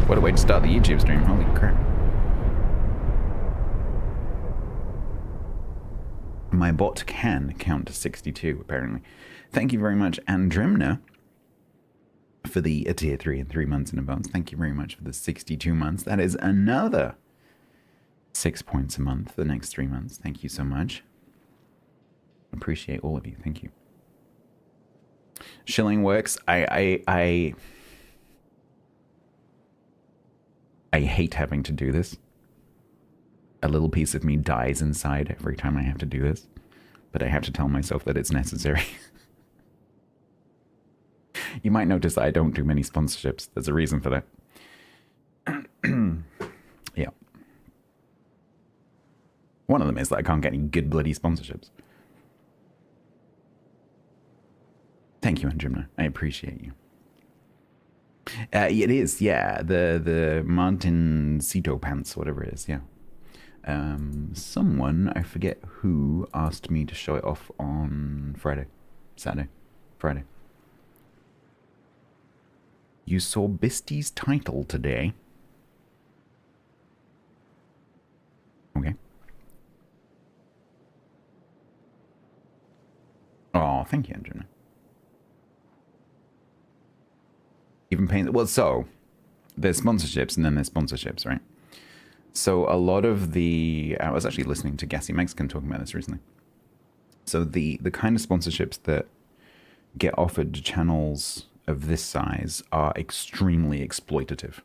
What a way to start the YouTube stream. Holy crap. My bot can count to 62, apparently. Thank you very much, Andrimna, for the tier 3 and 3 months in advance. Thank you very much for the 62 months. That is another 6 points a month the next 3 months. Thank you so much. Appreciate all of you. Thank you. Shilling works. I hate having to do this. A little piece of me dies inside every time I have to do this, but I have to tell myself that it's necessary. You might notice that I don't do many sponsorships. There's a reason for that. Yeah. One of them is that I can't get any good bloody sponsorships. Thank you, Andrimna. I appreciate you. It is, yeah. The Martincito pants, whatever it is, yeah. Someone, I forget who, asked me to show it off on Friday. Friday. You saw Bisty's title today. Okay. Oh, thank you, Andrew. Even paying, well, so there's sponsorships and then there's sponsorships, right? So a lot of the, I was actually listening to Gassy Mexican talking about this recently. So the kind of sponsorships that get offered to channels of this size are extremely exploitative.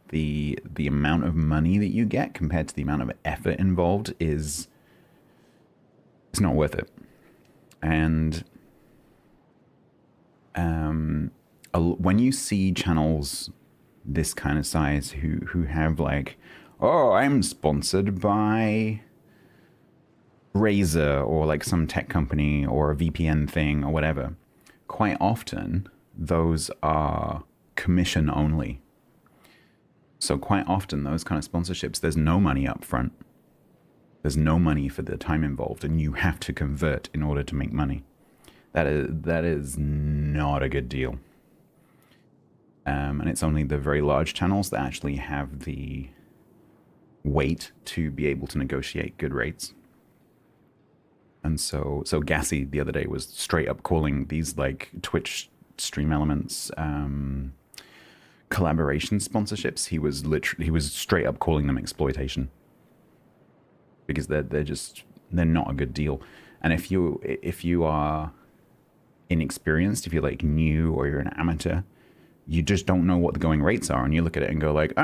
The amount of money that you get compared to the amount of effort involved is, it's not worth it. And when you see channels this kind of size who have like, oh, I'm sponsored by Razer or like some tech company or a VPN thing or whatever, quite often those are commission only. So quite often those kind of sponsorships, there's no money up front. There's no money for the time involved, and you have to convert in order to make money. That is not a good deal. And it's only the very large channels that actually have the weight to be able to negotiate good rates. And so Gassy the other day was straight up calling these like Twitch Stream Elements collaboration sponsorships. He was straight up calling them exploitation, because they're not a good deal. And if you are inexperienced, if you're like new or you're an amateur, you just don't know what the going rates are, and you look at it and go like,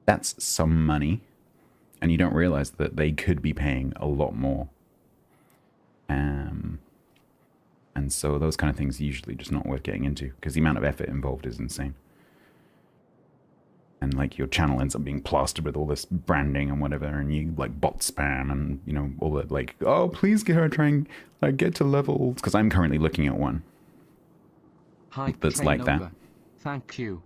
that's some money, and you don't realize that they could be paying a lot more. And so those kind of things are usually just not worth getting into, because the amount of effort involved is insane. And like your channel ends up being plastered with all this branding and whatever, and you like bot spam and, you know, all that, like, oh, please try and like get to levels, because I'm currently looking at one. Hi, that's like that. Thank you.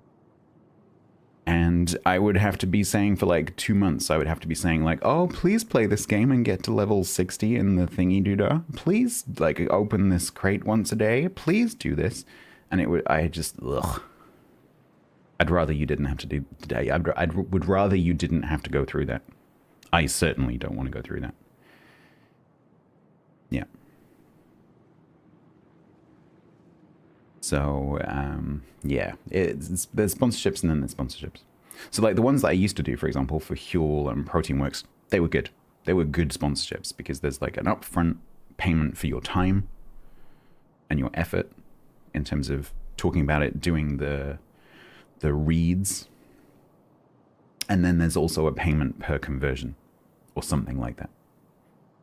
And I would have to be saying for like 2 months, I would have to be saying like, oh, please play this game and get to level 60 in the thingy-doo-dah. Please, like, open this crate once a day. Please do this. And it would, ugh. I'd rather you didn't have to do today. I would rather you didn't have to go through that. I certainly don't want to go through that. Yeah. So, yeah, there's sponsorships and then there's sponsorships. So like the ones that I used to do, for example, for Huel and Proteinworks, they were good. They were good sponsorships because there's like an upfront payment for your time and your effort in terms of talking about it, doing the reads. And then there's also a payment per conversion or something like that.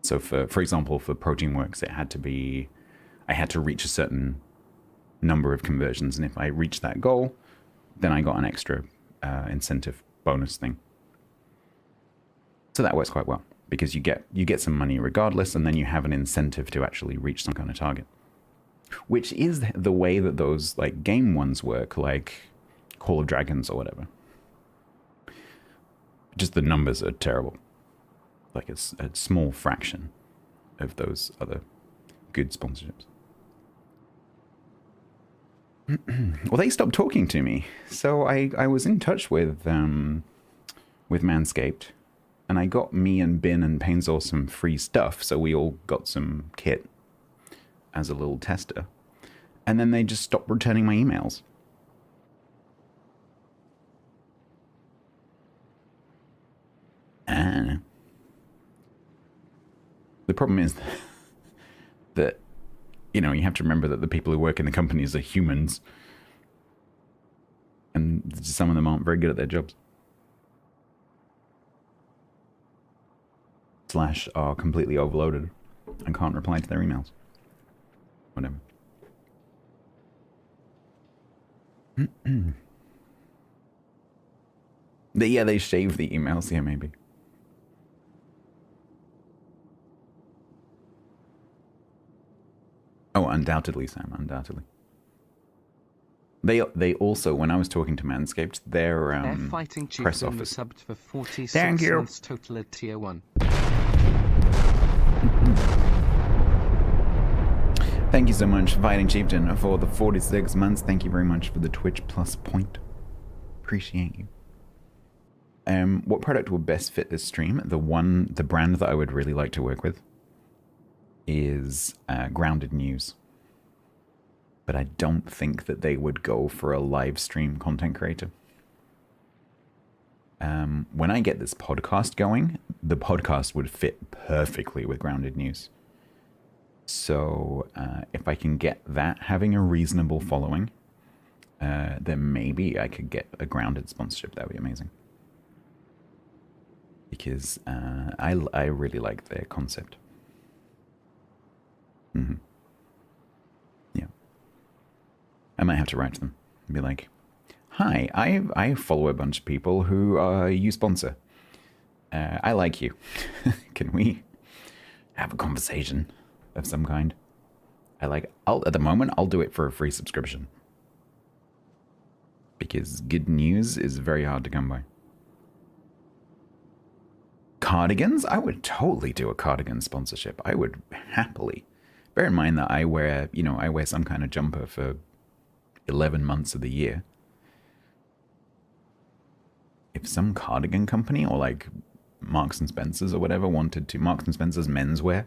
So for example, for Proteinworks, I had to reach a certain number of conversions, and if I reached that goal, then I got an extra incentive bonus thing. So that works quite well, because you get some money regardless, and then you have an incentive to actually reach some kind of target, which is the way that those like game ones work, like Call of Dragons or whatever. Just the numbers are terrible. Like it's a small fraction of those other good sponsorships. Well, they stopped talking to me. So I was in touch with Manscaped, and I got me and Bin and Painsaw some free stuff. So we all got some kit as a little tester. And then they just stopped returning my emails. Ah. The problem is that, you know, you have to remember that the people who work in the companies are humans. And some of them aren't very good at their jobs. / are completely overloaded and can't reply to their emails. Whatever. Yeah, they shave the emails. Yeah, maybe. Oh, undoubtedly, Sam. Undoubtedly. They also, when I was talking to Manscaped, their Fighting press Chieftain office. subbed for 46 Thank you. months total at tier 1. Thank you so much, Fighting Chieftain, for the 46 months. Thank you very much for the Twitch Plus point. Appreciate you. What product would best fit this stream? The brand that I would really like to work with is Grounded News. But I don't think that they would go for a live stream content creator. When I get this podcast going, the podcast would fit perfectly with Grounded News. So if I can get that having a reasonable following, then maybe I could get a Grounded sponsorship. That would be amazing. Because I really like their concept. Mm-hmm. Yeah. I might have to write to them and be like, hi, I follow a bunch of people who you sponsor. I like you. Can we have a conversation of some kind? At the moment, I'll do it for a free subscription. Because good news is very hard to come by. Cardigans? I would totally do a cardigan sponsorship. I would happily. Bear in mind that I wear some kind of jumper for 11 months of the year. If some cardigan company or like Marks and Spencer's or whatever Marks and Spencer's menswear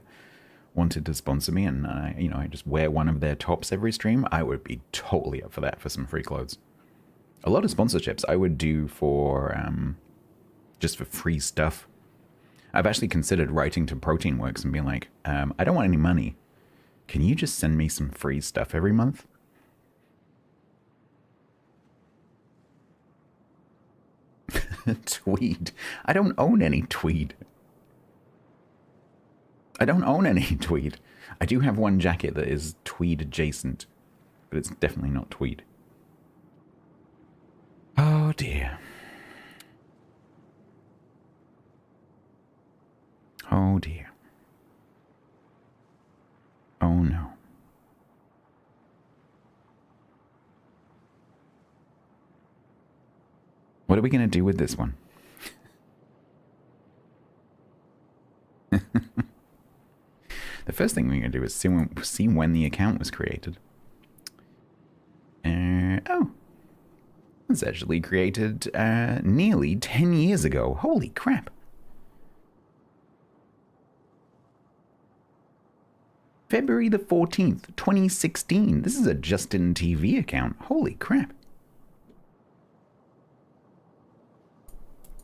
wanted to sponsor me and I just wear one of their tops every stream, I would be totally up for that for some free clothes. A lot of sponsorships I would do for just for free stuff. I've actually considered writing to Protein Works and being like, I don't want any money. Can you just send me some free stuff every month? Tweed. I don't own any tweed. I do have one jacket that is tweed adjacent, but it's definitely not tweed. Oh dear. Oh dear. Oh no. What are we going to do with this one? The first thing we're going to do is see when the account was created. Oh. It was actually created nearly 10 years ago. Holy crap. February the 14th, 2016. This is a Justin TV account. Holy crap.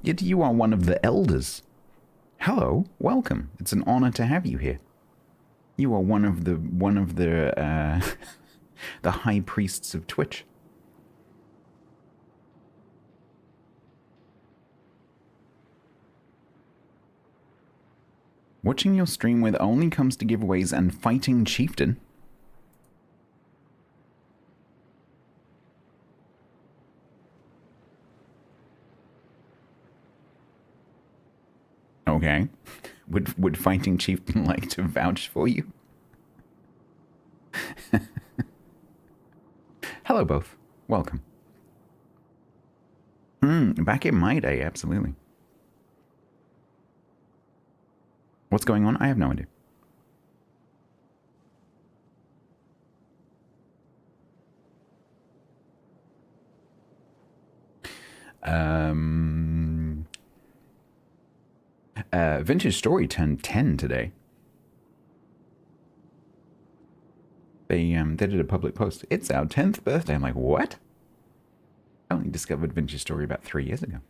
Yet you are one of the elders. Hello, welcome. It's an honor to have you here. You are one of the the high priests of Twitch. Watching your stream with only comes to giveaways and fighting chieftain. Okay. Would fighting chieftain like to vouch for you? Hello both. Welcome. Back in my day, absolutely. What's going on? I have no idea. Vintage Story turned 10 today. They did a public post. It's our 10th birthday. I'm like, what? I only discovered Vintage Story about 3 years ago.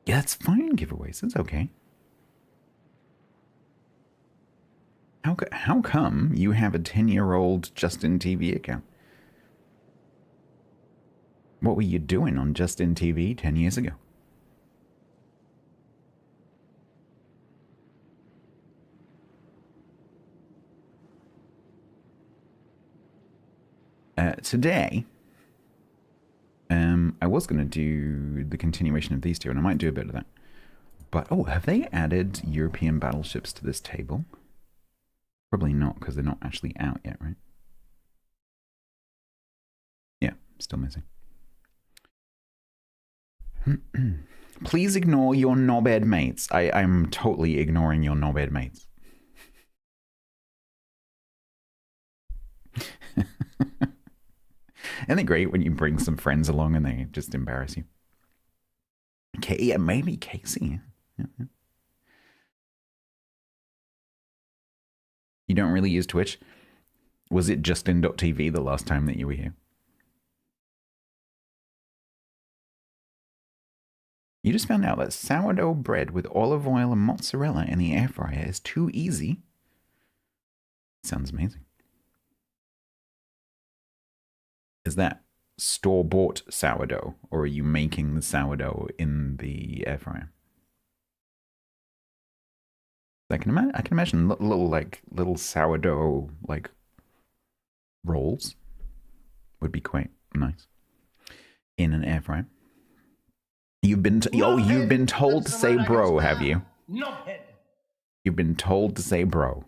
Yeah, that's fine, giveaways. It's okay. How come you have a 10-year-old Justin TV account? What were you doing on Justin TV 10 years ago? Today, I was going to do the continuation of these two, and I might do a bit of that. But, oh, have they added European battleships to this table? Probably not, because they're not actually out yet, right? Yeah, still missing. Please ignore your knobhead mates. I'm totally ignoring your knobhead mates. Isn't it great when you bring some friends along and they just embarrass you? Okay, yeah, maybe Casey. Yeah. You don't really use Twitch? Was it Justin.tv the last time that you were here? You just found out that sourdough bread with olive oil and mozzarella in the air fryer is too easy. Sounds amazing. Is that store-bought sourdough, or are you making the sourdough in the air fryer? I can imagine little sourdough like rolls would be quite nice in an air fryer. You've been told to say bro, have you? No. You've been told to say bro.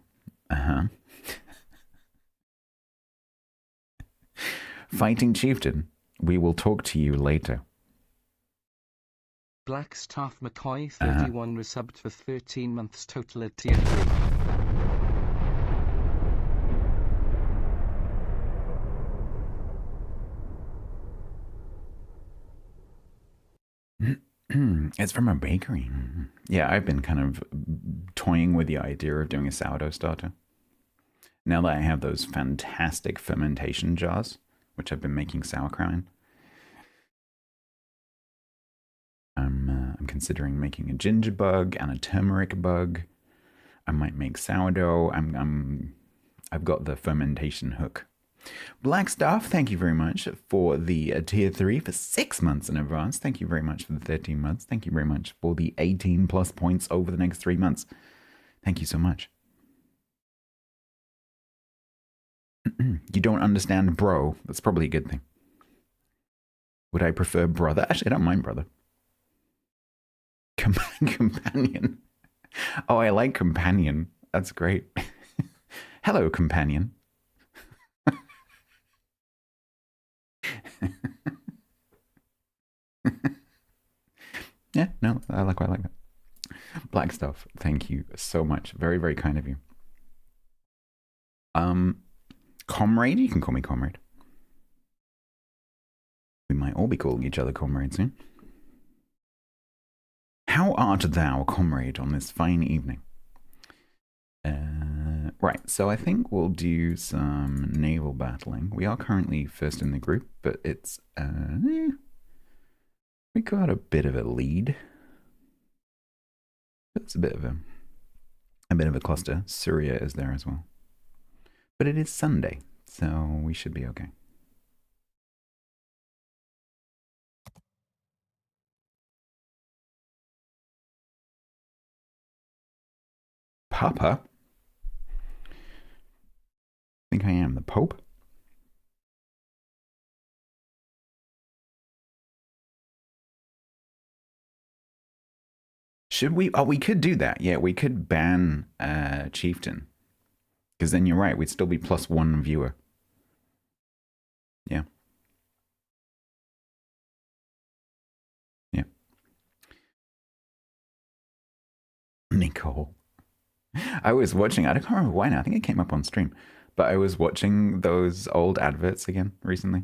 Fighting Chieftain, we will talk to you later. Black Staff McCoy 31 resubbed for 13 months total at tier 3. It's from a bakery. Yeah, I've been kind of toying with the idea of doing a sourdough starter. Now that I have those fantastic fermentation jars, which I've been making sauerkraut in, I'm considering making a ginger bug and a turmeric bug. I might make sourdough. I've got the fermentation hook. Blackstaff, thank you very much for the tier 3 for 6 months in advance. Thank you very much for the 13 months. Thank you very much for the 18 plus points over the next 3 months. Thank you so much. You don't understand bro. That's probably a good thing. Would I prefer brother? Actually, I don't mind brother. Companion. Oh, I like companion. That's great. Hello, companion. Yeah, no, I quite like that. Black stuff. Thank you so much. Very, very kind of you. Comrade, you can call me comrade. We might all be calling each other comrade soon. How art thou, comrade, on this fine evening? Right, so I think we'll do some naval battling. We are currently first in the group, but it's we got a bit of a lead. It's a bit of a cluster. Syria is there as well. But it is Sunday, so we should be okay. Papa? I think I am the Pope. Should we? Oh, we could do that. Yeah, we could ban Chieftain. Because then you're right, we'd still be +1 viewer. Yeah. Yeah. Nicole. I was watching, I don't remember why now, I think it came up on stream. But I was watching those old adverts again recently.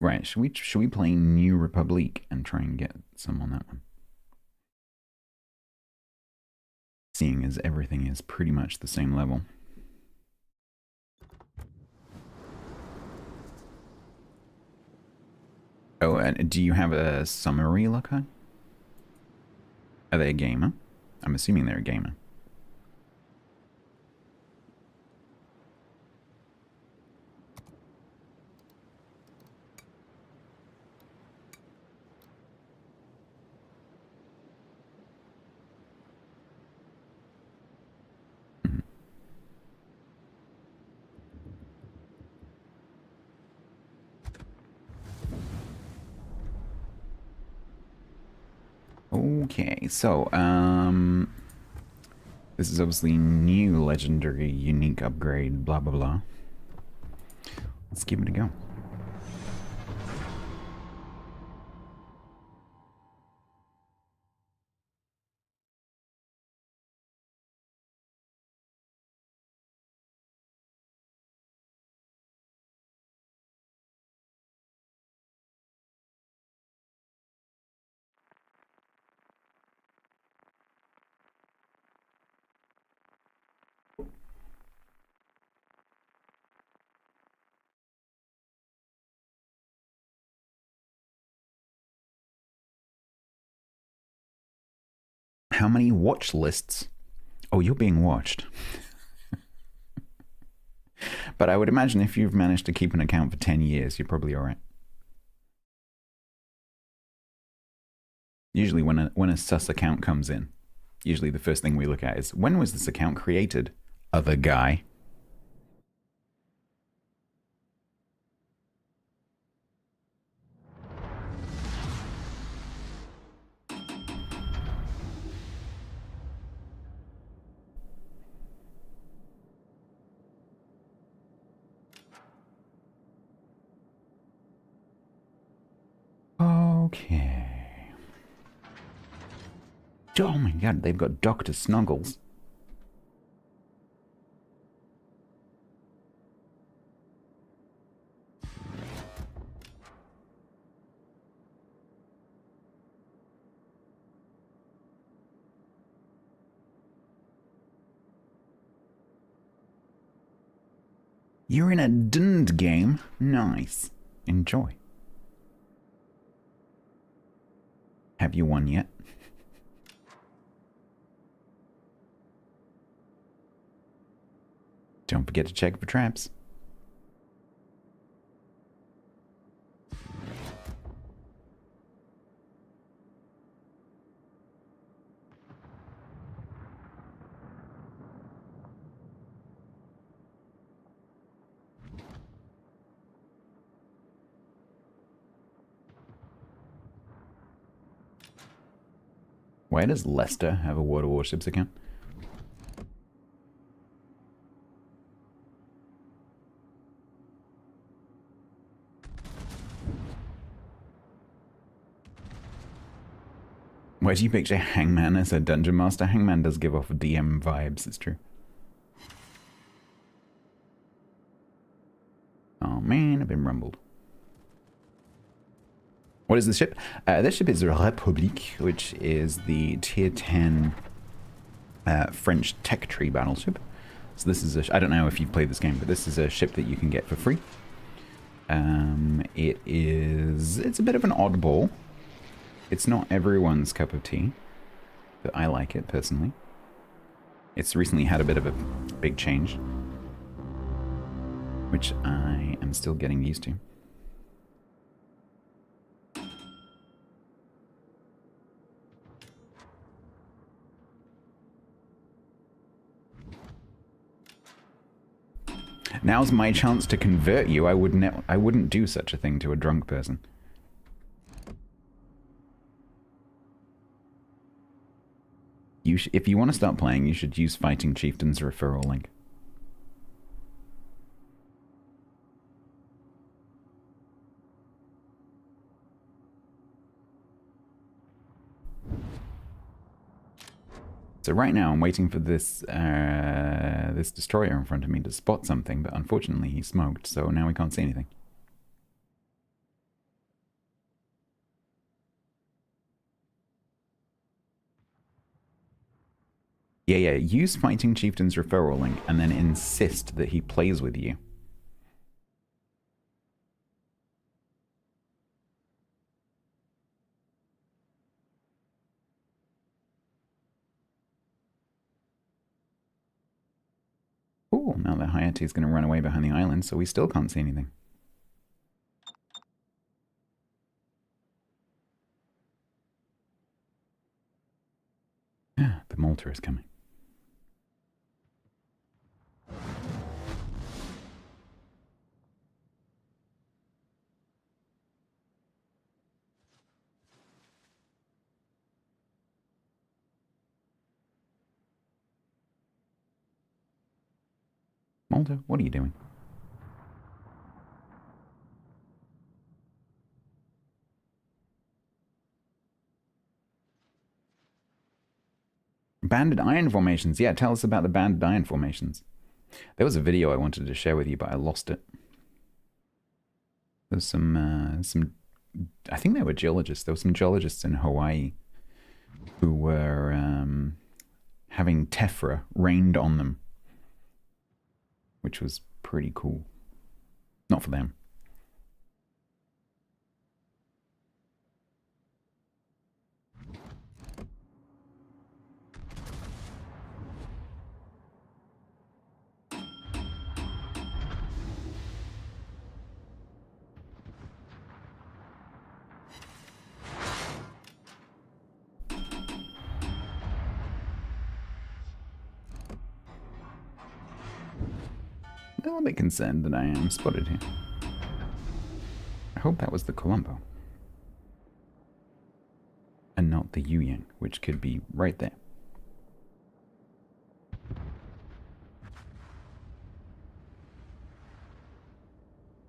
Right, should we play New Republic and try and get some on that one? Seeing as everything is pretty much the same level. Oh, and do you have a summary, Lockhart? Are they a gamer? I'm assuming they're a gamer. Okay, so, this is obviously new legendary unique upgrade, blah, blah, blah. Let's give it a go. How many watch lists? Oh, you're being watched. But I would imagine if you've managed to keep an account for 10 years, you're probably alright. Usually when a sus account comes in, usually the first thing we look at is, when was this account created? Other guy. Okay. Oh my god, they've got Dr. Snuggles. You're in a dund game? Nice. Enjoy. Have you won yet? Don't forget to check for traps. Why does Lester have a Water Warships account? Why do you picture Hangman as a dungeon master? Hangman does give off DM vibes, it's true. Oh man, I've been rumbled. What is this ship? This ship is the Republique, which is the tier 10 French tech tree battleship. So this is I don't know if you've played this game, but this is a ship that you can get for free. It's a bit of an oddball. It's not everyone's cup of tea, but I like it personally. It's recently had a bit of a big change, which I am still getting used to. Now's my chance to convert you. I wouldn't do such a thing to a drunk person. If you want to start playing, you should use Fighting Chieftain's referral link. So right now I'm waiting for this this destroyer in front of me to spot something, but unfortunately he smoked, so now we can't see anything. Yeah, yeah. Use Fighting Chieftain's referral link and then insist that he plays with you. Cool. Now the Hayate is going to run away behind the island, so we still can't see anything. Yeah, the Malta is coming. Malta, what are you doing? Banded iron formations. Yeah, tell us about the banded iron formations. There was a video I wanted to share with you, but I lost it. There's some. I think they were geologists. There were some geologists in Hawaii who were having tephra rained on them, which was pretty cool. Not for them. I'm a little bit concerned that I am spotted here. I hope that was the Colombo. And not the Yu Yang, which could be right there.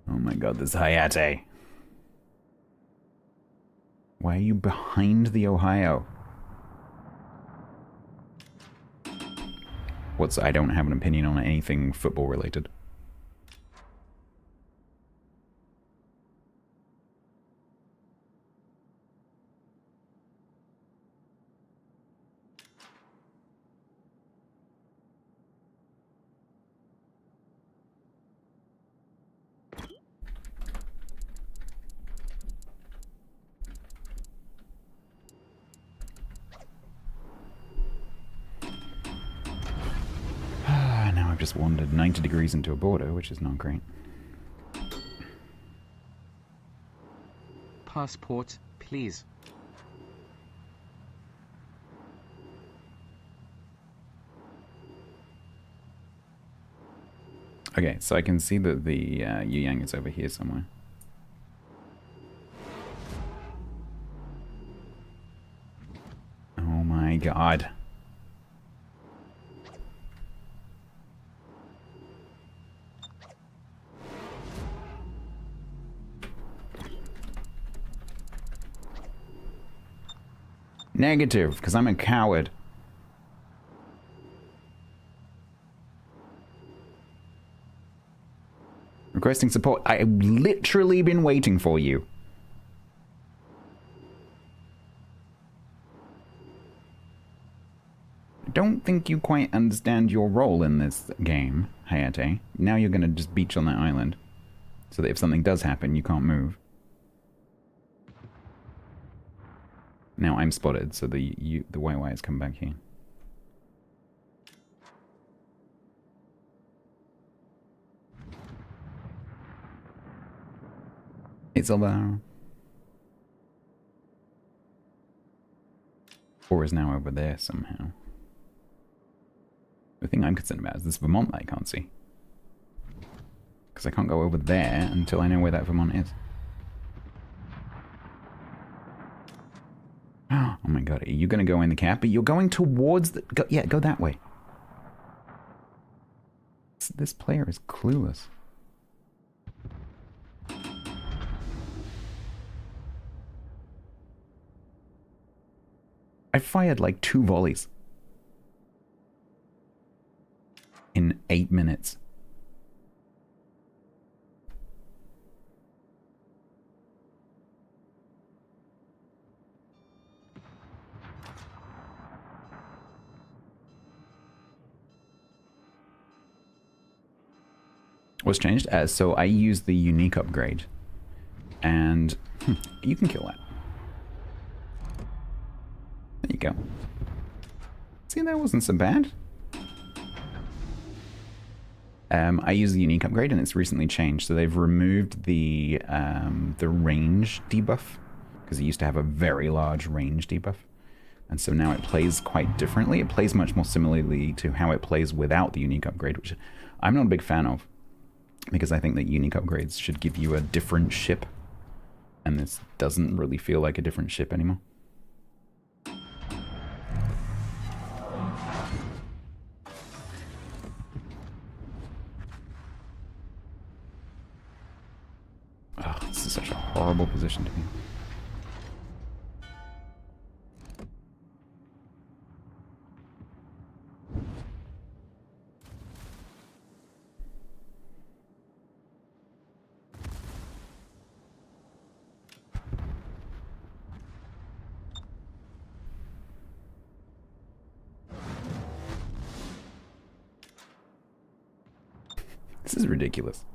Oh my god, this Hayate. Why are you behind the Ohio? I don't have an opinion on anything football related. Now I've just wandered 90 degrees into a border, which is not great. Passport, please. Okay, so I can see that the Yu Yang is over here somewhere. Oh my god. Negative, because I'm a coward. Requesting support. I've literally been waiting for you. I don't think you quite understand your role in this game, Hayate. Now you're going to just beach on that island. So that if something does happen, you can't move. Now I'm spotted, so the YY has come back here. It's over. Or is now over there somehow. The thing I'm concerned about is this Vermont that I can't see. Because I can't go over there until I know where that Vermont is. Oh my god, are you going to go in the cap? But you're going towards the... go that way. This player is clueless. I fired like 2 volleys. In 8 minutes. What's changed? So I use the unique upgrade. And you can kill that. There you go. See, that wasn't so bad. I use the unique upgrade and it's recently changed. So they've removed the range debuff because it used to have a very large range debuff. And so now it plays quite differently. It plays much more similarly to how it plays without the unique upgrade, which I'm not a big fan of because I think that unique upgrades should give you a different ship. And this doesn't really feel like a different ship anymore. Oh, this is such a horrible position to be in. This is ridiculous.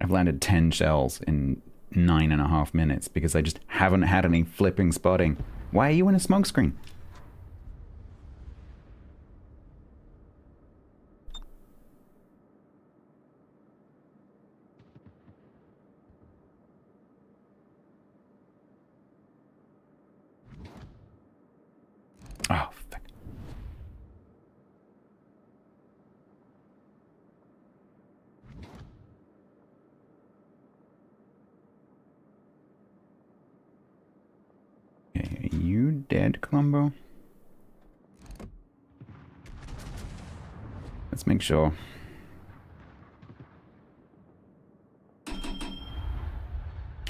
I've landed 10 shells in 9.5 minutes because I just haven't had any flipping spotting. Why are you in a smoke screen? Oh, fuck. Okay, are you dead, Columbo? Let's make sure.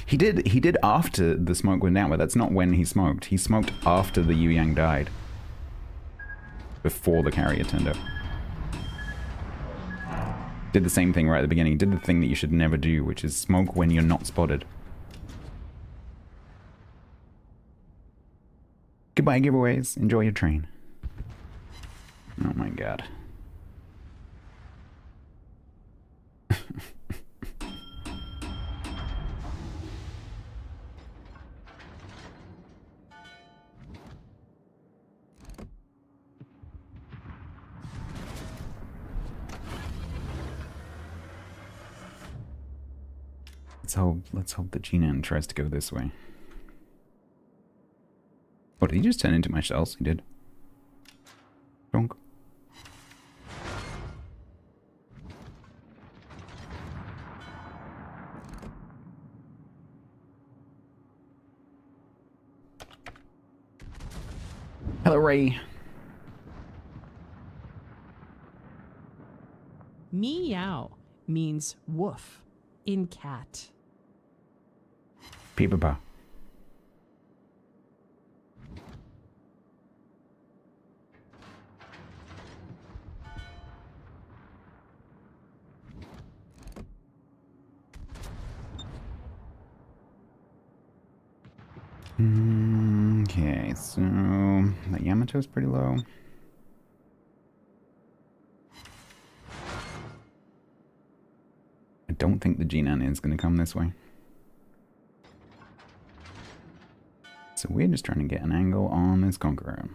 He did after the smoke went down, but that's not when he smoked. He smoked after the Yu Yang died. Before the carrier turned up. Did the same thing right at the beginning. Did the thing that you should never do, which is smoke when you're not spotted. Goodbye, giveaways. Enjoy your train. Oh my god. Let's hope that Jinan tries to go this way. Oh, did he just turn into my shells? He did. Donk. Hello, Ray. Meow means woof in cat. Peepapa. Okay, so that Yamato's pretty low. I don't think the Jinan is going to come this way. So we're just trying to get an angle on this Conqueror.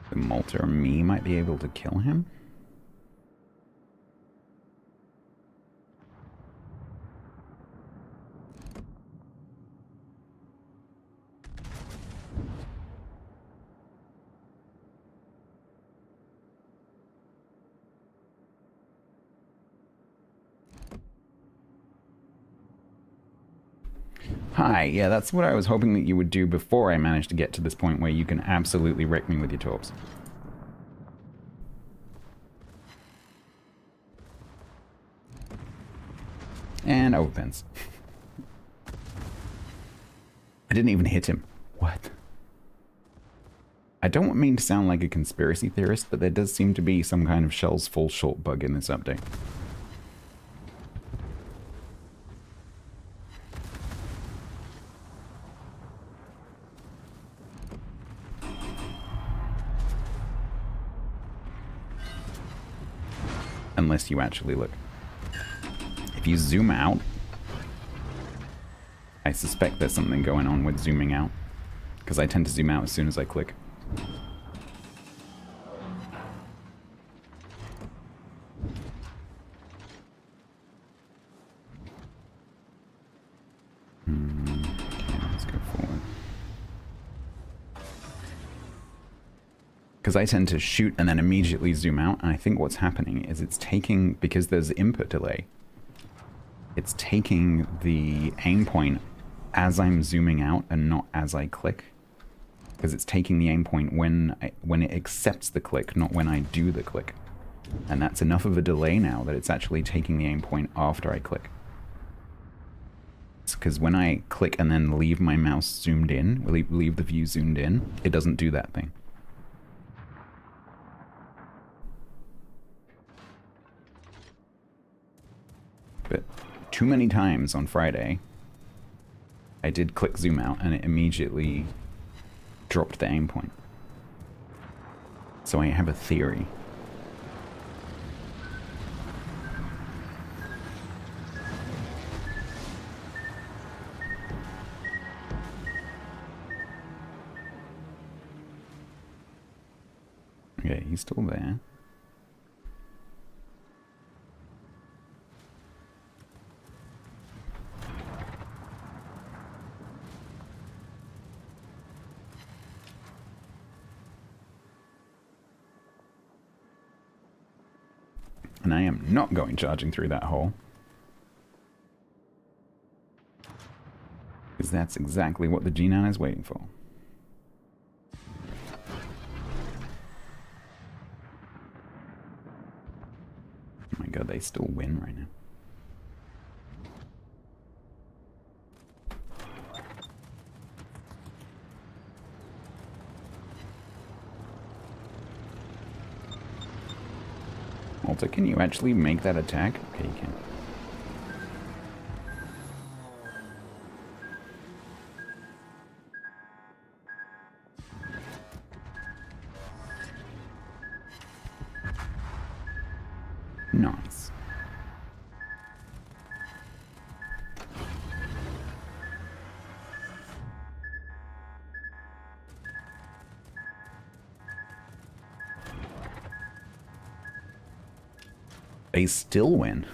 The Malta or me might be able to kill him. Hi, yeah, that's what I was hoping that you would do before I managed to get to this point where you can absolutely wreck me with your torps. And overpens. I didn't even hit him. What? I don't mean to sound like a conspiracy theorist, but there does seem to be some kind of shells fall short bug in this update. Unless you actually look. If you zoom out, I suspect there's something going on with zooming out, because I tend to zoom out as soon as I click. Okay, let's go forward. Because I tend to shoot and then immediately zoom out, and I think what's happening is it's taking, because there's input delay, it's taking the aim point as I'm zooming out and not as I click. Because it's taking the aim point when it accepts the click, not when I do the click. And that's enough of a delay now that it's actually taking the aim point after I click. Because when I click and then leave my mouse zoomed in, leave the view zoomed in, it doesn't do that thing. But too many times on Friday, I did click zoom out and it immediately dropped the aim point. So I have a theory. Okay, he's still there. And I am not going charging through that hole. Because that's exactly what the G9 is waiting for. Oh my god, they still win right now. Malta, can you actually make that attack? Okay, you can. Nice. They still win.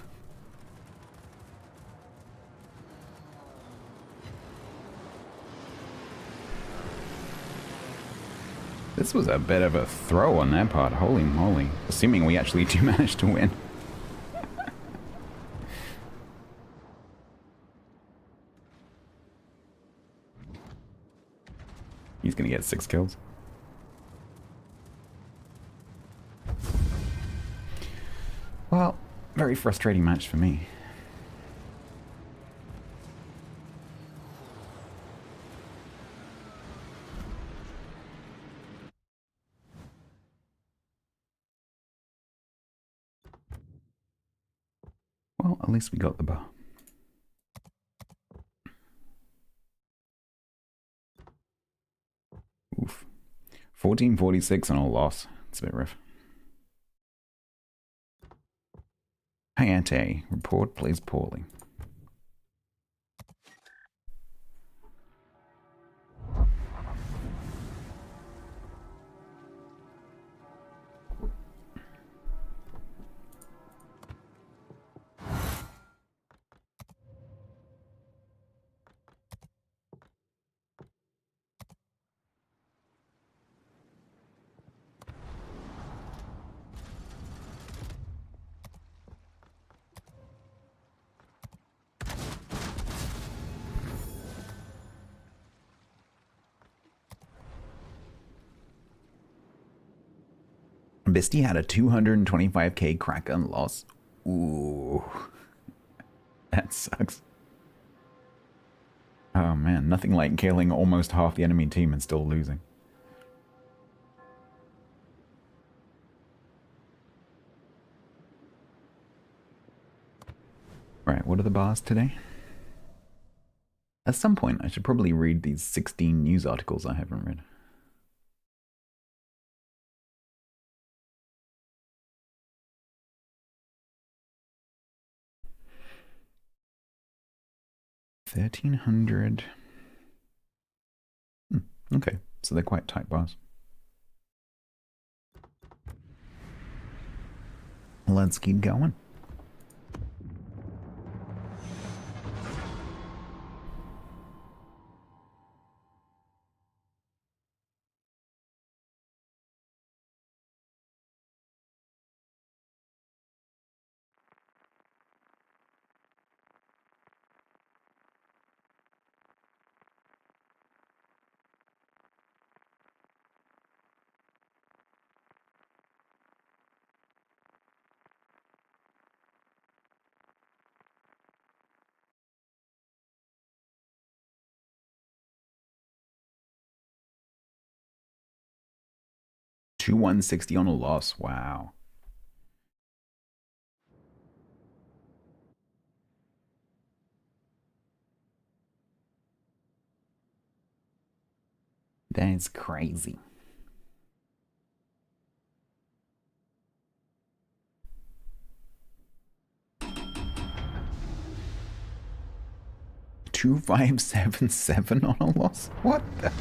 This was a bit of a throw on their part, holy moly. Assuming we actually do manage to win. He's gonna get 6 kills. Well, very frustrating match for me. Well, at least we got the bar. Oof. 1446 and a loss. It's a bit rough. Hayate, report plays poorly. Bisty had a 225k crack gun loss. Ooh. That sucks. Oh man, nothing like killing almost half the enemy team and still losing. Right, what are the bars today? At some point, I should probably read these 16 news articles I haven't read. $1,300. Okay, so they're quite tight bars. Let's keep going. Two 160 on a loss. Wow. That is crazy. $2,577 on a loss? What the?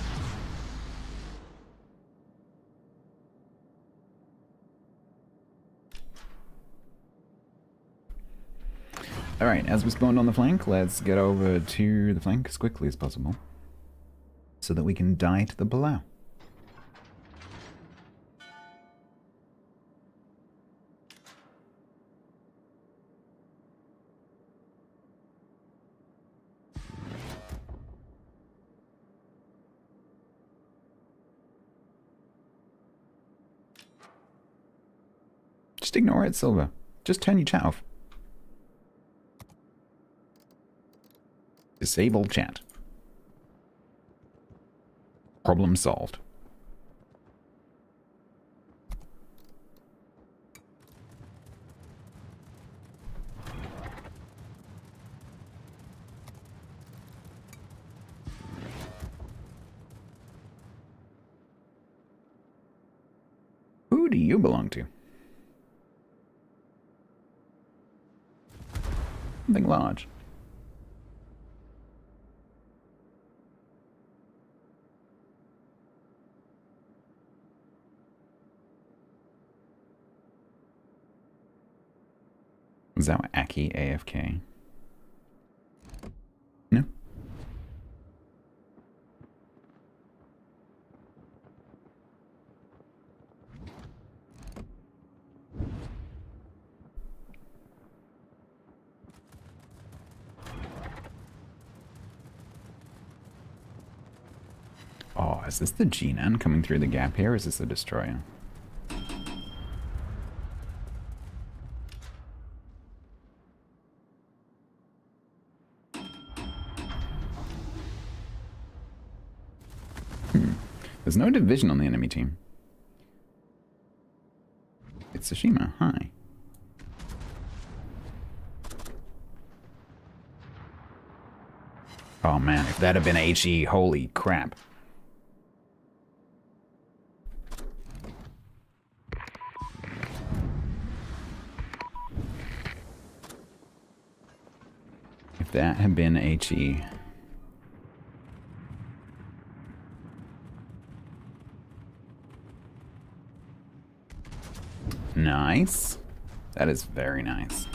Alright, as we spawned on the flank, let's get over to the flank as quickly as possible, so that we can die to the below. Just ignore it, Silver. Just turn your chat off. Disable chat. Problem solved. Who do you belong to? Something large. Is that what Aki AFK? No. Oh, is this the G-Nan coming through the gap here, or is this the destroyer? There's no division on the enemy team. It's Tsushima, hi. Oh man, if that had been HE, holy crap. If that had been HE. Nice. That is very nice.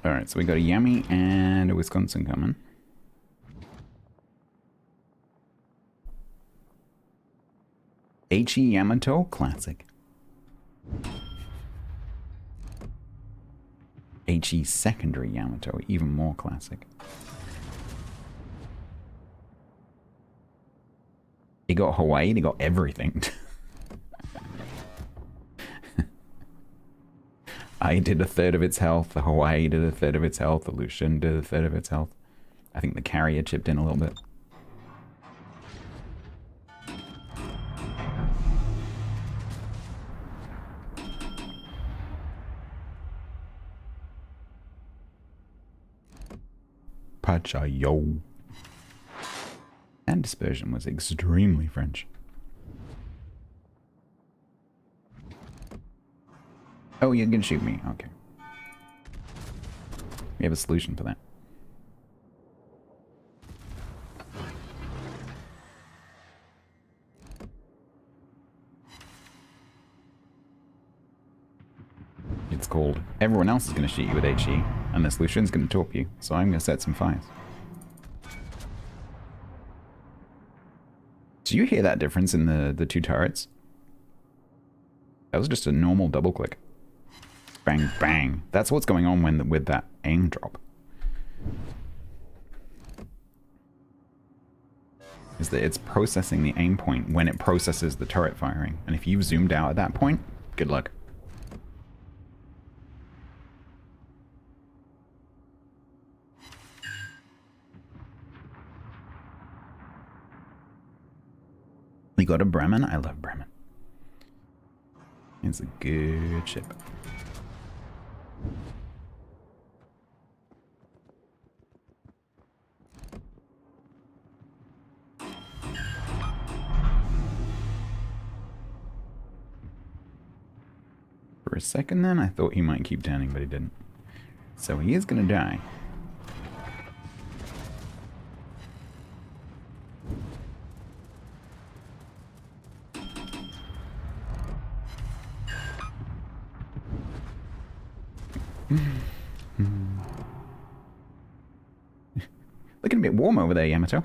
Alright, so we got a Yami and a Wisconsin coming. HE Yamato, classic. HE secondary Yamato, even more classic. He got Hawaii, he got everything. I did a third of its health, the Hawaii did a third of its health, the Lucian did a third of its health. I think the carrier chipped in a little bit. Pachayo. And dispersion was extremely French. Oh, you're gonna shoot me. Okay. We have a solution for that. It's called everyone else is going to shoot you with HE, and the solution's going to torp you, so I'm going to set some fires. Do you hear that difference in the two turrets? That was just a normal double click. Bang, bang. That's what's going on when with that aim drop. Is that it's processing the aim point when it processes the turret firing. And if you've zoomed out at that point, good luck. We got a Bremen. I love Bremen. It's a good ship. For a second then, I thought he might keep turning, but he didn't. So he is gonna die. Looking a bit warm over there, Yamato.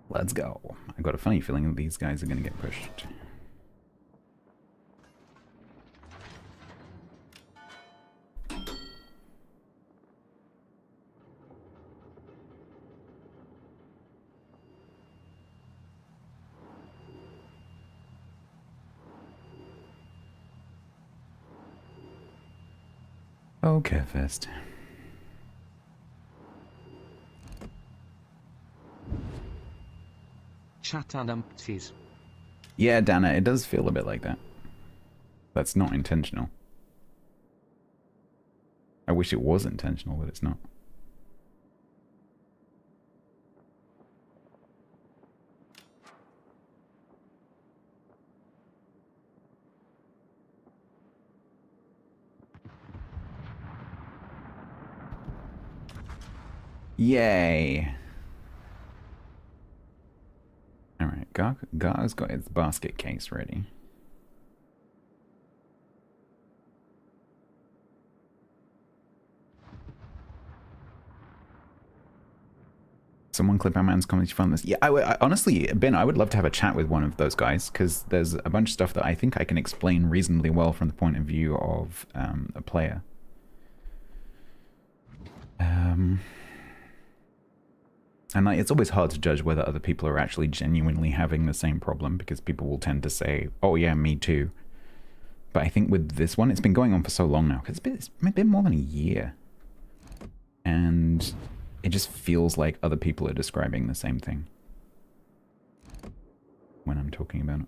Let's go. I got a funny feeling that these guys are going to get pushed. Okay, first. Chat and umpties. Yeah, Dana, it does feel a bit like that. That's not intentional. I wish it was intentional, but it's not. Yay! Alright, Gar's got its basket case ready. Someone clip our man's comments from this. Yeah, I honestly, Ben, I would love to have a chat with one of those guys, because there's a bunch of stuff that I think I can explain reasonably well from the point of view of a player. And like, it's always hard to judge whether other people are actually genuinely having the same problem, because people will tend to say, oh yeah, me too. But I think with this one, it's been going on for so long now, because it's been more than a year. And it just feels like other people are describing the same thing when I'm talking about it.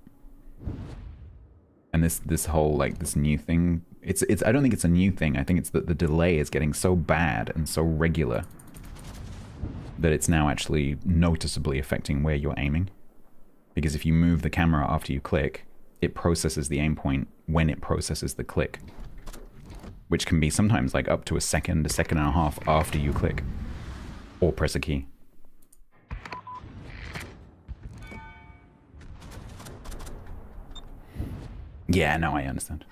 And this whole, like, this new thing, it's I don't think it's a new thing. I think it's that the delay is getting so bad and so regular that it's now actually noticeably affecting where you're aiming. Because if you move the camera after you click, it processes the aim point when it processes the click. Which can be sometimes like up to a second and a half after you click. Or press a key. Yeah, no, I understand.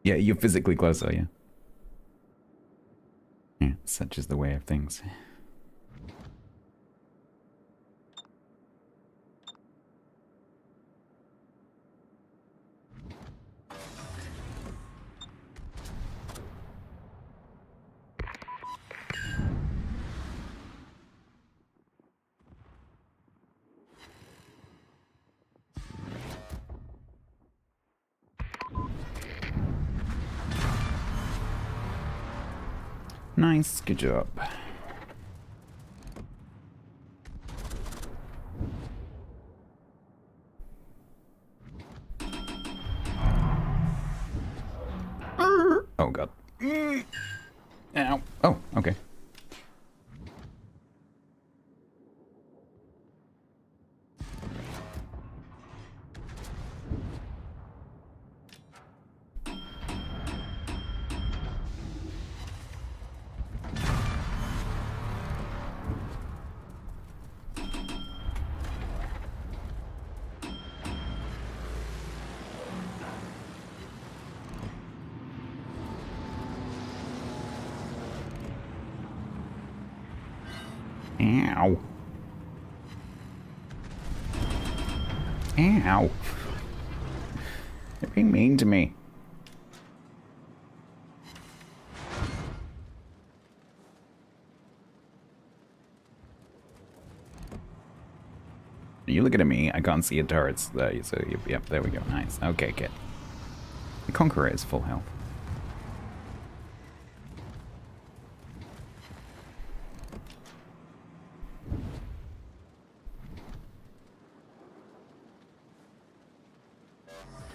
Yeah, you're physically closer, yeah. Yeah, such is the way of things. Nice, good job. Oh god. Ow. Oh, okay. Ow. Ow. You're being mean to me. You looking at me, I can't see your turrets. So, yep, there we go. Nice. Okay, good. The Conqueror is full health.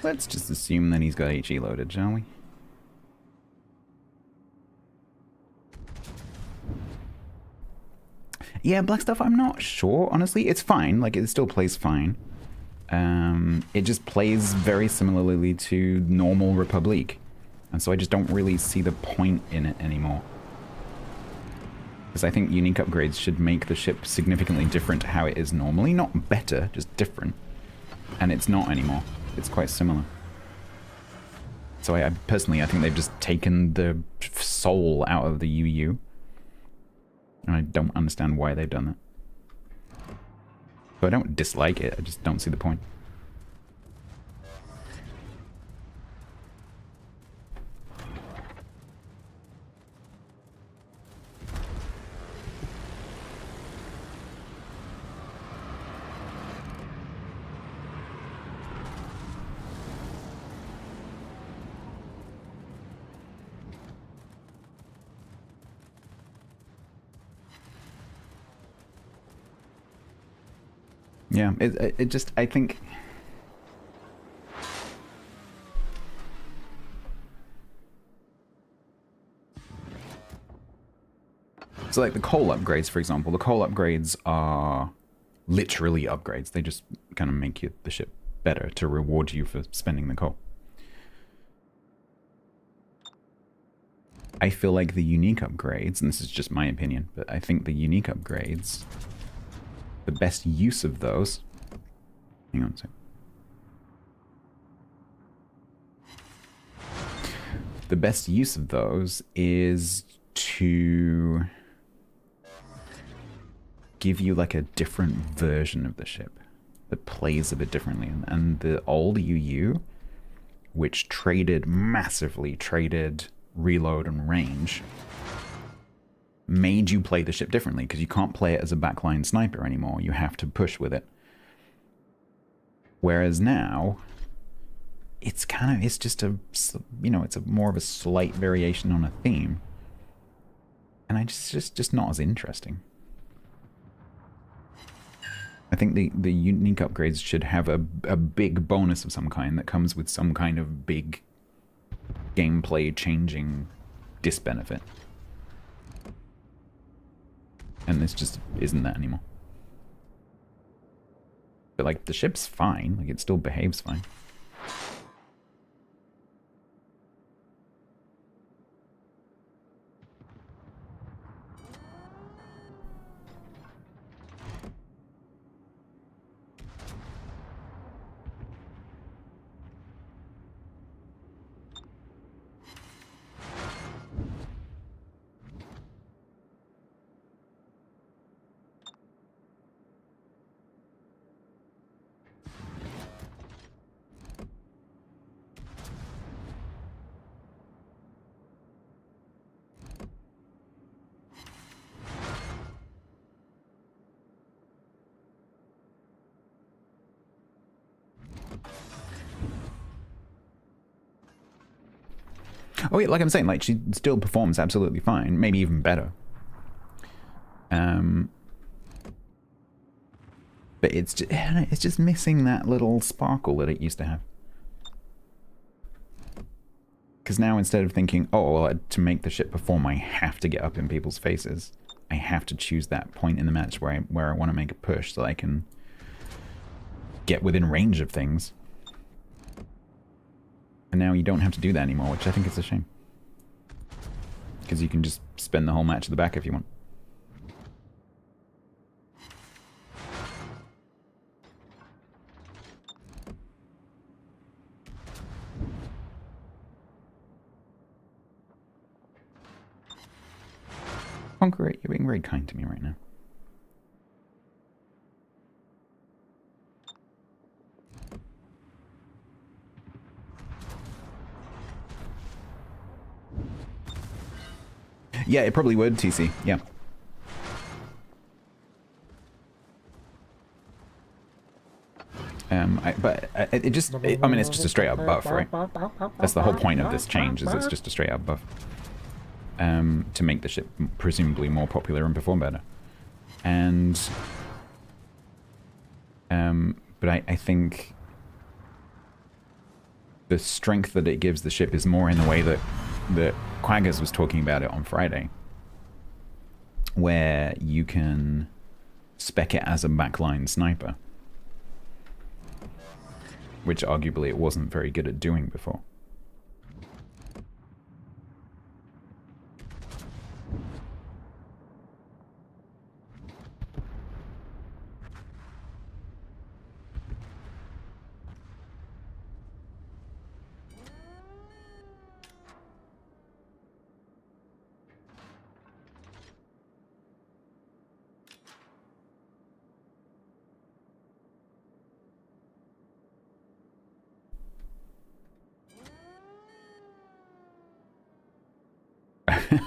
Let's just assume that he's got HE loaded, shall we? Yeah, black stuff, I'm not sure, honestly. It's fine, like, it still plays fine. It just plays very similarly to normal Republic. And so I just don't really see the point in it anymore. Because I think unique upgrades should make the ship significantly different to how it is normally. Not better, just different. And it's not anymore. It's quite similar. So I personally, I think they've just taken the soul out of the UU. And I don't understand why they've done that. So I don't dislike it, I just don't see the point. Yeah, it just, I think... So like the coal upgrades, for example, the coal upgrades are literally upgrades. They just kind of make the ship better to reward you for spending the coal. I feel like the unique upgrades, and this is just my opinion, but I think the unique upgrades, the best use of those... Hang on a sec. The best use of those is to give you like a different version of the ship that plays a bit differently. And the old UU, which massively traded reload and range, made you play the ship differently because you can't play it as a backline sniper anymore. You have to push with it. Whereas now, it's just a, it's more of a slight variation on a theme. And it's just not as interesting. I think the unique upgrades should have a big bonus of some kind that comes with some kind of big gameplay changing disbenefit. And this just isn't that anymore. But like the ship's fine, like it still behaves fine. Oh yeah, like I'm saying, like she still performs absolutely fine, maybe even better. But it's just missing that little sparkle that it used to have. Because now instead of thinking, oh, well, to make the ship perform, I have to get up in people's faces. I have to choose that point in the match where I want to make a push so I can get within range of things. And now you don't have to do that anymore, which I think is a shame. Because you can just spend the whole match at the back if you want. Conqueror, you're being very kind to me right now. Yeah, it probably would, TC. Yeah. I mean, it's just a straight up buff, right? That's the whole point of this change, is it's just a straight up buff. To make the ship presumably more popular and perform better. And, but I think the strength that it gives the ship is more in the way that Quaggers was talking about it on Friday, where you can spec it as a backline sniper, which arguably it wasn't very good at doing before.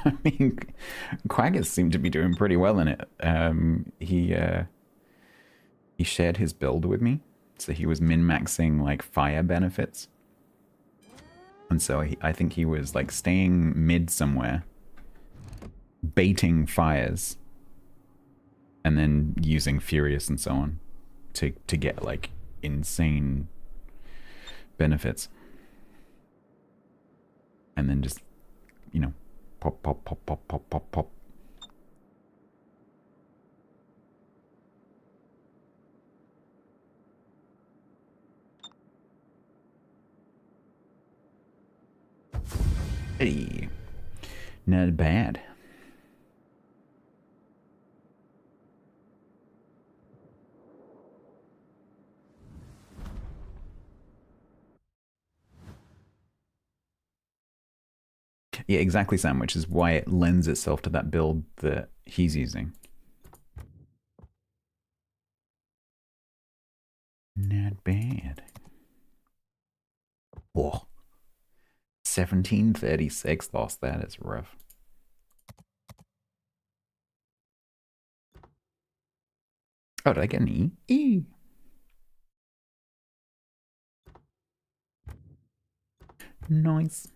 I mean, Quaggers seemed to be doing pretty well in it. He shared his build with me, so he was min-maxing like fire benefits, and so I think he was like staying mid somewhere, baiting fires, and then using Furious and so on to get like insane benefits, and then just, you know, pop, pop, pop, pop, pop, pop, pop. Hey, not bad. Yeah, exactly, Sam, which is why it lends itself to that build that he's using. Not bad. Oh, 1736 lost. That is rough. Oh, did I get an E? E. Nice.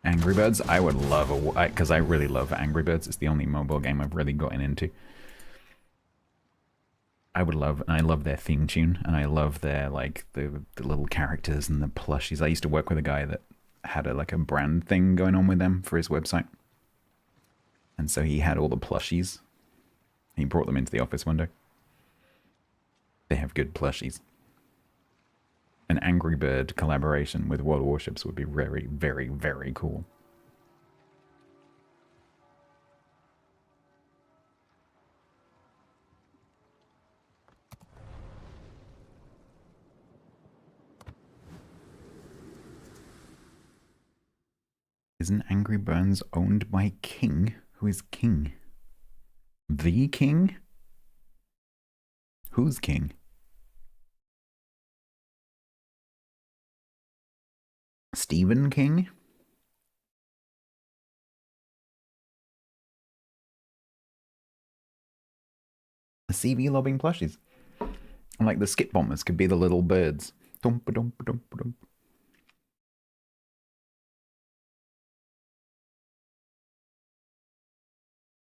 Angry Birds, I would love because I really love Angry Birds. It's the only mobile game I've really gotten into. I love their theme tune, and I love their like the little characters and the plushies. I used to work with a guy that had a brand thing going on with them for his website, and so he had all the plushies. He brought them into the office one day. They have good plushies. An Angry Bird collaboration with World Warships would be very, very, very cool. Isn't Angry Birds owned by King? Who is King? The King? Who's King? Stephen King? CV lobbing plushies. And like the skip bombers could be the little birds. Dumpa dumpa dumpa dump.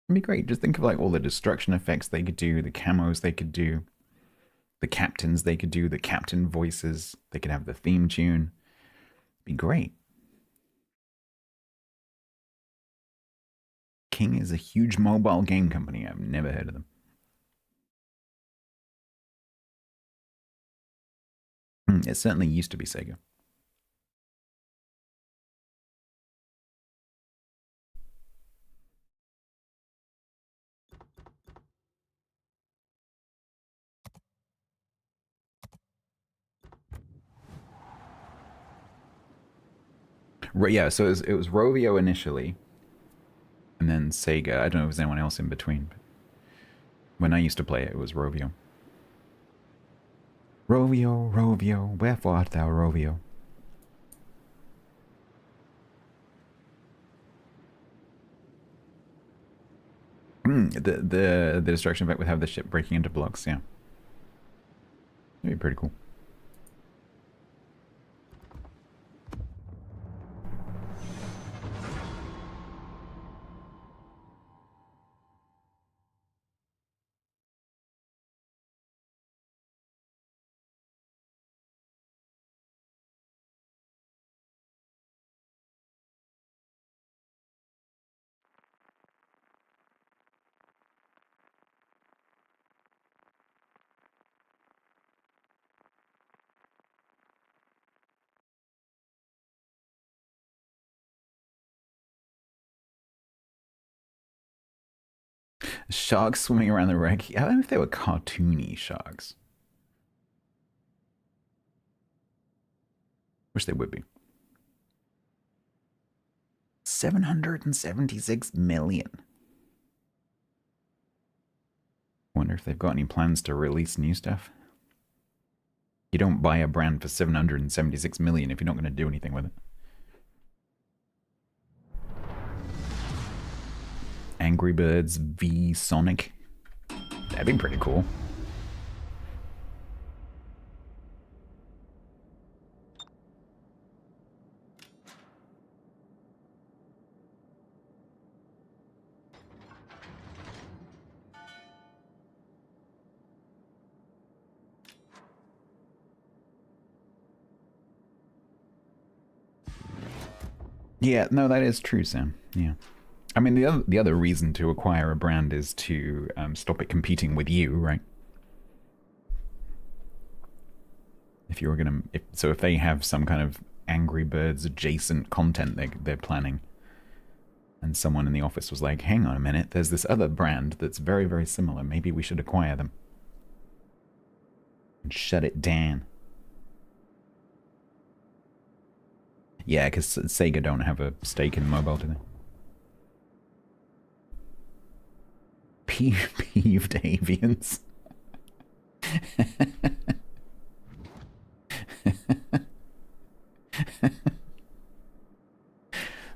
It'd be great. Just think of like all the destruction effects they could do, the camos they could do, the captains they could do, the captain voices. They could have the theme tune. It'd be great. King is a huge mobile game company. I've never heard of them. It certainly used to be Sega. Yeah, so it was Rovio initially, and then Sega. I don't know if there's anyone else in between. But when I used to play it, it was Rovio. Rovio, Rovio, wherefore art thou, Rovio? The destruction effect would have the ship breaking into blocks. Yeah, that'd be pretty cool. Sharks swimming around the wreck. I don't know if they were cartoony sharks. Wish they would be. 776 million. Wonder if they've got any plans to release new stuff. You don't buy a brand for 776 million if you're not going to do anything with it. Angry Birds v Sonic. That'd be pretty cool. Yeah, no, that is true, Sam. Yeah. I mean, the other reason to acquire a brand is to stop it competing with you, right? If you're gonna, if they have some kind of Angry Birds adjacent content they're planning, and someone in the office was like, "Hang on a minute, there's this other brand that's very, very similar. Maybe we should acquire them and shut it down." Yeah, because Sega don't have a stake in mobile, do they? Peeved avians.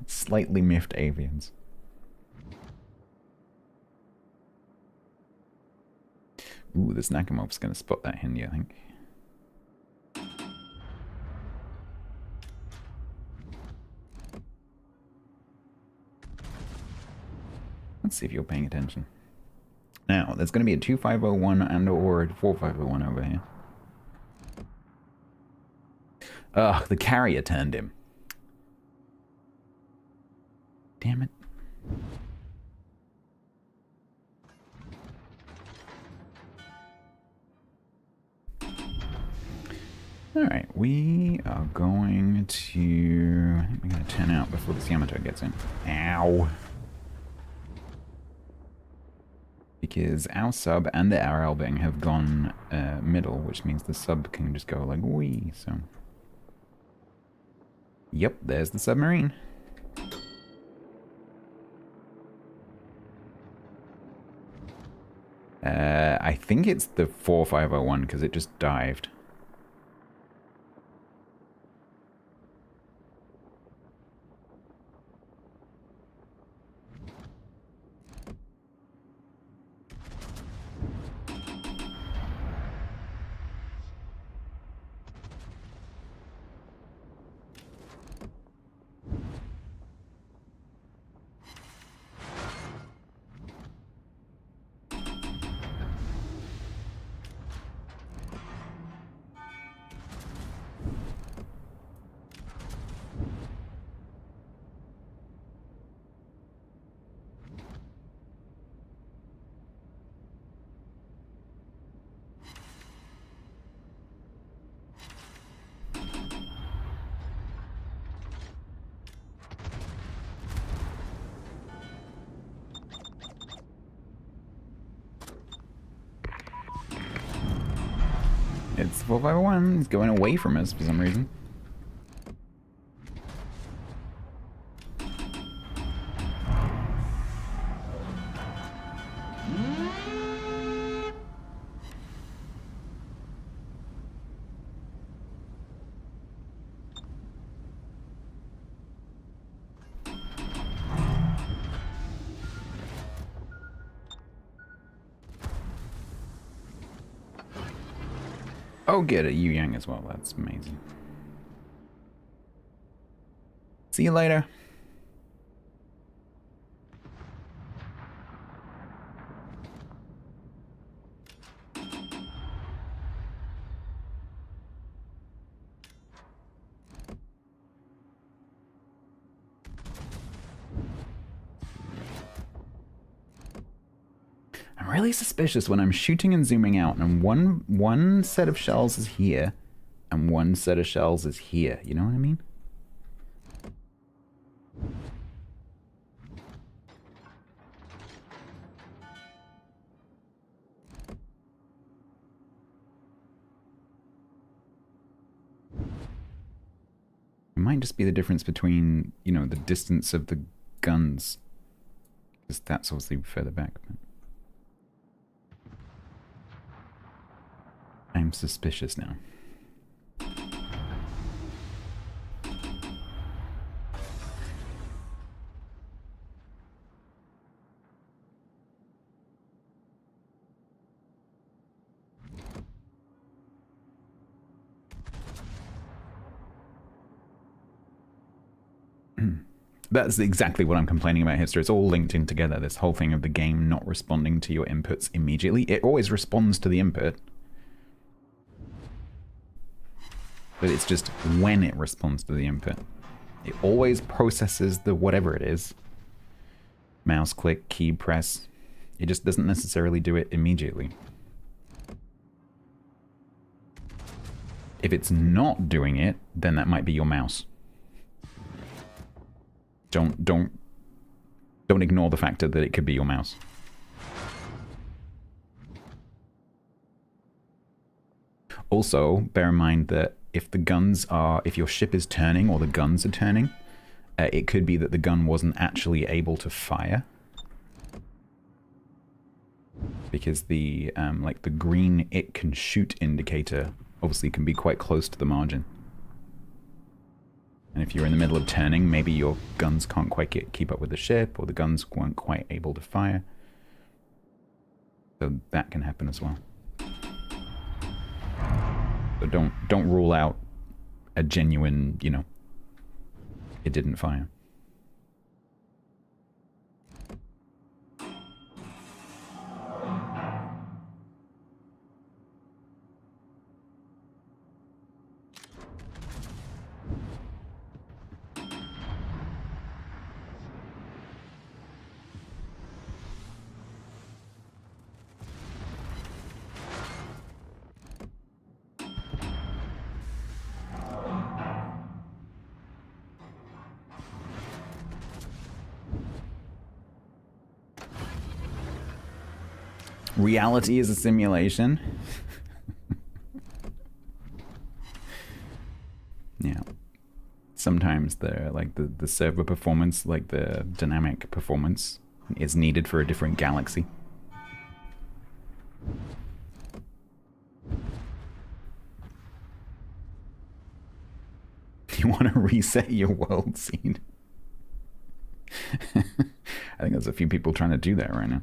Slightly miffed avians. Ooh, this Nakamob's gonna spot that Hindi, I think. Let's see if you're paying attention. Now, there's going to be a 2501 and or a 4501 over here. Ugh, the carrier turned him. Damn it. Alright, we are going to... I think we're going to turn out before this Yamato gets in. Ow. Because our sub and the our Elbing have gone middle, which means the sub can just go like wee, so... Yep, there's the submarine. I think it's the 4501 because it just dived. It's 4501. He's going away from us for some reason. Oh, get a Yu Yang as well. That's amazing. See you later. I'm really suspicious when I'm shooting and zooming out, and one set of shells is here, and one set of shells is here. You know what I mean? It might just be the difference between, you know, the distance of the guns, because that's obviously further back. But I'm suspicious now. That's exactly what I'm complaining about here. It's all linked in together. This whole thing of the game not responding to your inputs immediately. It always responds to the input. But it's just when it responds to the input. It always processes the whatever it is. Mouse click, key press. It just doesn't necessarily do it immediately. If it's not doing it, then that might be your mouse. Don't ignore the factor that it could be your mouse. Also, bear in mind that if your ship is turning or the guns are turning, it could be that the gun wasn't actually able to fire. Because the like the green "it can shoot" indicator obviously can be quite close to the margin. And if you're in the middle of turning, maybe your guns can't quite keep up with the ship, or the guns weren't quite able to fire. So that can happen as well. So don't rule out a genuine, you know, it didn't fire. Reality is a simulation. Yeah. Sometimes the server performance, like the dynamic performance, is needed for a different galaxy. You want to reset your world scene? I think there's a few people trying to do that right now.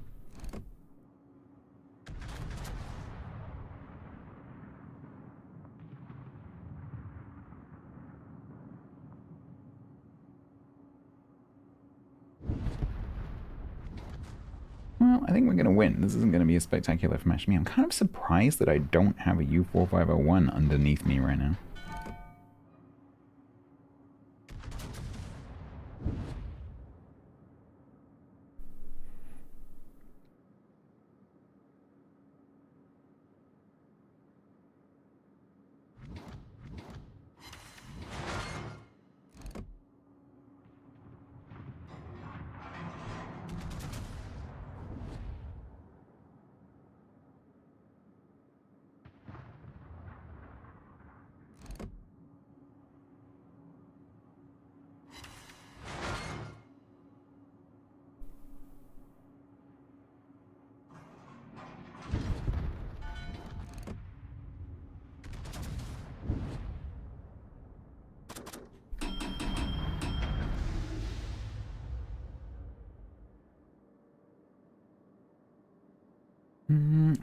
Well, I think we're going to win. This isn't going to be a spectacular match for me. I'm kind of surprised that I don't have a U4501 underneath me right now.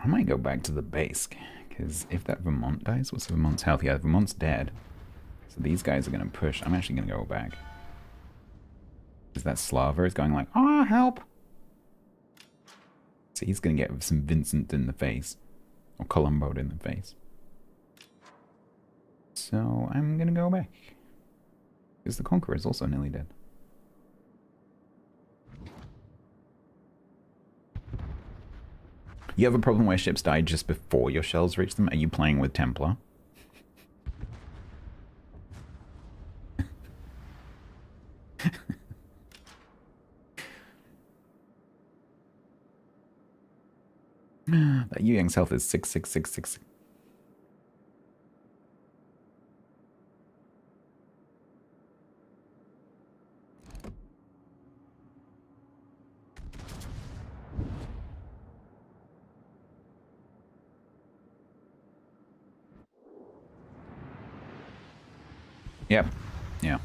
I might go back to the base, because if that Vermont dies, what's Vermont's health? Yeah, Vermont's dead. So these guys are going to push. I'm actually going to go back. Because that Slava is going like, ah, help! So he's going to get some Vincent in the face. Or Columbo in the face. So I'm going to go back. Because the Conqueror is also nearly dead. You have a problem where ships die just before your shells reach them? Are you playing with Templar? That Yu Yang's health is 6666. Yep. Yeah.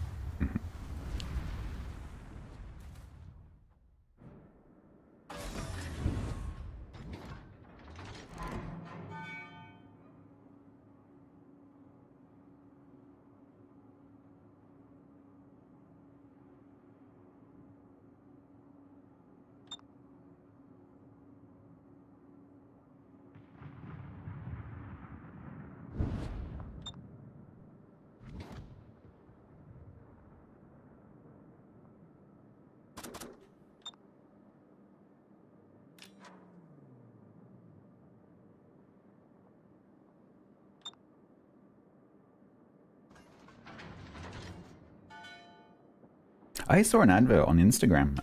I saw an advert on Instagram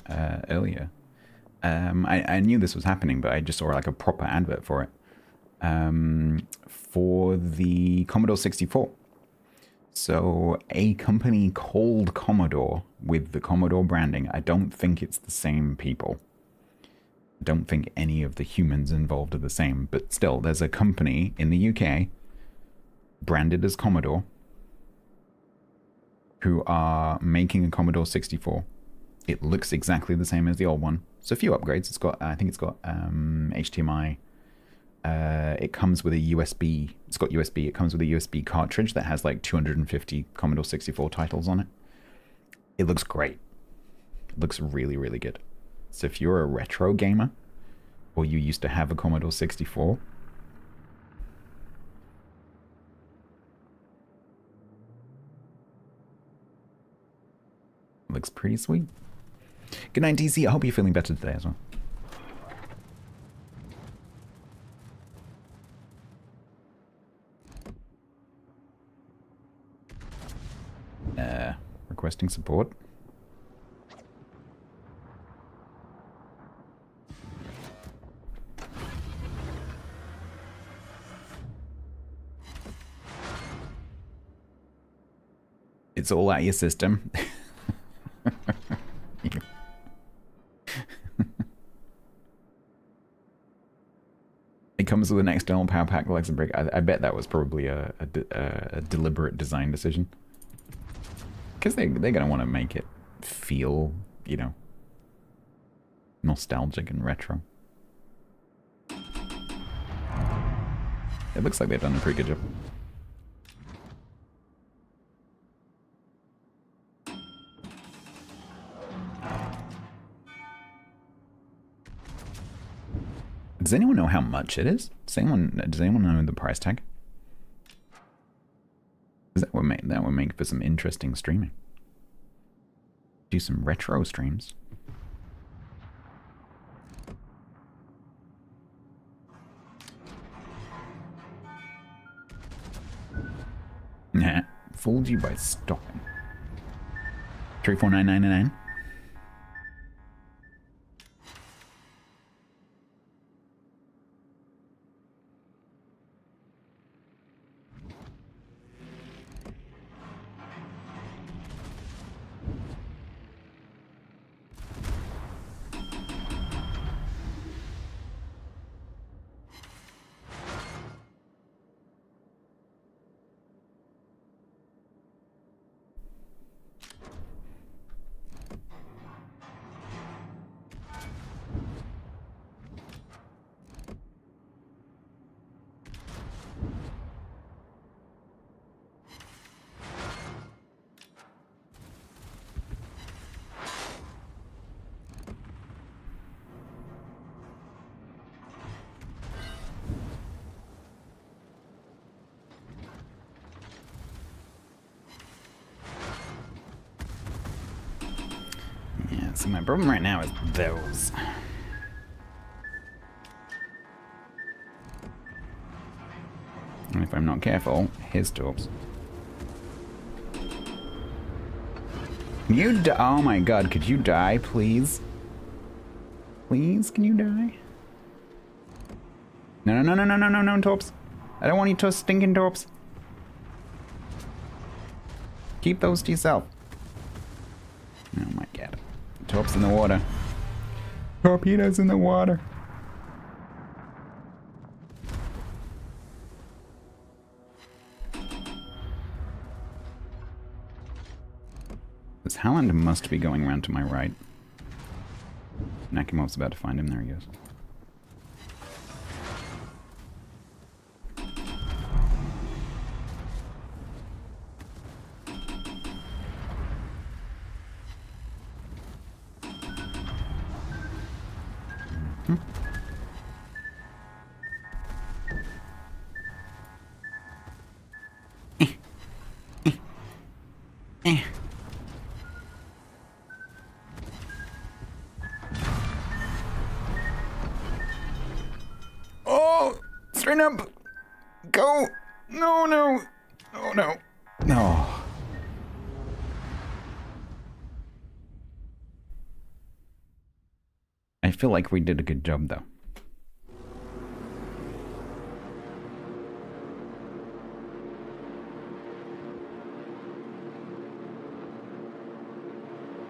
earlier. I knew this was happening, but I just saw like a proper advert for it. For the Commodore 64. So a company called Commodore with the Commodore branding. I don't think it's the same people. I don't think any of the humans involved are the same. But still, there's a company in the UK branded as Commodore who are making a Commodore 64. It looks exactly the same as the old one. So a few upgrades. It's got, I think it's got HDMI. It comes with a USB. It's got USB. It comes with a USB cartridge that has like 250 Commodore 64 titles on it. It looks great. It looks really, really good. So if you're a retro gamer, or you used to have a Commodore 64, looks pretty sweet. Good night, DC. I hope you're feeling better today as well. Requesting support. It's all out your system. It comes with an external power pack like a brick. I bet that was probably a deliberate design decision. Because they're going to want to make it feel, you know, nostalgic and retro. It looks like they've done a pretty good job. Does anyone know how much it is? Does anyone know the price tag? Because that would make for some interesting streaming. Do some retro streams. Nah, fooled you by stopping. 349999. Yeah, so my problem right now is those. And if I'm not careful, his torps. Can you die? Oh my god, could you die, please? Please, can you die? No, no, no, no, no, no, no, torps. I don't want you to stinking torps. Keep those to yourself. Oh my god. Torps in the water. Torpedoes in the water. This Halland must be going around to my right. Nakimov's about to find him. There he goes. Oh! Straighten up! Go! No, no! Oh, no. No. I feel like we did a good job, though.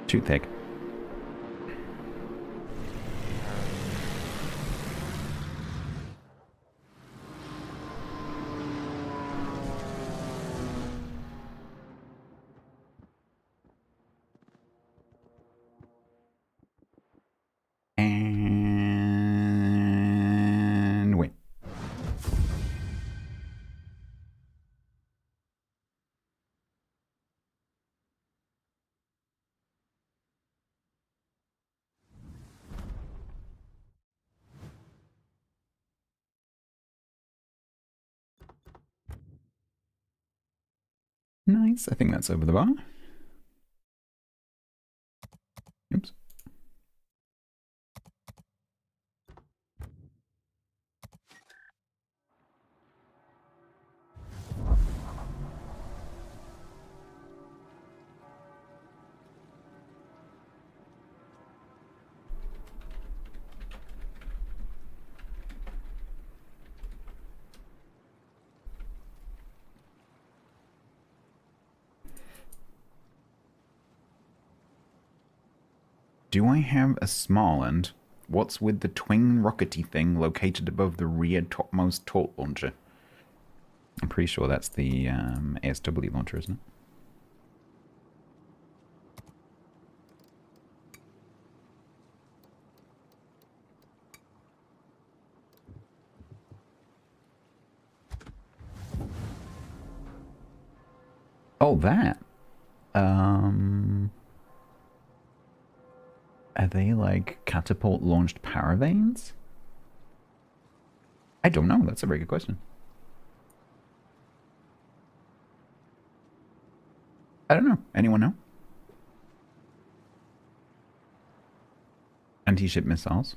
Too thick. And wait. Nice. I think that's over the bar. Oops. Do I have a small end? What's with the twin rockety thing located above the rear topmost torp launcher? I'm pretty sure that's the ASW launcher, isn't it? Oh, that. Are they like catapult launched paravanes? I don't know. That's a very good question. I don't know. Anyone know? Anti-ship missiles.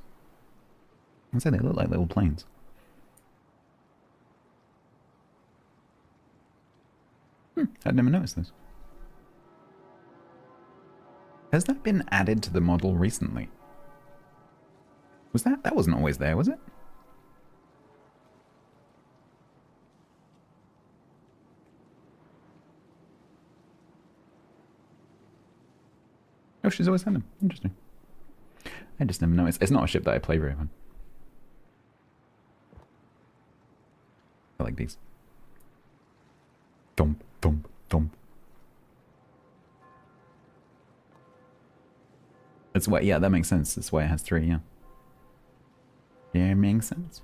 I say they look like little planes. I'd never noticed this. Has that been added to the model recently? Was that? That wasn't always there, was it? Oh, she's always had them. Interesting. I just never noticed. It's not a ship that I play very often. I like these. Thump, thump, thump. That's why, yeah, that makes sense. That's why it has 3, yeah. Yeah, it makes sense.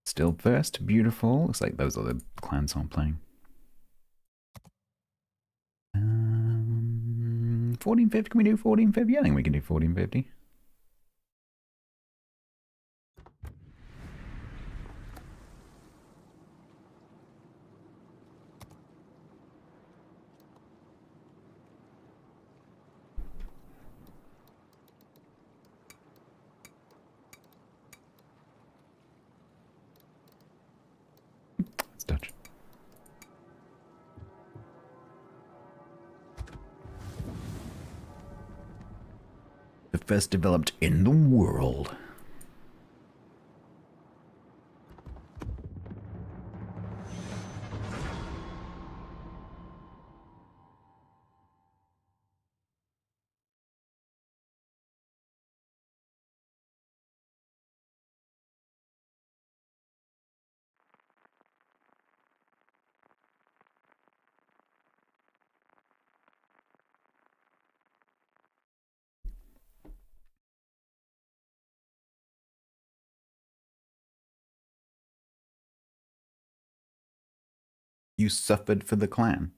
Still first, beautiful. Looks like those are the clans I'm playing. 1450? Can we do 1450? I think we can do 1450. It's Dutch. The first developed in the world. You suffered for the clan.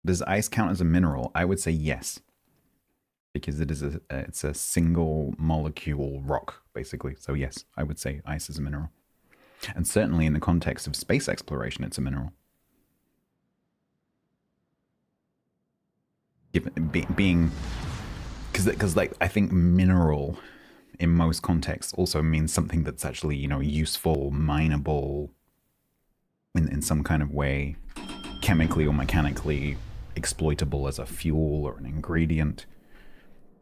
Does ice count as a mineral? I would say yes, because it's a single molecule rock, basically. So yes, I would say ice is a mineral, and certainly in the context of space exploration, it's a mineral. Being, because like I think mineral in most contexts also means something that's actually, you know, useful, mineable in some kind of way, chemically or mechanically exploitable as a fuel or an ingredient.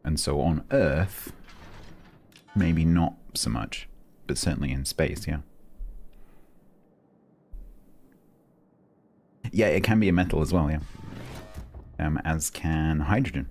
And so on Earth, maybe not so much, but certainly in space, yeah. Yeah, it can be a metal as well, yeah. As can hydrogen.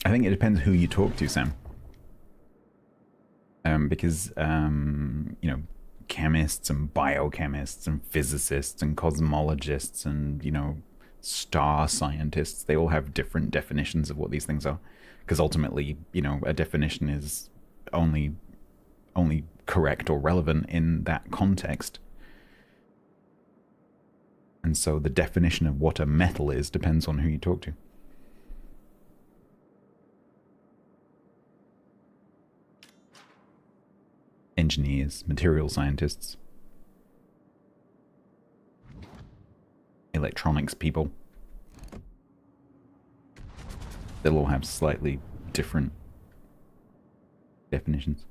I think it depends who you talk to, Sam. Because, you know, chemists and biochemists and physicists and cosmologists and, you know, star scientists, they all have different definitions of what these things are. Because ultimately, you know, a definition is only correct or relevant in that context. And so the definition of what a metal is depends on who you talk to. Engineers, material scientists, electronics people. They'll all have slightly different definitions.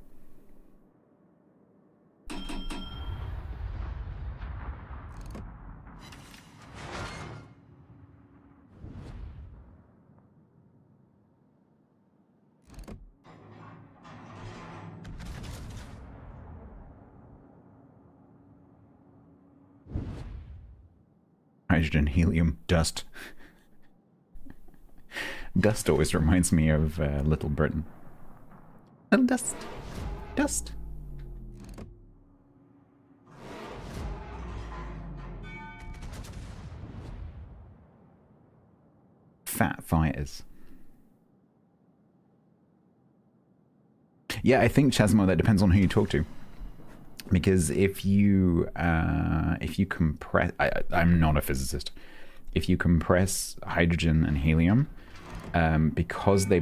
Hydrogen, helium, dust. Dust always reminds me of Little Britain. Little dust. Dust. Fat fighters. Yeah, I think, Chasmo, that depends on who you talk to. Because if you compress, I'm not a physicist. If you compress hydrogen and helium, because they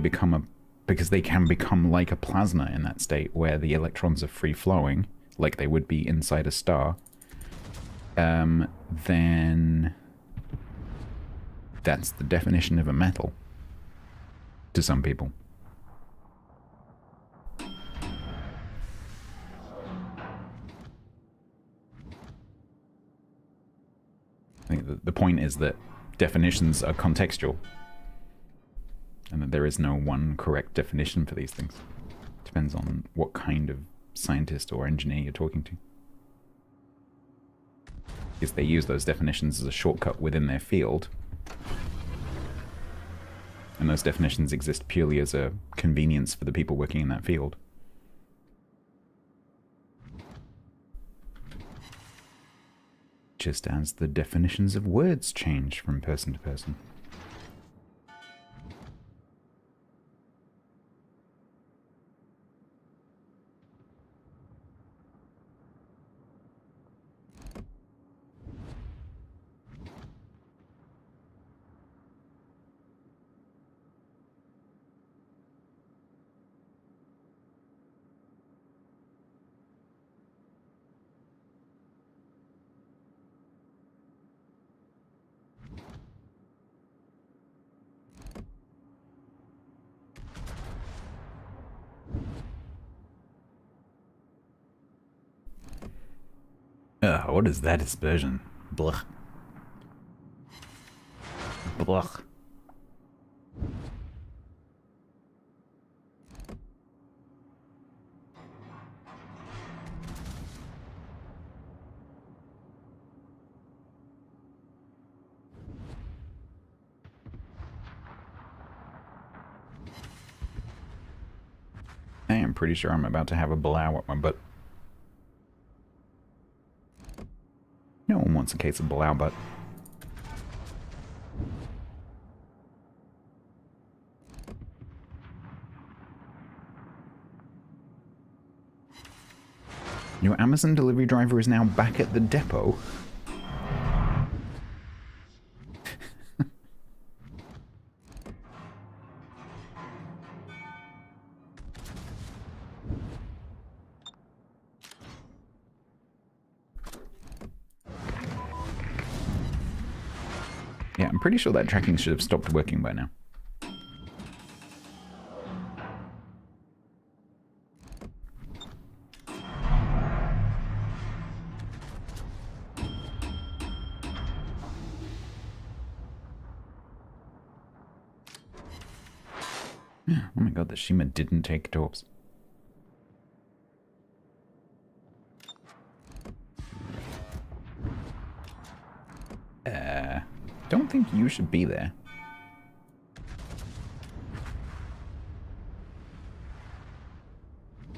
can become like a plasma in that state where the electrons are free flowing, like they would be inside a star, then that's the definition of a metal to some people. I think the point is that definitions are contextual, and that there is no one correct definition for these things. It depends on what kind of scientist or engineer you're talking to. Because they use those definitions as a shortcut within their field, And those definitions exist purely as a convenience for the people working in that field. Just as the definitions of words change from person to person. What is that aspersion? Blech. Blech. I am pretty sure I'm about to have a blow up my butt. No one wants a case of blow butt. Your Amazon delivery driver is now back at the depot. Yeah, I'm pretty sure that tracking should have stopped working by now. Oh my god, the Shima didn't take torps. Don't think you should be there.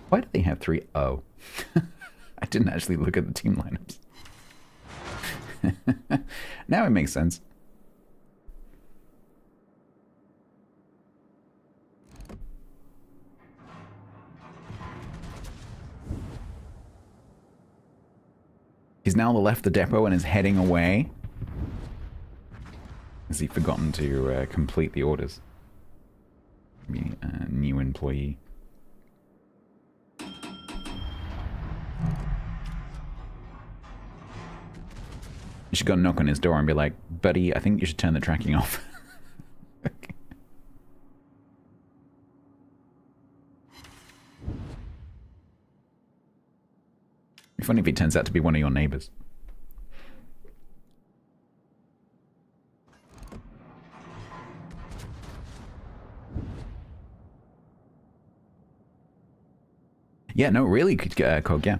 Why do they have 3? Oh. I didn't actually look at the team lineups. Now it makes sense. He's now left the depot and is heading away. Has he forgotten to complete the orders? Maybe a new employee. You should go knock on his door and be like, buddy, I think you should turn the tracking off. Okay. It'd be funny if he turns out to be one of your neighbors. Yeah, no, really good Cog, yeah.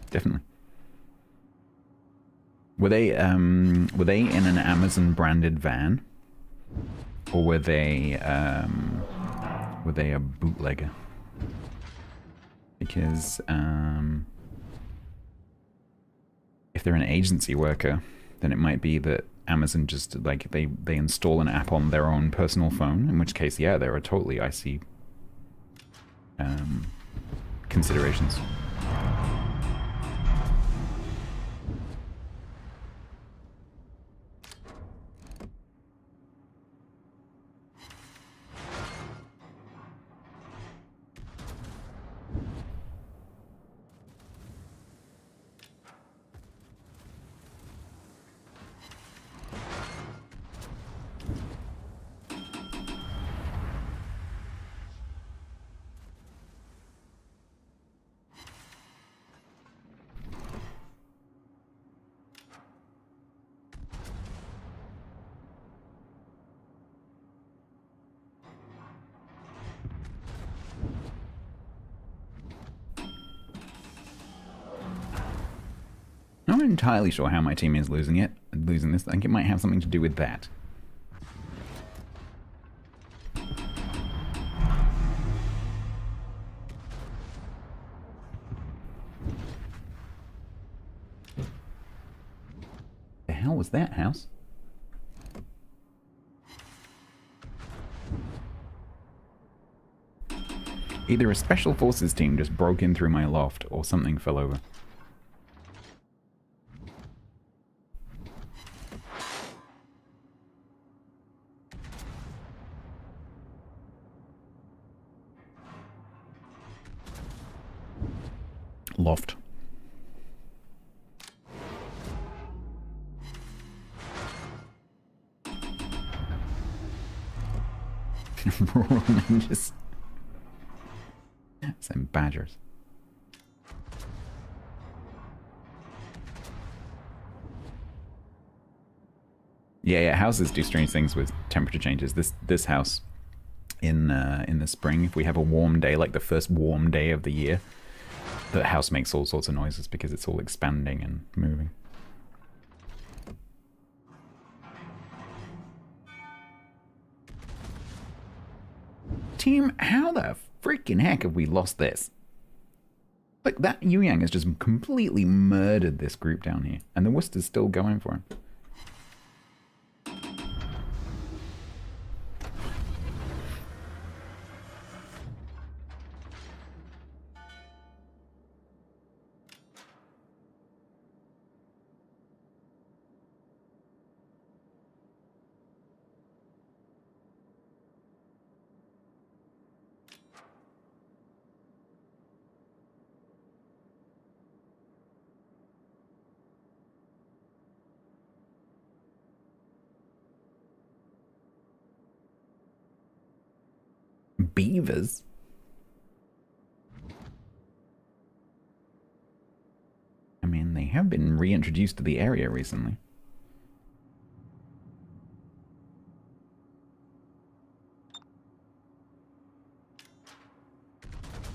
Definitely. Were they in an Amazon branded van? Or were they a bootlegger? Because if they're an agency worker, then it might be that Amazon just like they install an app on their own personal phone, in which case, yeah, there are totally icy considerations. I'm not entirely sure how my team is losing this. I think it might have something to do with that. was that house? Either a special forces team just broke in through my loft, or something fell over. Loft. Rural ninjas. Some badgers. Yeah, houses do strange things with temperature changes. This house in the spring, if we have a warm day, like the first warm day of the year, the house makes all sorts of noises because it's all expanding and moving. Team, how the freaking heck have we lost this? Like, that Yu Yang has just completely murdered this group down here, and the Worcester's still going for him. Beavers? I mean, they have been reintroduced to the area recently.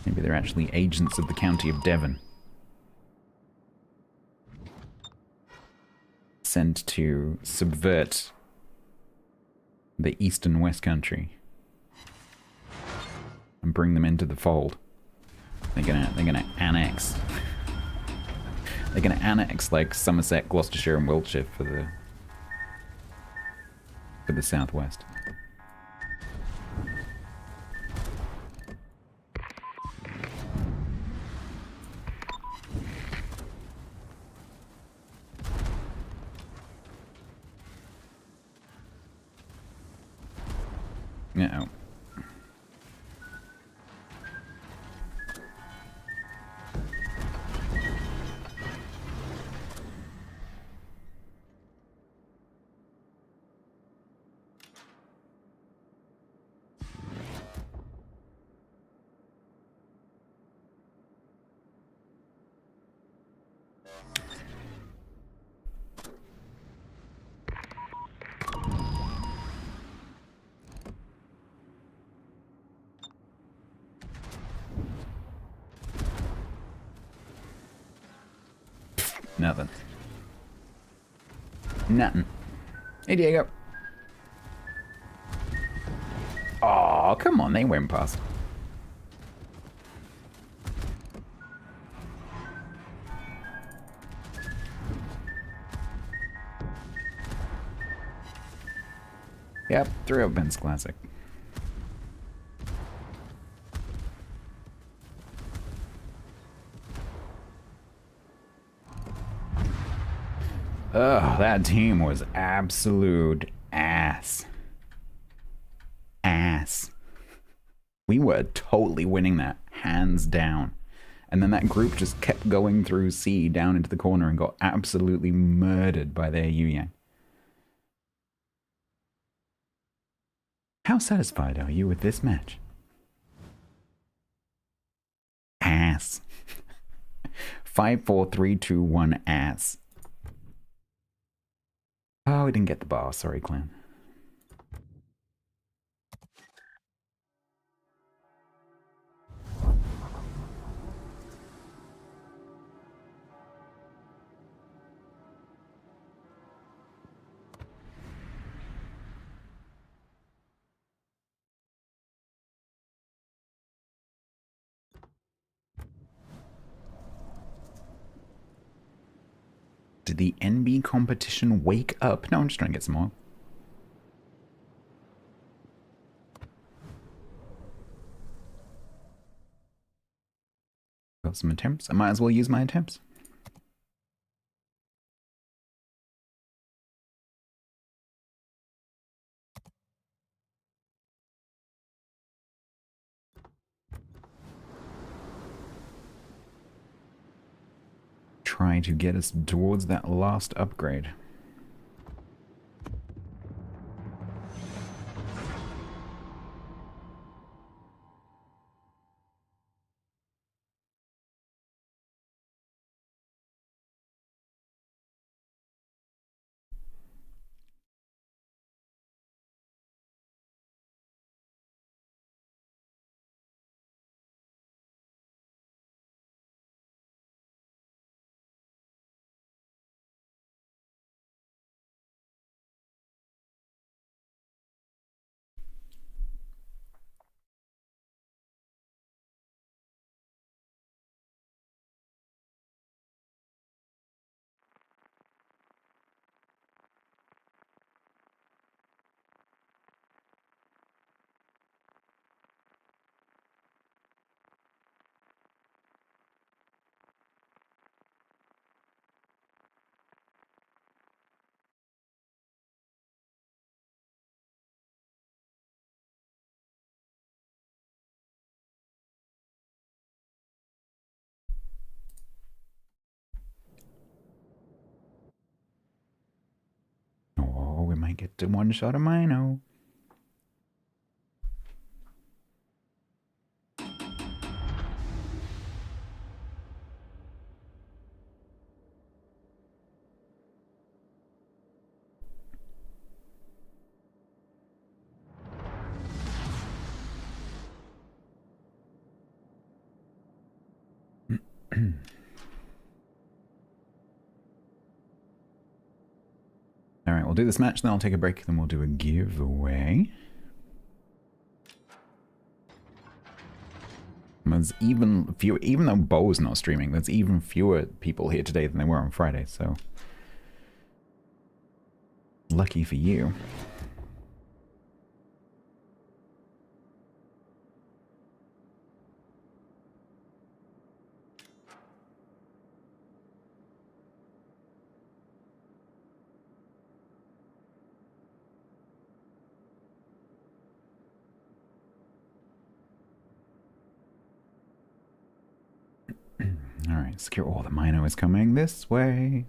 Maybe they're actually agents of the county of Devon. Sent to subvert the east and west country and bring them into the fold. They're gonna annex. They're gonna annex like Somerset, Gloucestershire, and Wiltshire for the southwest. Uh-oh. Nothing. Nothing. Hey, Diego. Oh, come on. They went past. Yep, 3-0 Ben's classic. Ugh, that team was absolute ass. Ass. We were totally winning that, hands down. And then that group just kept going through C down into the corner and got absolutely murdered by their Yu Yang. How satisfied are you with this match? Ass. 5, 4, 3, 2, 1, ass. Oh, we didn't get the bar. Sorry, clan. Did the NB competition wake up? No, I'm just trying to get some more. Got some attempts. I might as well use my attempts. Try to get us towards that last upgrade. Oh, we might get to one shot of Mino. Alright, we'll do this match, then I'll take a break, then we'll do a giveaway. There's even fewer, even though Bo's not streaming, there's even fewer people here today than there were on Friday, so... Lucky for you. Alright, secure. Oh, the Mino is coming this way.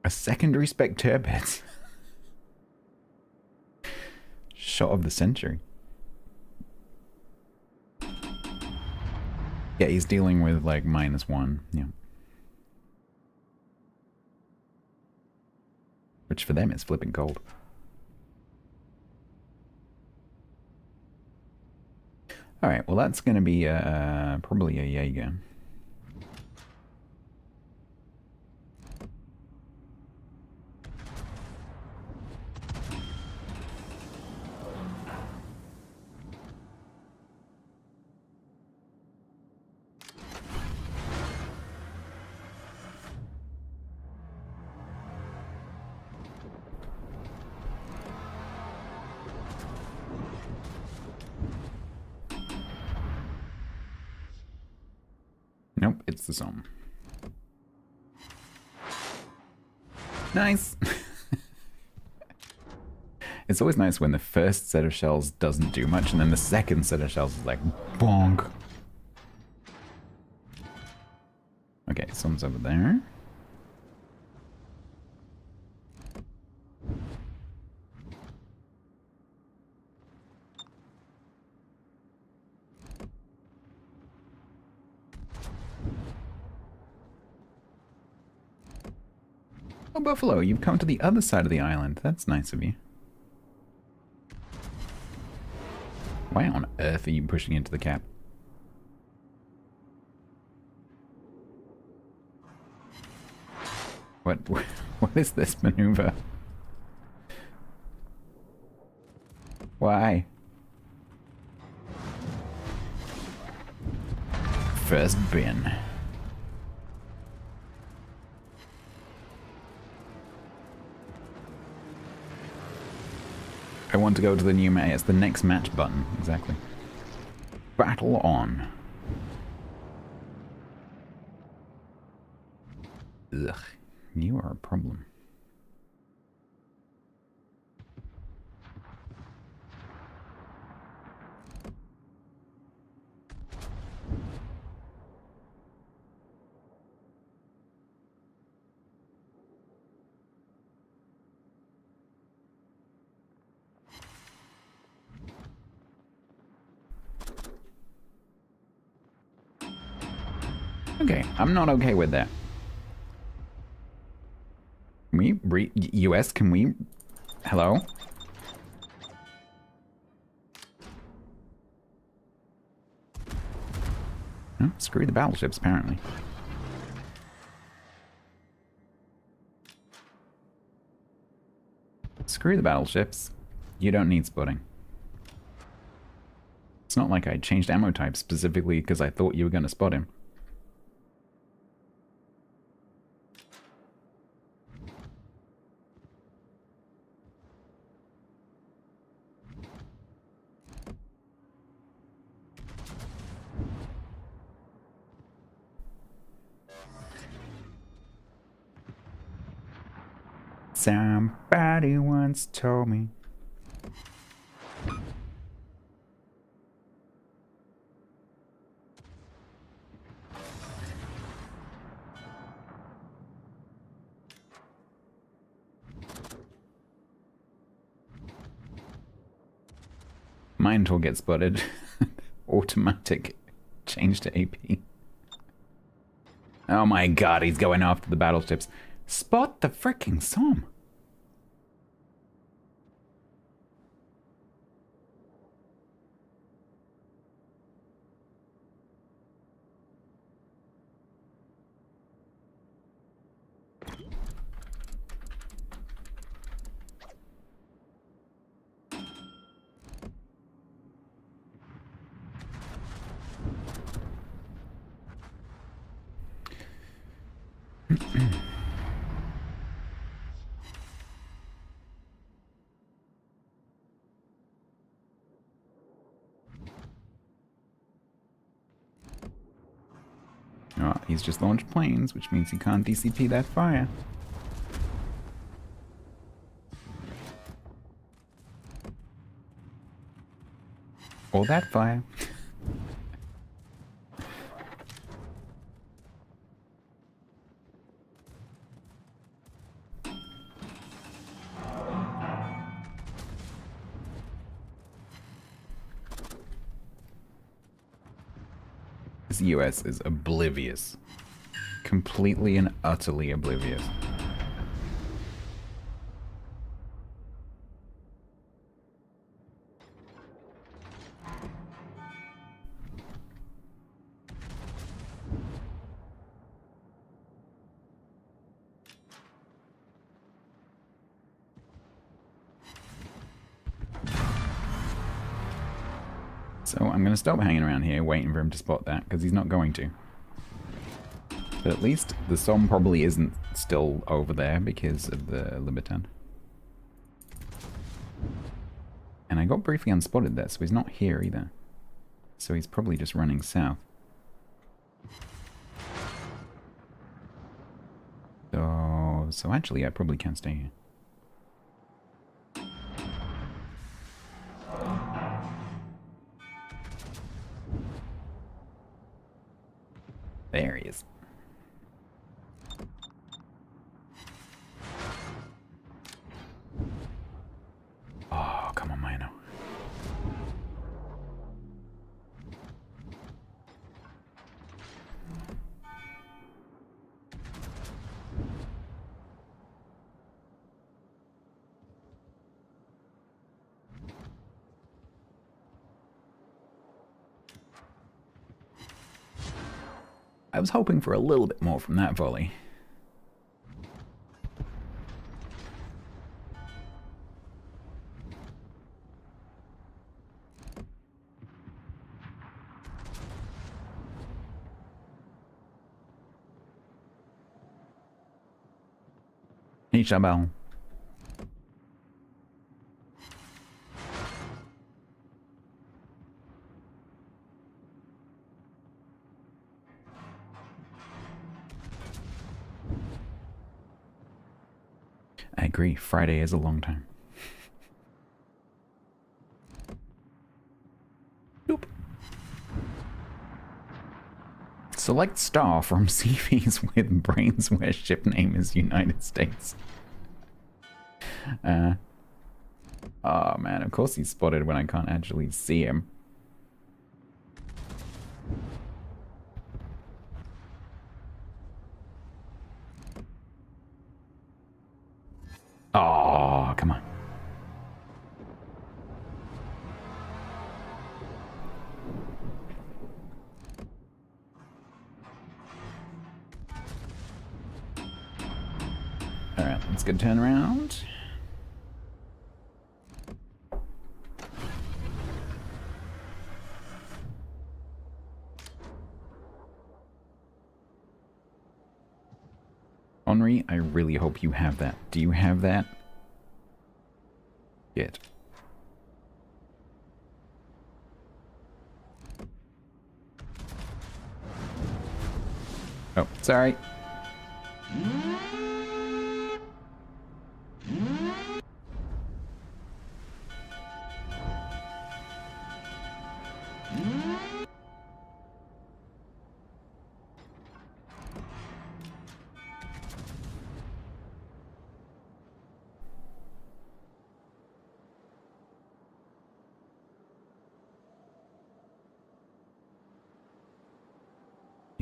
A secondary spec turbot. Shot of the century. Yeah, he's dealing with like -1, yeah. Which for them is flipping gold. Alright, well that's gonna be probably a Jaeger. Nope, it's the zone. Nice! It's always nice when the first set of shells doesn't do much, and then the second set of shells is like, bonk! Okay, someone's over there. Oh, Buffalo, you've come to the other side of the island. That's nice of you. Why on earth are you pushing into the cap? What what is this maneuver? Why? First bin. I want to go to the new match. It's the next match button, exactly. Battle on. Ugh, you are a problem. Okay, I'm not okay with that. Can we US, can we... Hello? Oh, screw the battleships, apparently. Screw the battleships. You don't need spotting. It's not like I changed ammo type specifically because I thought you were going to spot him. Somebody once told me. Mine will get spotted. Automatic change to AP. Oh my god, he's going after the battleships. Spot the freaking Somme. Oh, he's just launched planes, which means he can't DCP that fire. Or that fire. This US is oblivious. Completely and utterly oblivious. So I'm going to stop hanging around here waiting for him to spot that, because he's not going to. But at least the Somme probably isn't still over there because of the Libertan. And I got briefly unspotted there, so he's not here either. So he's probably just running south. So actually I probably can stay here. There he is. Oh, come on, Mino. I was hoping for a little bit more from that volley. Isabel. I agree. Friday is a long time. Nope. Select star from CVs with brains where ship name is United States. Oh man, of course he's spotted when I can't actually see him. Oh, come on. Alright, let's get a turn around. Henri, I really hope you have that. Do you have that? Good. Oh, sorry.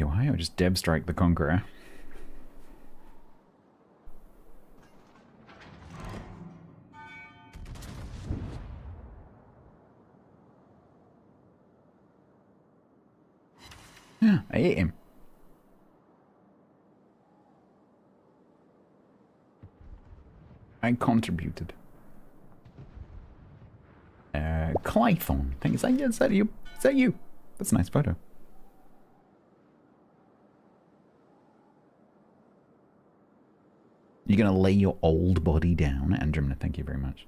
Ohio, just Deb Strike the Conqueror. Yeah, I ate him. I contributed. Clython. Is that you? Is that you? That's a nice photo. You're gonna lay your old body down, Andromeda. Thank you very much.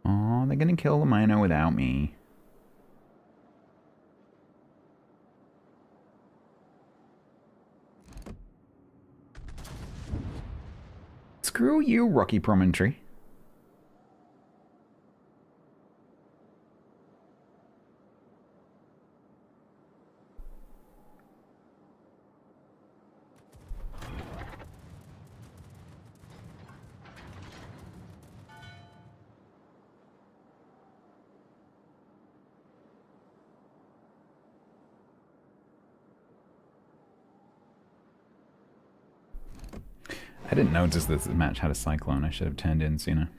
Oh, they're gonna kill the miner without me. Screw you, Rocky Promontory. I didn't notice this match had a cyclone. I should have turned in sooner.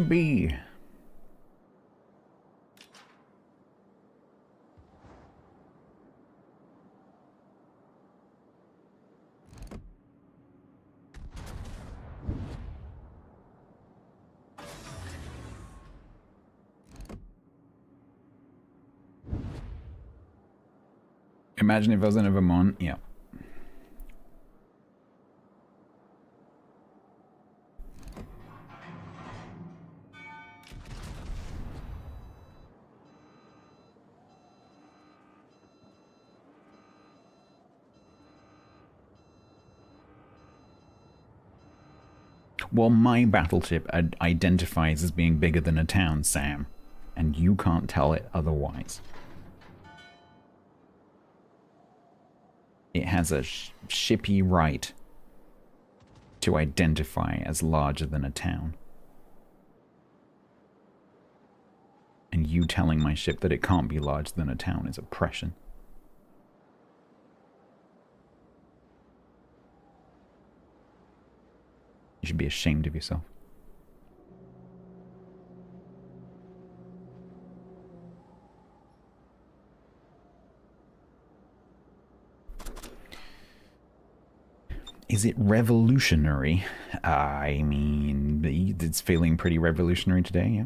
Be. Imagine if I was in a Vermont. Yeah. Well, my battleship identifies as being bigger than a town, Sam. And you can't tell it otherwise. It has a shippy right to identify as larger than a town. And you telling my ship that it can't be larger than a town is oppression. You should be ashamed of yourself. Is it revolutionary? I mean, it's feeling pretty revolutionary today, yeah.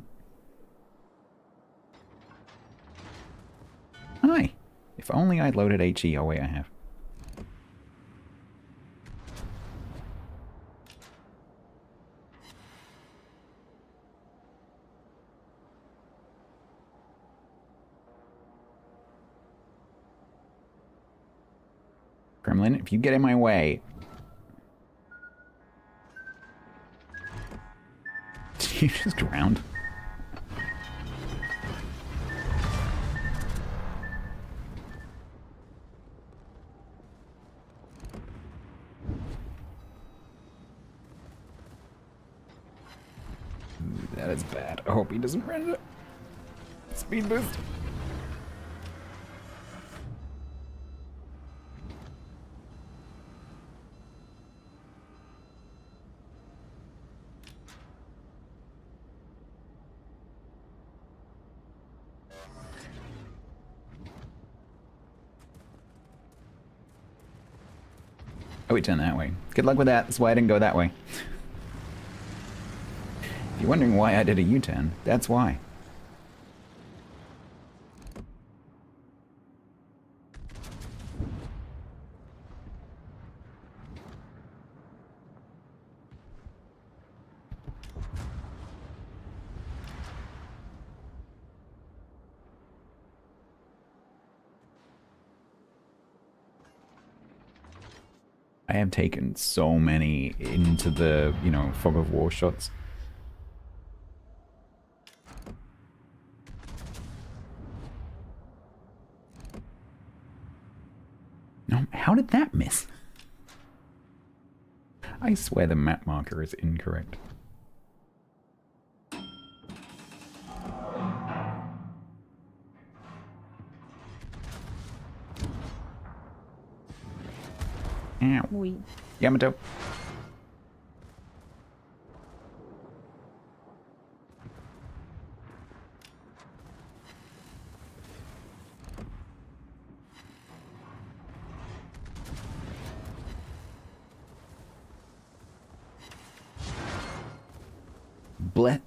Hi. If only I'd loaded HE. Oh, wait, I have. Kremlin, if you get in my way... Did you just drown? Ooh, that is bad. I hope he doesn't run it. Speed boost. Oh, we turned that way. Good luck with that. That's why I didn't go that way. If you're wondering why I did a U-turn, that's why. I have taken so many into the, you know, fog of war shots. No, how did that miss? I swear the map marker is incorrect. Ow. Oui. Yamato.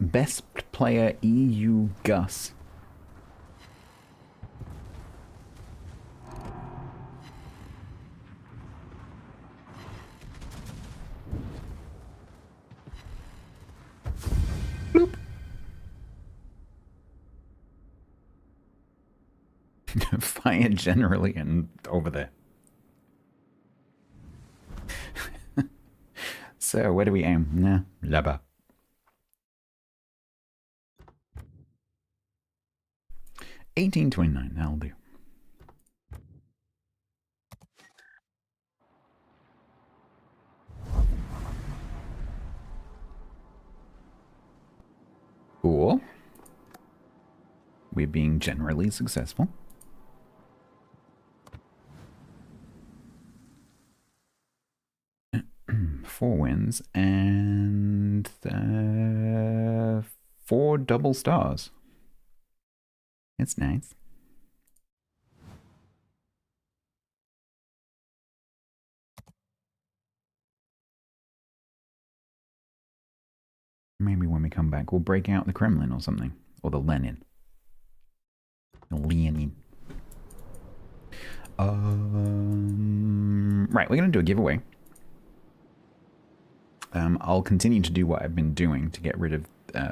Best player EU Gus. Bloop. Fire generally and over there. So, where do we aim? Nah, là-bas. 1829, that'll do. Cool. We're being generally successful. Four wins and 4 double stars. It's nice. Maybe when we come back, we'll break out the Kremlin or something. Or the Lenin. The Lenin. Right, we're going to do a giveaway. I'll continue to do what I've been doing to get rid of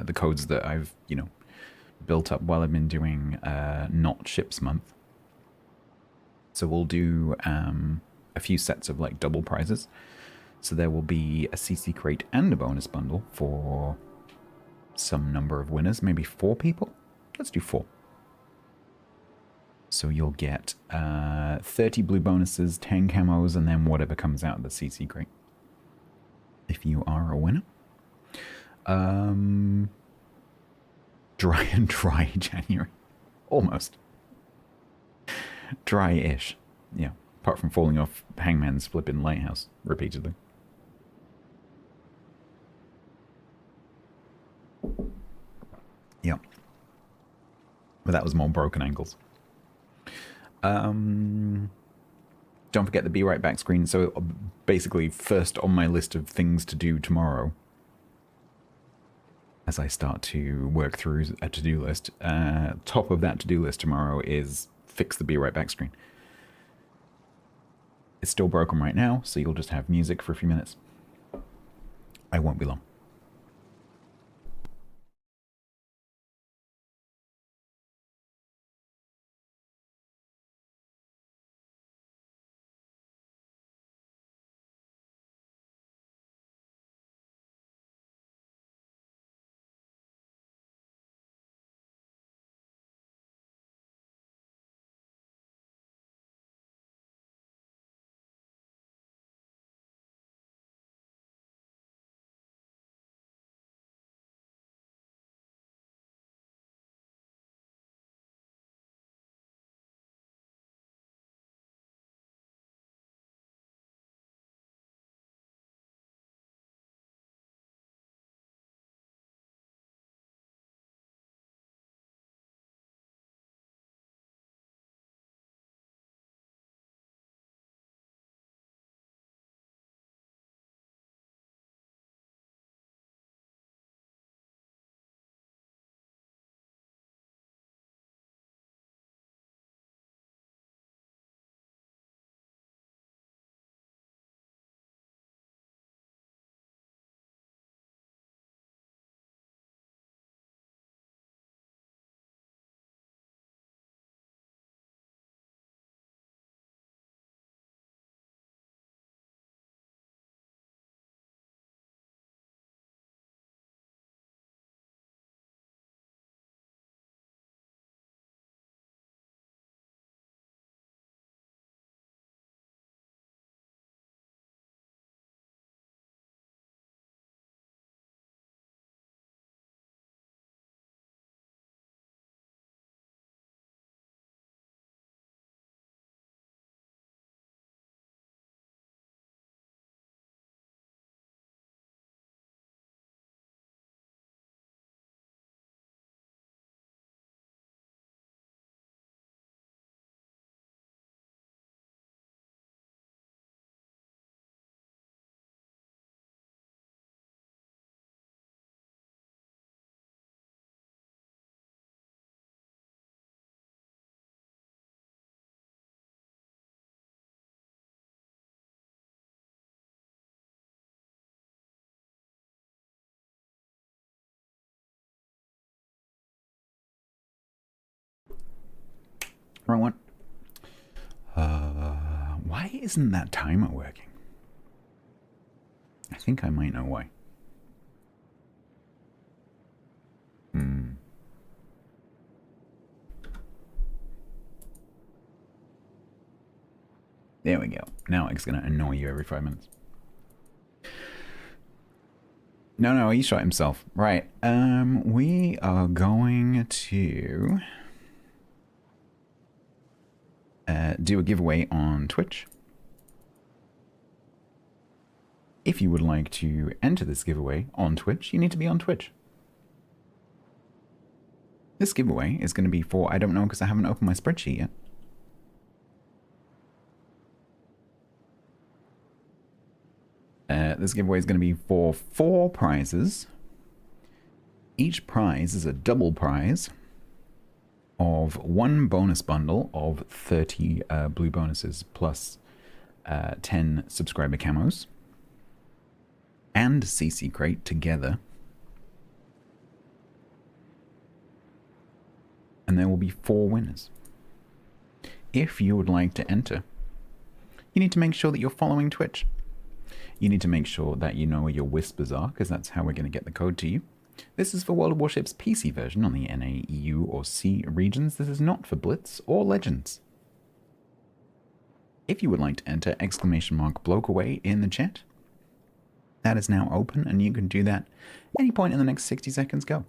the codes that I've, you know, built up while I've been doing not ships month. So we'll do a few sets of like double prizes. So there will be a CC crate and a bonus bundle for some number of winners, maybe 4 people. Let's do 4. So you'll get 30 blue bonuses, 10 camos, and then whatever comes out of the CC crate. If you are a winner. Dry January. Almost. Dry-ish. Yeah. Apart from falling off Hangman's flipping lighthouse repeatedly. But that was more broken angles. Don't forget the Be Right Back screen. So basically, first on my list of things to do tomorrow, as I start to work through a to-do list, top of that to-do list tomorrow is fix the Be Right Back screen. It's still broken right now, so you'll just have music for a few minutes. I won't be long. Wrong one. Why isn't that timer working? I think I might know why. There we go. Now it's going to annoy you every 5 minutes. No, he shot himself. Right. We are going to do a giveaway on Twitch. If you would like to enter this giveaway on Twitch, you need to be on Twitch. This giveaway is going to be for, I don't know because I haven't opened my spreadsheet yet. This giveaway is going to be for 4 prizes. Each prize is a double prize of 1 bonus bundle of 30 blue bonuses plus 10 subscriber camos and CC Crate together. And there will be 4 winners. If you would like to enter, you need to make sure that you're following Twitch. You need to make sure that you know where your whispers are, because that's how we're going to get the code to you. This is for World of Warships PC version on the NA, EU, or C regions. This is not for Blitz or Legends. If you would like to enter, !bloke away in the chat. That is now open, and you can do that any point in the next 60 seconds. Go.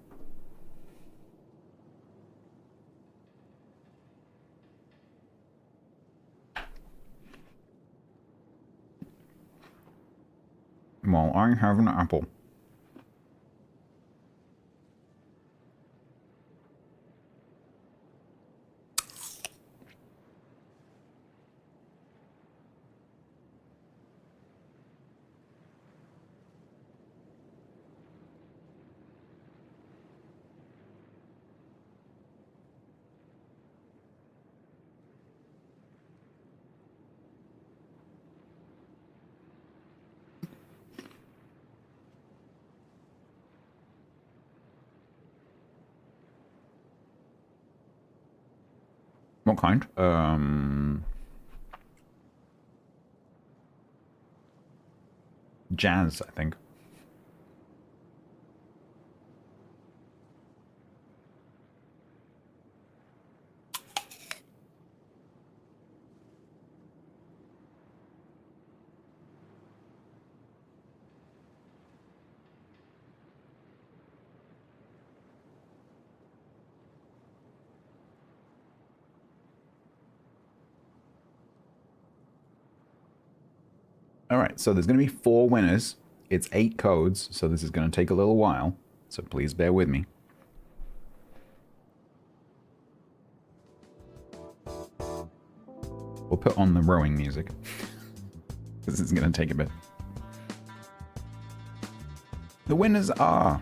Well, I have an apple. What kind? Jazz, I think. All right, so there's going to be 4 winners. It's 8 codes, so this is going to take a little while. So please bear with me. We'll put on the rowing music. This is going to take a bit. The winners are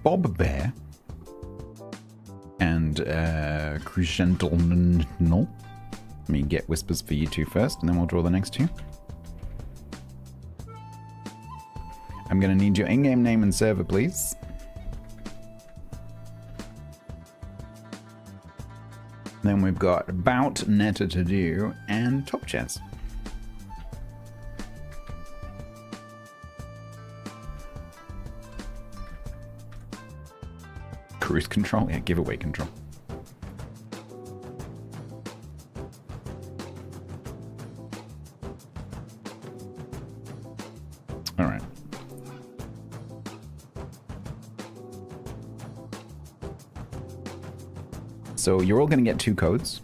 Bob Bear and Crescental. Let me get whispers for you two first, and then we'll draw the next 2. I'm going to need your in-game name and server, please. Then we've got About, Netta to Do, and Top Chance. Cruise control? Yeah, giveaway control. All right. So you're all going to get 2 codes.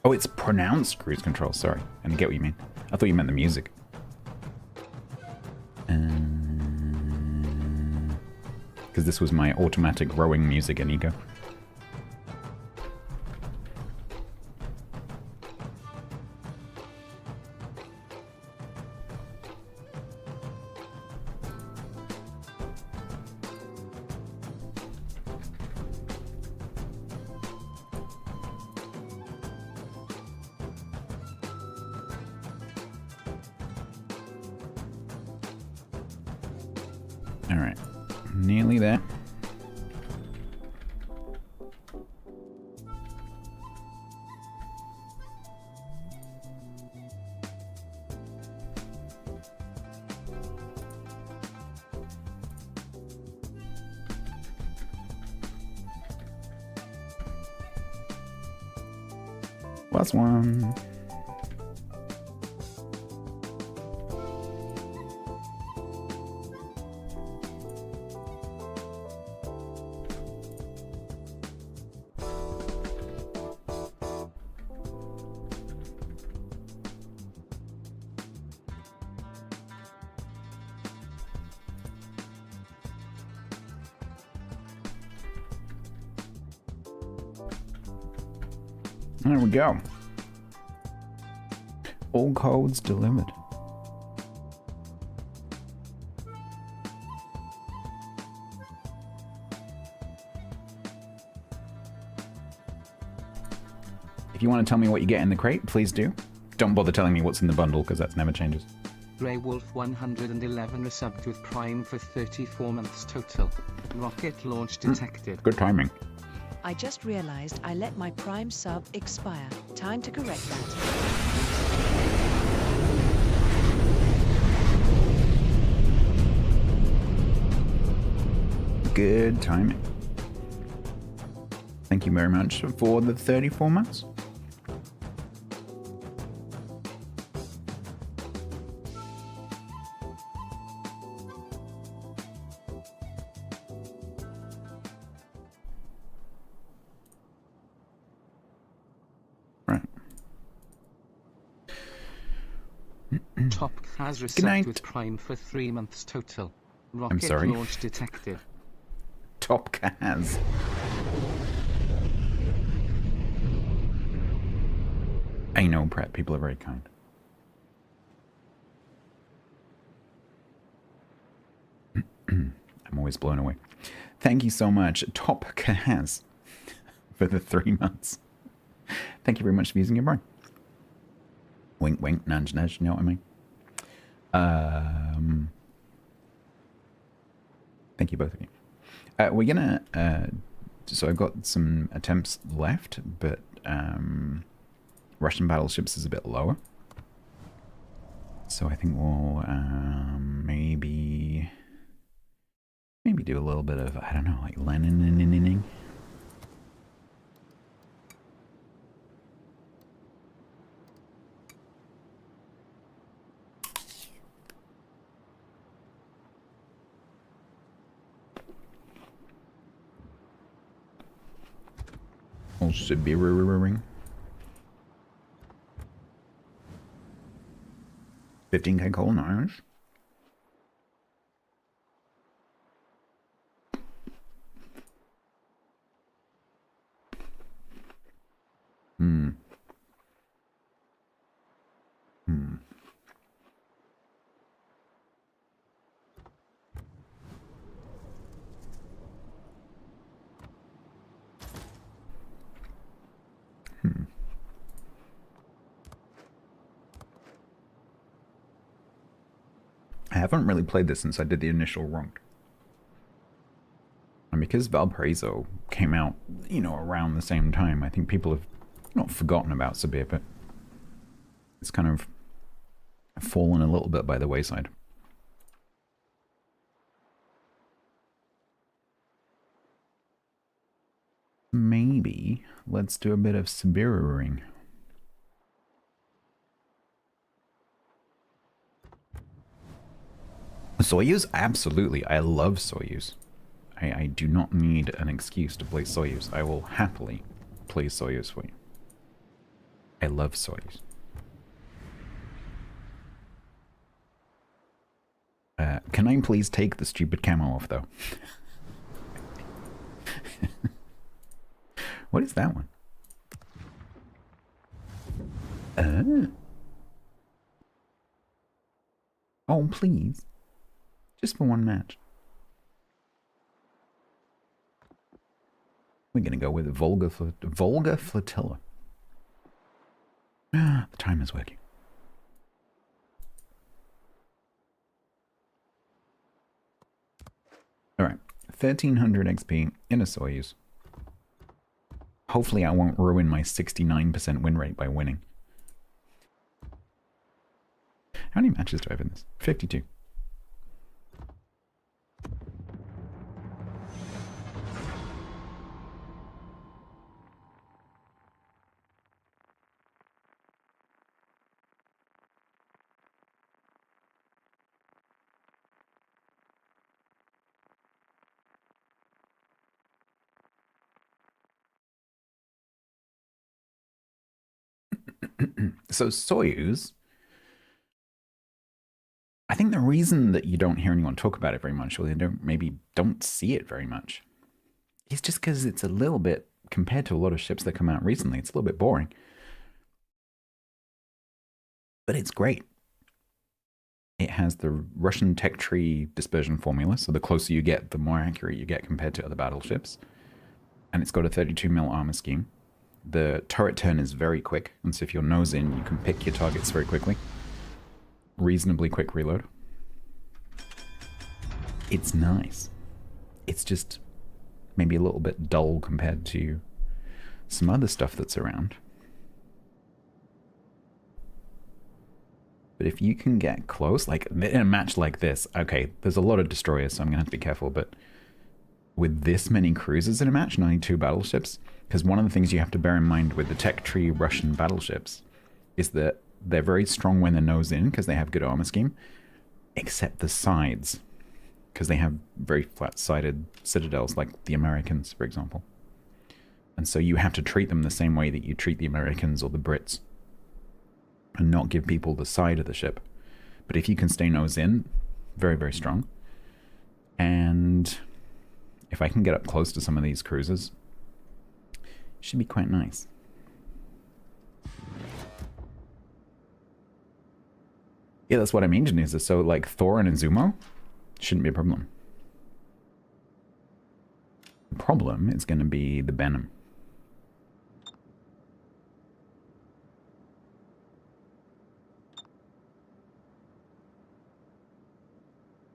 Oh, it's pronounced cruise control. Sorry. I didn't get what you mean. I thought you meant the music. Because this was my automatic rowing music, Inigo. All right, nearly there. Last one. There we go. All codes delivered. If you want to tell me what you get in the crate, please do. Don't bother telling me what's in the bundle, because that never changes. Grey Wolf 111 resubbed with Prime for 34 months total. Rocket launch detected. Good timing. I just realized I let my Prime sub expire. Time to correct that. Good timing. Thank you very much for the 34 months. Top has resubbed with Prime for 3 months total. Rocket sorry? launch detected. Top Kaz. I know, Brett. People are very kind. I'm always blown away. Thank you so much, Top Kaz, for the 3 months. Thank you very much for using your brain. Wink, wink, nudge, nudge. You know what I mean? Thank you, both of you. We're gonna. So I've got some attempts left, but Russian battleships is a bit lower. So I think we'll maybe do a little bit of, I don't know, like Lenin. Oh, Sibiru. 15k coal, nice. I haven't really played this since I did the initial run. And because Valparaiso came out, you know, around the same time, I think people have not forgotten about Sibir, but it's kind of fallen a little bit by the wayside. Maybe let's do a bit of Sibiru-ing. Soyuz? Absolutely. I love Soyuz. I do not need an excuse to play Soyuz. I will happily play Soyuz for you. I love Soyuz. Can I please take the stupid camo off, though? What is that one? Oh, please. Just for one match. We're going to go with Volga Flotilla. The timer's working. Alright. 1300 XP in a Soyuz. Hopefully I won't ruin my 69% win rate by winning. How many matches do I have in this? 52. So Soyuz, I think the reason that you don't hear anyone talk about it very much, or they don't see it very much, is just because it's a little bit, compared to a lot of ships that come out recently, it's a little bit boring. But it's great. It has the Russian tech tree dispersion formula, so the closer you get, the more accurate you get compared to other battleships. And it's got a 32 mil armor scheme. The turret turn is very quick, and so if you're nose in, you can pick your targets very quickly. Reasonably quick reload. It's nice. It's just maybe a little bit dull compared to some other stuff that's around. But if you can get close, like in a match like this, okay, there's a lot of destroyers, so I'm going to have to be careful, but with this many cruisers in a match, 92 battleships, because one of the things you have to bear in mind with the tech tree Russian battleships is that they're very strong when they're nose in, because they have good armor scheme, except the sides, because they have very flat-sided citadels, like the Americans, for example. And so you have to treat them the same way that you treat the Americans or the Brits, and not give people the side of the ship. But if you can stay nose in, very, very strong. And if I can get up close to some of these cruisers, should be quite nice. Yeah, that's what I mean, Janisa. So, like, Thor and Izumo shouldn't be a problem. The problem is going to be the Benham.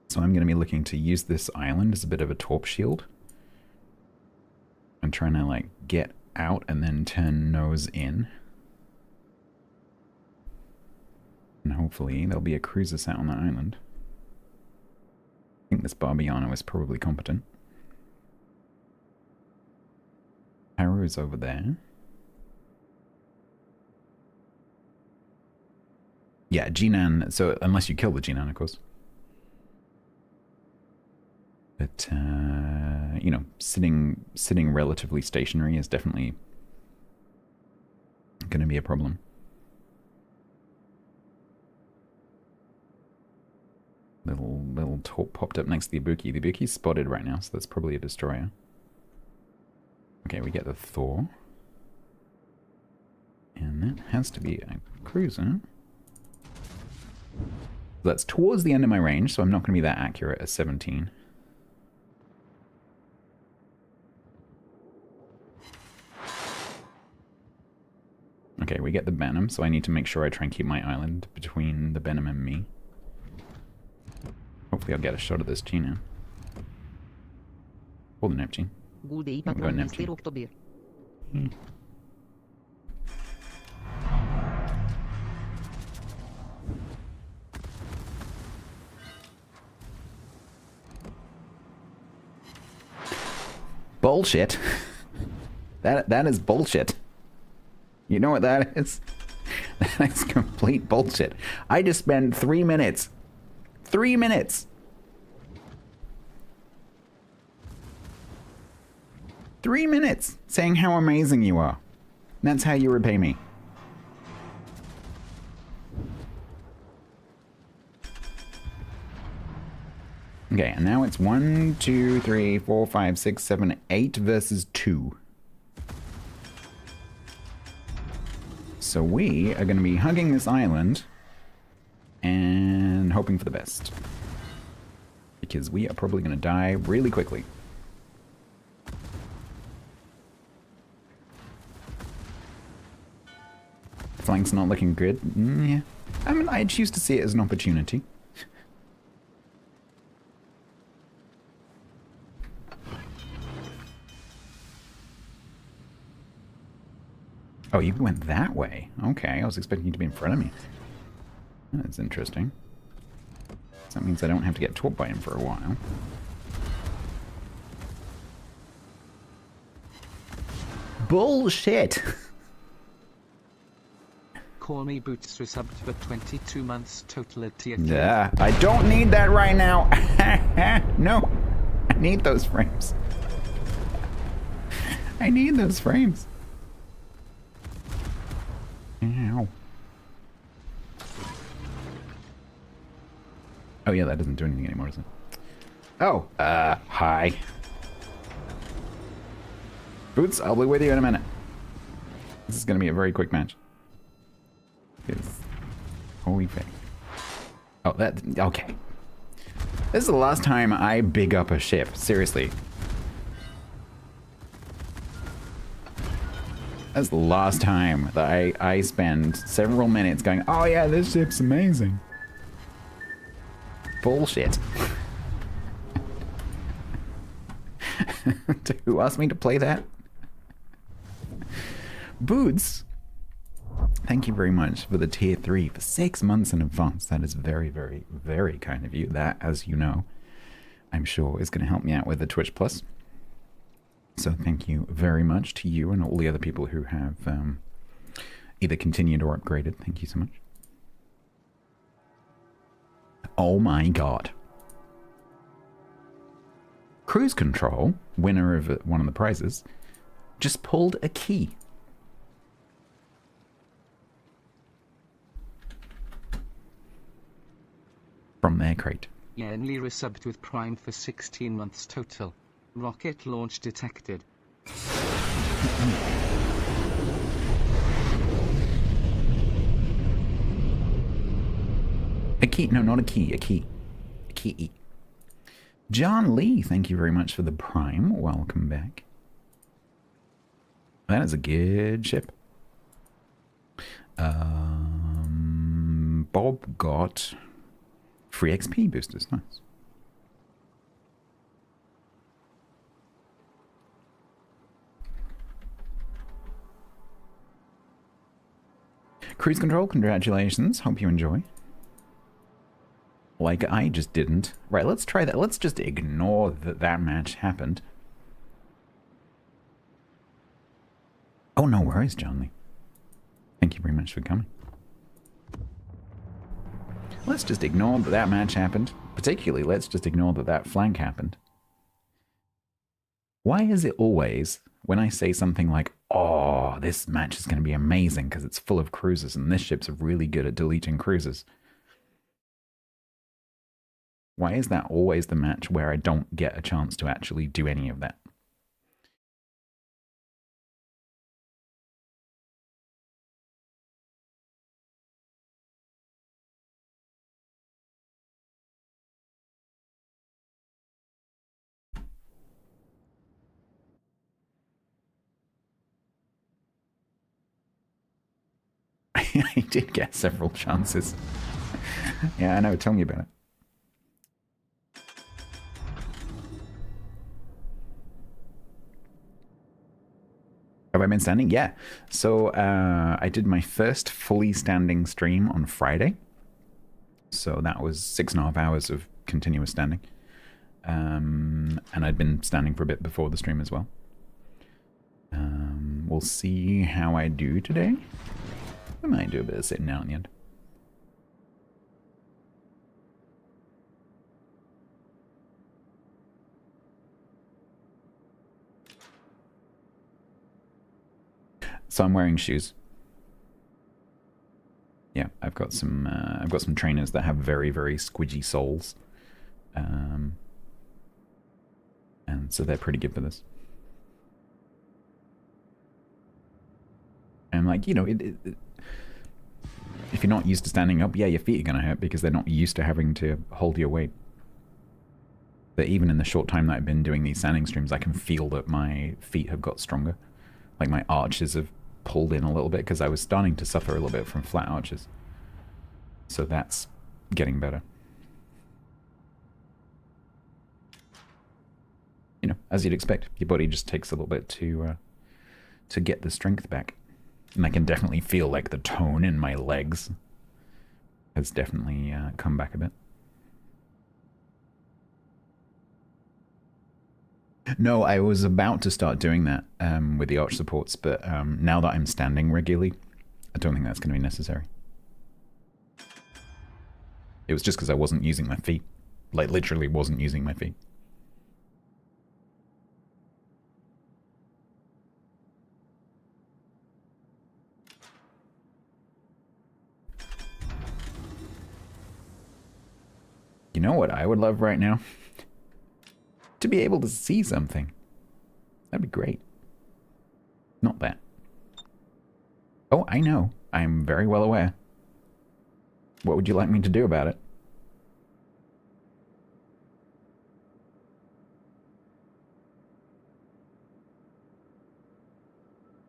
So I'm going to be looking to use this island as a bit of a torp shield. I'm trying to, like, get out and then turn nose in. And hopefully there'll be a cruiser sat on that island. I think this Barbiano is probably competent. Haru's over there. Yeah, Jinan. So unless you kill the Jinan, of course. But you know, sitting relatively stationary is definitely going to be a problem. Little torp popped up next to the Ibuki. The Ibuki's spotted right now, so that's probably a destroyer. Okay, we get the Thor. And that has to be a cruiser. That's towards the end of my range, so I'm not going to be that accurate as 17. Okay, we get the Benham, so I need to make sure I try and keep my island between the Benham and me. Hopefully I'll get a shot of this Gina. Or the Neptune. Good day, We'll go Patron Neptune. Mr. October. Bullshit. That is bullshit. You know what that is? That is complete bullshit. I just spent 3 minutes. 3 minutes. 3 minutes saying how amazing you are. That's how you repay me. Okay, and now it's 1, 2, 3, 4, 5, 6, 7, 8 versus 2. So we are going to be hugging this island and hoping for the best. Because we are probably going to die really quickly. Flank's not looking good. Yeah. I mean, I choose to see it as an opportunity. Oh, you went that way. Okay, I was expecting you to be in front of me. That's interesting. So that means I don't have to get torped by him for a while. Bullshit! Call me Boots resubbed for 22 months total at tier 3. Yeah, I don't need that right now. No, I need those frames. I need those frames. Ow. Oh yeah, that doesn't do anything anymore, does it? Oh, hi. Boots, I'll be with you in a minute. This is gonna be a very quick match. Holy fuck. Oh, that, okay. This is the last time I big up a ship, seriously. That's the last time that I spend several minutes going, oh yeah, this ship's amazing. Bullshit. Who asked me to play that? Boots, thank you very much for the tier 3 for 6 months in advance. That is very, very, very kind of you. That, as you know, I'm sure is going to help me out with the Twitch Plus. So thank you very much to you and all the other people who have either continued or upgraded. Thank you so much. Oh my god. Cruise Control, winner of one of the prizes, just pulled a key. From their crate. Yenli resubbed with Prime for 16 months total. Rocket launch detected. A key. No, not a key. A key. A key. John Lee, thank you very much for the Prime. Welcome back. That is a good ship. Bob got free XP boosters. Nice. Cruise control, congratulations. Hope you enjoy. Like I just didn't. Right, let's try that. Let's just ignore that that match happened. Oh, no worries, John Lee. Thank you very much for coming. Let's just ignore that that match happened. Particularly, let's just ignore that that flank happened. Why is it always, when I say something like, oh, this match is going to be amazing because it's full of cruisers and this ship's really good at deleting cruisers. Why is that always the match where I don't get a chance to actually do any of that? I did get several chances. Yeah, I know. Tell me about it. Have I been standing? Yeah. So I did my first fully standing stream on Friday. So that was 6.5 hours of continuous standing. And I'd been standing for a bit before the stream as well. We'll see how I do today. I might do a bit of sitting down at the end. So I'm wearing shoes. Yeah, I've got some trainers that have very, very squidgy soles. And so they're pretty good for this. And like, you know, if you're not used to standing up, yeah, your feet are going to hurt because they're not used to having to hold your weight. But even in the short time that I've been doing these standing streams, I can feel that my feet have got stronger. Like my arches have pulled in a little bit because I was starting to suffer a little bit from flat arches. So that's getting better. You know, as you'd expect, your body just takes a little bit to get the strength back. And I can definitely feel like the tone in my legs has definitely come back a bit. No, I was about to start doing that with the arch supports, but now that I'm standing regularly, I don't think that's going to be necessary. It was just because I wasn't using my feet. Like, literally wasn't using my feet. You know what I would love right now? To be able to see something. That'd be great. Not that. Oh, I know. I'm very well aware. What would you like me to do about it?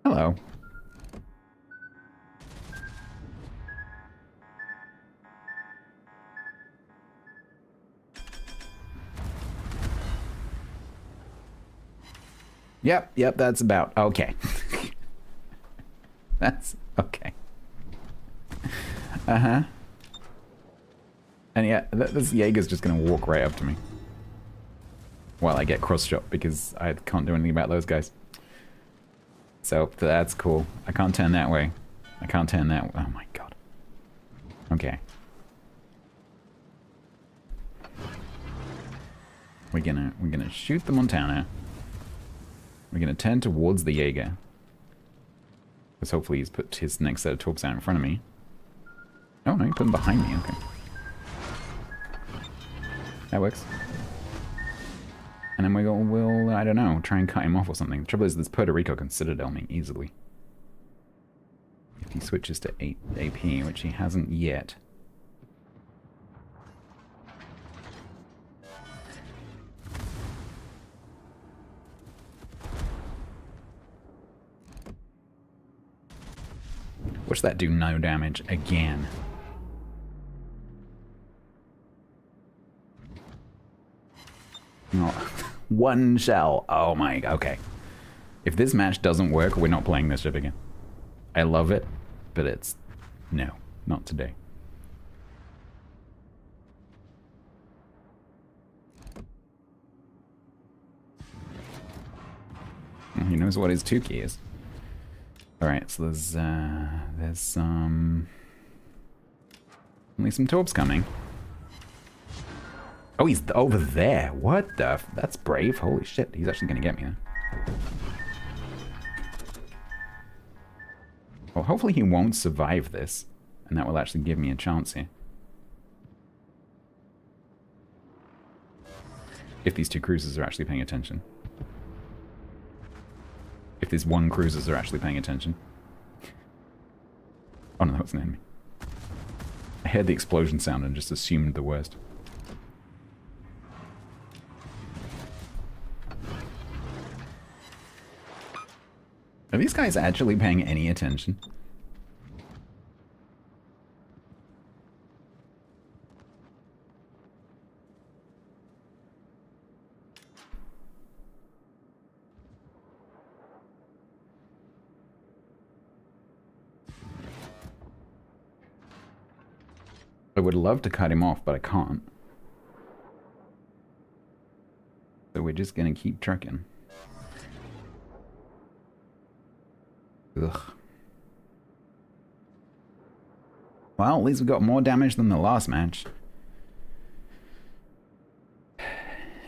Hello. Yep, that's about okay. That's okay. Uh-huh. And yeah, this Jaeger's just gonna walk right up to me. While I get cross-shot because I can't do anything about those guys. So, that's cool. I can't turn that way. I can't turn that way. Oh my god. Okay. We're gonna shoot the Montana. We're going to turn towards the Jaeger. Because hopefully he's put his next set of torps out in front of me. Oh, no, he put them behind me. Okay. That works. And then we'll, I don't know, try and cut him off or something. The trouble is, this Puerto Rico can Citadel me easily. If he switches to 8 AP, which he hasn't yet. Watch that do no damage again. Oh, one shell. Oh my, okay. If this match doesn't work, we're not playing this ship again. I love it, but it's... no, not today. He knows what his 2 key is. Alright, so there's only some torps coming. Oh, he's over there. What the that's brave. Holy shit, he's actually gonna get me then. Well, hopefully he won't survive this, and that will actually give me a chance here. If these 2 cruisers are actually paying attention. If these 1 cruisers are actually paying attention. Oh no, that was an enemy. I heard the explosion sound and just assumed the worst. Are these guys actually paying any attention? I would love to cut him off, but I can't. So we're just gonna keep trucking. Ugh. Well, at least we got more damage than the last match.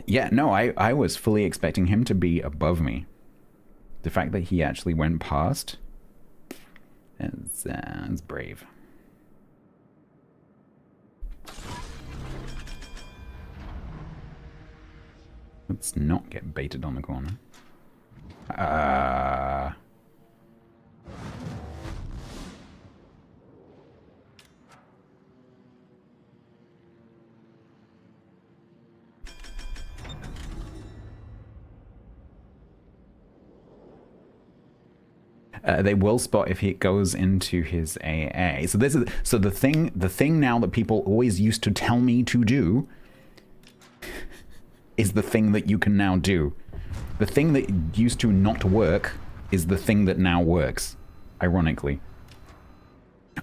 Yeah, no, I was fully expecting him to be above me. The fact that he actually went past is brave. Let's not get baited on the corner. They will spot if he goes into his AA. So this is the thing now that people always used to tell me to do is the thing that you can now do. The thing that used to not work is the thing that now works, ironically.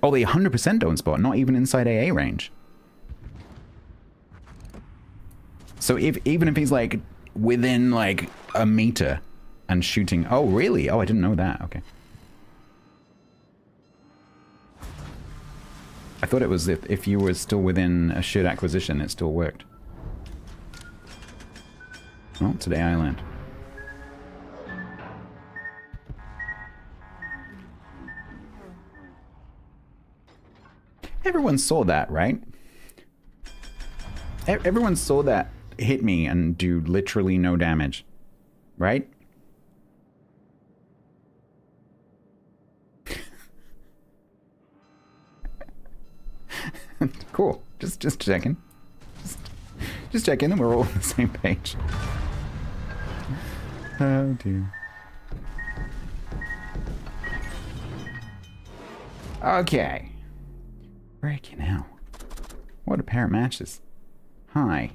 Oh, they 100% don't spot, not even inside AA range. So even if he's like within like a meter and shooting, oh really? Oh, I didn't know that. Okay. I thought it was if you were still within a shared acquisition, it still worked. Well, today I land. Everyone saw that, right? Everyone saw that hit me and do literally no damage, right? Cool. Just checking. Just checking and we're all on the same page. Oh dear. Okay. Freaking hell. What a pair of matches. Hi.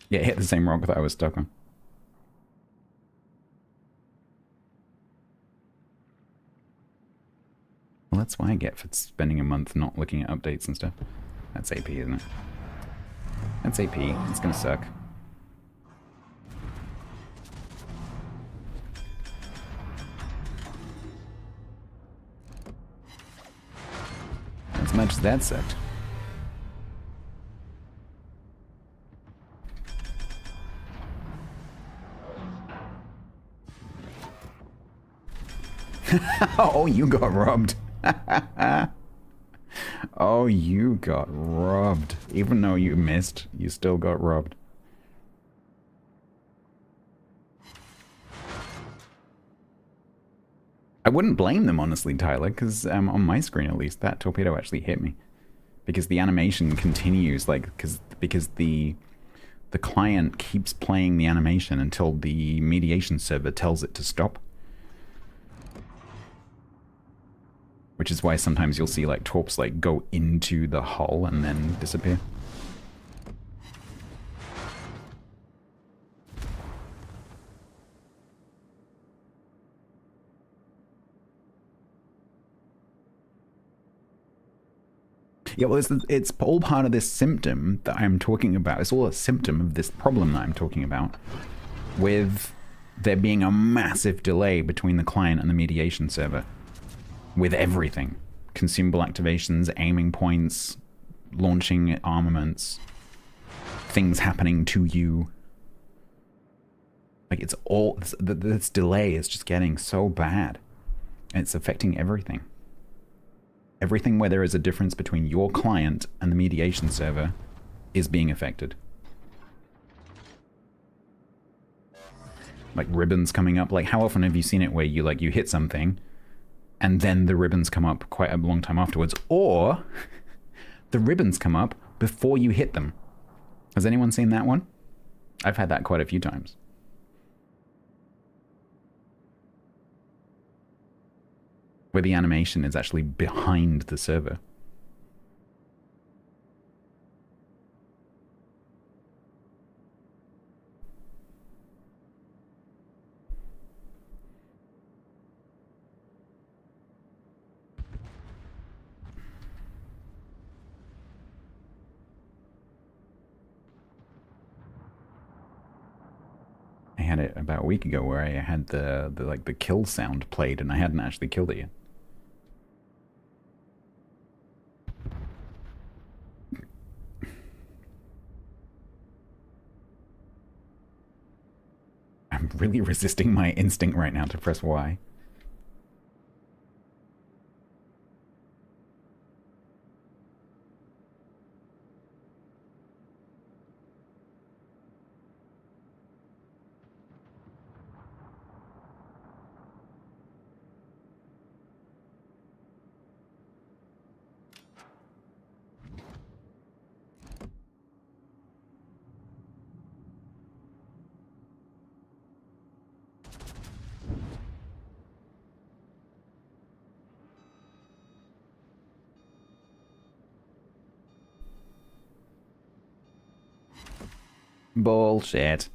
Yeah, hit the same rock that I was stuck on. Well, that's what I get for spending a month not looking at updates and stuff. That's AP, isn't it? That's AP. It's gonna suck. As much as that sucked. Oh, you got robbed. Oh, you got robbed. Even though you missed, you still got robbed. I wouldn't blame them, honestly, Tyler, because on my screen at least, that torpedo actually hit me. Because the animation continues, like, because the client keeps playing the animation until the mediation server tells it to stop. Which is why sometimes you'll see, like, torps, like, go into the hull and then disappear. Yeah, well, it's all part of this symptom that I'm talking about. It's all a symptom of this problem that I'm talking about, with there being a massive delay between the client and the mediation server. With everything. Consumable activations, aiming points, launching armaments, things happening to you. Like, it's all... This delay is just getting so bad. And it's affecting everything. Everything where there is a difference between your client and the mediation server is being affected. Like ribbons coming up. Like, how often have you seen it where you hit something and then the ribbons come up quite a long time afterwards? Or the ribbons come up before you hit them. Has anyone seen that one? I've had that quite a few times. Where the animation is actually behind the server. I had it about a week ago where I had the kill sound played and I hadn't actually killed it yet. I'm really resisting my instinct right now to press Y. Bullshit.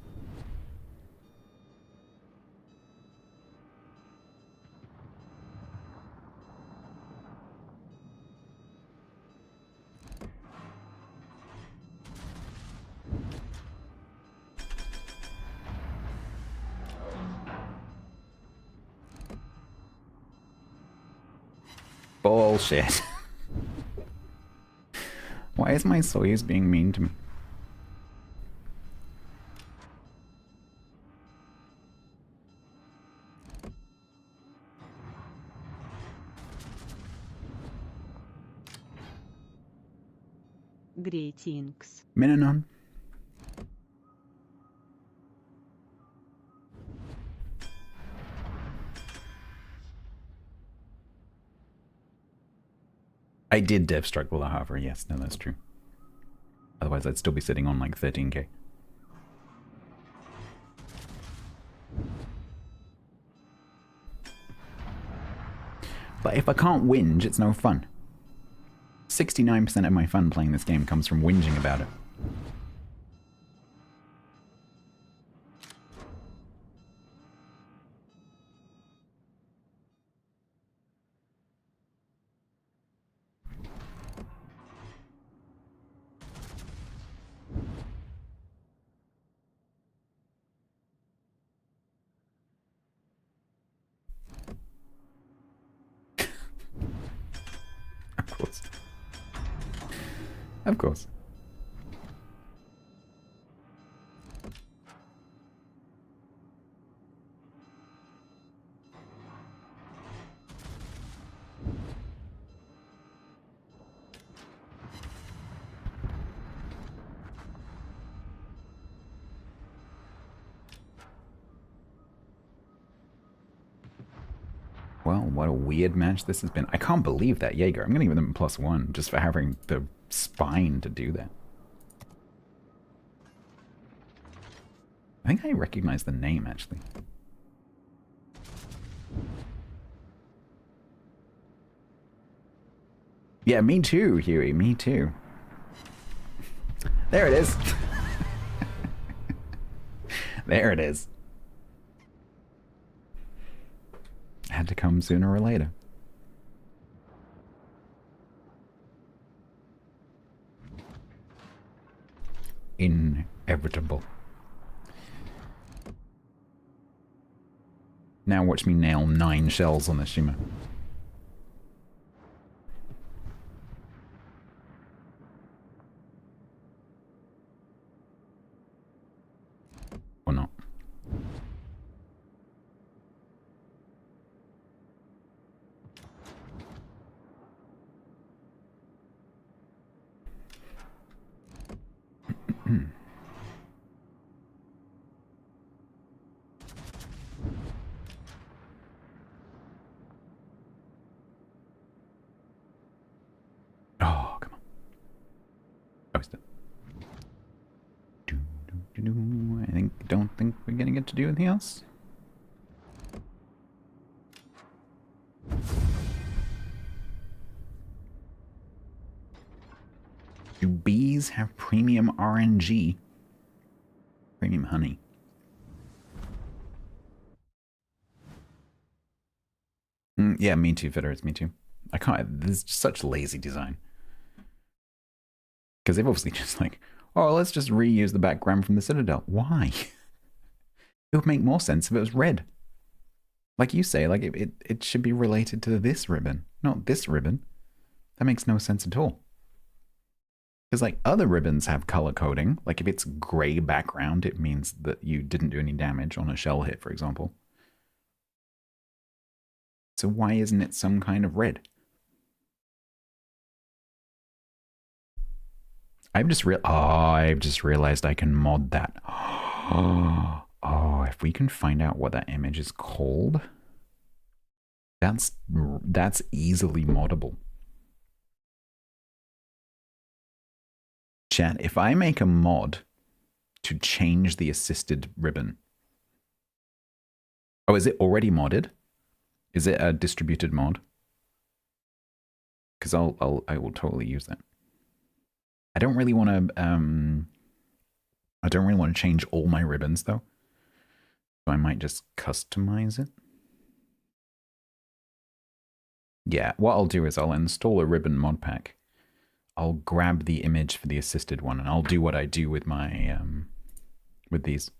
Bullshit. Why is my Soyuz being mean to me? Greetings. Mininon. I did dev struggle the Harvard, yes, no, that's true. Otherwise I'd still be sitting on like 13k. But if I can't whinge, it's no fun. 69% of my fun playing this game comes from whinging about it. Of course. Of course. Well, what a weird match this has been. I can't believe that, Jaeger. I'm going to give them +1 just for having the spine to do that. I think I recognize the name, actually. Yeah, me too, Huey. Me too. There it is. There it is. Had to come sooner or later. Inevitable. Now watch me nail 9 shells on the Shima. Or not. Oh, come on. Oh, he's done. Don't think we're gonna get to do anything else. Do bees have premium RNG? Premium honey. Yeah, me too, Fitters, me too. I can't, there's such lazy design. Because they've obviously just like, oh, let's just reuse the background from the Citadel. Why? It would make more sense if it was red. Like you say, like it should be related to this ribbon, not this ribbon. That makes no sense at all. Because like other ribbons have color coding. Like if it's gray background, it means that you didn't do any damage on a shell hit, for example. So why isn't it some kind of red? I've just realized I can mod that. Oh, if we can find out what that image is called, that's easily moddable. Chat, if I make a mod to change the assisted ribbon. Oh, is it already modded? Is it a distributed mod? Because I will totally use that. I don't really want to change all my ribbons though. So I might just customize it. Yeah, what I'll do is I'll install a ribbon mod pack. I'll grab the image for the assisted one and I'll do what I do with my with these.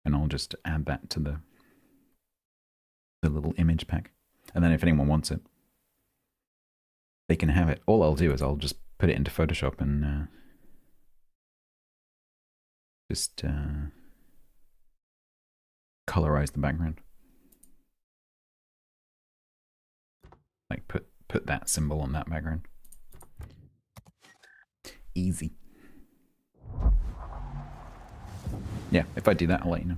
And I'll just add that to the little image pack. And then if anyone wants it, they can have it. All I'll do is I'll just put it into Photoshop and just colorize the background. Like put that symbol on that background. Easy. Yeah, if I do that, I'll let you know.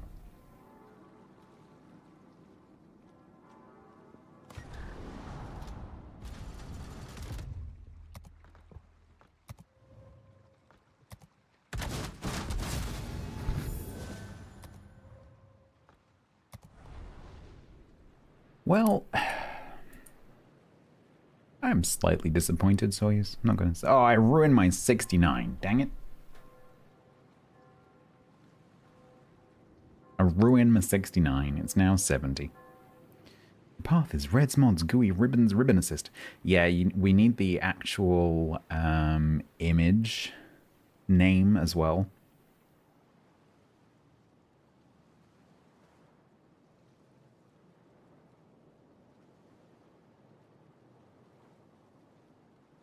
Well, I'm slightly disappointed, Soyuz. I'm not gonna say. Oh, I ruined my 69. Dang it. I ruined my 69. It's now 70. The path is Red's Mods GUI Ribbons Ribbon Assist. Yeah, we need the actual image name as well.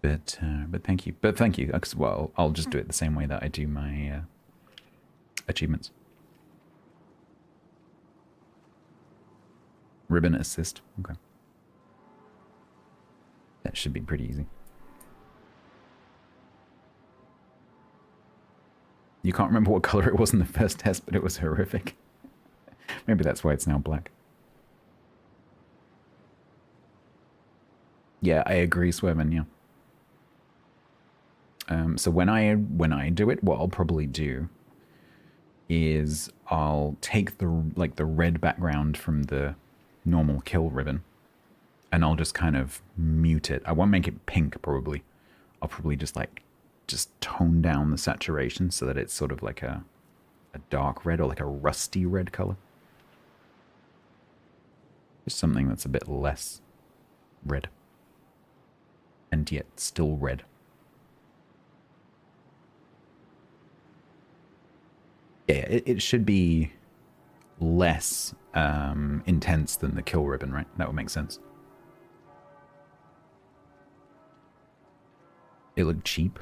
But thank you. But thank you. Well, I'll just do it the same way that I do my achievements. Ribbon assist. Okay. That should be pretty easy. You can't remember what color it was in the first test, but it was horrific. Maybe that's why it's now black. Yeah, I agree, Swervin, yeah. So when I do it, what I'll probably do is I'll take the red background from the normal kill ribbon, and I'll just kind of mute it. I won't make it pink, probably. I'll probably just tone down the saturation so that it's sort of like a dark red or like a rusty red color. Just something that's a bit less red. And yet still red. Yeah, it should be less intense than the kill ribbon, right? That would make sense. It looked cheap.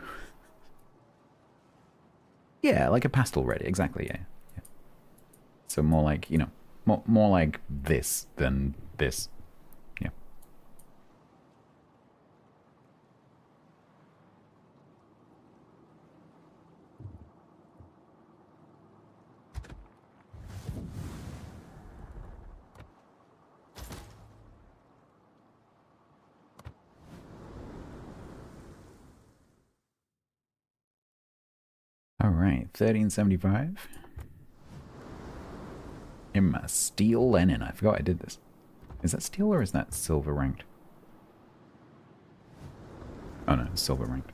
Yeah, like a pastel red, exactly, yeah. So more like, you know, more like this than this. Yeah. All right, 1375. In my steel Lenin. I forgot I did this. Is that steel or is that silver ranked? Oh no, it's silver ranked.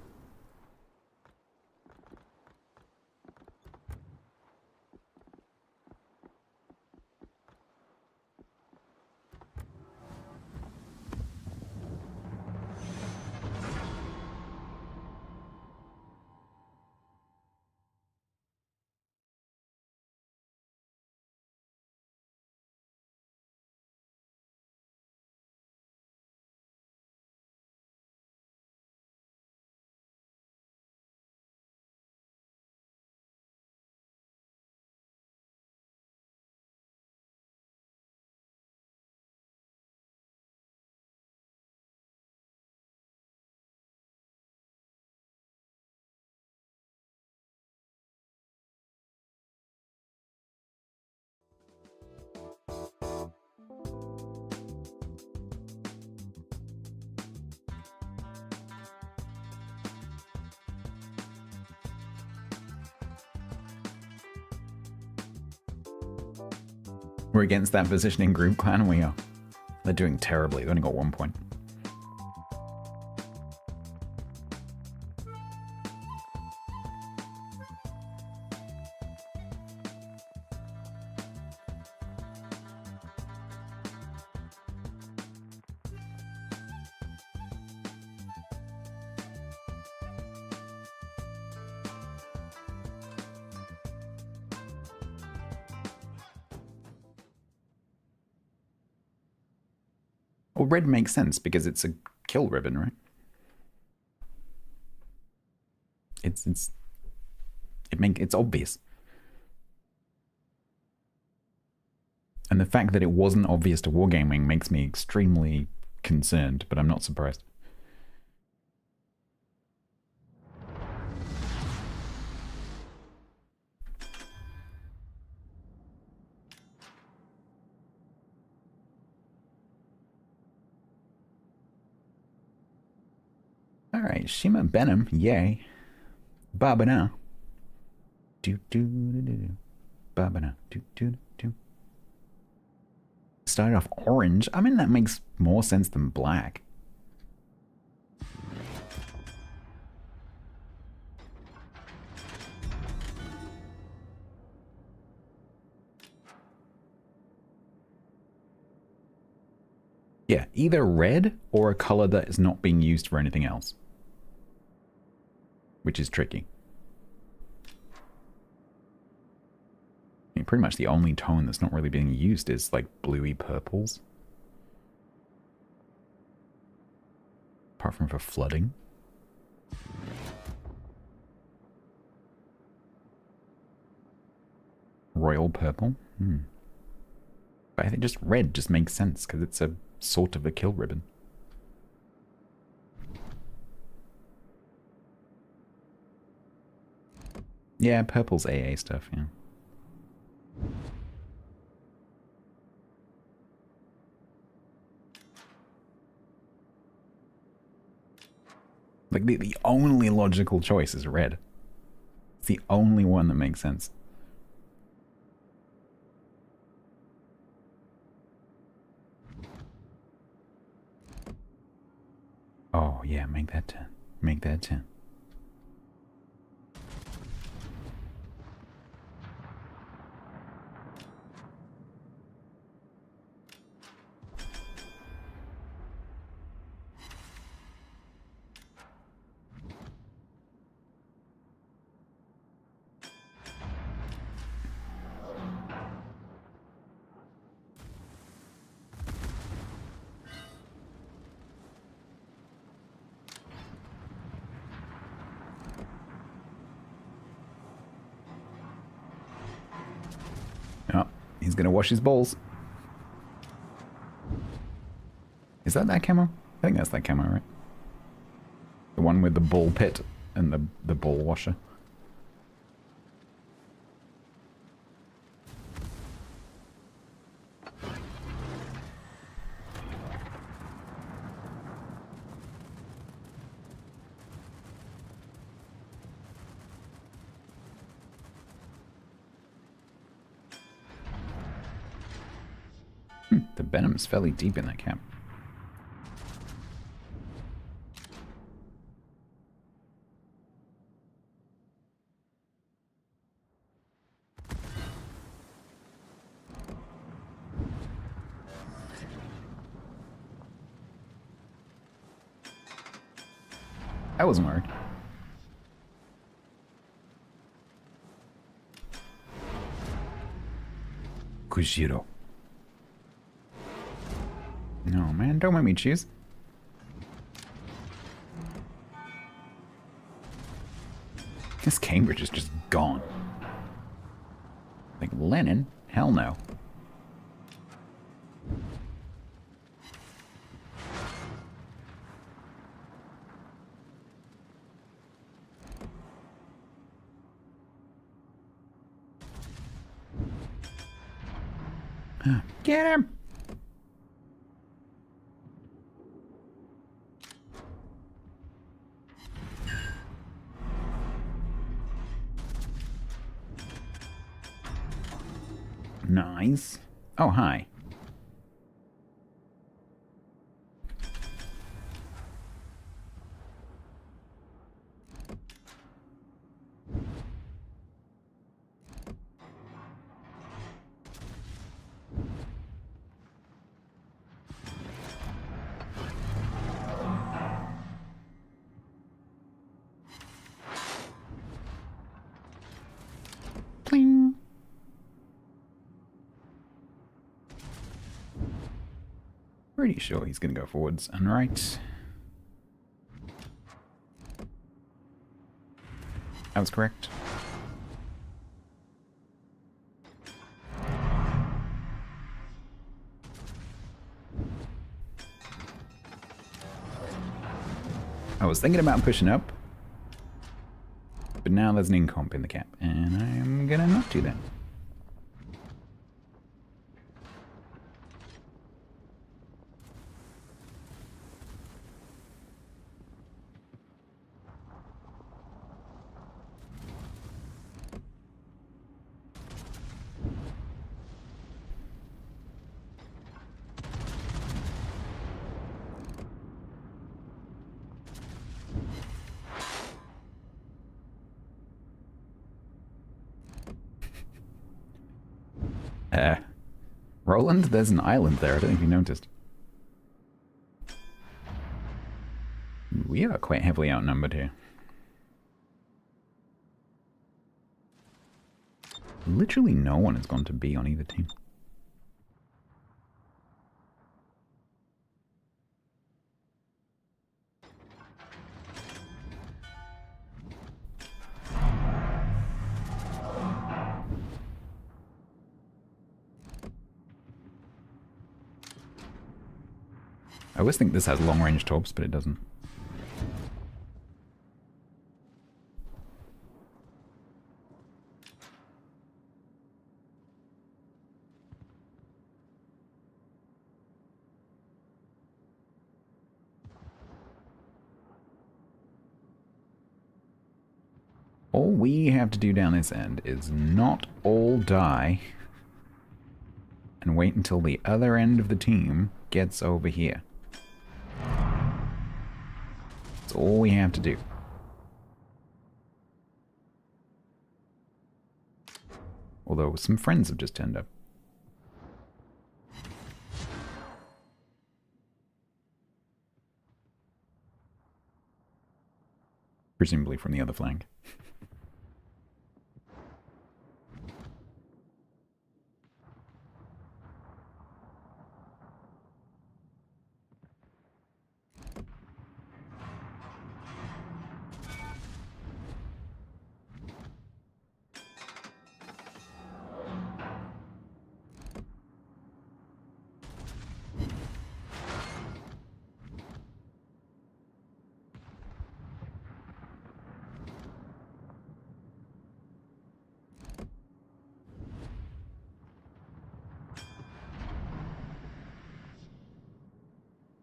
We're against that positioning group clan, we are. They're doing terribly. They only got 1 point. Well, red makes sense because it's a kill ribbon, right? It's obvious. And the fact that it wasn't obvious to Wargaming makes me extremely concerned, but I'm not surprised. Alright, Shima Benham, yay. Babana. Do do do do do. Babana. Do do do. Started off orange. I mean, that makes more sense than black. Yeah, either red or a color that is not being used for anything else. Which is tricky. I mean, pretty much the only tone that's not really being used is like bluey purples. Apart from for flooding. Royal purple. But I think just red just makes sense because it's a sort of a kill ribbon. Yeah, purple's AA stuff, yeah. Like, the only logical choice is red. It's the only one that makes sense. Oh, yeah, make that 10. Make that 10. Oh, he's gonna wash his balls. Is that camo? I think that's that camo, right? The one with the ball pit and the ball washer. The venom's fairly deep in that cap. I wasn't worried. Kushiro. No, man, don't make me choose. This Cambridge is just gone. Like Lenin? Hell no. Get him! Nice. Oh, hi. Pling. Pretty sure he's going to go forwards and right. That was correct. I was thinking about pushing up, but now there's an incomp in the cap, and I'm gonna not do that. Roland, there's an island there. I don't know if you noticed. We are quite heavily outnumbered here. Literally no one has gone to B on either team. I always think this has long-range torps, but it doesn't. All we have to do down this end is not all die and wait until the other end of the team gets over here. That's all we have to do. Although some friends have just turned up. Presumably from the other flank.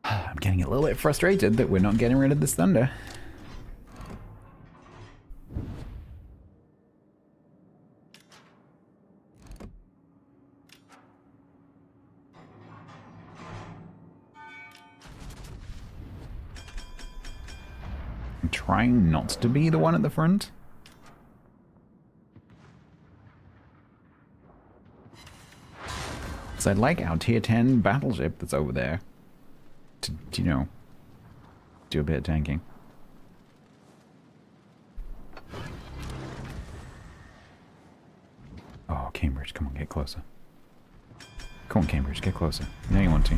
I'm getting a little bit frustrated that we're not getting rid of this thunder. I'm trying not to be the one at the front. So I'd like our tier 10 battleship that's over there to, you know, do a bit of tanking. Oh, Cambridge, come on, get closer. Come on, Cambridge, get closer. You know you want to.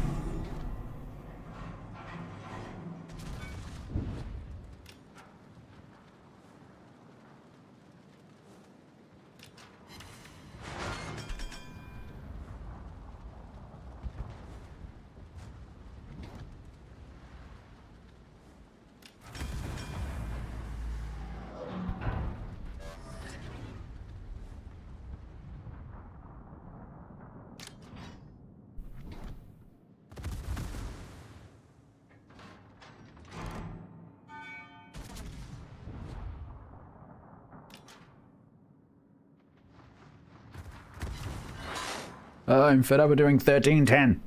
Oh, I'm fed up with doing 1310.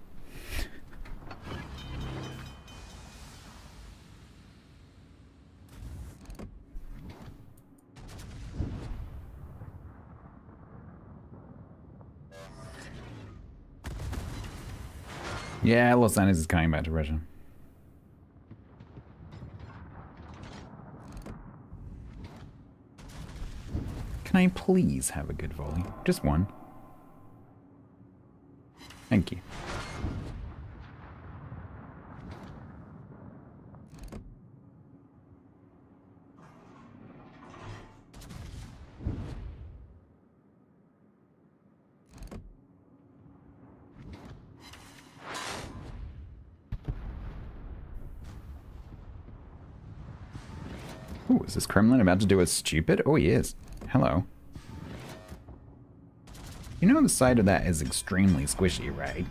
Yeah, Los Angeles is coming back to Russia. Can I please have a good volley? Just one. Thank you. Ooh, is this Kremlin about to do a stupid? Oh, he is. Hello. You know the side of that is extremely squishy, right?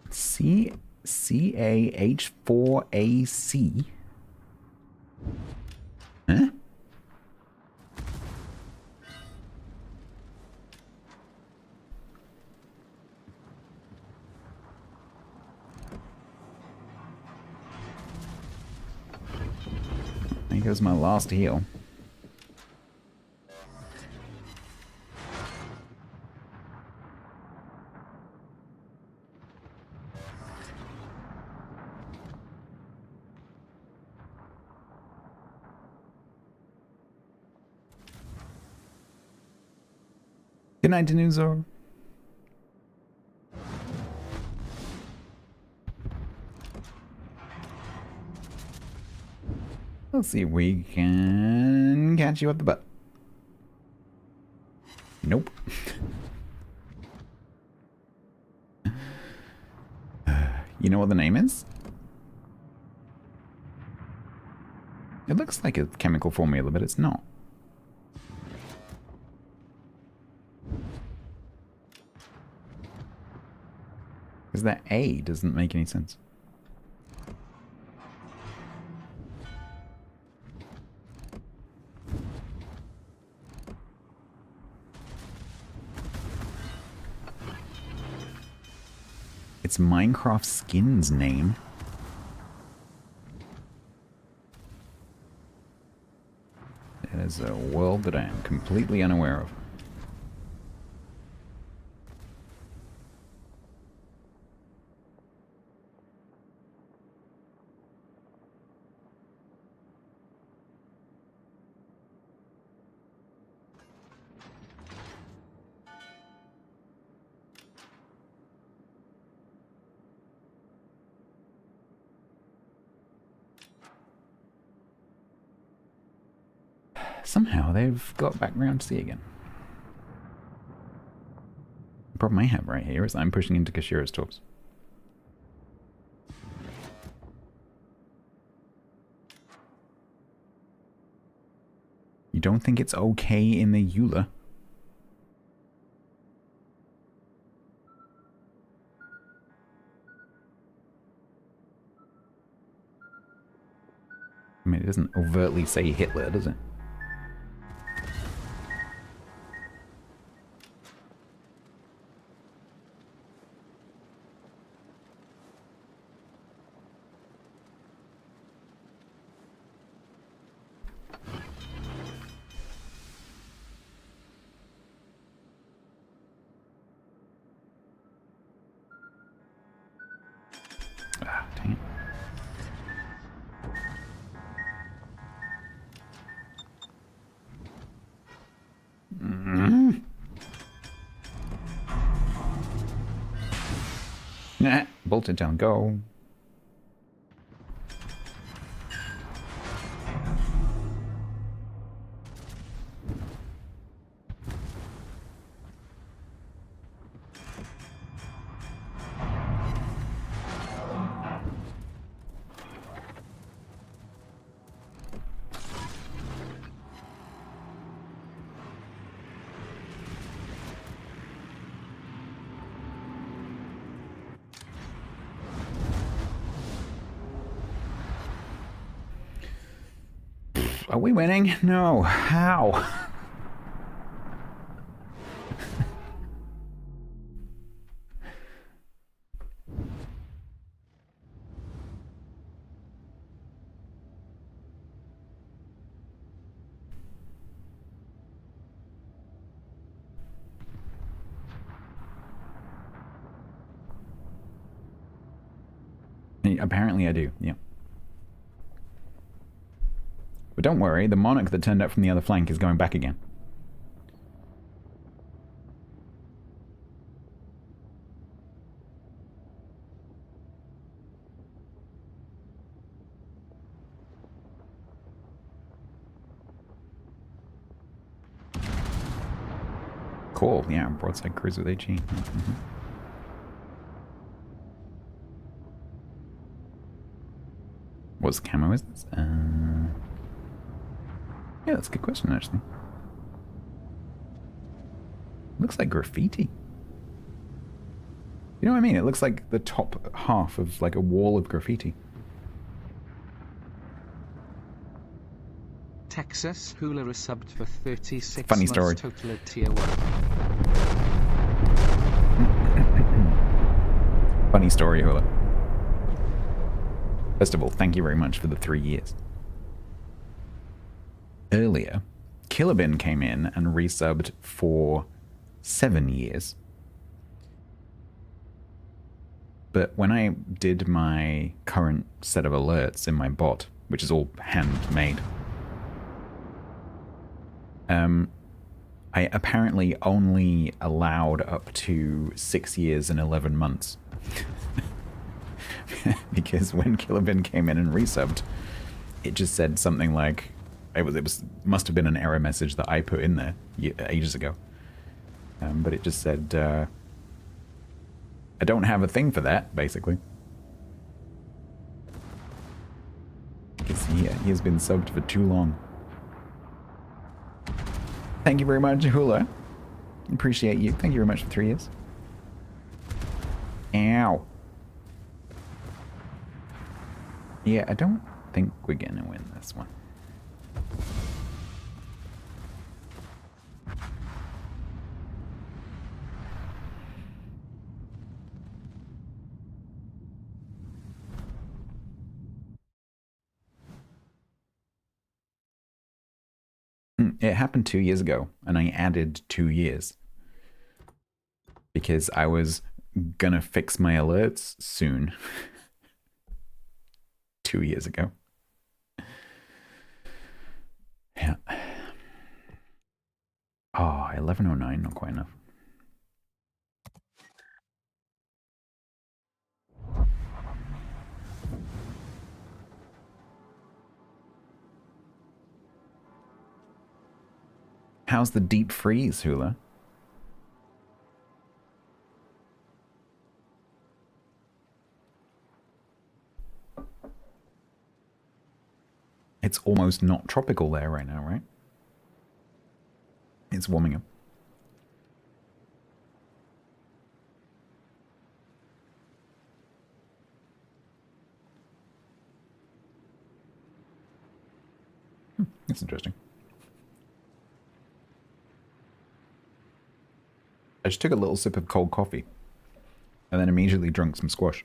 CAH4AC? Huh? There goes my last heal. Good night, Denuzor. Let's see if we can catch you at the butt. Nope. You know what the name is? It looks like a chemical formula, but it's not. Because that A doesn't make any sense. It's Minecraft Skin's name. It is a world that I am completely unaware of. Somehow they've got back round to sea again. The problem I have right here is I'm pushing into Kashira's torps. You don't think it's okay in the Eula? I mean, it doesn't overtly say Hitler, does it? Ah, dang it. Nah, bolted down, go. Are we winning? No. How? Apparently I do, yeah. But don't worry, the monarch that turned up from the other flank is going back again. Cool, yeah, broadside cruise with HE. Mm-hmm. What's the camo is this? Yeah, that's a good question, actually. Looks like graffiti. You know what I mean? It looks like the top half of like a wall of graffiti. Texas Hula is subbed for 36 Funny months story. total at tier 1. Funny story, Hula. First of all, thank you very much for the 3 years. Earlier, Killerbin came in and resubbed for 7 years. But when I did my current set of alerts in my bot, which is all handmade, I apparently only allowed up to 6 years and 11 months. Because when Killerbin came in and resubbed, it just said something like, it must have been an error message that I put in there ages ago. But it just said, I don't have a thing for that, basically. Because he has been subbed for too long. Thank you very much, Hula. Appreciate you. Thank you very much for 3 years. Ow. Yeah, I don't think we're gonna win this one. It happened 2 years ago, and I added 2 years. Because I was gonna fix my alerts soon. 2 years ago. Yeah. Oh, 1109, not quite enough. How's the deep freeze, Hula? It's almost not tropical there right now, right? It's warming up. That's interesting. I just took a little sip of cold coffee and then immediately drank some squash.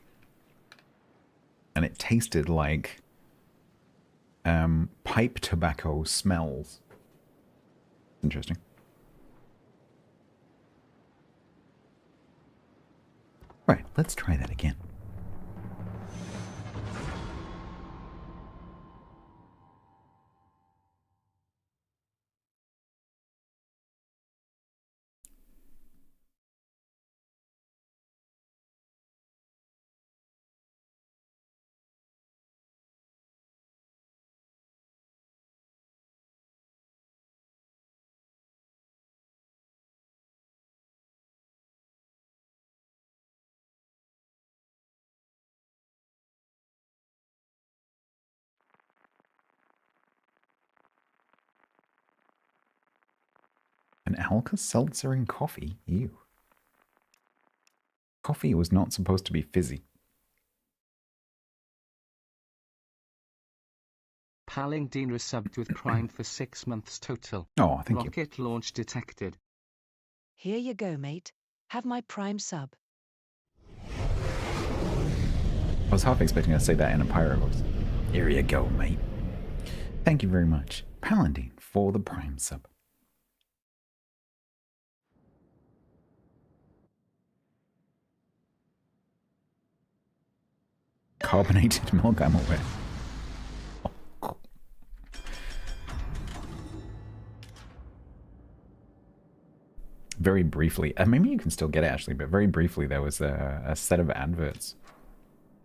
And it tasted like pipe tobacco smells. Interesting. Right, let's try that again. An Alka-Seltzer in coffee? Ew. Coffee was not supposed to be fizzy. Palingdine resubbed with Prime for 6 months total. Oh, thank you. Rocket launch detected. Here you go, mate. Have my Prime sub. I was half expecting to say that in a pirate voice. Here you go, mate. Thank you very much, Paladin, for the Prime sub. Carbonated milk, I'm aware. Oh. Very briefly, maybe you can still get it actually, but very briefly there was a set of adverts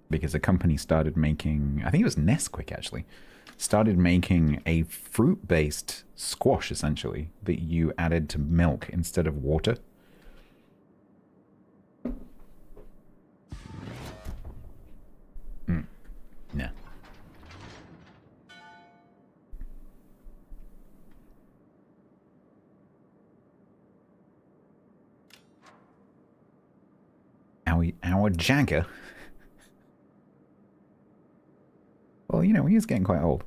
because a company started making, I think it was Nesquik actually, started making a fruit-based squash essentially that you added to milk instead of water. Yeah. Our Jagger. Well, you know, he is getting quite old.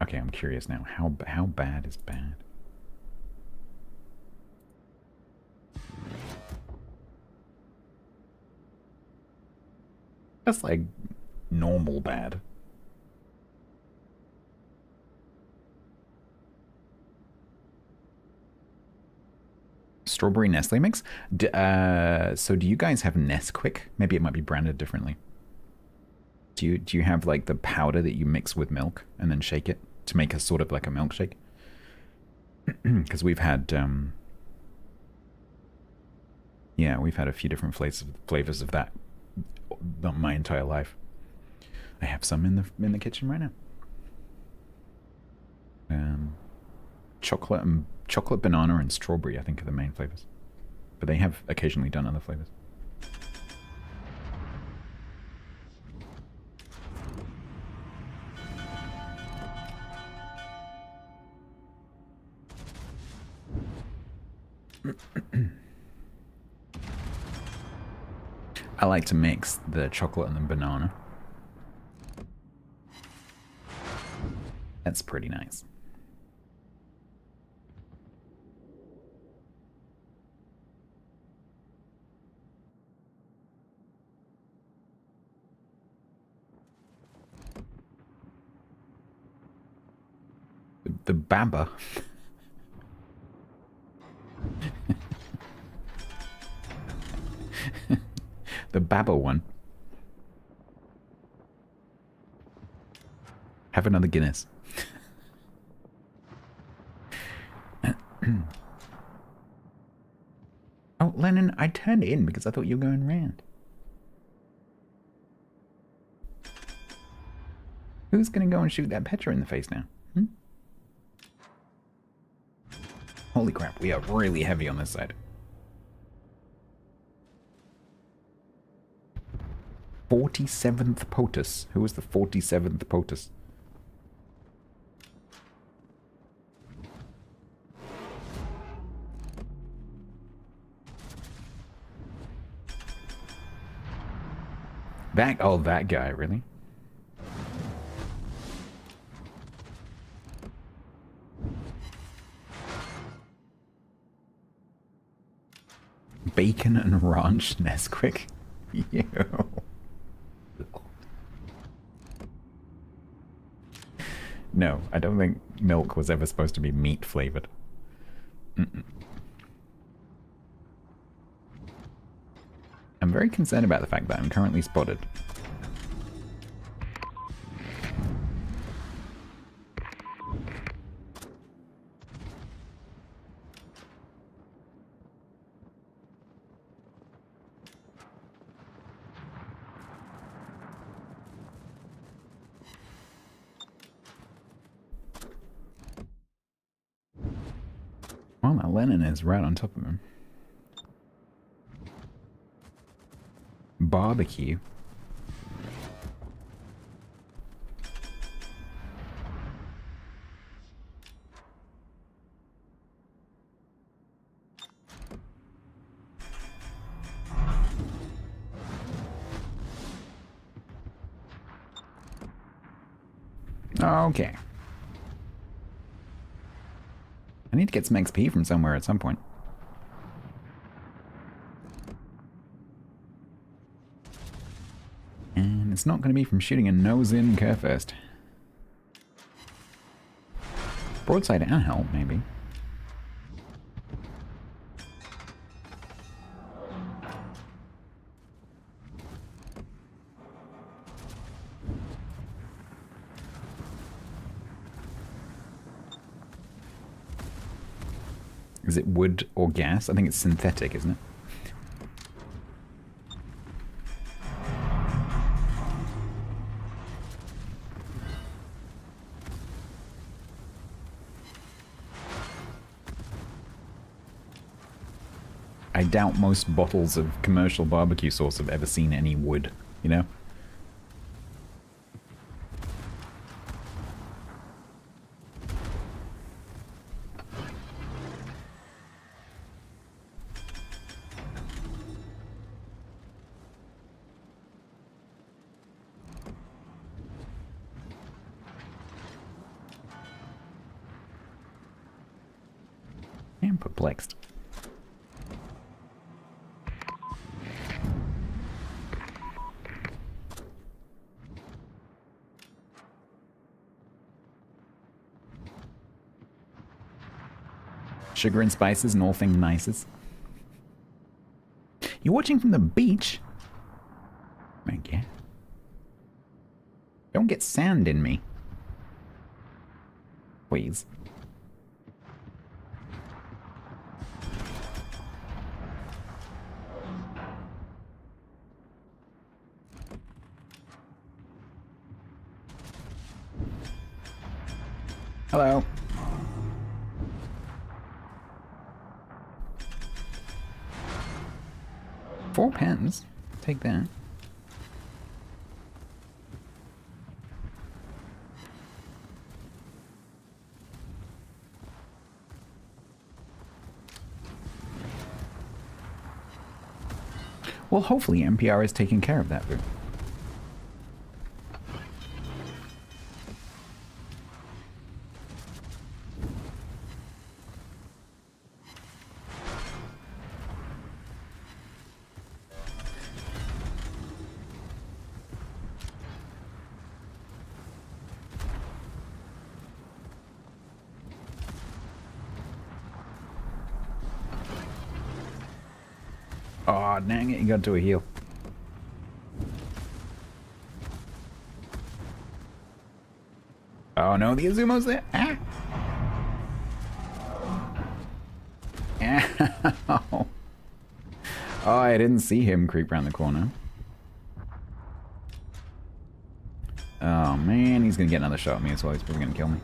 Okay, I'm curious now. How bad is bad? That's like normal bad. Strawberry Nestle mix? So do you guys have Nesquik? Maybe it might be branded differently. Do you have like the powder that you mix with milk and then shake it to make a sort of like a milkshake? Because we've had yeah, we've had a few different flavors of that my entire life. I have some in the kitchen right now. Chocolate, banana, and strawberry, I think, are the main flavors. But they have occasionally done other flavors. I like to mix the chocolate and the banana. That's pretty nice. The Baba. The Baba one. Have another Guinness. Oh, Lennon, I turned in because I thought you were going round. Who's going to go and shoot that Petra in the face now? Hmm? Holy crap, we are really heavy on this side. 47th POTUS. Who was the 47th POTUS? That guy, really? Bacon and ranch Nesquik? Ew. No, I don't think milk was ever supposed to be meat flavored. I'm very concerned about the fact that I'm currently spotted. Well, that Lennon is right on top of him. Barbecue. Okay. I need to get some XP from somewhere at some point. And it's not going to be from shooting a nose-in Kerfurst. Broadside and help, maybe. Is it wood or gas? I think it's synthetic, isn't it? I doubt most bottles of commercial barbecue sauce have ever seen any wood, you know? I'm perplexed. Sugar and spices and all things nices. You're watching from the beach? Okay. Don't get sand in me. Please. Hello. £4. Take that. Well, hopefully NPR is taking care of that, Boo. Oh, dang it, he got to a heal. Oh no, the Azumo's there. Ah. Ow. Oh, I didn't see him creep around the corner. Oh man, he's gonna get another shot at me as well. He's probably gonna kill me.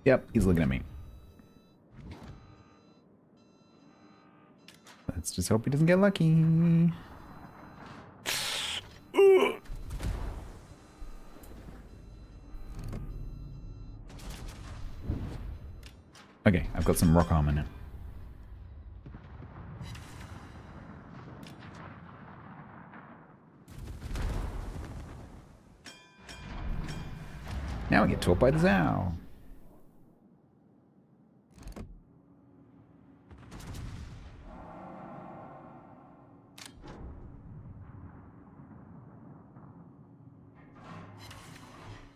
Yep, he's looking at me. Let's just hope he doesn't get lucky. Okay, I've got some rock armor now. Now we get taught by the Zao.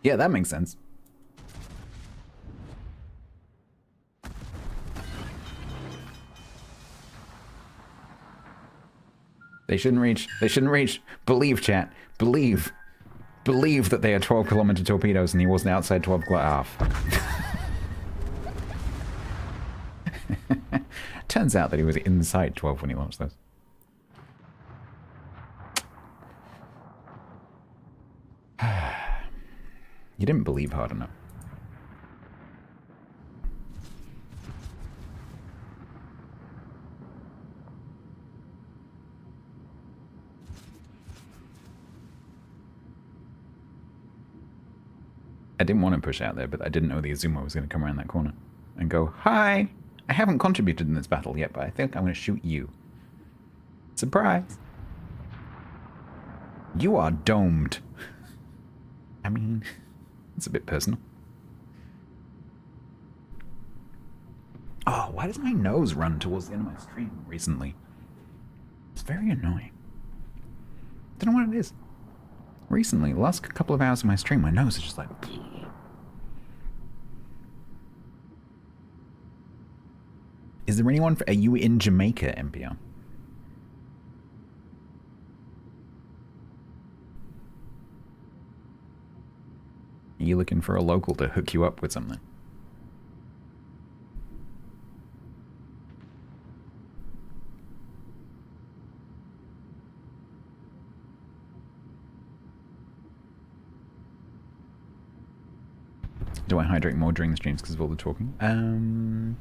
Yeah, that makes sense. They shouldn't reach. They shouldn't reach. Believe, chat. Believe. Believe that they are 12-kilometer torpedoes and he wasn't outside 12 kilometers. Ah, fuck. Turns out that he was inside 12 when he launched those. You didn't believe hard enough. I didn't want to push out there, but I didn't know the Azuma was going to come around that corner and go, "Hi, I haven't contributed in this battle yet, but I think I'm going to shoot you. Surprise! You are domed." I mean, it's a bit personal. Oh, why does my nose run towards the end of my stream recently? It's very annoying. Don't know what it is. Recently, the last couple of hours of my stream, my nose is just like... Is there anyone... Are you in Jamaica, NPR? Are you looking for a local to hook you up with something? Do I hydrate more during the streams because of all the talking?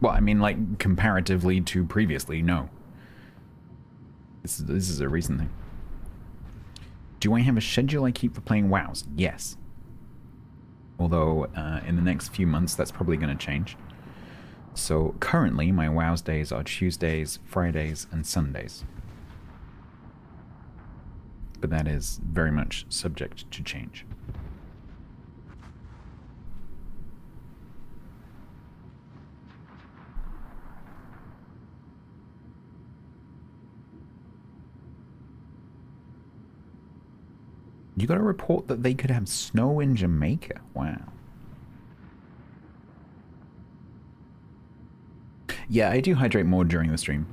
Well, I mean, like, comparatively to previously, no. This is a recent thing. Do I have a schedule I keep for playing WoWs? Yes. Although, in the next few months, that's probably going to change. So, currently, my WoWs days are Tuesdays, Fridays, and Sundays. But that is very much subject to change. You got a report that they could have snow in Jamaica. Wow. Yeah, I do hydrate more during the stream,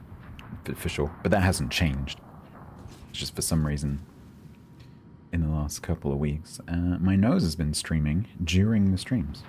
for sure. But that hasn't changed. It's just for some reason, in the last couple of weeks, my nose has been streaming during the streams.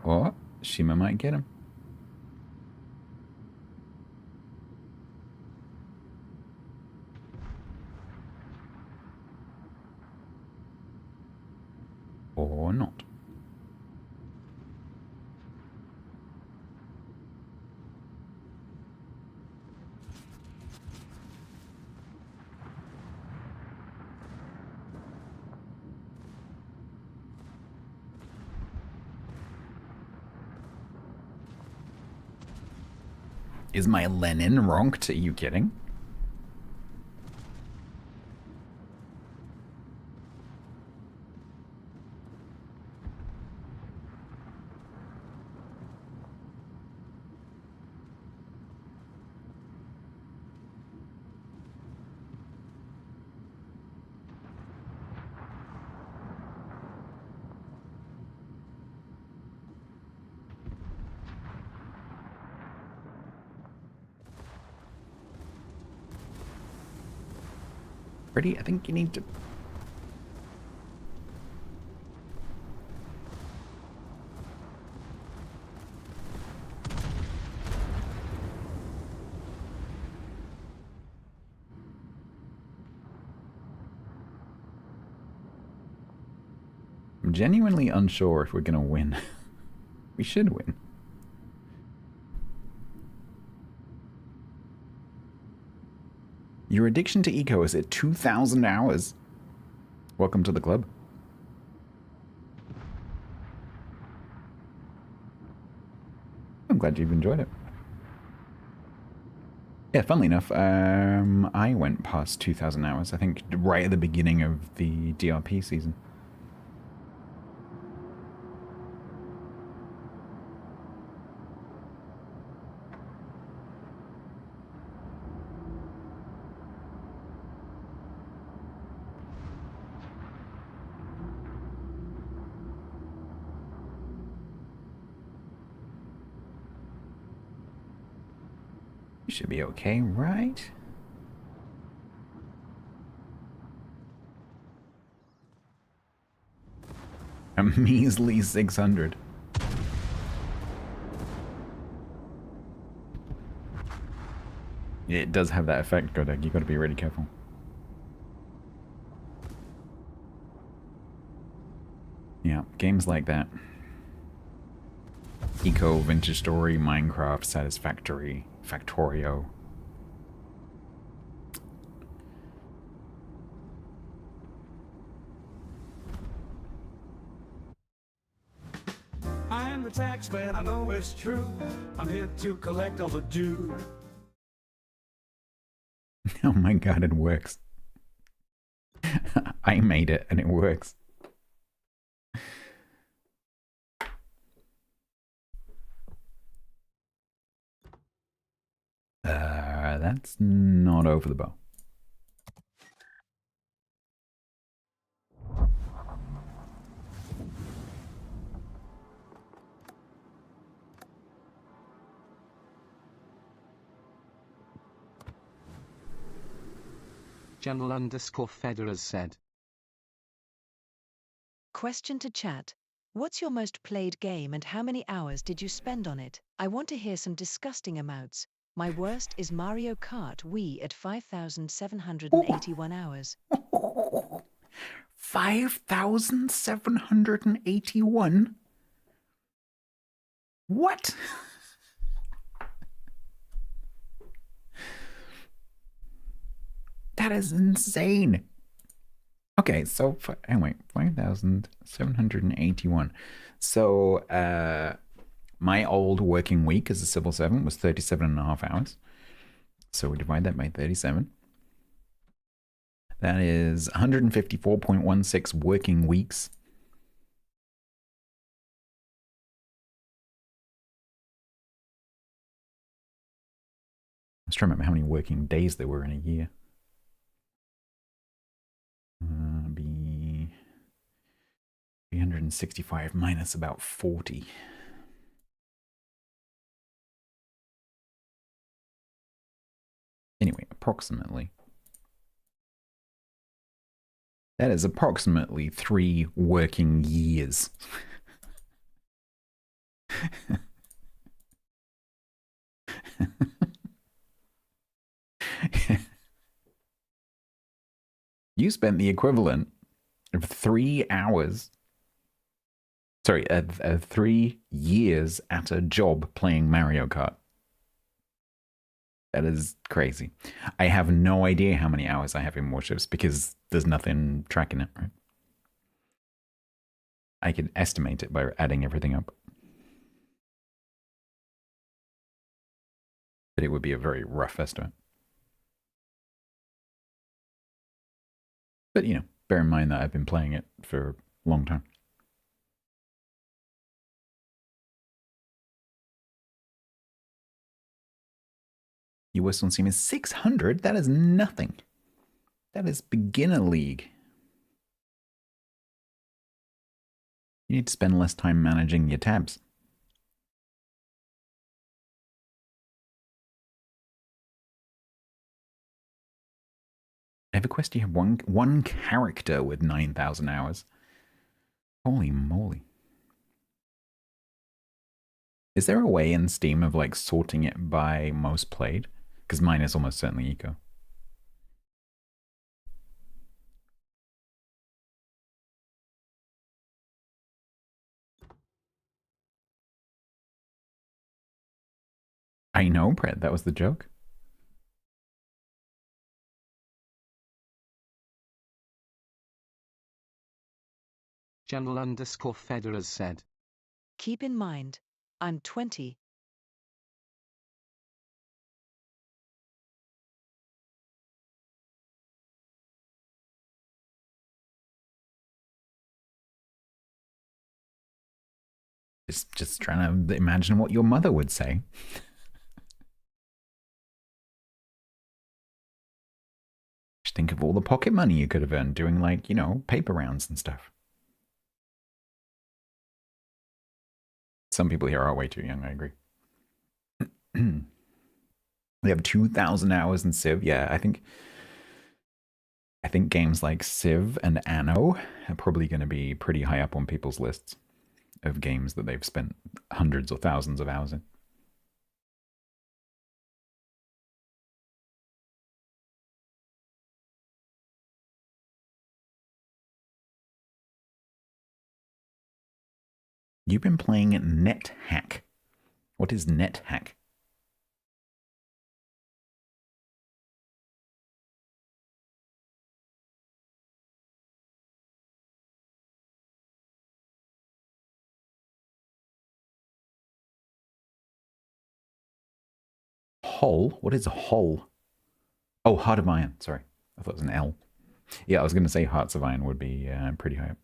Oh, Shima might get him. or not. Is my Lenin ronked? Are you kidding? Ready? I think you need to... I'm genuinely unsure if we're gonna win. We should win. Your addiction to eco is at 2,000 hours. Welcome to the club. I'm glad you've enjoyed it. Yeah, funnily enough, I went past 2,000 hours, I think right at the beginning of the DRP season. Should be okay, right? A measly 600. It does have that effect, Godeg. You gotta be really careful. Yeah, games like that. Eco, Vintage Story, Minecraft, Satisfactory, Factorio. I am the tax man, I know it's true. I'm here to collect all the due. Oh my god, it works. I made it and it works. That's not over the bow. General_Federer said. Question to chat. What's your most played game and how many hours did you spend on it? I want to hear some disgusting amounts. My worst is Mario Kart Wii at 5,781 hours. 5,781? What? That is insane. Okay, so anyway, 5,781. So my old working week as a civil servant was 37.5 hours. So we divide that by 37. That is 154.16 working weeks. I was trying to remember how many working days there were in a year. Be 365 minus about 40. Anyway, approximately. That is approximately 3 working years. You spent the equivalent of 3 hours Sorry, 3 years at a job playing Mario Kart. That is crazy. I have no idea how many hours I have in Warships because there's nothing tracking it, right? I can estimate it by adding everything up. But it would be a very rough estimate. But, you know, bear in mind that I've been playing it for a long time. US on Steam is 600. That is nothing. That is beginner league. You need to spend less time managing your tabs. EverQuest, you have one character with 9,000 hours. Holy moly. Is there a way in Steam of like sorting it by most played? Because mine is almost certainly Eco. I know, Brett, that was the joke. General_Federers said. Keep in mind, I'm 20. Just trying to imagine what your mother would say. Just think of all the pocket money you could have earned doing, like, you know, paper rounds and stuff. Some people here are way too young, I agree. They have 2,000 hours in Civ. Yeah, I think games like Civ and Anno are probably going to be pretty high up on people's lists of games that they've spent hundreds or thousands of hours in. You've been playing NetHack. What is NetHack? Hull? What is Hull? Oh, Heart of Iron. Sorry. I thought it was an L. Yeah, I was going to say Hearts of Iron would be pretty high up.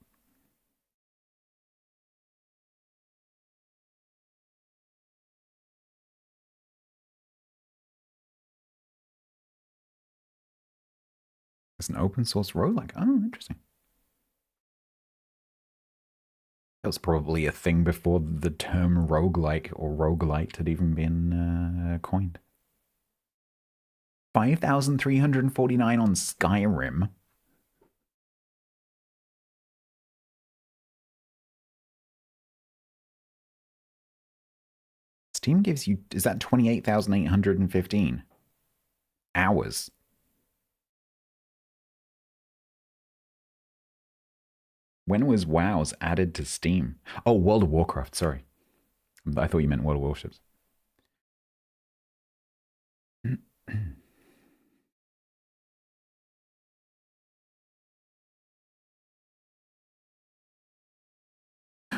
It's an open source roguelike. Oh, interesting. That was probably a thing before the term roguelike or roguelite had even been coined. 5,349 on Skyrim. Steam gives you, is that 28,815 hours? When was WoWs added to Steam? Oh, World of Warcraft, sorry. I thought you meant World of Warships.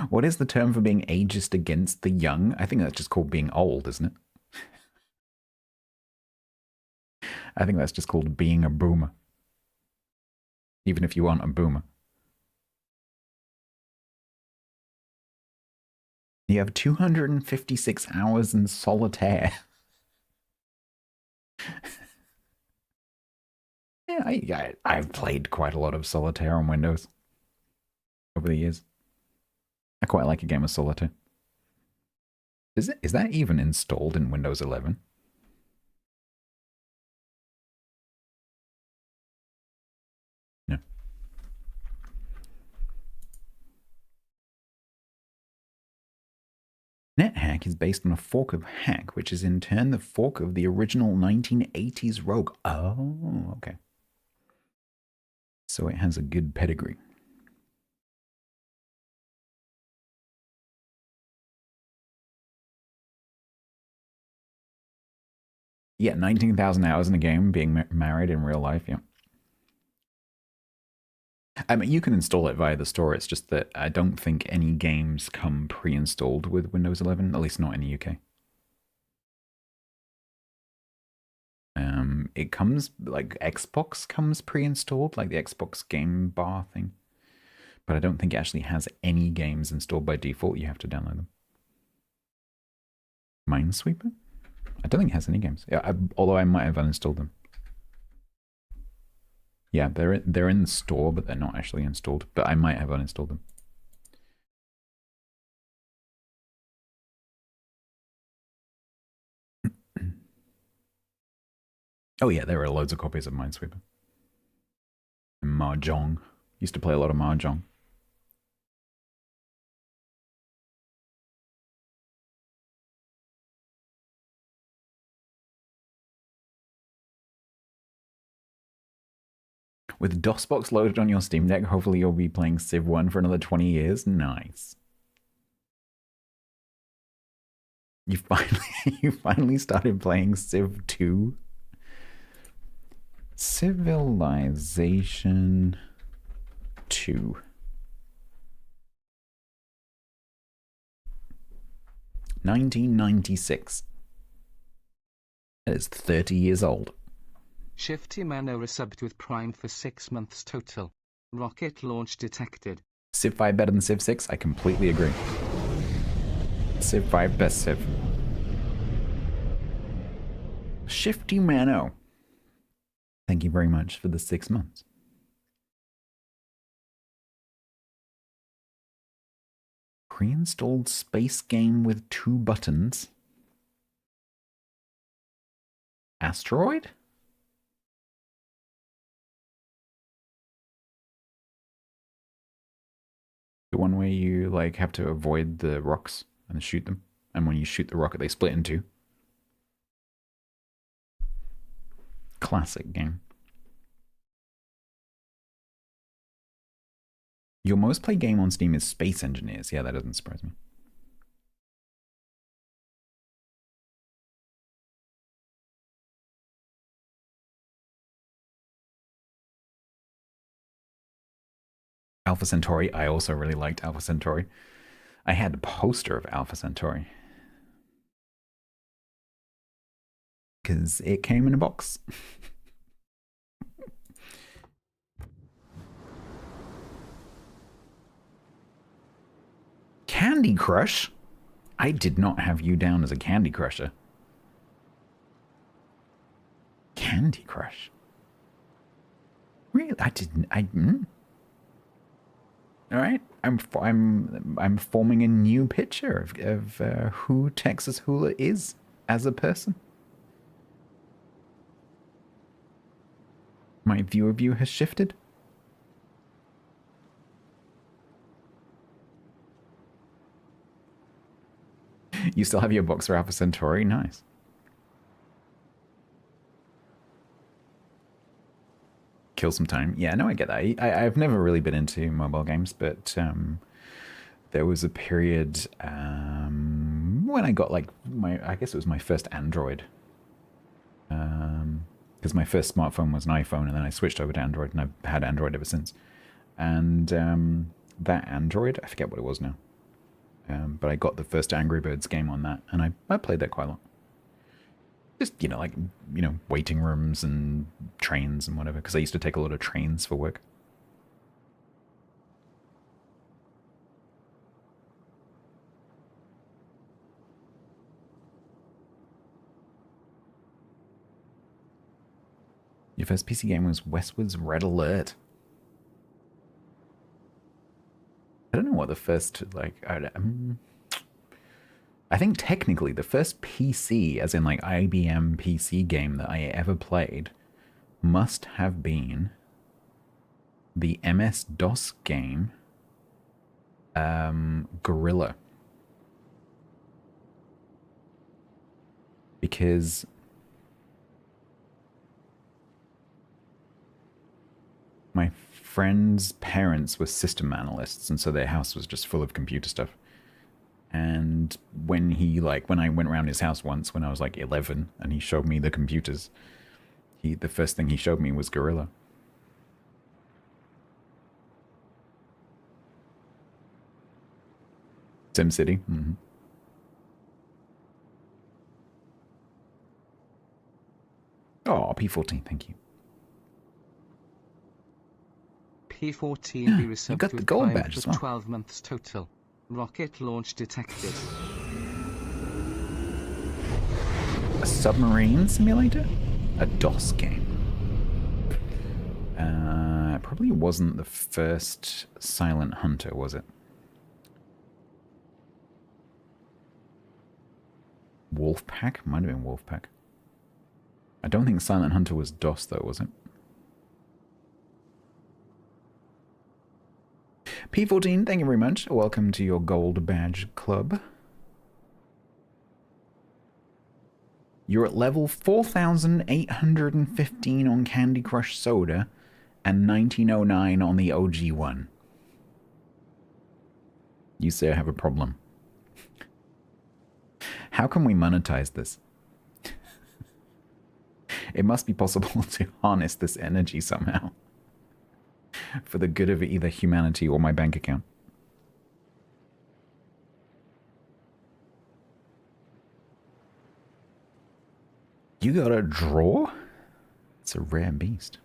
What is the term for being ageist against the young? I think that's just called being old, isn't it? I think that's just called being a boomer. Even if you aren't a boomer. You have 256 hours in solitaire. Yeah, I've played quite a lot of solitaire on Windows over the years. I quite like a game of solitaire. Is that even installed in Windows 11? No. NetHack is based on a fork of Hack, which is in turn the fork of the original 1980s Rogue. Oh, okay. So it has a good pedigree. Yeah, 19,000 hours in a game, being married in real life, yeah. I mean, you can install it via the store. It's just that I don't think any games come pre-installed with Windows 11, at least not in the UK. It comes, like, Xbox comes pre-installed, like the Xbox game bar thing. But I don't think it actually has any games installed by default. You have to download them. Minesweeper? I don't think it has any games. Yeah, although I might have uninstalled them. Yeah, they're in the store, but they're not actually installed. But I might have uninstalled them. Oh yeah, there are loads of copies of Minesweeper. And Mahjong. Used to play a lot of Mahjong. With DOSBox loaded on your Steam Deck, hopefully you'll be playing Civ 1 for another 20 years. Nice. You finally started playing Civ 2. Civilization 2. $1996. That is 30 years old. Shifty Manor resubbed with Prime for 6 months total. Rocket launch detected. Civ 5 better than Civ 6? I completely agree. Civ 5 best Civ. Shifty Mano. Thank you very much for the 6 months. Pre-installed space game with 2 buttons. Asteroid? The one where you like have to avoid the rocks and shoot them, and when you shoot the rocket they split in 2. Classic game. Your most played game on Steam is Space Engineers. Yeah, that doesn't surprise me. Alpha Centauri. I also really liked Alpha Centauri. I had a poster of Alpha Centauri. Because it came in a box. Candy Crush? I did not have you down as a Candy Crusher. Candy Crush? Really? I didn't. All right. I'm forming a new picture of who Texas Hula is as a person. My view of you has shifted. You still have your box for Alpha Centauri? Nice. Kill some time. Yeah, no, I get that. I've never really been into mobile games, but there was a period when I got like I guess it was my first Android. Because my first smartphone was an iPhone, and then I switched over to Android, and I've had Android ever since. And that Android, I forget what it was now. But I got the first Angry Birds game on that, and I played that quite a lot. Just, waiting rooms and trains and whatever, because I used to take a lot of trains for work. Your first PC game was Westwood's Red Alert. I don't know what the first, I think technically the first PC, as in like IBM PC game that I ever played, must have been the MS-DOS game, Gorilla. Because my friend's parents were system analysts, and so their house was just full of computer stuff. And when I went around his house once when I was like 11 and he showed me the computers, the first thing he showed me was Gorilla. SimCity. Mm-hmm. Oh, P14, thank you. P14 be resubbed got the with gold Prime badge for as well. 12 months total. Rocket launch detected. A submarine simulator? A DOS game. Probably wasn't the first Silent Hunter, was it? Wolfpack? Might have been Wolfpack. I don't think Silent Hunter was DOS though, was it? P14, thank you very much. Welcome to your gold badge club. You're at level 4,815 on Candy Crush Soda and 1909 on the OG one. You sir have a problem. How can we monetize this? It must be possible to harness this energy somehow for the good of either humanity or my bank account. You got a draw? It's a rare beast.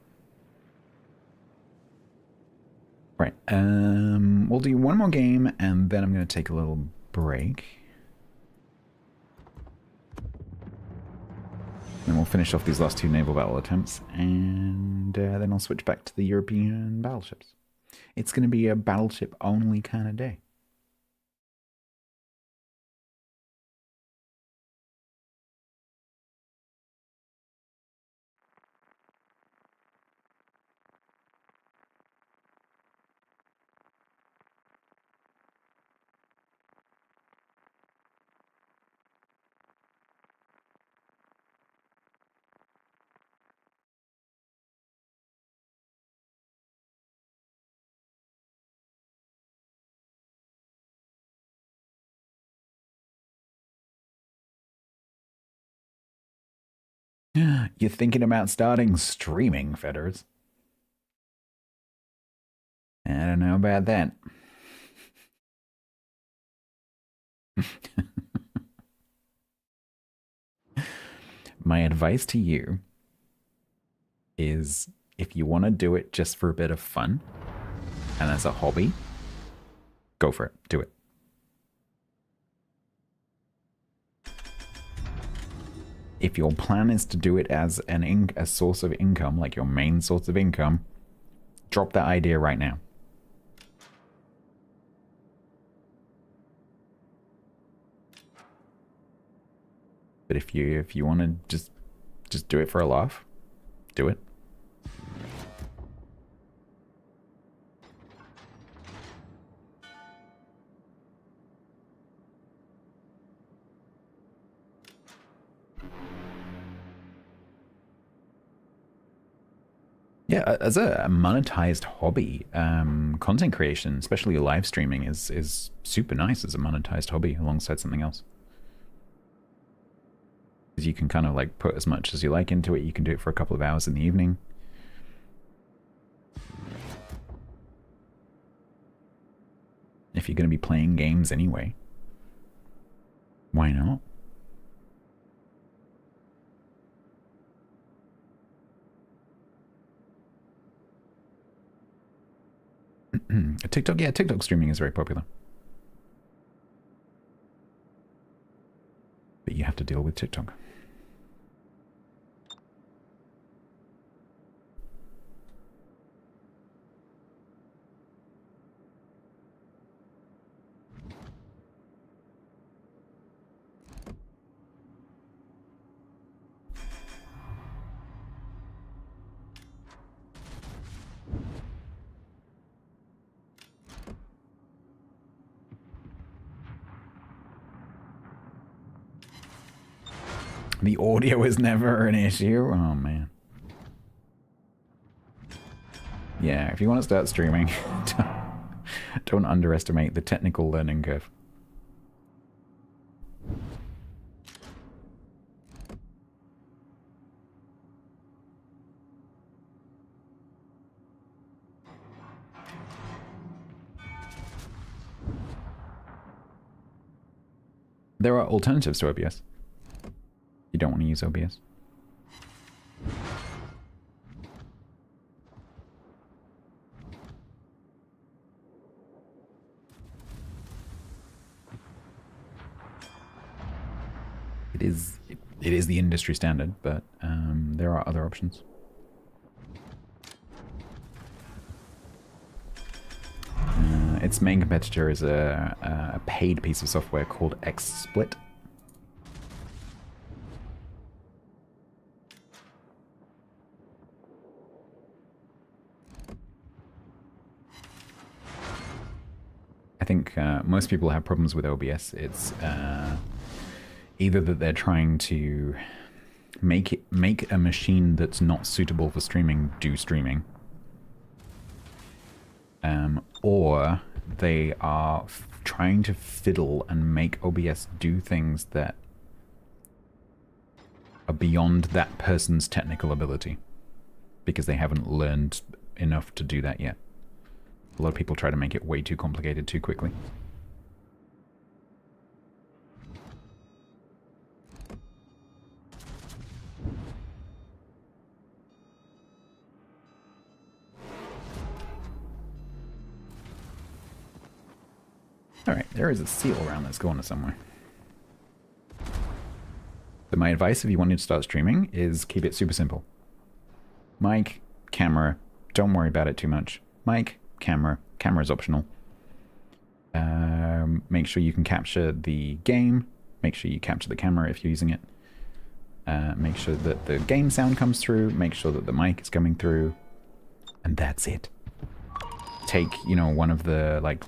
Right, we'll do one more game and then I'm going to take a little break. Then we'll finish off these last two naval battle attempts, and then I'll switch back to the European battleships. It's going to be a battleship-only kind of day. You're thinking about starting streaming, Fedders? I don't know about that. My advice to you is if you want to do it just for a bit of fun and as a hobby, go for it. Do it. If your plan is to do it as a source of income, like your main source of income, drop that idea right now. But if you want to just do it for a laugh, do it. Yeah, as a monetized hobby, content creation, especially live streaming, is super nice as a monetized hobby alongside something else. Because you can kind of like put as much as you like into it. You can do it for a couple of hours in the evening. If you're going to be playing games anyway, why not? TikTok, yeah, TikTok streaming is very popular. But you have to deal with TikTok. The audio is never an issue. Oh, man. Yeah, if you want to start streaming, don't underestimate the technical learning curve. there are alternatives to OBS. You don't want to use OBS. It is the industry standard, but there are other options. Its main competitor is a paid piece of software called XSplit. I think most people have problems with OBS. It's either that they're trying to make a machine that's not suitable for streaming do streaming, or they are trying to fiddle and make OBS do things that are beyond that person's technical ability because they haven't learned enough to do that yet. A lot of people try to make it way too complicated too quickly. Alright, there is a seal around that's going to somewhere. But my advice if you wanted to start streaming is keep it super simple. Mic, camera, don't worry about it too much. Mic, camera, camera's optional. Make sure you can capture the game. Make sure you capture the camera if you're using it. Make sure that the game sound comes through. Make sure that the mic is coming through. And that's it. Take, you know, one of the, like,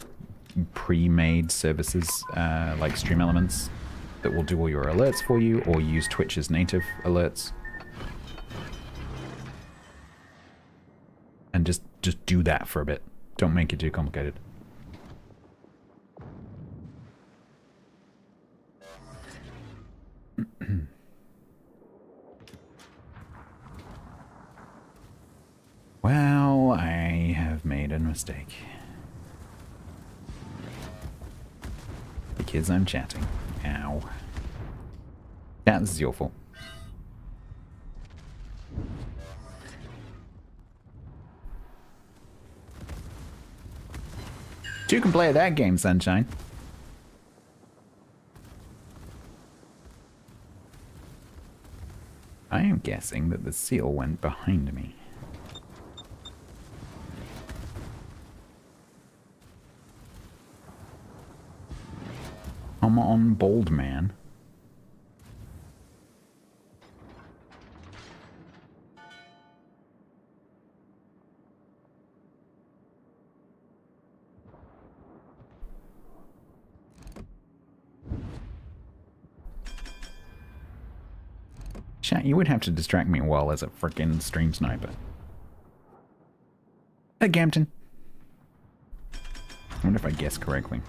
pre-made services like Stream Elements that will do all your alerts for you, or use Twitch's native alerts, and just do that for a bit. Don't make it too complicated. Well, I have made a mistake. Because I'm chatting. Ow. Chat, this is your fault. You can play that game, Sunshine. I am guessing that the seal went behind me. Come on, bold man. Chat, you would have to distract me well as a frickin' stream sniper. Hey, Gampton. I wonder if I guessed correctly.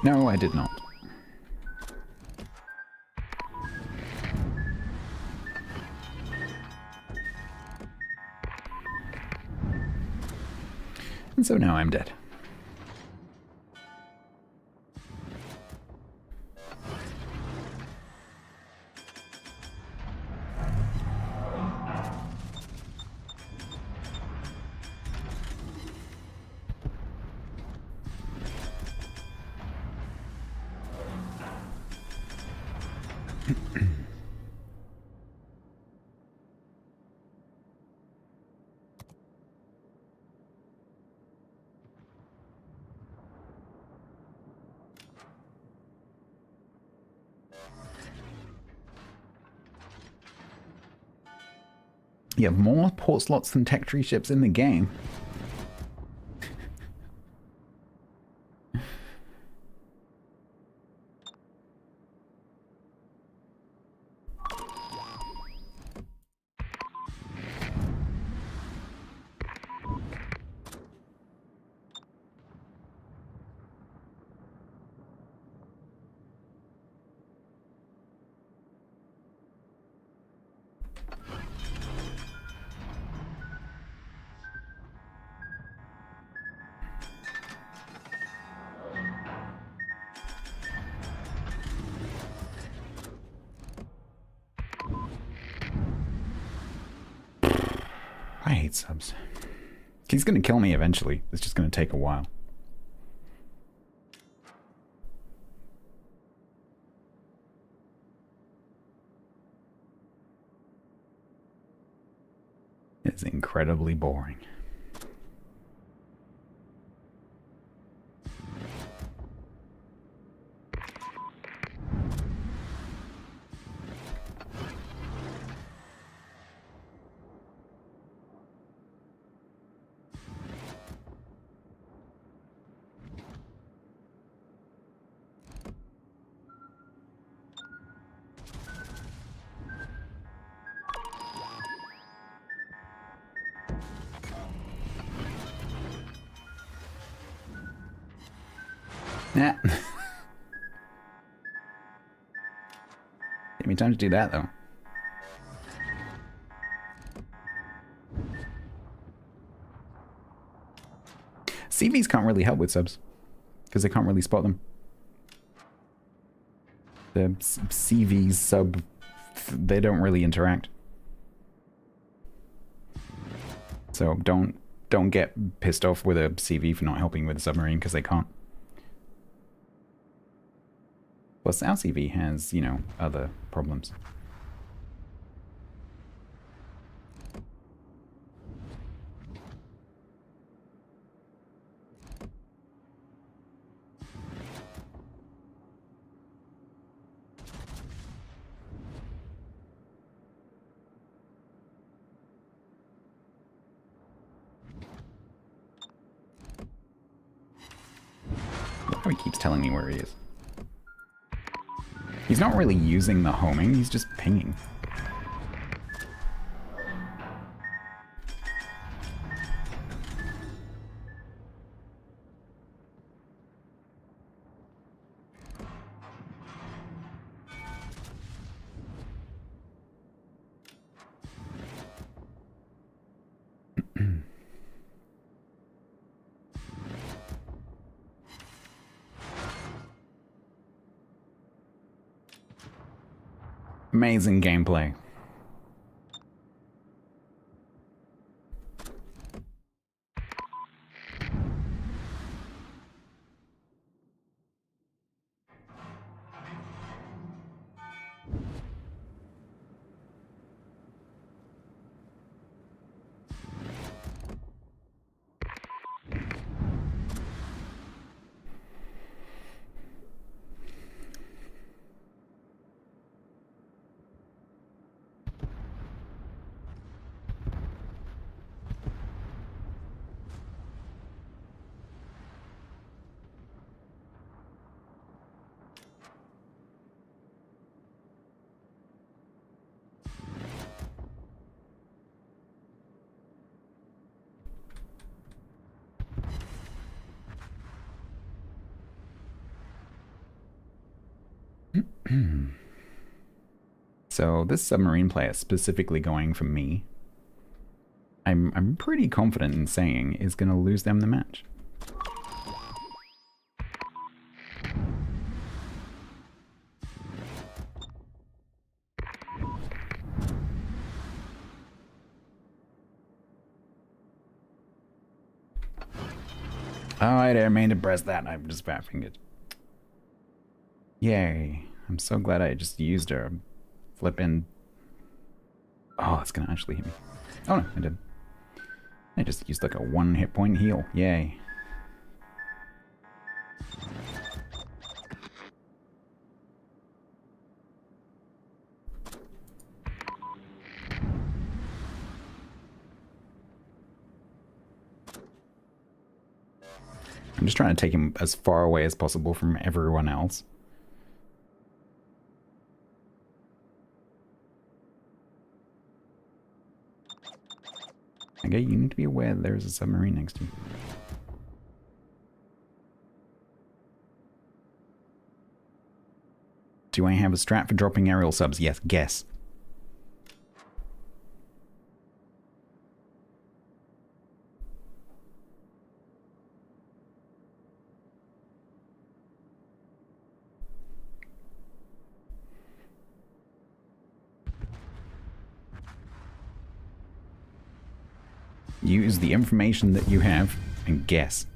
No, I did not. And so now I'm dead. You have more port slots than tech tree ships in the game. I hate subs. He's gonna kill me eventually. It's just gonna take a while. It's incredibly boring. Nah. Give me time to do that, though. CVs can't really help with subs, because they can't really spot them. The CVs sub, they don't really interact. So don't get pissed off with a CV for not helping with a submarine, because they can't. Plus, our CV has, you know, other problems. How he keeps telling me where he is. He's not really using the homing, he's just pinging. Amazing gameplay. So this submarine player specifically going for me, I'm pretty confident in saying is going to lose them the match. Oh, I didn't mean to press that. I'm just fat fingered. Yay. I'm so glad I just used her. Flippin'. Oh, it's gonna actually hit me. Oh no, I did. I just used like a 1 hit point heal. Yay. I'm just trying to take him as far away as possible from everyone else. Okay, you need to be aware that there's a submarine next to you. Do I have a strat for dropping aerial subs? Yes, guess. Use the information that you have and guess.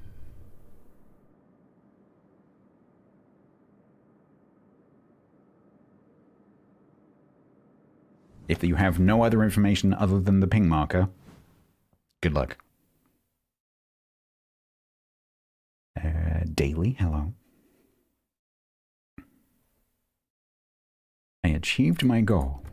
If you have no other information other than the ping marker, good luck. Daily, hello. I achieved my goal.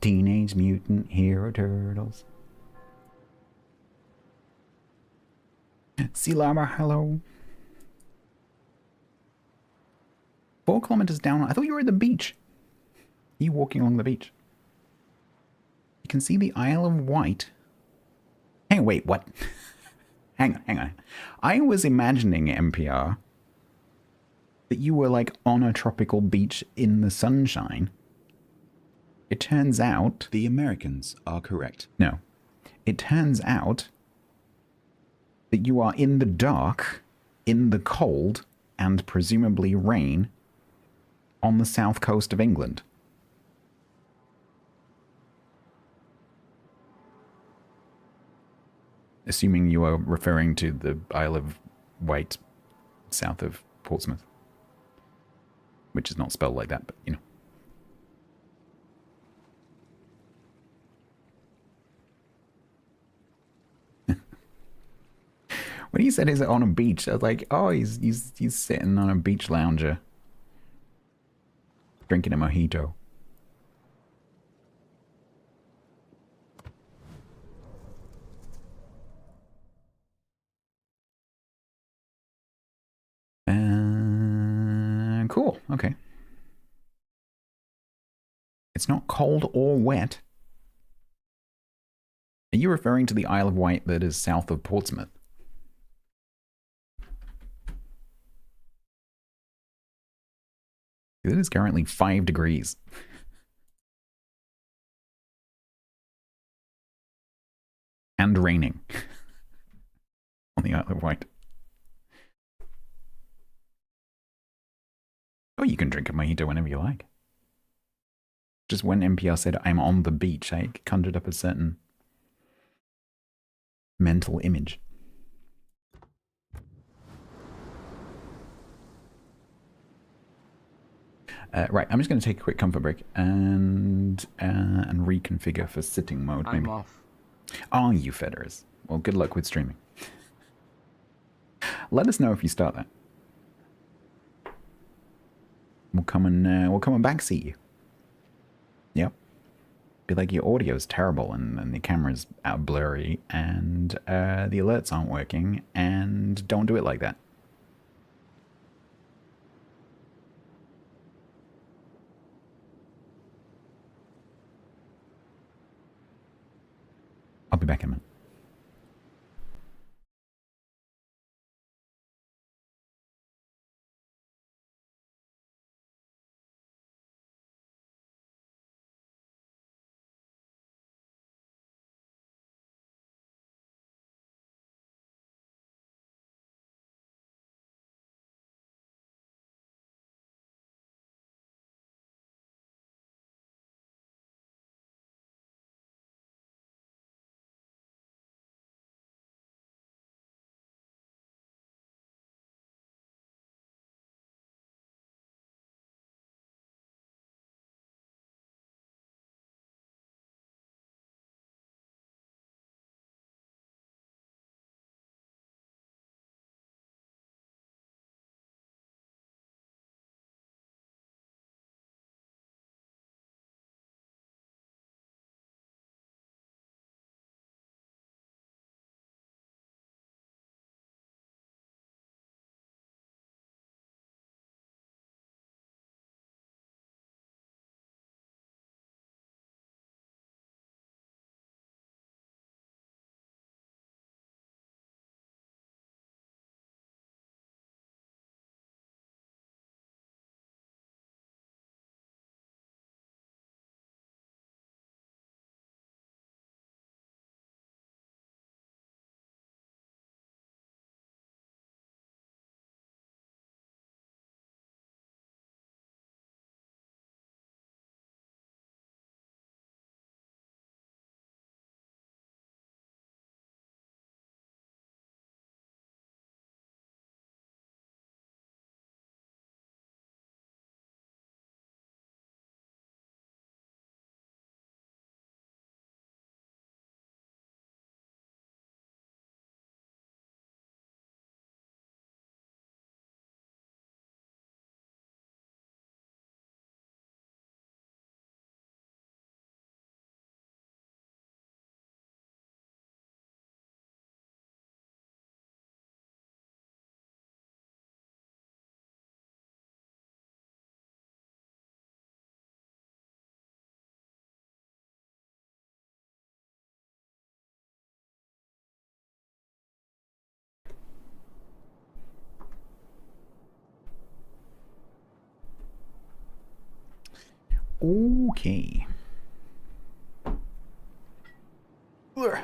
Teenage Mutant Hero Turtles. Sea Llama, hello. 4 kilometers down. I thought you were at the beach. Are you walking along the beach? You can see the Isle of Wight. Hey, wait, what? hang on. I was imagining, NPR, that you were like on a tropical beach in the sunshine. It turns out... The Americans are correct. No. It turns out that you are in the dark, in the cold, and presumably rain on the south coast of England. Assuming you are referring to the Isle of Wight, south of Portsmouth. Which is not spelled like that, but you know. When he said he's on a beach, I was like, oh, he's sitting on a beach lounger. Drinking a mojito. Cool, okay. It's not cold or wet. Are you referring to the Isle of Wight that is south of Portsmouth? It is currently 5 degrees. And raining. On the Isle of Wight. Oh, you can drink a mojito whenever you like. Just when NPR said, I'm on the beach, I conjured up a certain mental image. Right, I'm just going to take a quick comfort break and reconfigure for sitting mode. I'm maybe. off. Are you, Federers? Well, good luck with streaming. Let us know if you start that. We'll come and backseat you. Yep. Be like your audio's terrible and the camera's out blurry and the alerts aren't working, and don't do it like that. I'll be back in a minute. Okay. Ugh.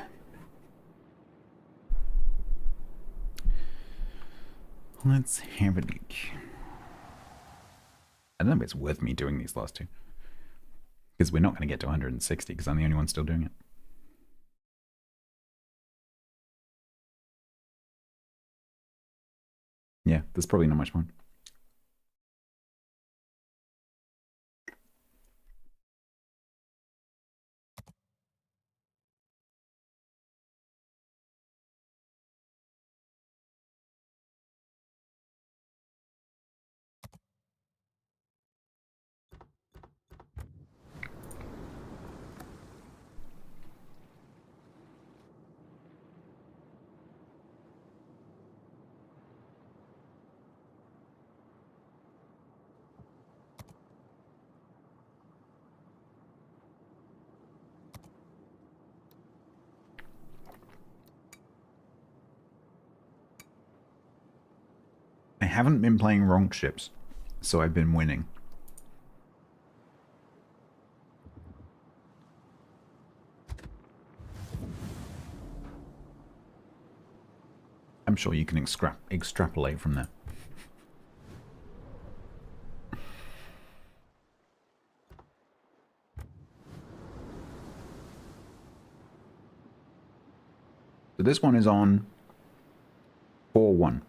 Let's have a look. I don't know if it's worth me doing these last two. Because we're not going to get to 160 because I'm the only one still doing it. Yeah, there's probably not much point. I haven't been playing wrong ships, so I've been winning. I'm sure you can extrapolate from there. So this one is on 4-1.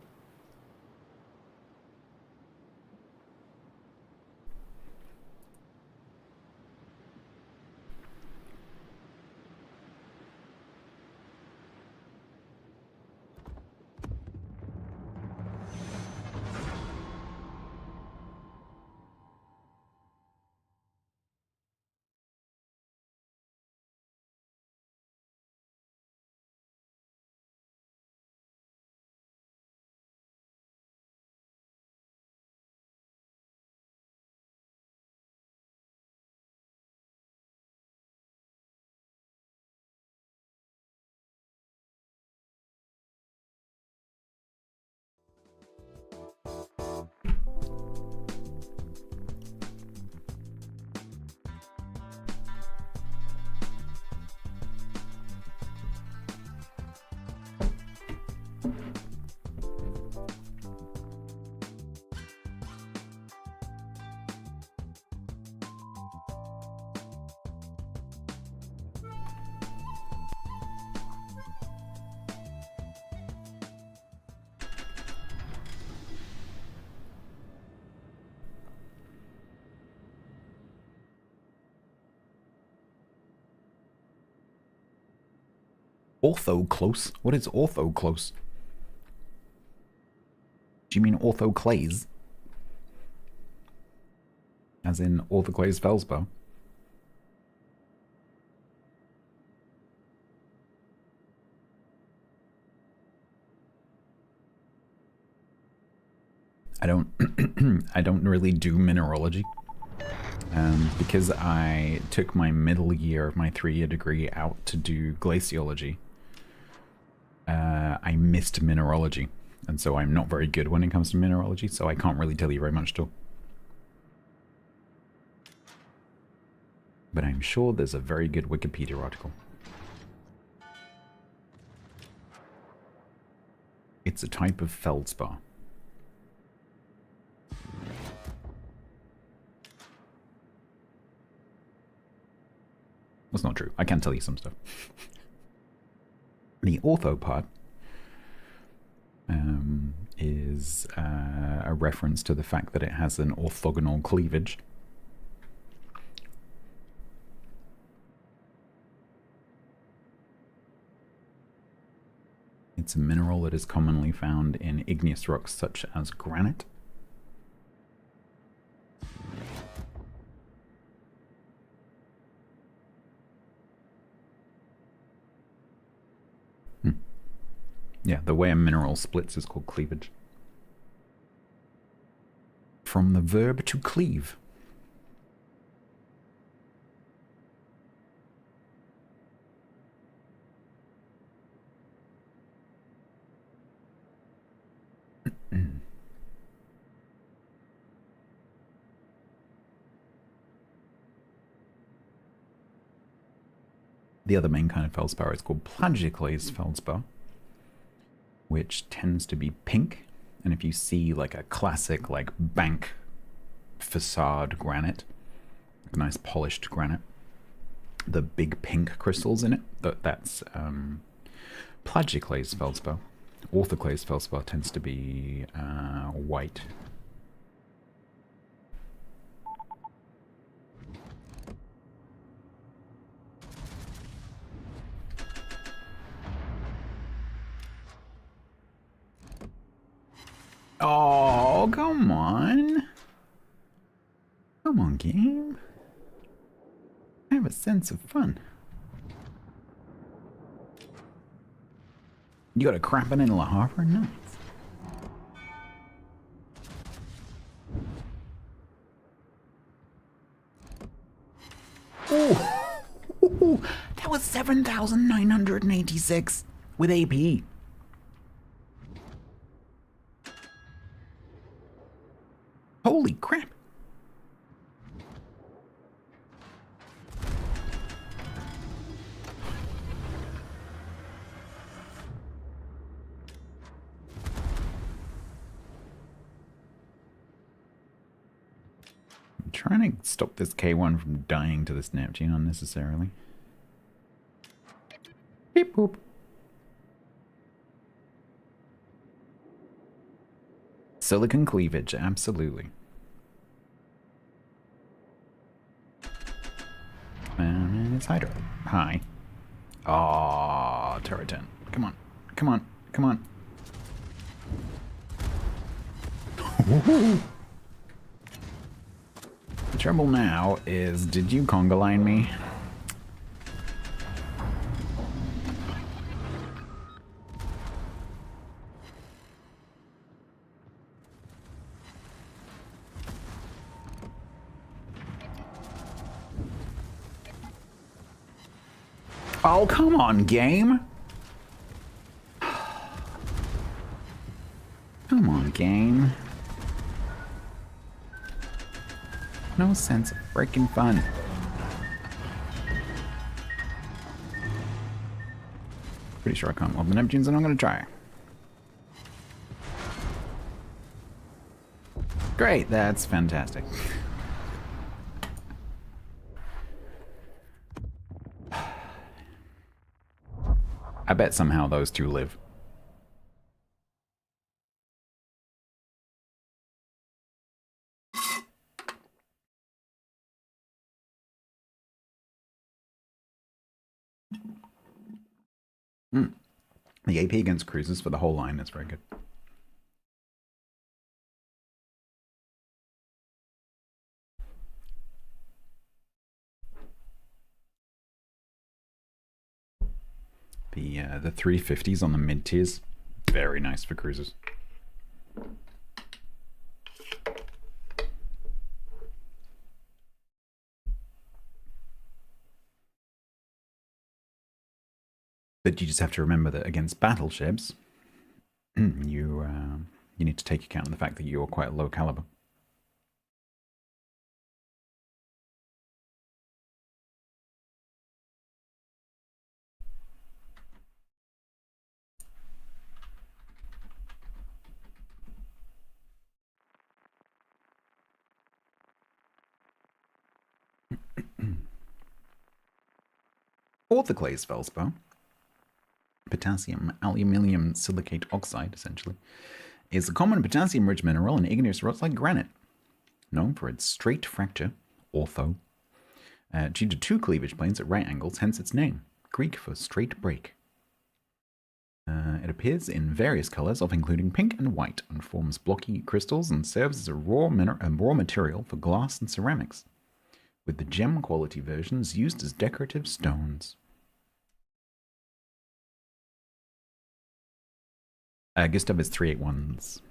Ortho-close? What is ortho-close? Do you mean orthoclase? As in orthoclase feldspar? I don't I don't really do mineralogy. Because I took my middle year of my 3-year degree out to do glaciology. I missed mineralogy, and so I'm not very good when it comes to mineralogy, so I can't really tell you very much still. But I'm sure there's a very good Wikipedia article. It's a type of feldspar. That's not true. I can tell you some stuff. The ortho part is a reference to the fact that it has an orthogonal cleavage. It's a mineral that is commonly found in igneous rocks such as granite. Yeah, the way a mineral splits is called cleavage. From the verb to cleave. The other main kind of feldspar is called plagioclase feldspar, which tends to be pink. And if you see like a classic like bank facade granite, like nice polished granite, the big pink crystals in it, that's plagioclase feldspar. Orthoclase feldspar tends to be white. Oh, come on. Come on, game. Have a sense of fun. You got a crapping in La Harbor? Nice. Oh, that was 7,986 with AP. Holy crap. I'm trying to stop this K1 from dying to this Neptune unnecessarily. Beep boop. Silicon cleavage, absolutely. And it's Hydra. Hi. Aww, turret 10. Come on. Come on. Come on. The trouble now is, did you conga line me? Oh, come on, game. Come on, game. No sense of freaking fun. Pretty sure I can't mob the Neptunes, and I'm gonna try. Great, that's fantastic. I bet somehow those two live. The AP against cruisers for the whole line is very good. The 350s on the mid tiers, very nice for cruisers. But you just have to remember that against battleships, you need to take account of the fact that you're quite low caliber. Orthoclase feldspar, potassium aluminium silicate oxide, essentially, is a common potassium-rich mineral in igneous rocks like granite, known for its straight fracture, ortho, due to two cleavage planes at right angles, hence its name, Greek for straight break. It appears in various colors, often including pink and white, and forms blocky crystals and serves as a raw material for glass and ceramics, with the gem quality versions used as decorative stones. Gustav is 381s.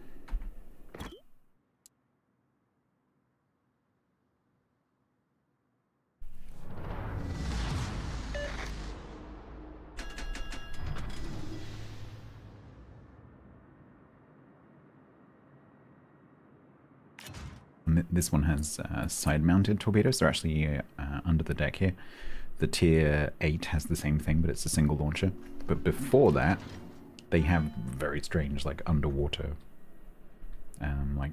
And this one has side-mounted torpedoes. They're actually under the deck here. The tier 8 has the same thing, but it's a single launcher. But before that, they have very strange, like, underwater, like,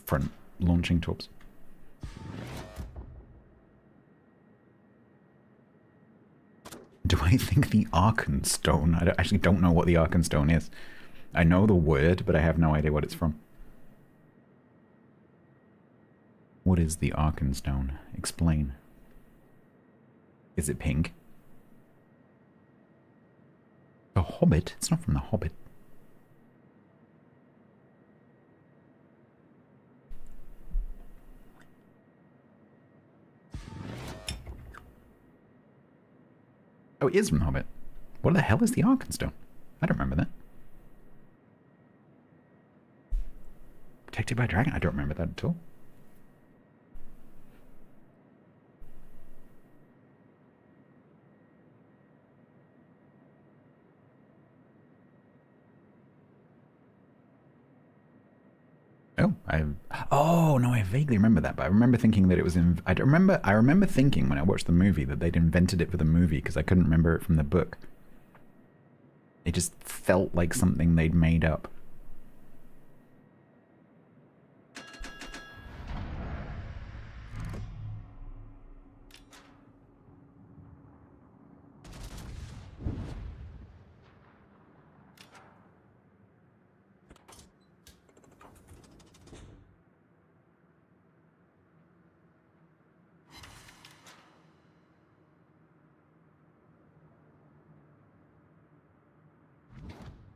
front launching torps. Do I think the Arkenstone? I actually don't know what the Arkenstone is. I know the word, but I have no idea what it's from. What is the Arkenstone? Explain. Is it pink? The Hobbit? It's not from the Hobbit. Oh, it is from the Hobbit. What the hell is the Arkenstone? I don't remember that. Protected by a dragon? I don't remember that at all. Oh no, I vaguely remember that, but I remember thinking that it was in. I remember thinking when I watched the movie that they'd invented it for the movie because I couldn't remember it from the book. It just felt like something they'd made up.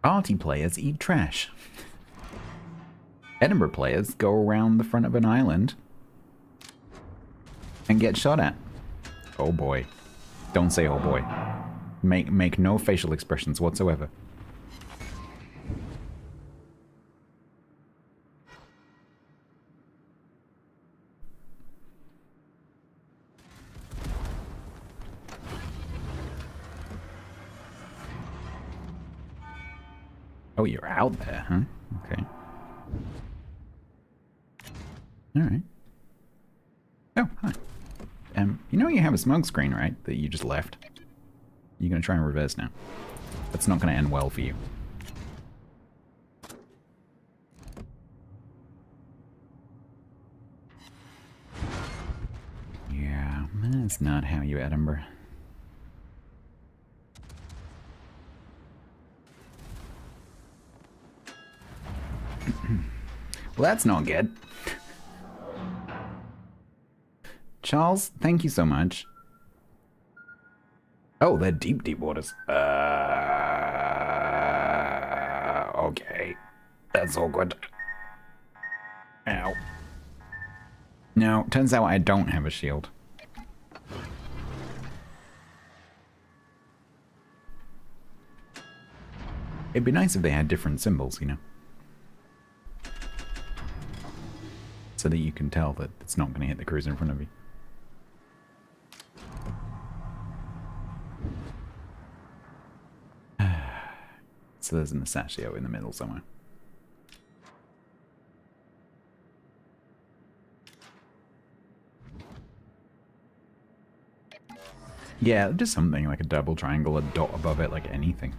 Party players eat trash. Edinburgh players go around the front of an island and get shot at. Oh boy. Don't say oh boy. Make no facial expressions whatsoever. Oh, you're out there, huh? Okay. Alright. Oh, hi. You know you have a smoke screen, right? That you just left. You're gonna try and reverse now. That's not gonna end well for you. Yeah, that's not how you Edinburgh. Well, that's not good. Charles, thank you so much. Oh, they're deep, deep waters. Okay. That's awkward. Ow. No, turns out I don't have a shield. It'd be nice if they had different symbols, you know? So that you can tell that it's not going to hit the cruiser in front of you. So there's an Asashio in the middle somewhere. Yeah, just something like a double triangle, a dot above it, like anything.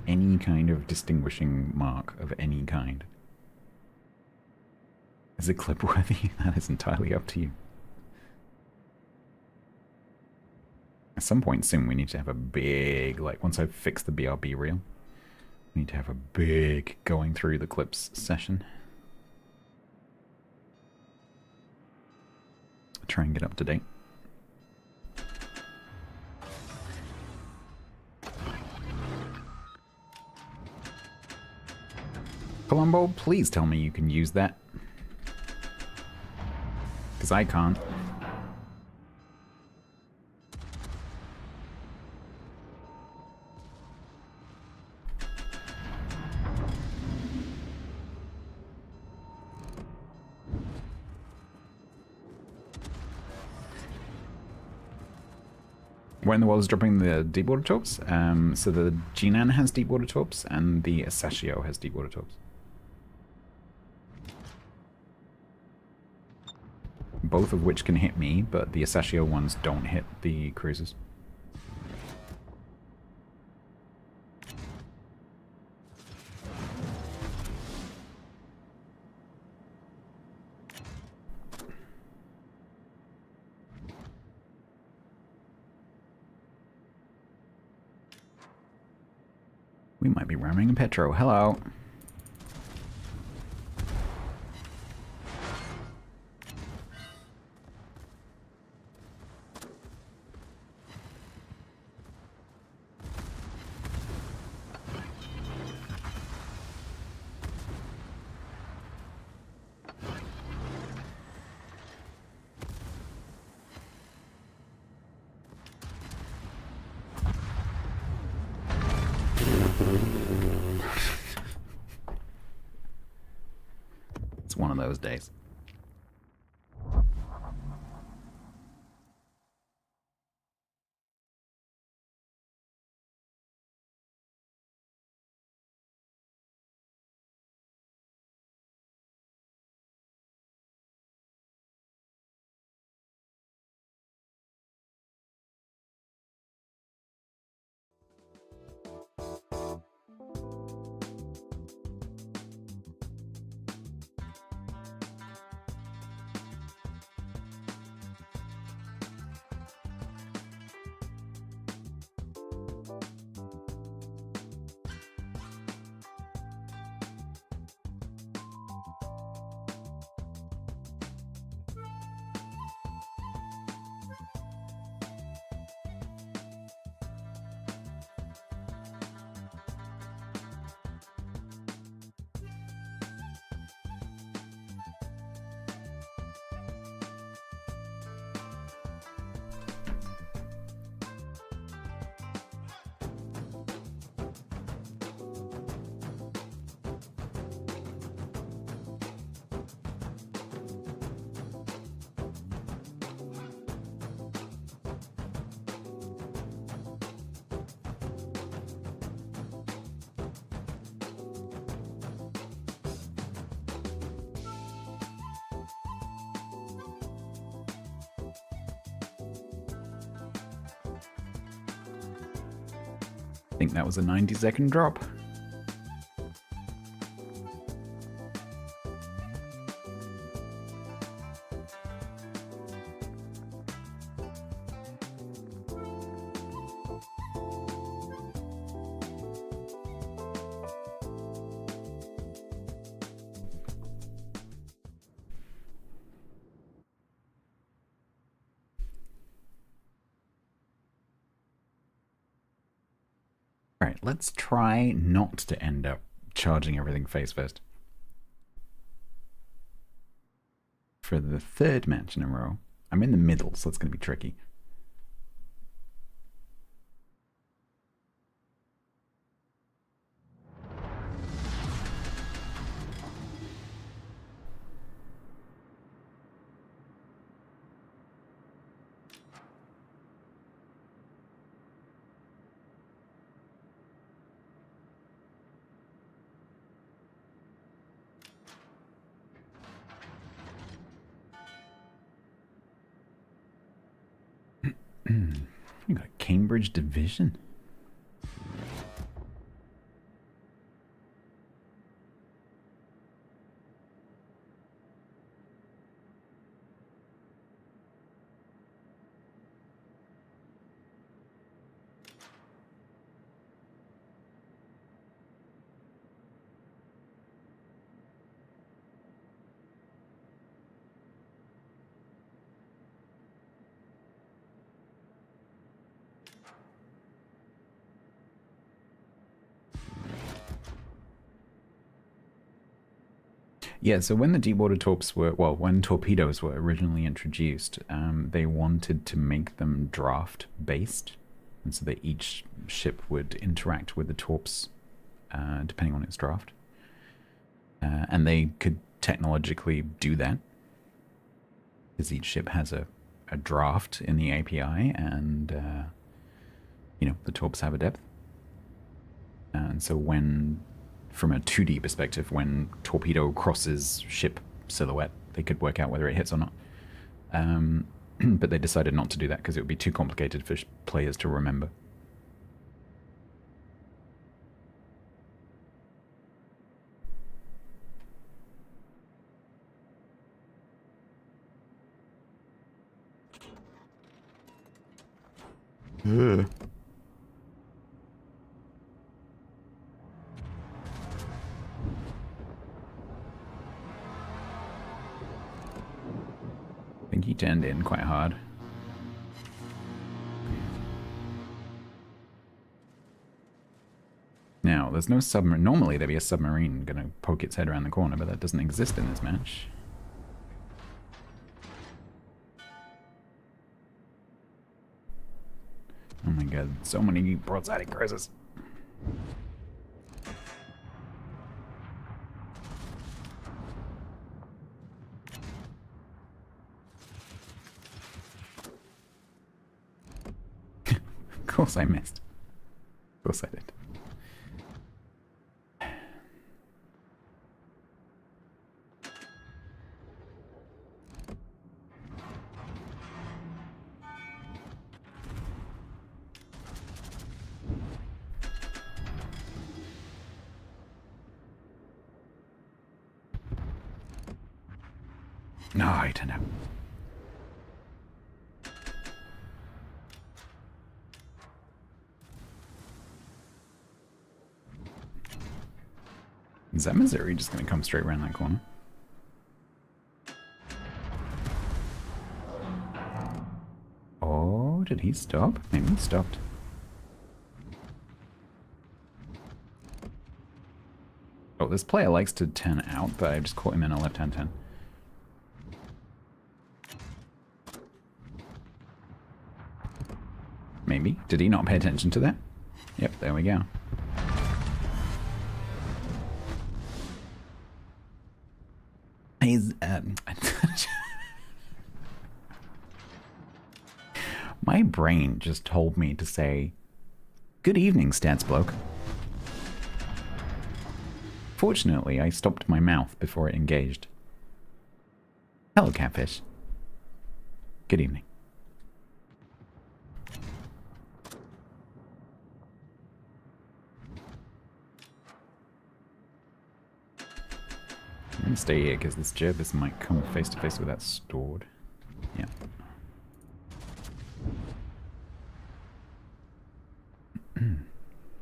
Any kind of distinguishing mark of any kind. Is it clip worthy? That is entirely up to you. At some point soon we need to have a big, like once I've fixed the BRB reel, we need to have a big going through the clips session. Try and get up to date. Columbo, please tell me you can use that. Because I can't. Where in the world is dropping the deep water torps? So the Jinan has deep water torps and the Asashio has deep water torps. both of which can hit me, but the Asashio ones don't hit the cruisers. We might be ramming a Petro. Hello. It's one of those days. I think that was a 90-second drop. Alright, let's try not to end up charging everything face first. For the third match in a row, I'm in the middle, so it's going to be tricky. You got Cambridge Division. Yeah, so when the deep water torps were, well, when torpedoes were originally introduced, they wanted to make them draft based, and so that each ship would interact with the torps depending on its draft. And they could technologically do that, because each ship has a draft in the API, and you know, the torps have a depth. And so when, from a 2D perspective, when torpedo crosses ship silhouette, they could work out whether it hits or not. But they decided not to do that because it would be too complicated for players to remember. Ugh. I think he turned in quite hard. Now, there's no submarine. Normally, there'd be a submarine gonna poke its head around the corner, but that doesn't exist in this match. Oh my god, so many broadside cruisers. Of course I missed. Of course I did. No, I don't know. Is that Missouri just going to come straight around that corner? Oh, did he stop? Maybe he stopped. Oh, this player likes to turn out, but I just caught him in a left-hand turn. Maybe. Did he not pay attention to that? Yep, there we go. He's, my brain just told me to say, "Good evening, StatsBloke." Fortunately, I stopped my mouth before it engaged. Hello, catfish. Good evening. I'm gonna stay here because this Jervis might come face to face with that stored. Yeah.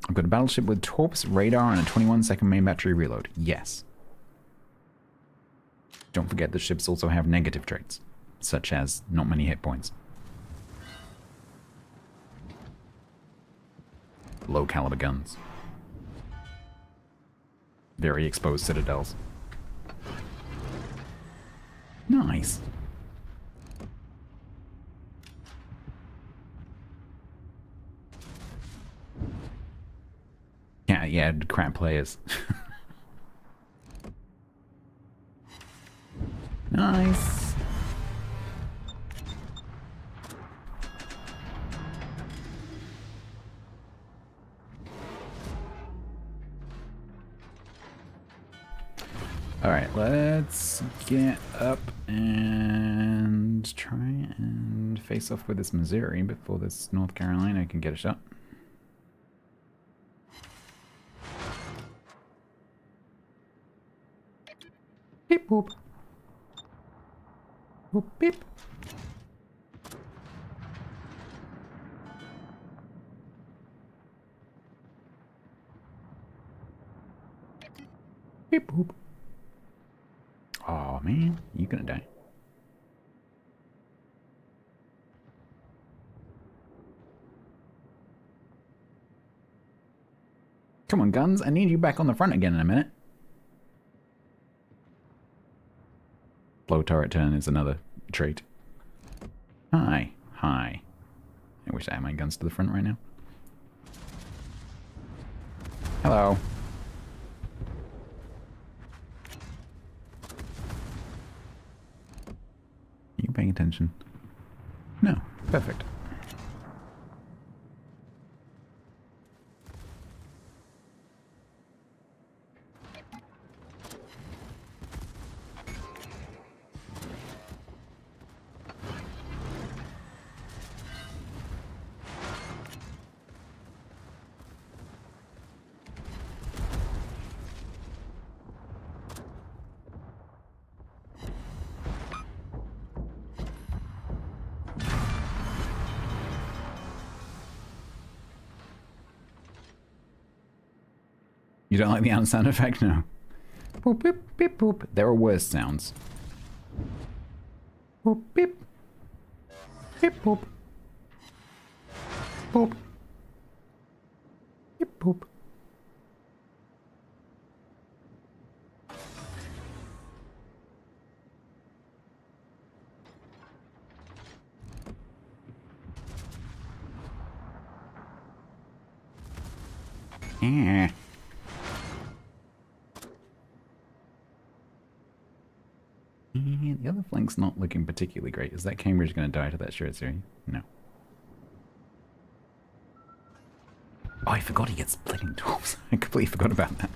I've got a battleship with torps, radar, and a 21-second main battery reload. Yes. Don't forget that ships also have negative traits, such as not many hit points. Low caliber guns. Very exposed citadels. Nice. Yeah, crap players. Nice. Alright, let's get up and try and face off with this Missouri before this North Carolina can get a shot. Beep boop. Boop beep. Beep boop. Oh man, you're gonna die. Come on, guns. I need you back on the front again in a minute. Blow turret turn is another trait. Hi. Hi. I wish I had my guns to the front right now. Hello. Are you paying attention? No. Perfect. You don't like the sound effect? No. Boop, beep, beep, boop. There are worse sounds. Boop, beep. Beep, boop. Boop. Beep, boop. Yeah. And the other flank's not looking particularly great. Is that Cambridge going to die to that short series? No. Oh, I forgot he gets splitting dwarves. I completely forgot about that.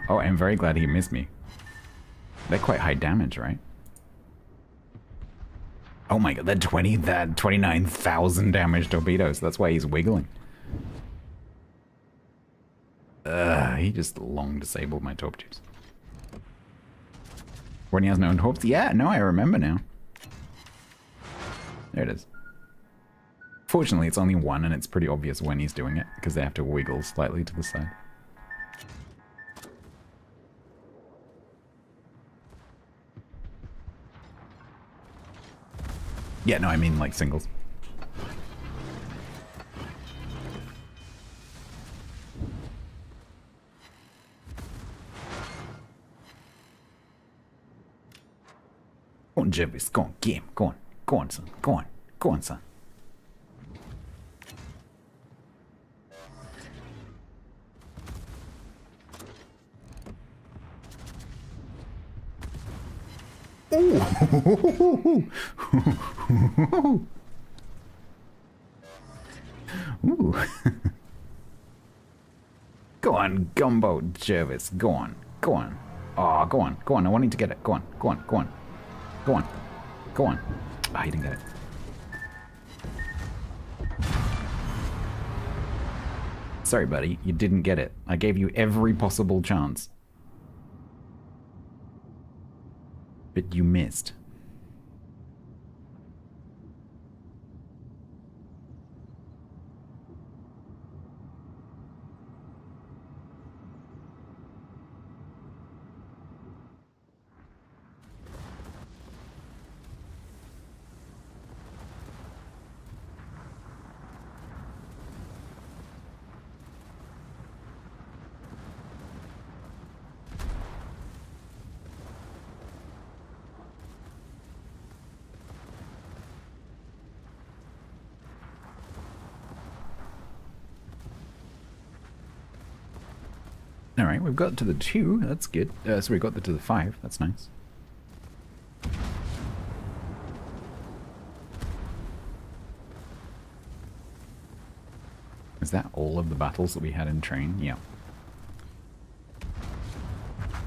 Oh, I'm very glad he missed me. They're quite high damage, right? Oh my god, that 29,000 damage torpedoes. That's why he's wiggling. He just long disabled my torpedoes. When he has no torps? Yeah, no, I remember now. There it is. Fortunately, it's only one, and it's pretty obvious when he's doing it, because they have to wiggle slightly to the side. Yeah, no, I mean like singles. Go on, Jervis, go on, game, go on, son, go on, son. Ooh. Ooh. Go on, Gumbo Jervis, go on, go on. Oh, go on, I want him to get it, go on, go on, go on. Go on. Go on. Ah, he didn't get it. Sorry, buddy. You didn't get it. I gave you every possible chance. But you missed. Alright, we've got to the 2. That's good. So we got to the 5. That's nice. Is that all of the battles that we had in train? Yeah.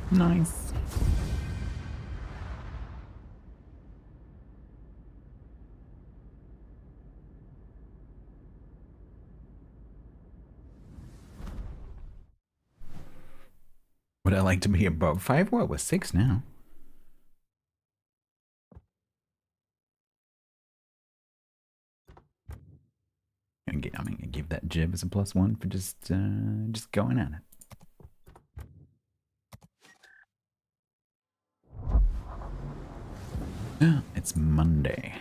Nice. Would I like to be above 5? Well, we're 6 now. I'm gonna give that jib as a +1 for just going at it. It's Monday.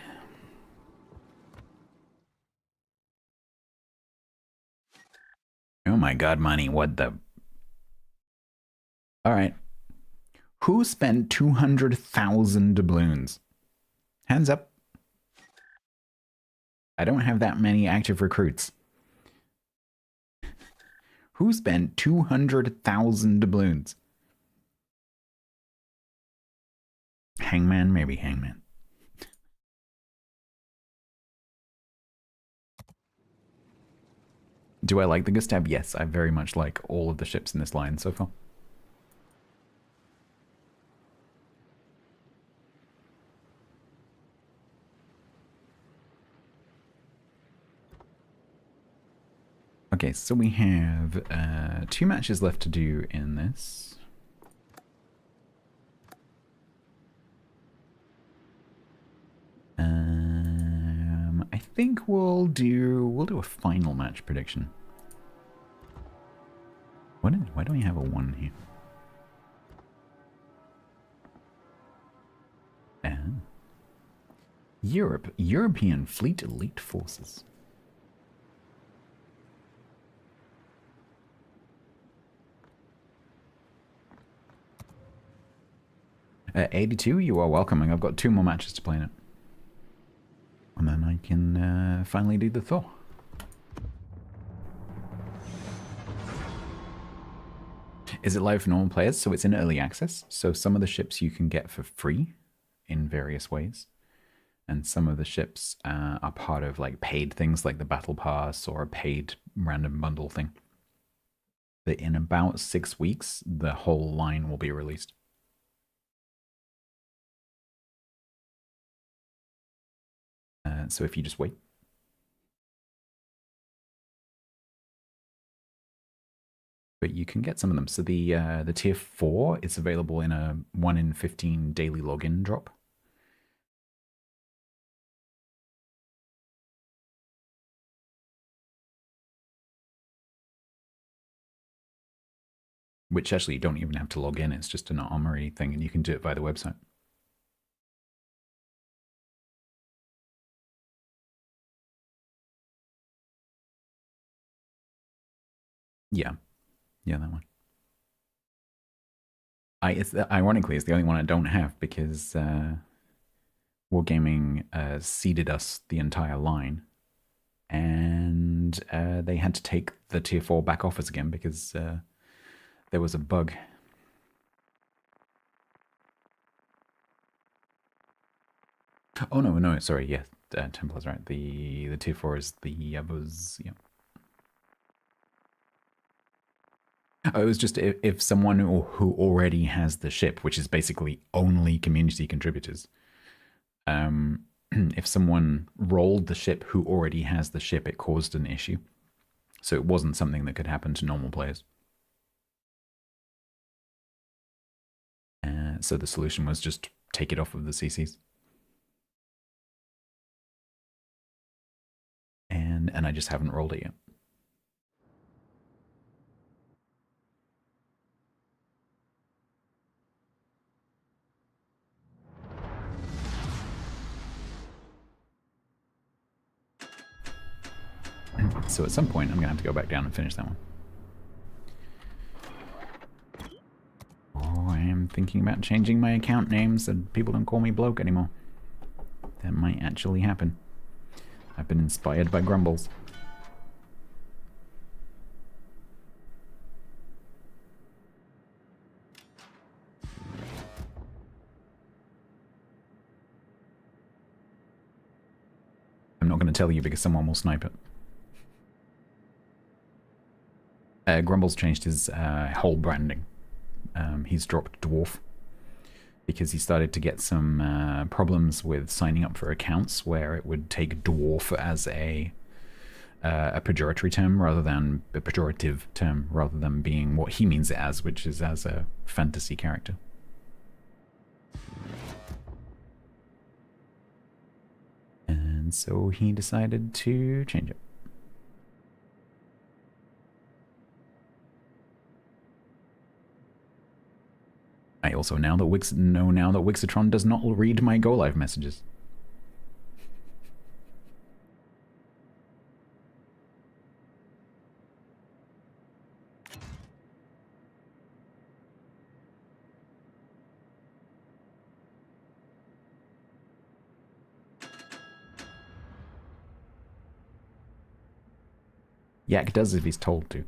Oh my god, money, what the... Alright. Who spent 200,000 doubloons? Hands up. I don't have that many active recruits. Who spent 200,000 doubloons? Hangman? Maybe Hangman. Do I like the Gustav? Yes, I very much like all of the ships in this line so far. Okay, so we have 2 matches left to do in this. I think we'll do a final match prediction. Why do I have a 1 here? European Fleet Elite Forces. 82, you are welcoming. I've got 2 more matches to play in it. And then I can finally do the Thor. Is it live for normal players? So it's in early access. So some of the ships you can get for free in various ways. And some of the ships are part of like paid things like the Battle Pass or a paid random bundle thing. But in about 6 weeks, the whole line will be released. So if you just wait. But you can get some of them. So the tier 4 is available in a 1 in 15 daily login drop. Which actually you don't even have to log in. It's just an armory thing, and you can do it via the website. Yeah, that one. Ironically, it's the only one I don't have because Wargaming seeded us the entire line, and they had to take the tier 4 back off us again because there was a bug. Oh no, sorry, yeah, Templar's right. The tier 4 is the others, yeah. Oh, it was just if someone who already has the ship, which is basically only community contributors, if someone rolled the ship who already has the ship, it caused an issue. So it wasn't something that could happen to normal players. So the solution was just take it off of the CCs. And I just haven't rolled it yet. So at some point, I'm going to have to go back down and finish that one. Oh, I am thinking about changing my account name so people don't call me Bloke anymore. That might actually happen. I've been inspired by Grumbles. I'm not going to tell you because someone will snipe it. Grumbles changed his whole branding. He's dropped Dwarf because he started to get some problems with signing up for accounts where it would take Dwarf as a pejorative term rather than a pejorative term, rather than being what he means it as, which is as a fantasy character. And so he decided to change it. I also know now that Wixatron does not read my Go Live messages. Yak does if he's told to.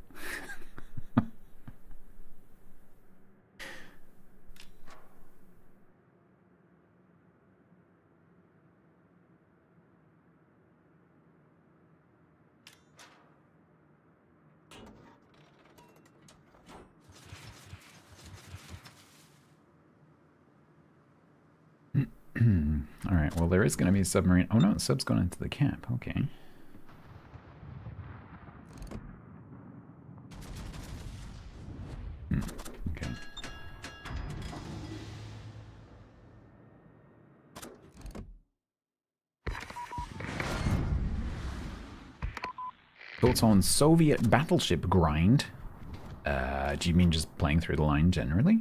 Alright, well there is going to be a submarine. Oh no, the sub's gone into the cap. Okay. Okay. Thoughts on Soviet battleship grind? Do you mean just playing through the line generally?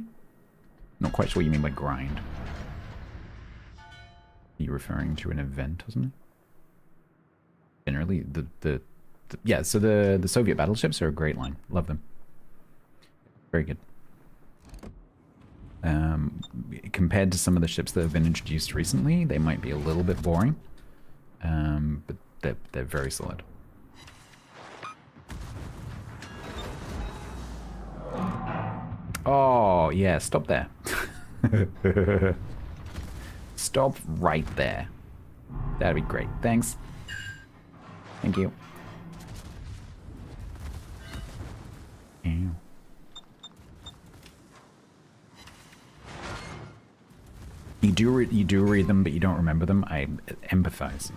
Not quite sure what you mean by grind. Are you referring to an event or something? Generally, yeah, so the Soviet battleships are a great line. Love them. Very good. Compared to some of the ships that have been introduced recently, they might be a little bit boring. But they're very solid. Oh, yeah, stop there. Stop right there. That'd be great. Thanks. Thank you. Ew. You do read them, but you don't remember them. I empathize.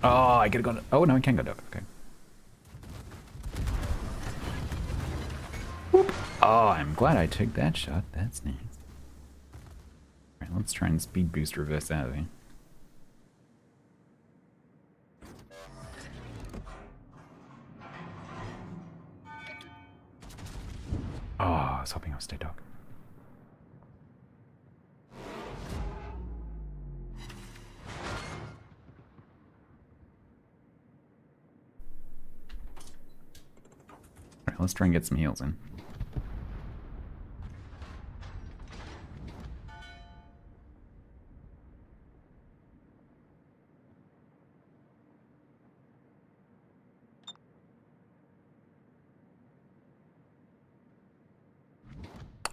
Oh, I could have gone. Oh no, I can't go down. Okay. Whoop. Oh, I'm glad I took that shot. That's nice. All right, let's try and speed boost reverse out of here. Oh, I was hoping I would stay dog. Alright, let's try and get some heals in.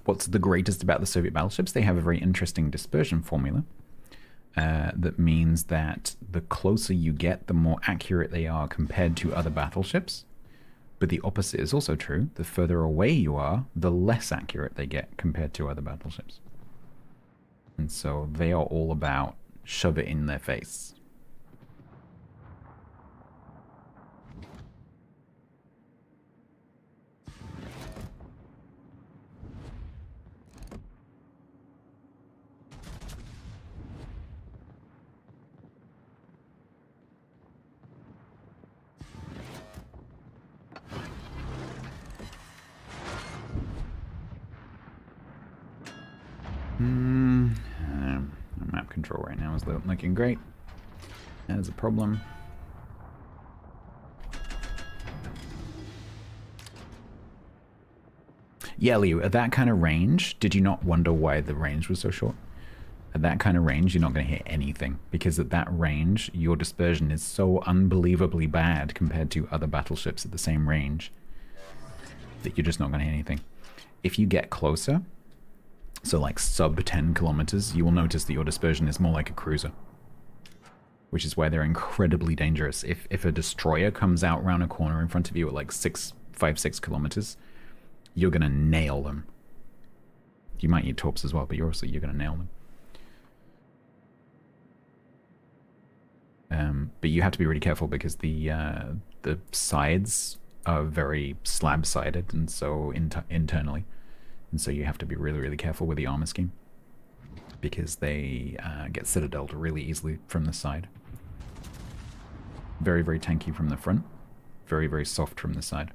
What's the greatest about the Soviet battleships? They have a very interesting dispersion formula that means that the closer you get, the more accurate they are compared to other battleships. But the opposite is also true. The further away you are, the less accurate they get compared to other battleships. And so they are all about shove it in their face. Map control right now is looking great. That is a problem. Yeah, Liu, at that kind of range, did you not wonder why the range was so short? At that kind of range, you're not going to hit anything, because at that range, your dispersion is so unbelievably bad compared to other battleships at the same range that you're just not going to hit anything. If you get closer, so like sub 10 kilometers, you will notice that your dispersion is more like a cruiser, which is why they're incredibly dangerous. If a destroyer comes out around a corner in front of you at like 5, 6 kilometers, you're gonna nail them. You might eat torps as well, but you're gonna nail them. But you have to be really careful because the sides are very slab-sided, and so internally. And so you have to be really, really careful with the armor scheme because they get citadeled really easily from the side. Very, very tanky from the front. Very, very soft from the side.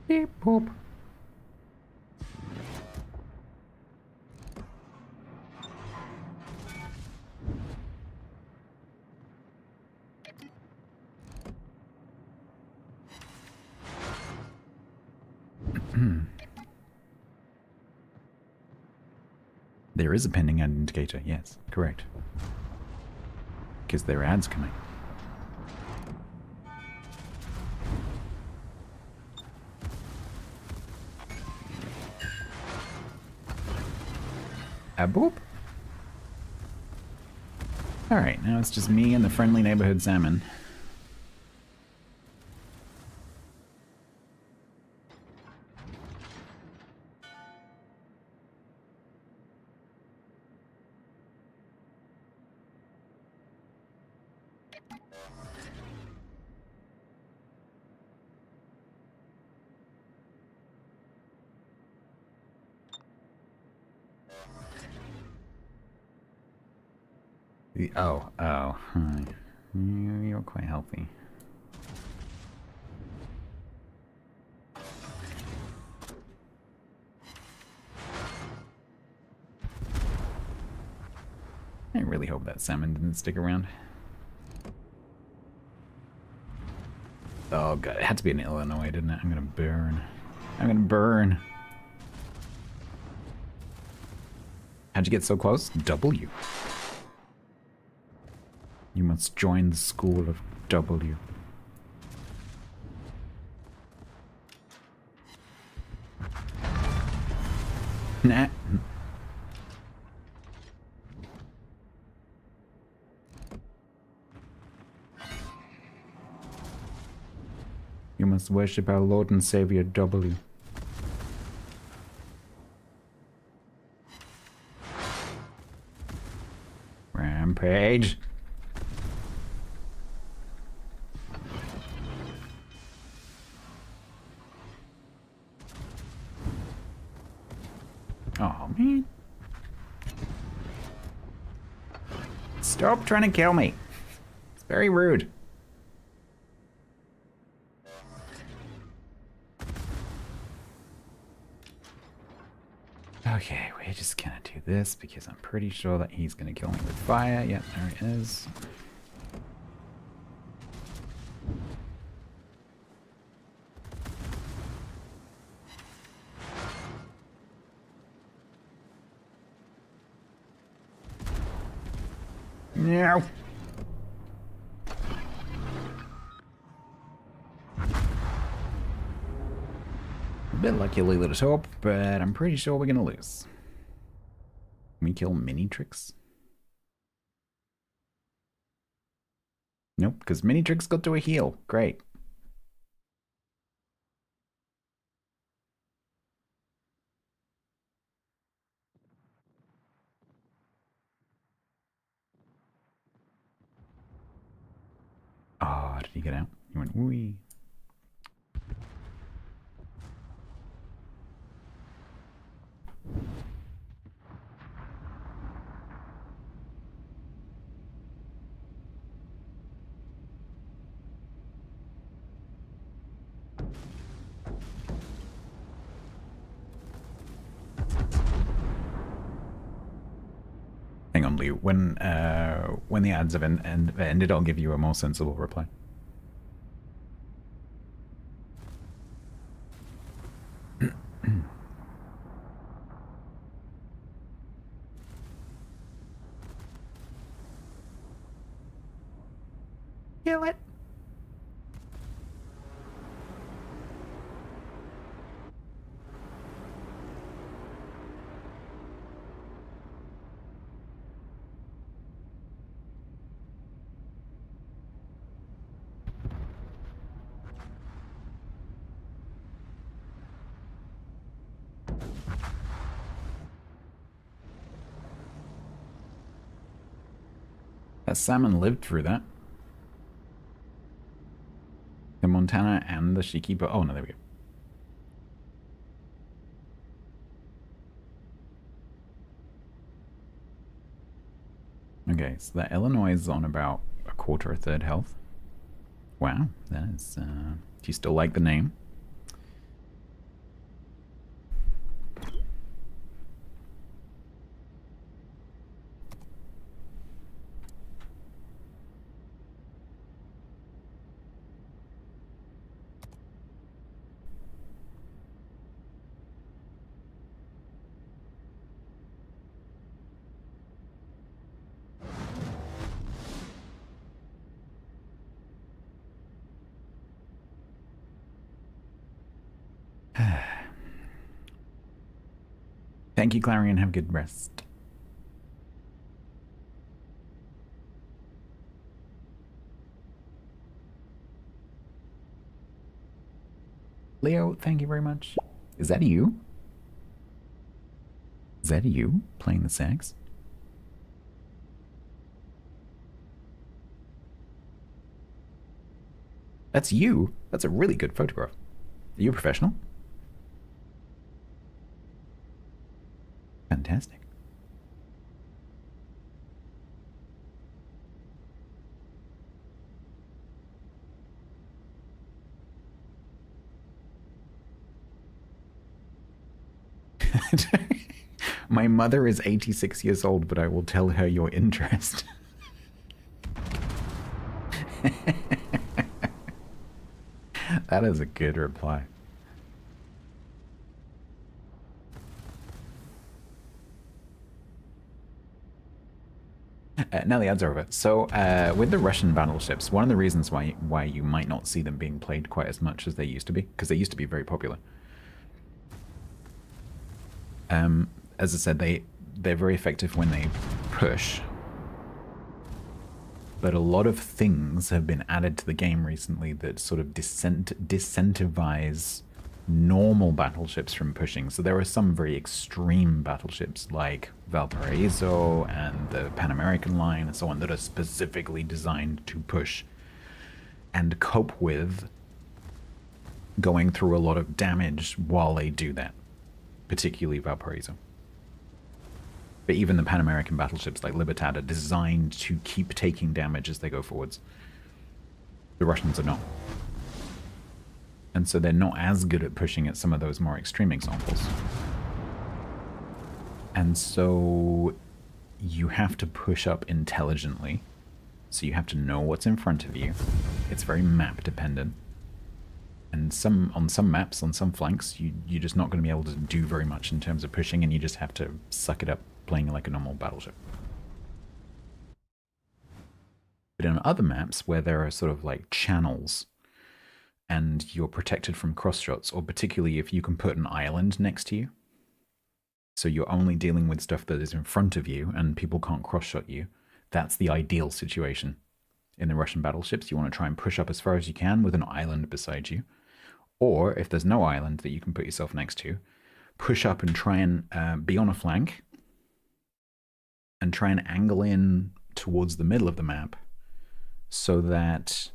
Beep boop. There is a pending ad indicator, yes, correct. Because there are ads coming. A boop. Alright, now it's just me and the friendly neighborhood salmon. Oh, hi. You're quite healthy. I really hope that salmon didn't stick around. Oh god, it had to be in Illinois, didn't it? I'm gonna burn. I'm gonna burn. How'd you get so close? W. You must join the school of W. Nah. You must worship our Lord and Savior W. Rampage. Oh, man. Stop trying to kill me. It's very rude. Okay, we're just gonna do this because I'm pretty sure that he's gonna kill me with fire. Yep, there he is. No. A bit lucky at top, but I'm pretty sure we're gonna lose. Can we kill Mini-Trix? Nope, because Mini-Trix got to a heal. Great. Oh, did he get out? He went, wee. Hang on, Lou. When the ads have ended, I'll give you a more sensible reply. Kill it. That salmon lived through that. The Montana and the Shiki, but oh no, there we go. Okay, so that Illinois is on about a quarter or third health. Wow, that is. Do you still like the name? Thank you, Clarion. Have good rest. Leo, thank you very much. Is that you? Is that you playing the sax? That's you? That's a really good photograph. Are you a professional? Fantastic. My mother is 86 years old, but I will tell her your interest. That is a good reply. Now the odds are over. So with the Russian battleships, one of the reasons why you might not see them being played quite as much as they used to be, because they used to be very popular. As I said, they're very effective when they push. But a lot of things have been added to the game recently that sort of disincentivize normal battleships from pushing. So there are some very extreme battleships like Valparaiso and the Pan American line and so on that are specifically designed to push and cope with going through a lot of damage while they do that, particularly Valparaiso. But even the Pan American battleships like Libertad are designed to keep taking damage as they go forwards. The Russians are not. And so they're not as good at pushing at some of those more extreme examples. And so you have to push up intelligently. So you have to know what's in front of you. It's very map dependent. And on some maps, on some flanks, you're just not going to be able to do very much in terms of pushing, and you just have to suck it up playing like a normal battleship. But in other maps where there are sort of like channels and you're protected from cross shots, or particularly if you can put an island next to you, so you're only dealing with stuff that is in front of you and people can't cross shot you, that's the ideal situation. In the Russian battleships, you want to try and push up as far as you can with an island beside you. Or if there's no island that you can put yourself next to, push up and try and be on a flank and try and angle in towards the middle of the map so that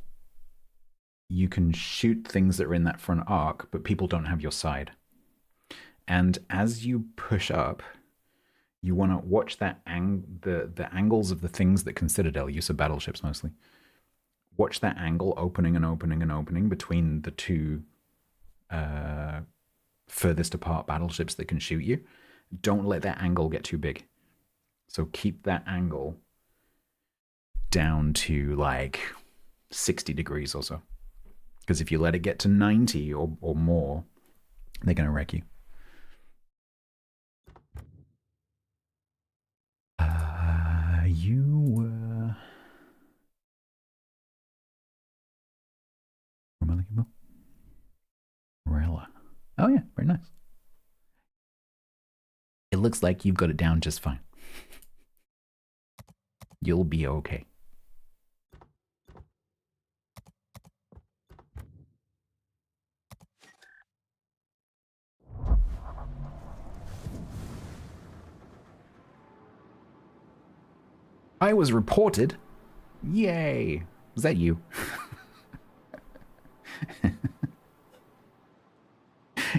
you can shoot things that are in that front arc, but people don't have your side. And as you push up, you want to watch that the angles of the things that can citadel you, so battleships mostly. Watch that angle opening and opening and opening between the two furthest apart battleships that can shoot you. Don't let that angle get too big. So keep that angle down to like 60 degrees or so. Because if you let it get to 90 or more, they're going to wreck you. You were... Rella. Oh yeah, very nice. It looks like you've got it down just fine. You'll be okay. I was reported. Yay. Was that you?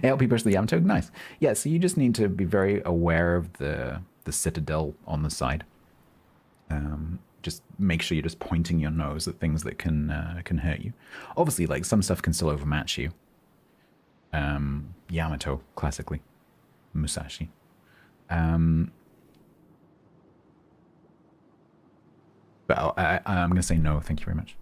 LP push the Yamato. Nice. Yeah, so you just need to be very aware of the citadel on the side. Just make sure you're just pointing your nose at things that can hurt you. Obviously, like some stuff can still overmatch you. Yamato, classically. Musashi. But I'm going to say no, thank you very much.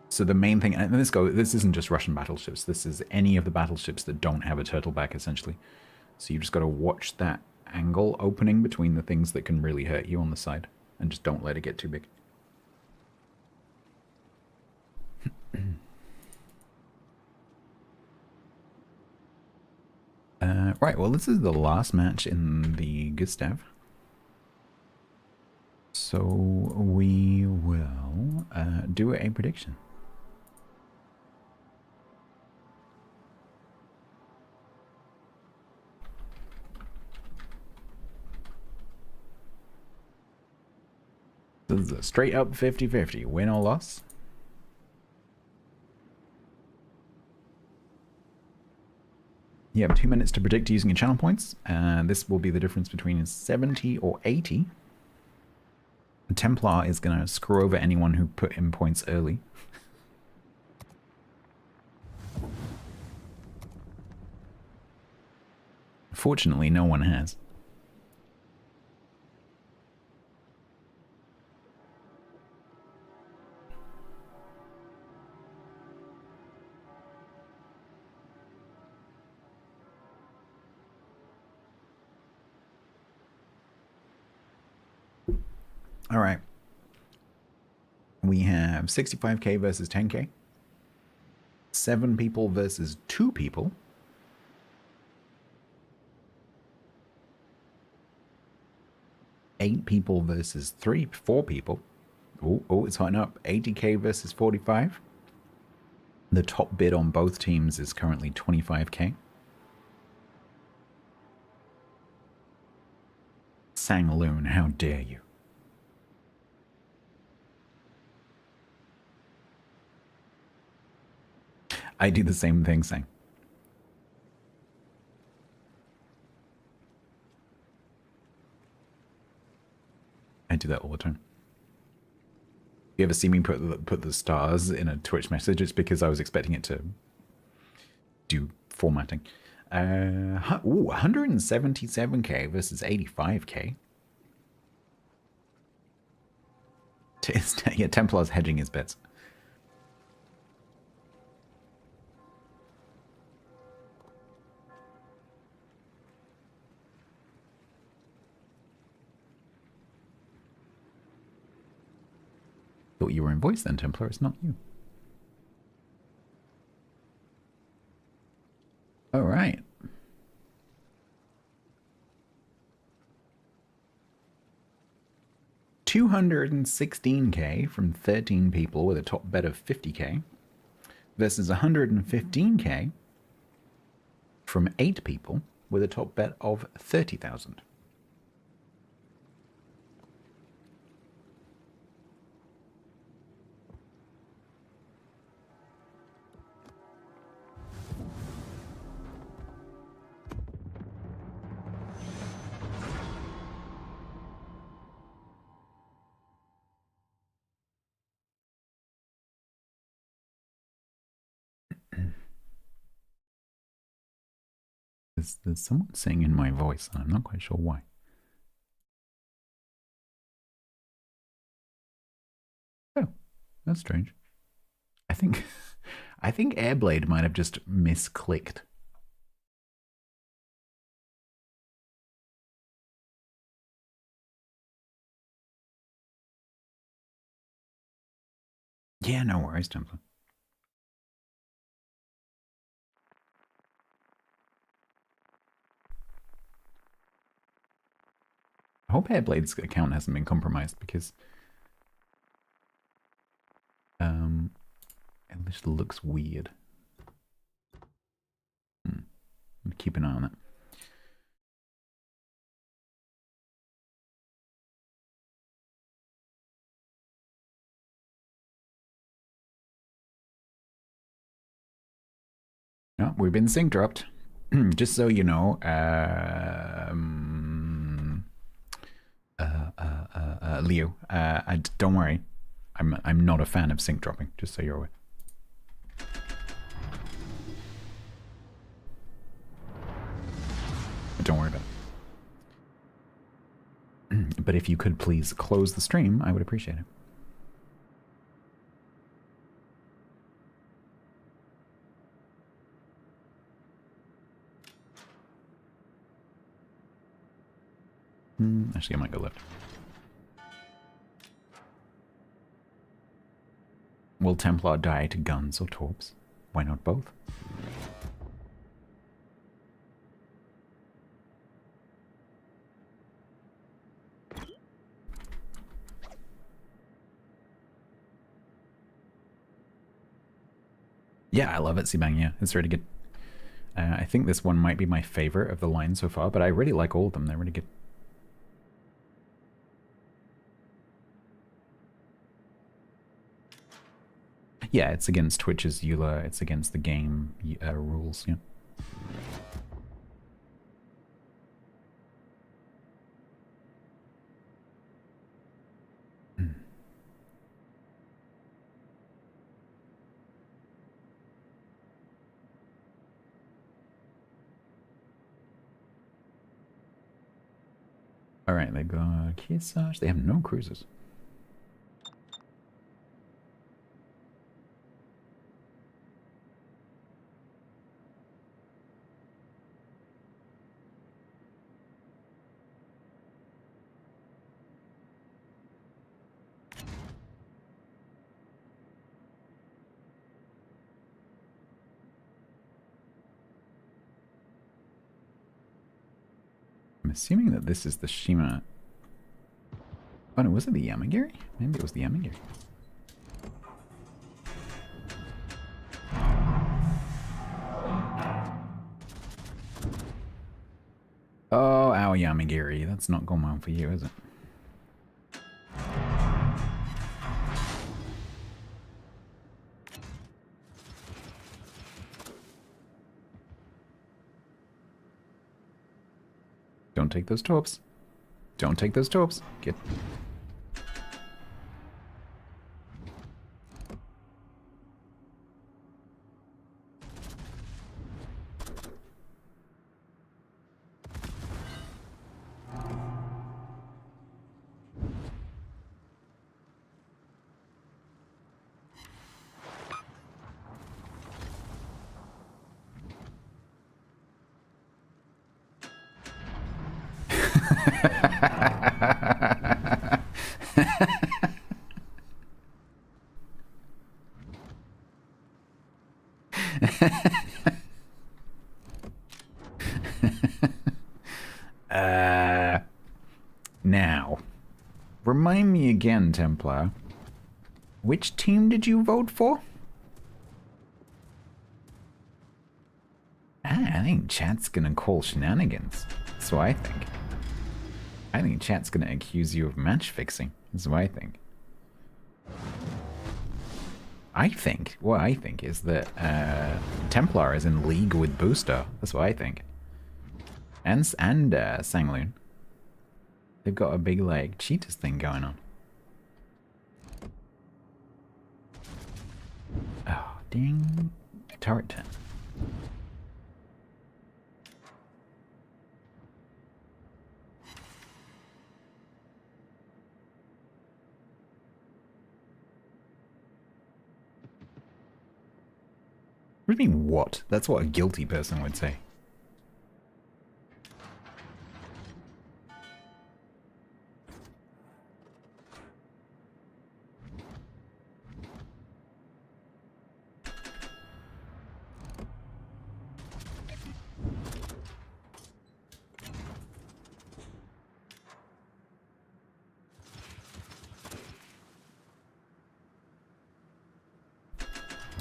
So the main thing, and this isn't just Russian battleships, this is any of the battleships that don't have a turtle back, essentially. So you just got to watch that angle opening between the things that can really hurt you on the side, and just don't let it get too big. Right, well, this is the last match in the Gustav. So we will do a prediction. This is a straight up 50-50, win or loss. You have 2 minutes to predict using your channel points, and this will be the difference between 70 or 80. Templar is going to screw over anyone who put in points early. Fortunately, no one has. All right. We have 65k versus 10k. 7 people versus 2 people. Eight people versus 4 people. Oh, it's hotting up. 80k versus 45. The top bid on both teams is currently 25k. Sangloon, how dare you? I do the same thing, Sang. I do that all the time. You ever see me put the stars in a Twitch message? It's because I was expecting it to do formatting. 177k versus 85k. Yeah, Templar's hedging his bets. Thought you were in voice then, Templar. It's not you. All right. $216k from 13 people with a top bet of 50k versus 115k from 8 people with a top bet of 30,000. There's someone saying in my voice, and I'm not quite sure why. Oh, that's strange. I think Airblade might have just misclicked. Yeah, no worries, Templar. I hope Airblade's account hasn't been compromised because it just looks weird. Keep an eye on it. Oh, we've been sync dropped. Just so you know, Leo, don't worry. I'm not a fan of sync dropping, just so you're aware. But don't worry about it. But if you could please close the stream, I would appreciate it. Actually, I might go left. Will Templar die to guns or torps? Why not both? Yeah, I love it, Sibang. Yeah, it's really good. I think this one might be my favorite of the line so far, but I really like all of them. They're really good. Yeah, it's against Twitch's EULA. It's against the game rules. Yeah. All right, they got Kearsarge. They have no cruisers. I'm assuming that this is the Shima. Oh no, was it the Yamagiri? Maybe it was the Yamagiri. Oh, our Yamagiri. That's not going well for you, is it? Don't take those torps. Don't take those torps. Get... Now, remind me again, Templar. Which team did you vote for? I think chat's gonna call shenanigans. That's what I think. I think chat's gonna accuse you of match fixing. That's what I think. What I think is that Templar is in league with Booster. That's what I think. And Sangloon. They've got a big, like, cheaters thing going on. Oh, ding. Turret turn. What do you mean, what? That's what a guilty person would say.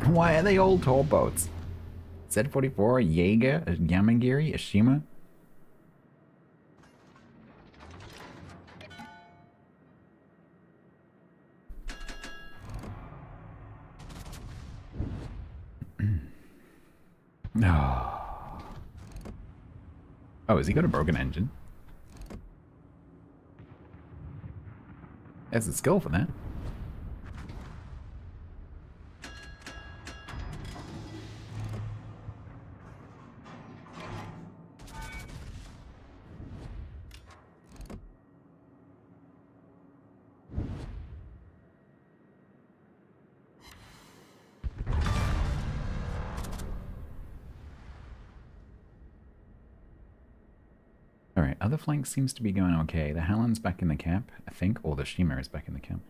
Why are they all tall boats? Z-44, a Jaeger, a Yamagiri, a Shima? No. Oh, has he got a broken engine? There's a skill for that. Alright, other flank seems to be going okay. The Halland's back in the camp, I think, or the Shima is back in the camp.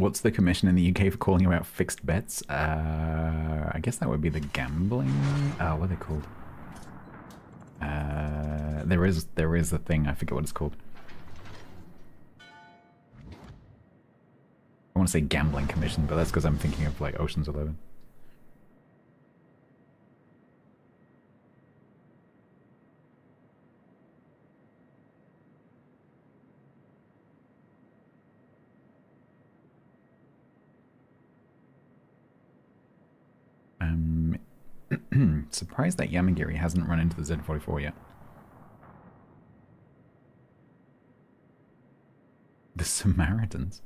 What's the commission in the UK for calling about fixed bets? I guess that would be the gambling. What are they called? There is a thing. I forget what it's called. I want to say gambling commission, but that's because I'm thinking of like Ocean's 11. Surprised that Yamagiri hasn't run into the Z44 yet. The Samaritans.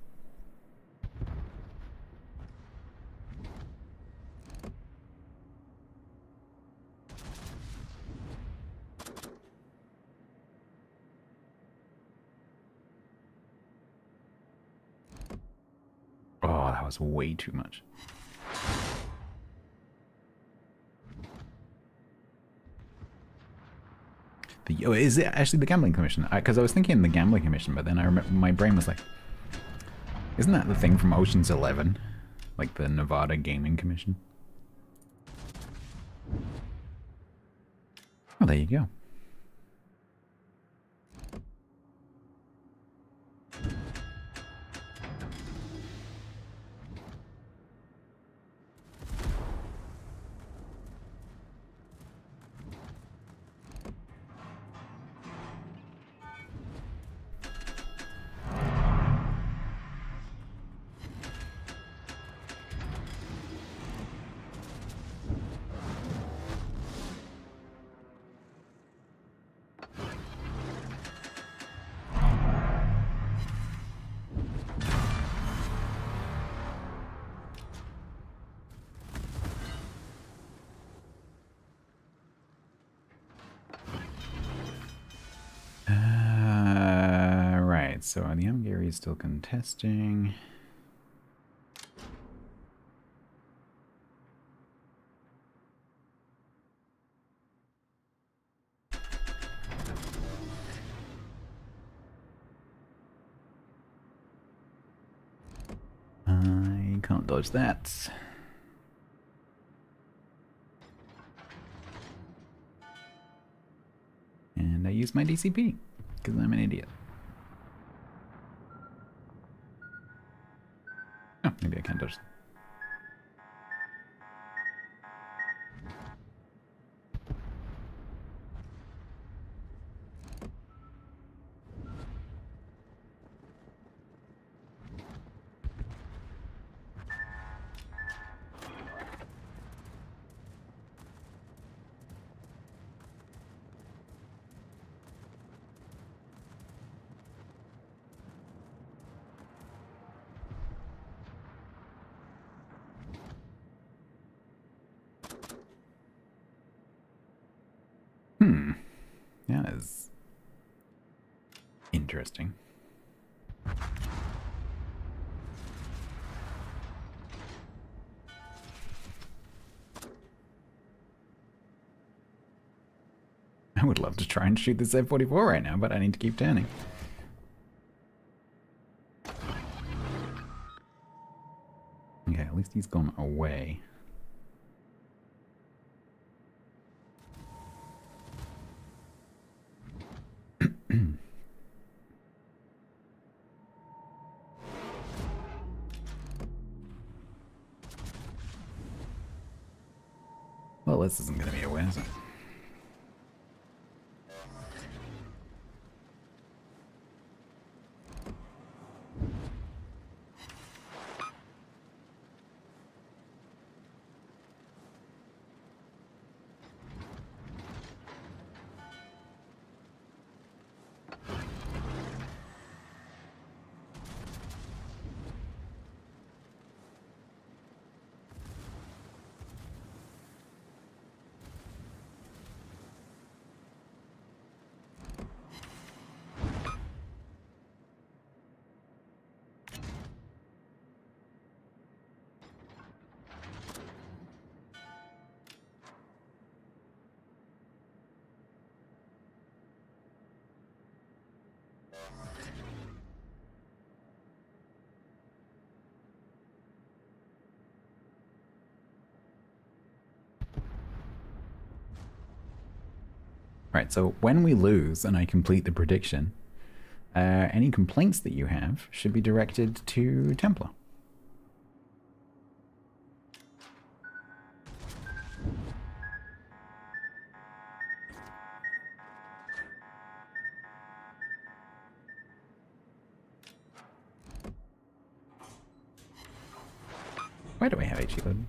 Oh, that was way too much. Is it actually the gambling commission? Because I was thinking the gambling commission, but then I remember my brain was like, isn't that the thing from Ocean's 11? Like the Nevada Gaming Commission? Oh, there you go. Right, so the Yamagiri is still contesting. I can't dodge that. And I use my DCP, because I'm an idiot. Oh, maybe I can dodge. Yeah, that's interesting. I would love to try and shoot this F-44 right now, but I need to keep turning. Okay, at least he's gone away. Well, this isn't going to be a win, is it? Right, so when we lose and I complete the prediction, any complaints that you have should be directed to Templar. Why do I have HE loaded?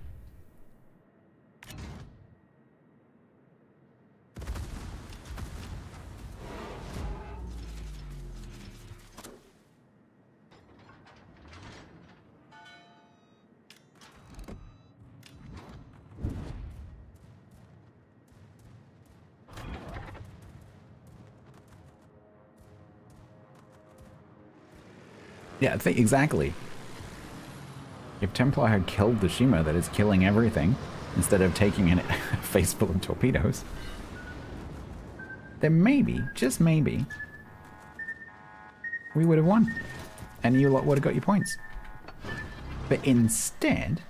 Yeah, exactly. If Templar had killed the Shima that is killing everything, instead of taking a face full of torpedoes, then maybe, just maybe, we would have won. And you lot would have got your points. But instead,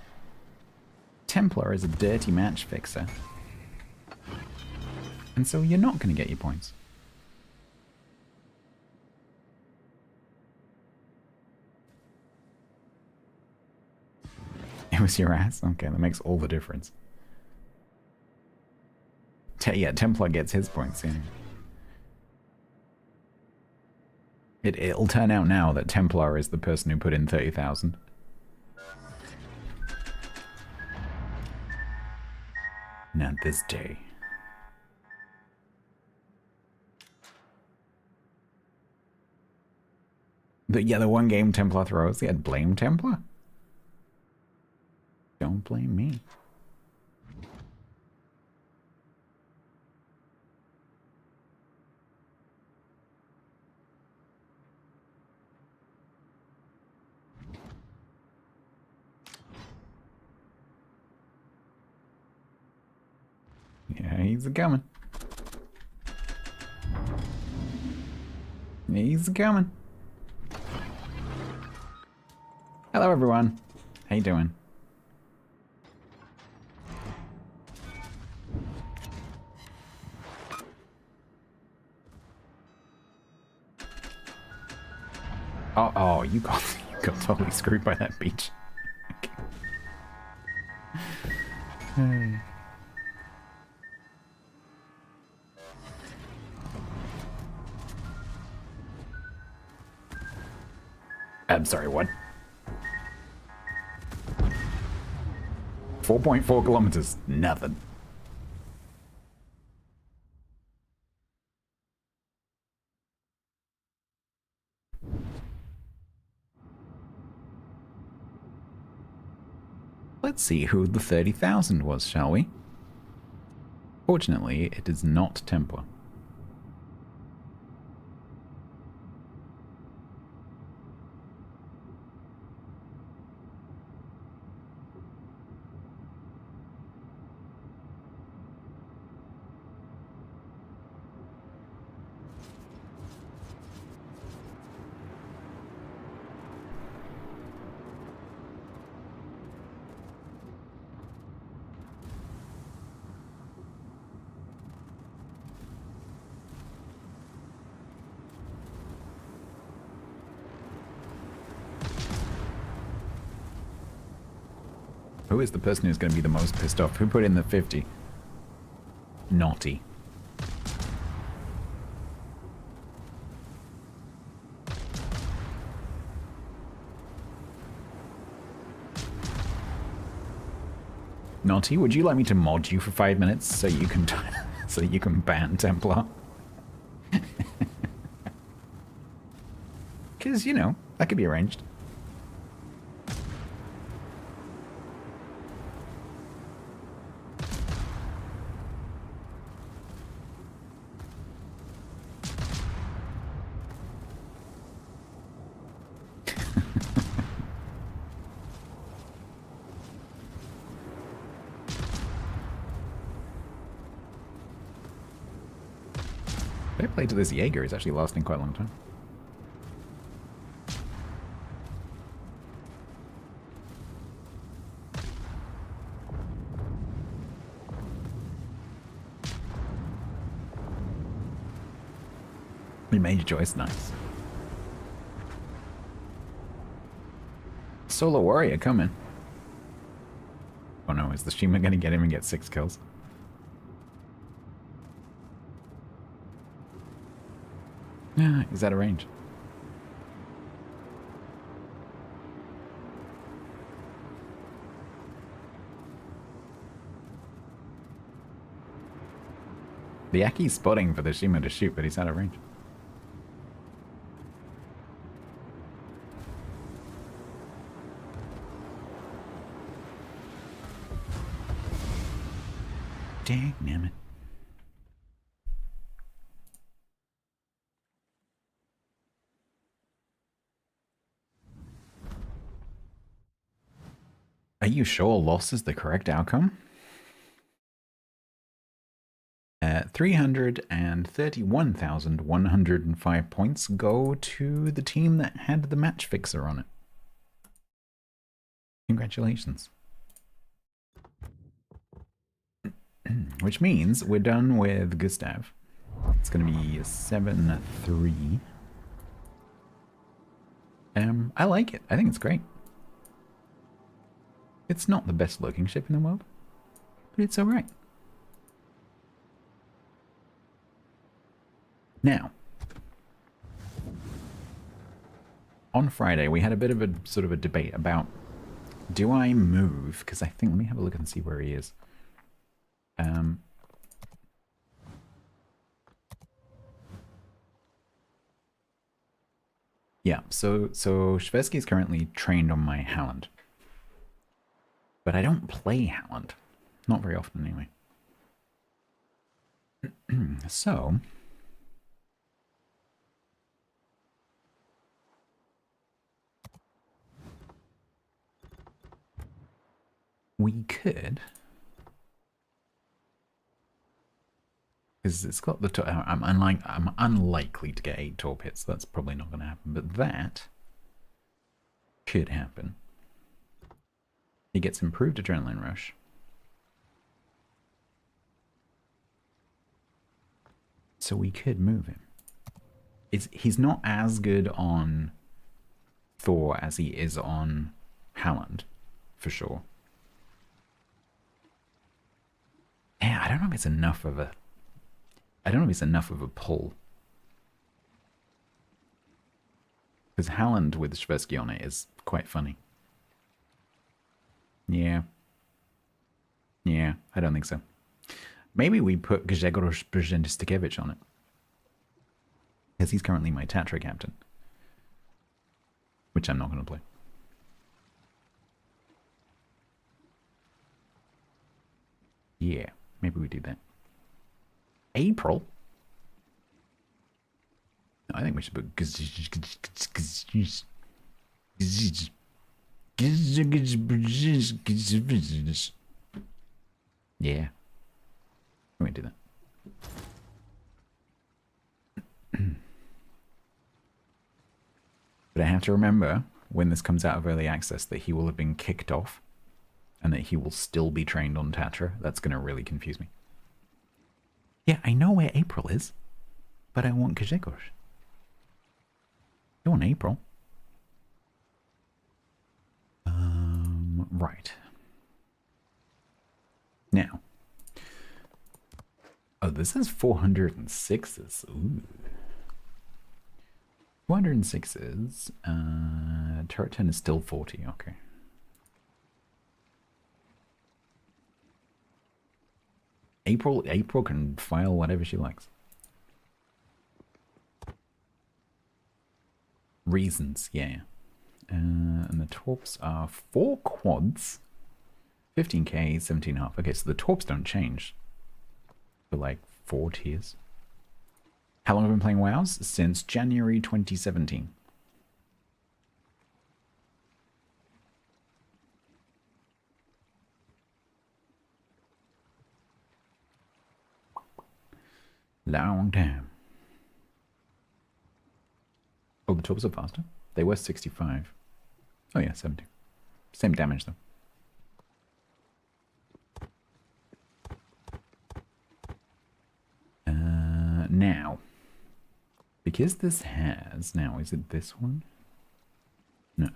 Templar is a dirty match fixer. And so you're not going to get your points. It was your ass? Okay, that makes all the difference. Yeah, Templar gets his points, yeah. It'll turn out now that Templar is the person who put in 30,000. Not this day. The one game Templar throws, he had blame Templar? Don't blame me. Yeah, he's a-coming. He's a-coming. Hello, everyone. How you doing? Oh, you got totally screwed by that beach. Okay. I'm sorry, what? 4.4 kilometers, nothing. Let's see who the 30,000 was, shall we? Fortunately, it is not Templar. Who is the person who's going to be the most pissed off? Who put in the 50? Naughty. Naughty, would you like me to mod you for 5 minutes so you can so you can ban Templar? Because, you know, that could be arranged. Fair play to this Jaeger, is actually lasting quite a long time. We made your choice. Nice. Solo warrior coming. Oh no, is the Shima gonna get him and get 6 kills? Yeah, he's out of range. The Aki's spotting for the Shima to shoot, but he's out of range. Dang, damn it. Are you sure loss is the correct outcome? 331,105 points go to the team that had the match fixer on it. Congratulations. Which means we're done with Gustav. It's going to be 7-3. I like it. I think it's great. It's not the best looking ship in the world, but it's alright. Now, on Friday, we had a bit of a sort of a debate about, do I move? Because I think, let me have a look and see where he is. Yeah, so Shvesky is currently trained on my Halland. But I don't play Halland. Not very often, anyway. So we could, because it's got the I'm unlikely to get 8 torpedoes. That's probably not going to happen, but that could happen. He gets improved adrenaline rush. So we could move him. He's not as good on Thor as he is on Halland, for sure. Yeah, I don't know if it's enough of a... I don't know if it's enough of a pull. Because Halland with Shvesky on it is quite funny. Yeah. Yeah, I don't think so. Maybe we put Grzegorz Brzezinskiewicz on it. Because he's currently my Tatra captain. Which I'm not going to play. Yeah, maybe we do that. April? No, I think we should put yeah. We do that. But I have to remember, when this comes out of early access, that he will have been kicked off and that he will still be trained on Tatra. That's going to really confuse me. Yeah, I know where April is, but I want Grzegorz. I want April. Right. Now. Oh, this is 406s. Ooh. 406s. Turret 10 is still 40. Okay. April can file whatever she likes. Reasons, yeah. And the torps are 4 quads, 15k, 17.5. Okay, so the torps don't change for like 4 tiers. How long have I been playing WoWs? Since January 2017. Long time. Oh, the torps are faster? They were 65. Oh yeah, 70. Same damage though. Now. Because this has now, is it this one? No,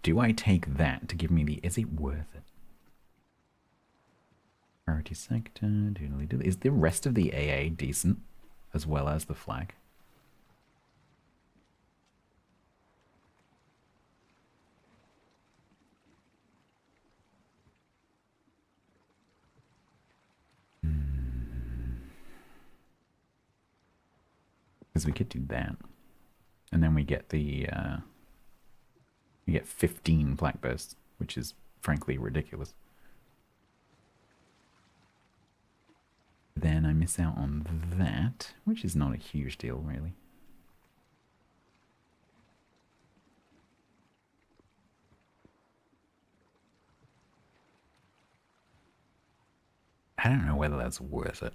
Do I take that to give me the? Is it worth it? Priority sector. Doodly doodly. Is the rest of the AA decent, as well as the flag? Because we could do that, and then we get the we get 15 flak bursts, which is frankly ridiculous. Then I miss out on that, which is not a huge deal, really. I don't know whether that's worth it.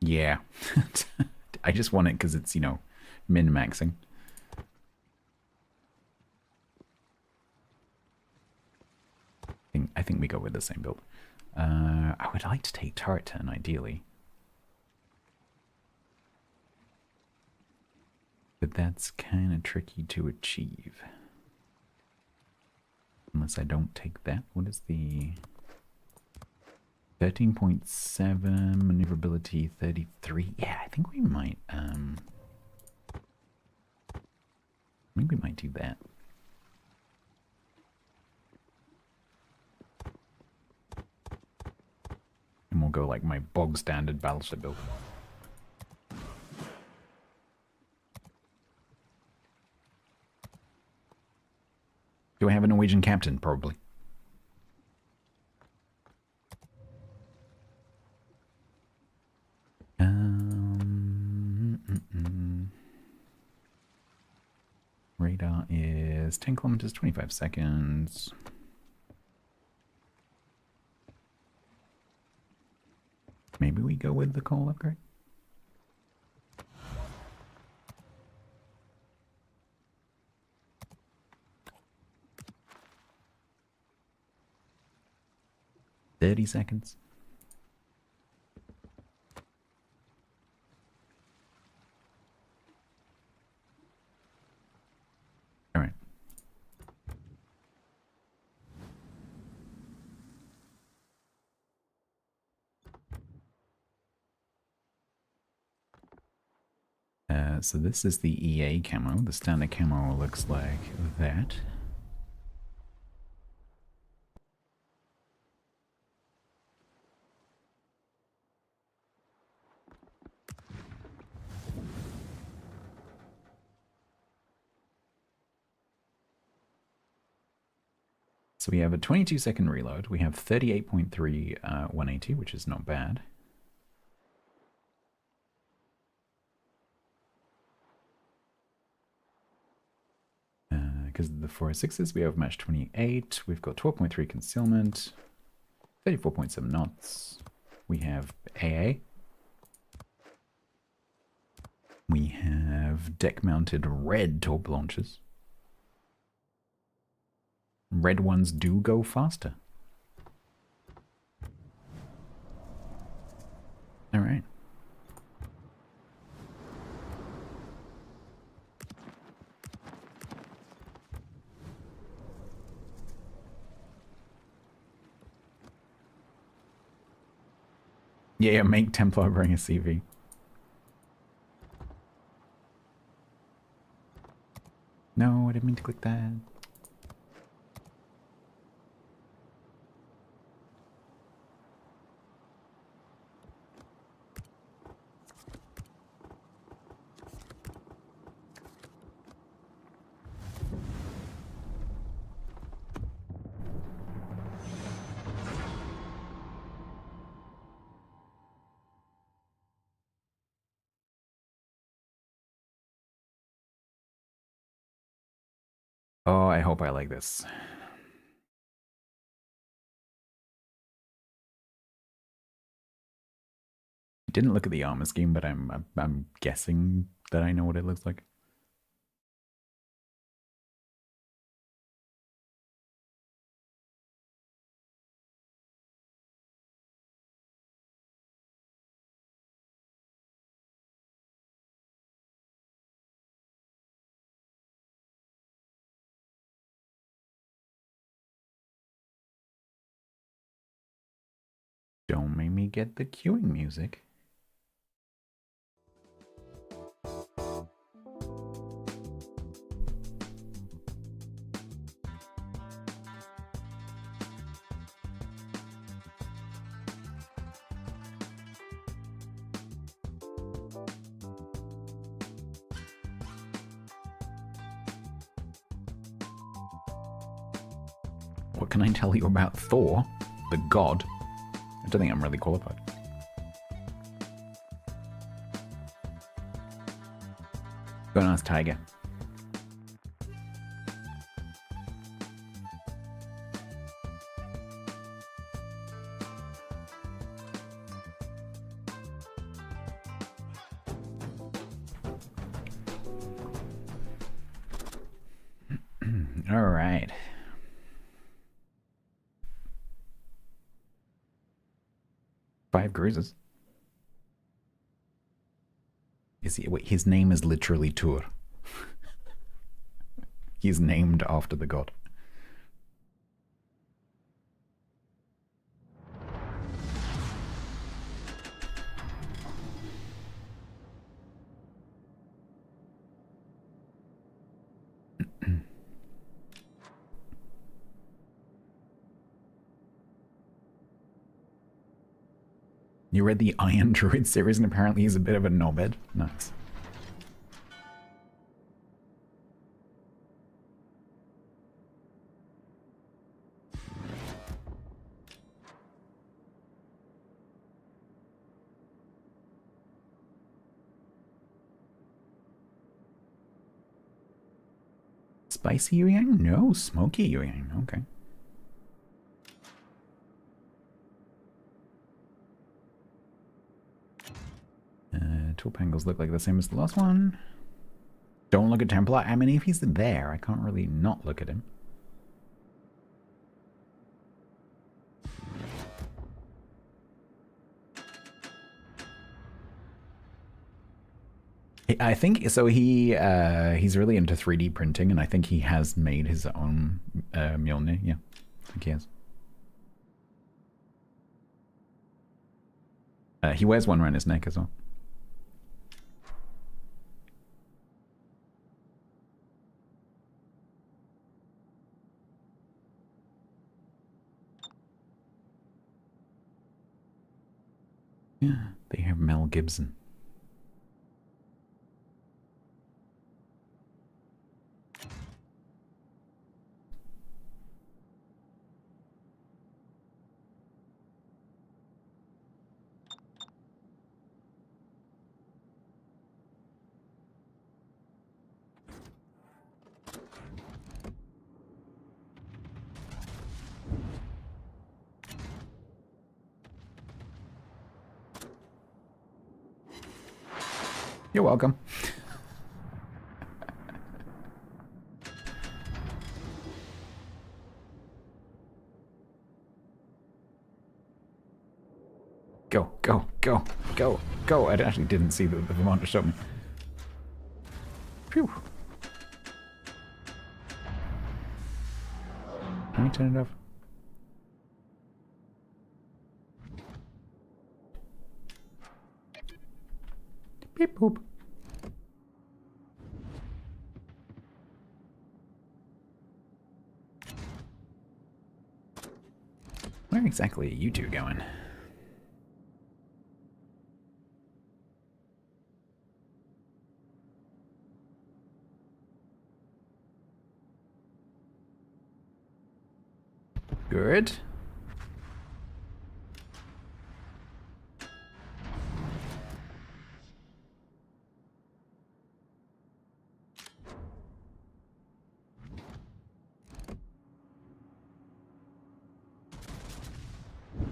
Yeah. I just want it because it's, you know, min-maxing. I think we go with the same build. I would like to take turret turn, ideally. But that's kind of tricky to achieve. Unless I don't take that. What is the... 13.7, maneuverability 33. Yeah, I think we might do that. And we'll go like my bog standard battleship build. Do I have a Norwegian captain? Probably. Radar is 10 kilometers, 25 seconds. Maybe we go with the coal upgrade? "30 seconds. All right. So this is the EA camo. The standard camo looks like that. So we have a 22-second reload. We have 38.3 180, which is not bad. Because of the 406s, we have match 28. We've got 12.3 concealment, 34.7 knots. We have AA. We have deck-mounted red torp launchers. Red ones do go faster. All right. Yeah, make Templar bring a CV. No, I didn't mean to click that. Oh, I hope I like this. Didn't look at the armor scheme, but I'm guessing that I know what it looks like. me get the queuing music. What can I tell you about Thor, the god? I don't think I'm really qualified. Go and ask Tiger. All right. Five cruises. Is he? Wait, his name is literally Tur. He's named after the god. You read the Iron Druid series and apparently he's a bit of a knobhead. Nice. Spicy Yang? No, smoky Yang. Okay. Tool angles look like the same as the last one. Don't look at Templar. I mean, if he's there, I can't really not look at him. I think so. He's really into 3D printing, and I think he has made his own Mjolnir. Yeah, I think he has. He wears one around his neck as well. Yeah, they have Mel Gibson. You're welcome. Go, go, go, go, go. I actually didn't see the Vermonter shot me. Phew. Can we turn it off? Beep boop. Where exactly are you two going? Good.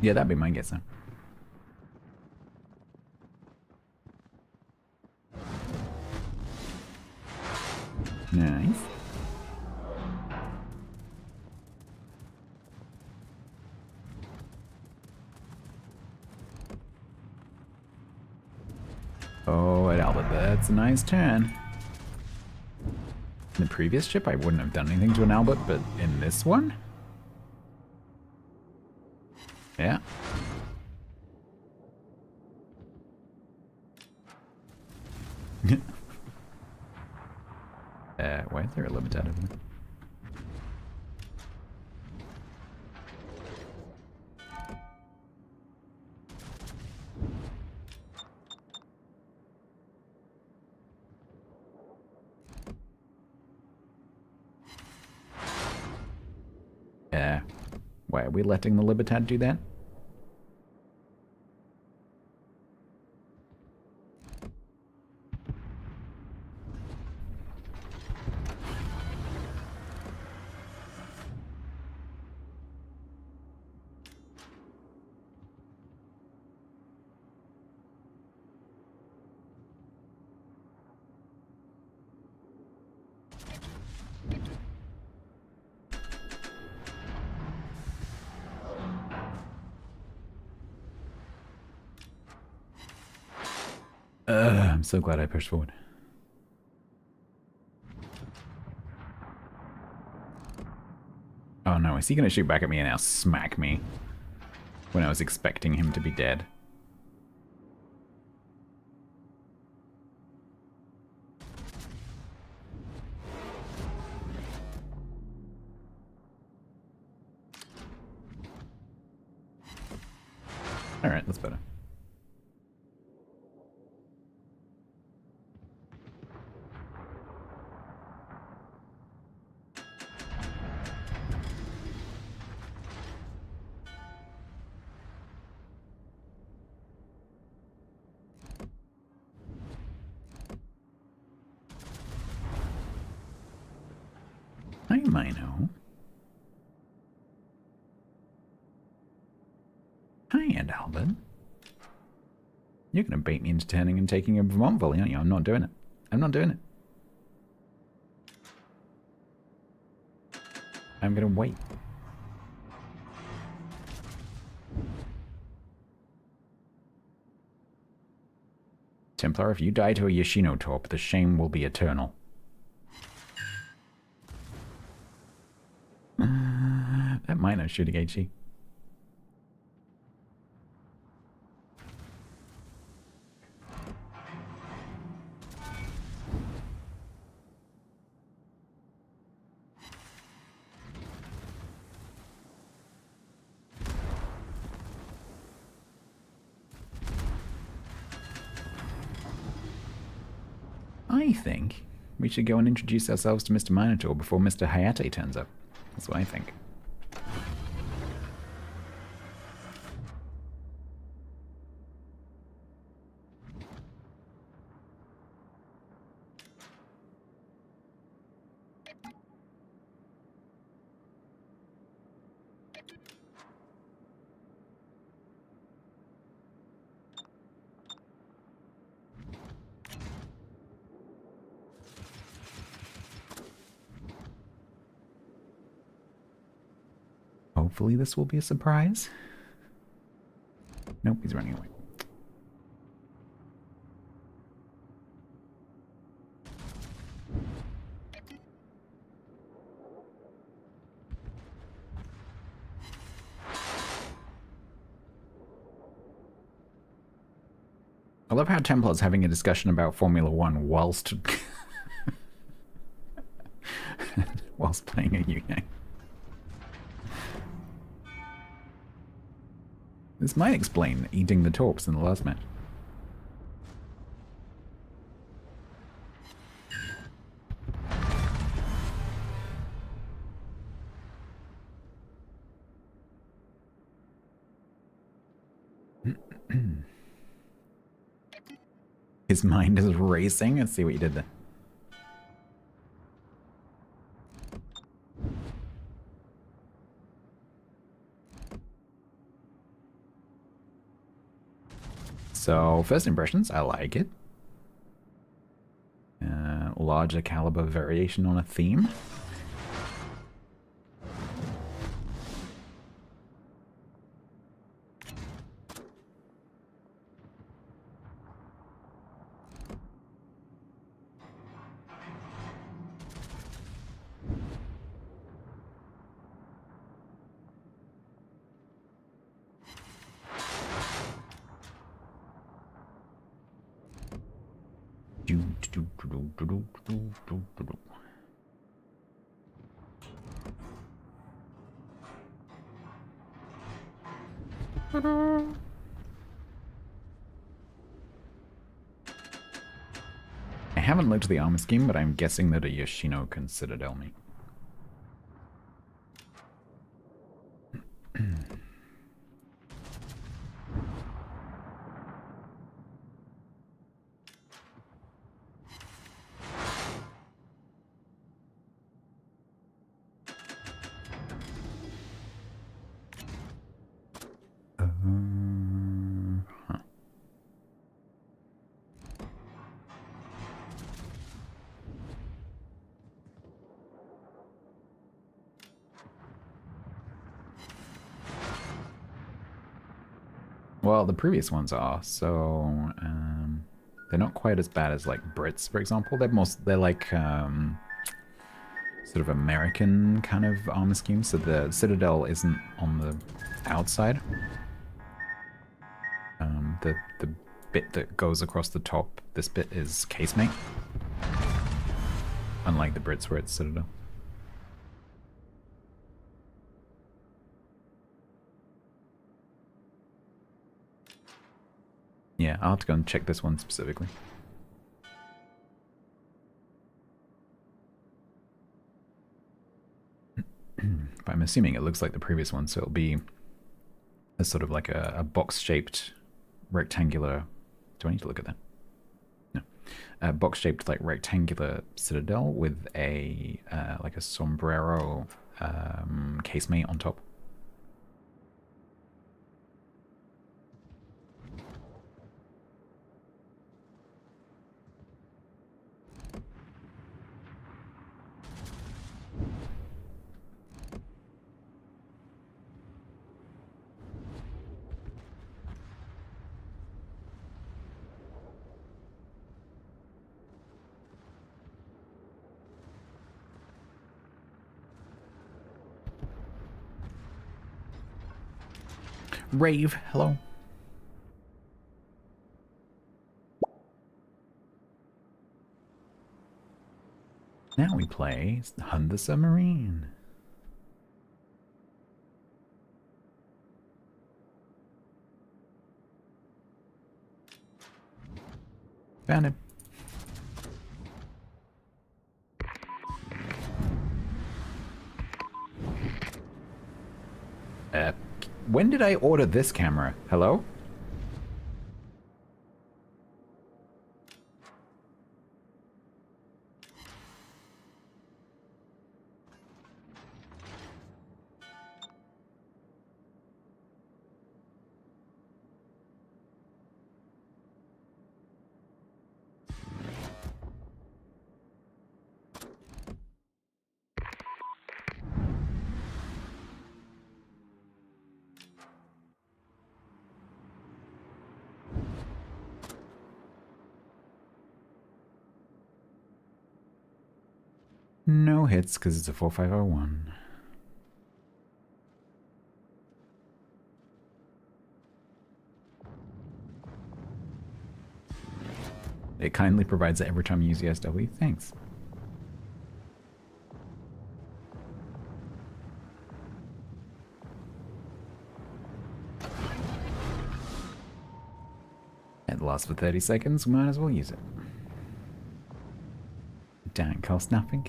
Yeah, that'd be my guess then. Nice. Oh, at Albert, that's a nice turn. In the previous ship, I wouldn't have done anything to an Albert, but in this one? Yeah. Why is there a Libertad over there? Why are we letting the Libertad do that? I'm so glad I pushed forward. Oh no, is he gonna shoot back at me and now smack me? When I was expecting him to be dead. Alright, that's better. Hi, Mino. Hi, Aunt Albert. You're gonna bait me into turning and taking a Vermont volley, aren't you? I'm not doing it. I'm not doing it. I'm gonna wait. Templar, if you die to a Yoshino torp, the shame will be eternal. That Mino's shooting HE. I think we should go and introduce ourselves to Mr. Minotaur before Mr. Hayate turns up. That's what I think. Hopefully this will be a surprise. Nope, he's running away. I love how Templar's having a discussion about Formula One whilst whilst playing a Yu-Yang. This might explain eating the torps in the last match. His mind is racing. Let's see what you did there. So, first impressions, I like it. Larger caliber variation on a theme. Do I haven't looked at the armor scheme, but I'm guessing that a Yoshino can Citadel me. Huh. Well, the previous ones are, so they're not quite as bad as like Brits, for example. They're like sort of American kind of armor scheme, so the Citadel isn't on the outside. The bit that goes across the top, this bit is casemate. Unlike the Brits where it's Citadel. Yeah, I'll have to go and check this one specifically. But I'm assuming it looks like the previous one, so it'll be a sort of like a box-shaped rectangular... Do I need to look at that? No. A box-shaped like rectangular citadel with a like a sombrero casemate on top. Rave, hello. Now we play Hunt the Submarine. Found him. When did I order this camera? Hello? No hits because it's a 4501. It kindly provides it every time you use the SW. Thanks. It lasts for 30 seconds, we might as well use it. Don't cost nothing.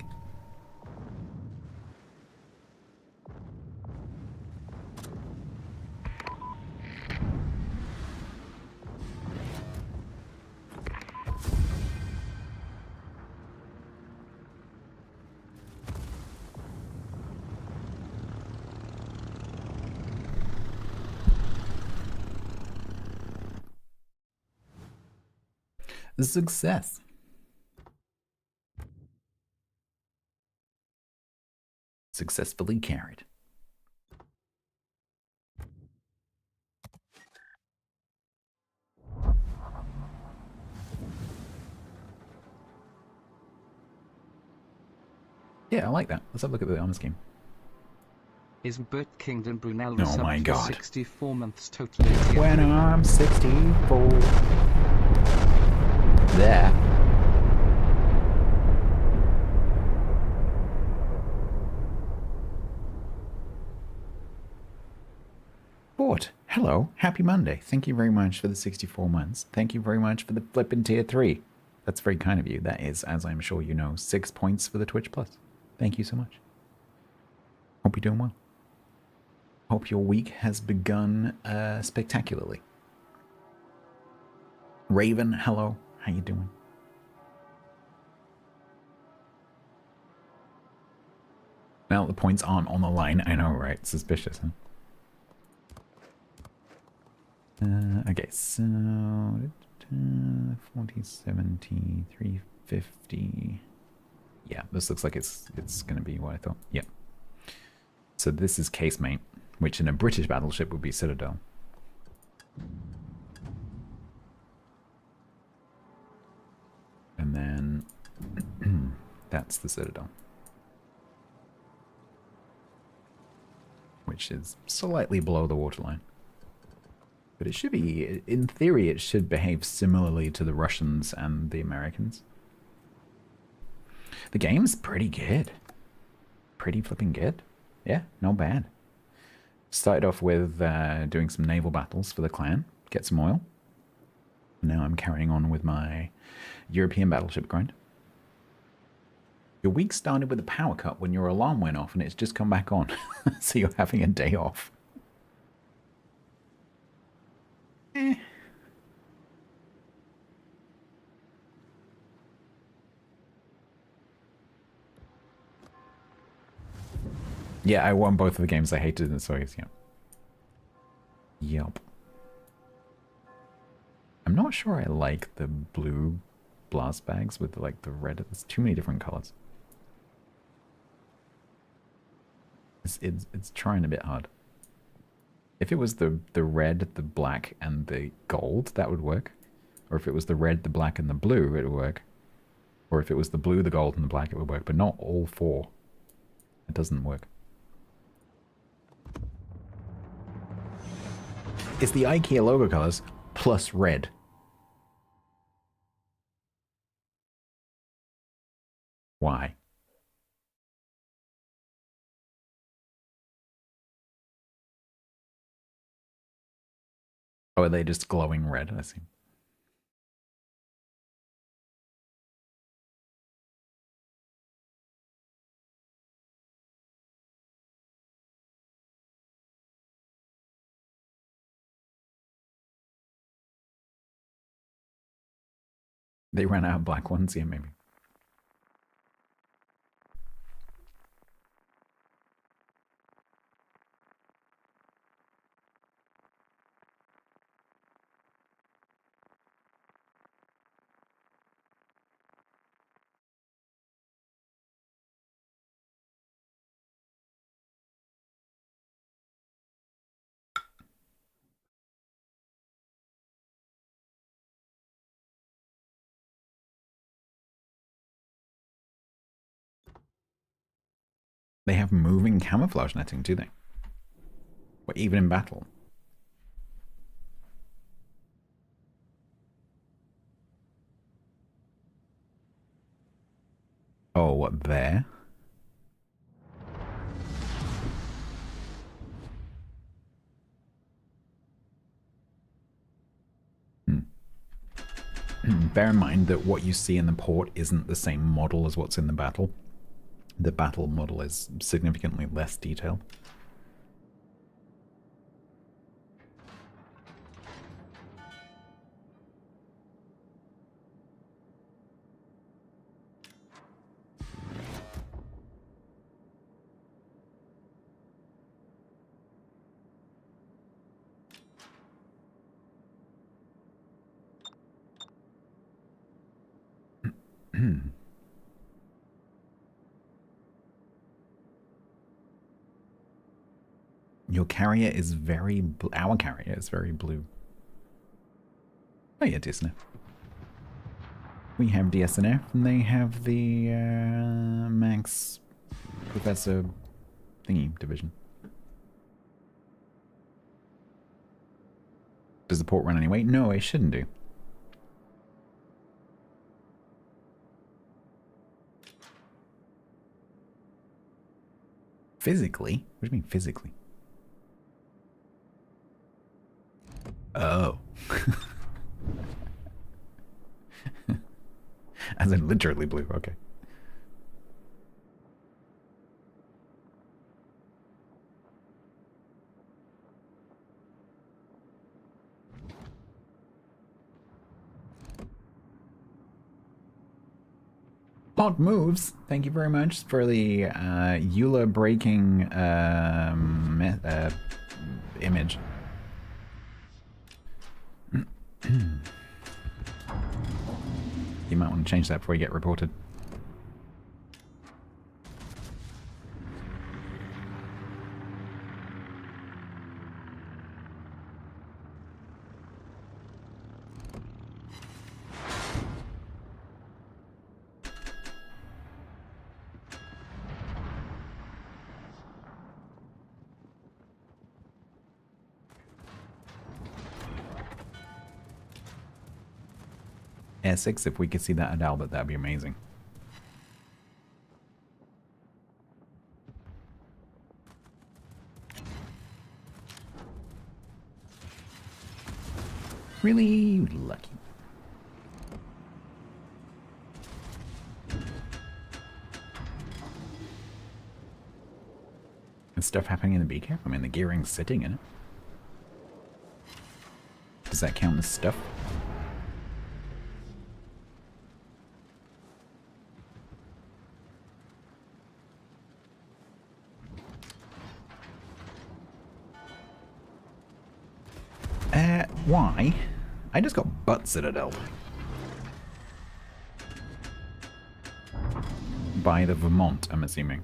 Success. Successfully carried. Yeah, I like that. Let's have a look at the armor scheme. Is Bert Kingdom Brunel Oh my God. 64 months totally? When I'm 64. There. Sport. Hello. Happy Monday. Thank you very much for the 64 months. Thank you very much for the flippin' tier 3. That's very kind of you. That is, as I'm sure you know, 6 points for the Twitch Plus. Thank you so much. Hope you're doing well. Hope your week has begun spectacularly. Raven, hello. How you doing? Well, the points aren't on the line. I know, right? Suspicious, huh? Okay, so 40, 70, 350. Yeah, this looks like it's going to be what I thought. Yep. So this is casemate, which in a British battleship would be Citadel. And then that's the Citadel, which is slightly below the waterline. But it should be, in theory, it should behave similarly to the Russians and the Americans. The game's pretty good. Pretty flipping good. Yeah, not bad. Started off with doing some naval battles for the clan, get some oil. Now I'm carrying on with my European battleship grind. Your week started with a power cut when your alarm went off and it's just come back on. So you're having a day off. Yeah, I won both of the games. I hated the Soyuz, yeah. Yup. I'm not sure I like the blue blast bags with like the red. There's too many different colors. It's trying a bit hard. If it was the red, the black, and the gold, that would work. Or if it was the red, the black, and the blue, it would work. Or if it was the blue, the gold, and the black, it would work. But not all four. It doesn't work. It's the IKEA logo colors plus red. Why? Oh, are they just glowing red? I see. They ran out of black ones? Yeah, maybe. They have moving camouflage netting, do they? Or even in battle? Oh, what, there? Bear in mind that what you see in the port isn't the same model as what's in the battle. The battle model is significantly less detailed. Your carrier is very... Our carrier is very blue. Oh yeah, DSNF. We have DSNF and they have the Max Professor thingy division. Does the port run anyway? No, it shouldn't do. Physically? What do you mean physically? Oh. As in literally blue, okay. Hot moves. Thank you very much for the Eula breaking image. You might want to change that before you get reported. Essex, if we could see that at Albert, that'd be amazing. Really lucky. There's stuff happening in the beacon? I mean, the gearing's sitting in it. Does that count as stuff? Why? I just got butt citadel. By the Vermont, I'm assuming.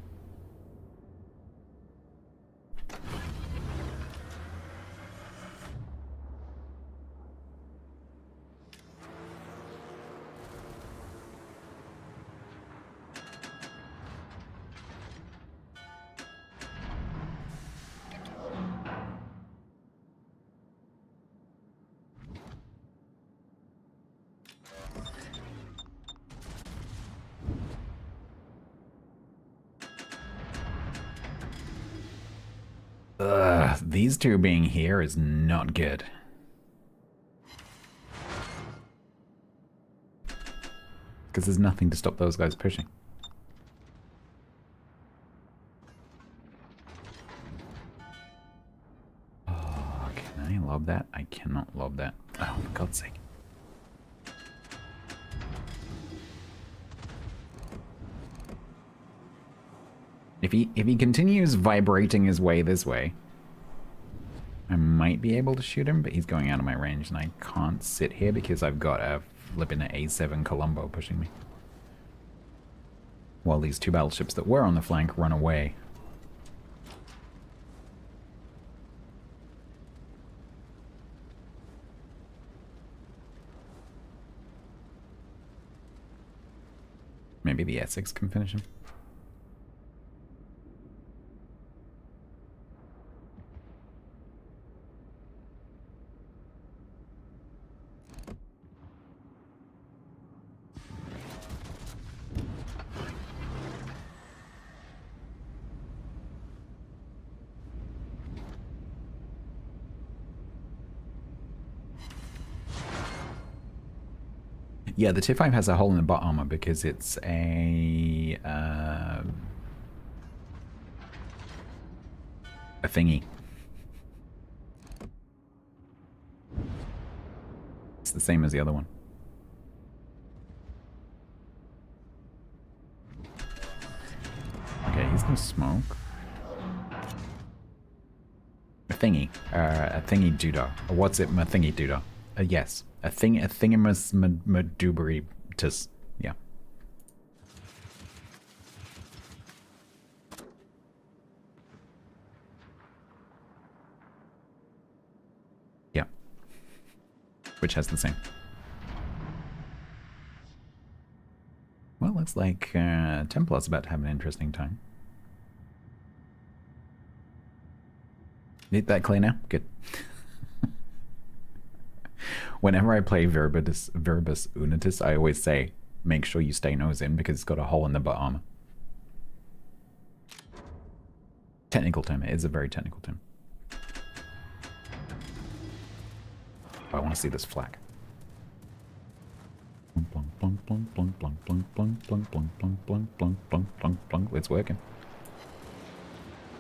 These two being here is not good. Because there's nothing to stop those guys pushing. Oh, can I lob that? I cannot lob that. Oh, for God's sake. If he continues vibrating his way this way, I might be able to shoot him, but he's going out of my range and I can't sit here because I've got a flipping A7 Colombo pushing me. While these two battleships that were on the flank run away. Maybe the Essex can finish him. Yeah, the T5 has a hole in the butt armor because it's a thingy. It's the same as the other one. Okay, he's gonna smoke. A thingy doodah. What's it? A thingy doodah. Yes. A thingamus maduberitus. Yeah. Yeah. Which has the same. Well, it's like Templar's about to have an interesting time. Need that clear now? Good. Whenever I play Verbis Unitus, I always say, make sure you stay nose in because it's got a hole in the butt armor. Technical term. It is a very technical term. I want to see this flag. It's working.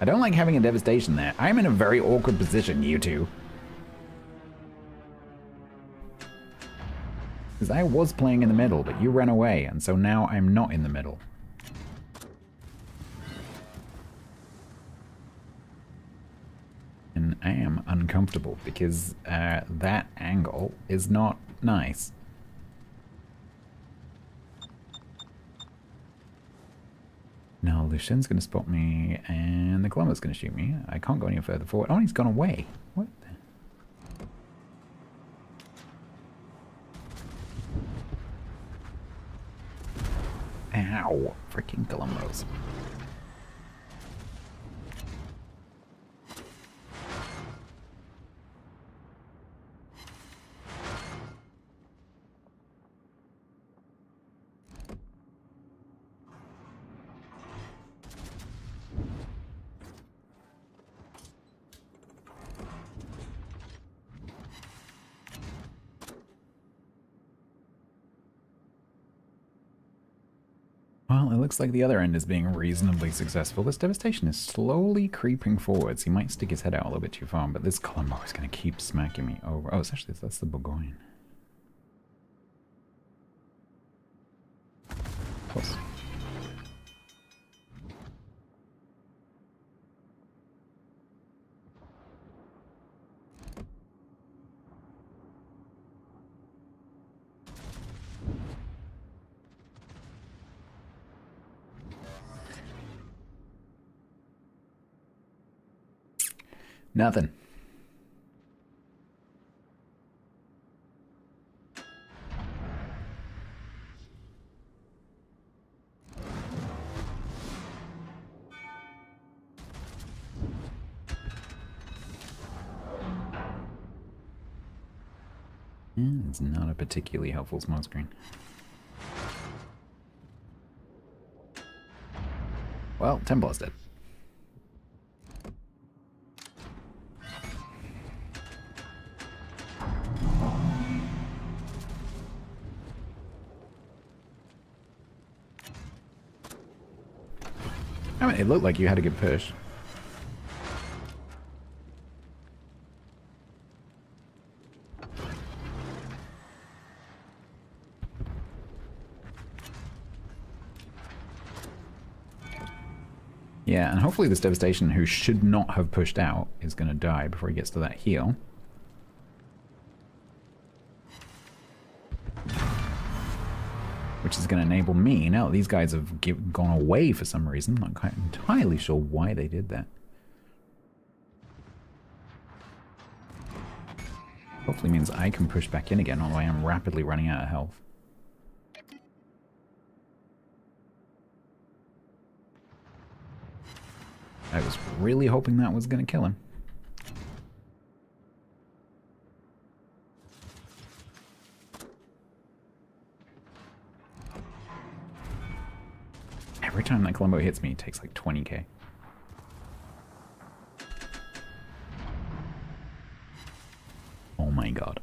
I don't like having a devastation there. I'm in a very awkward position, you two. Because I was playing in the middle, but you ran away, and so now I'm not in the middle. And I am uncomfortable, because that angle is not nice. Now Lucian's going to spot me, and the Columbo's going to shoot me. I can't go any further forward. Oh, he's gone away. What the... Ow. Freaking Columbos. Well, it looks like the other end is being reasonably successful. This devastation is slowly creeping forwards. He might stick his head out a little bit too far, but this Columbo is going to keep smacking me over. Oh, it's actually, that's the Burgoyne. Close. Nothing. It's not a particularly helpful smoke screen. Well, Templar's dead. I mean, it looked like you had a good push. Yeah, and hopefully this devastation, who should not have pushed out, is going to die before he gets to that heal. Which is going to enable me. Now these guys have gone away for some reason. I'm not quite entirely sure why they did that. Hopefully means I can push back in again, although I am rapidly running out of health. I was really hoping that was going to kill him. Every time that Columbo hits me, it takes like 20k. Oh my god.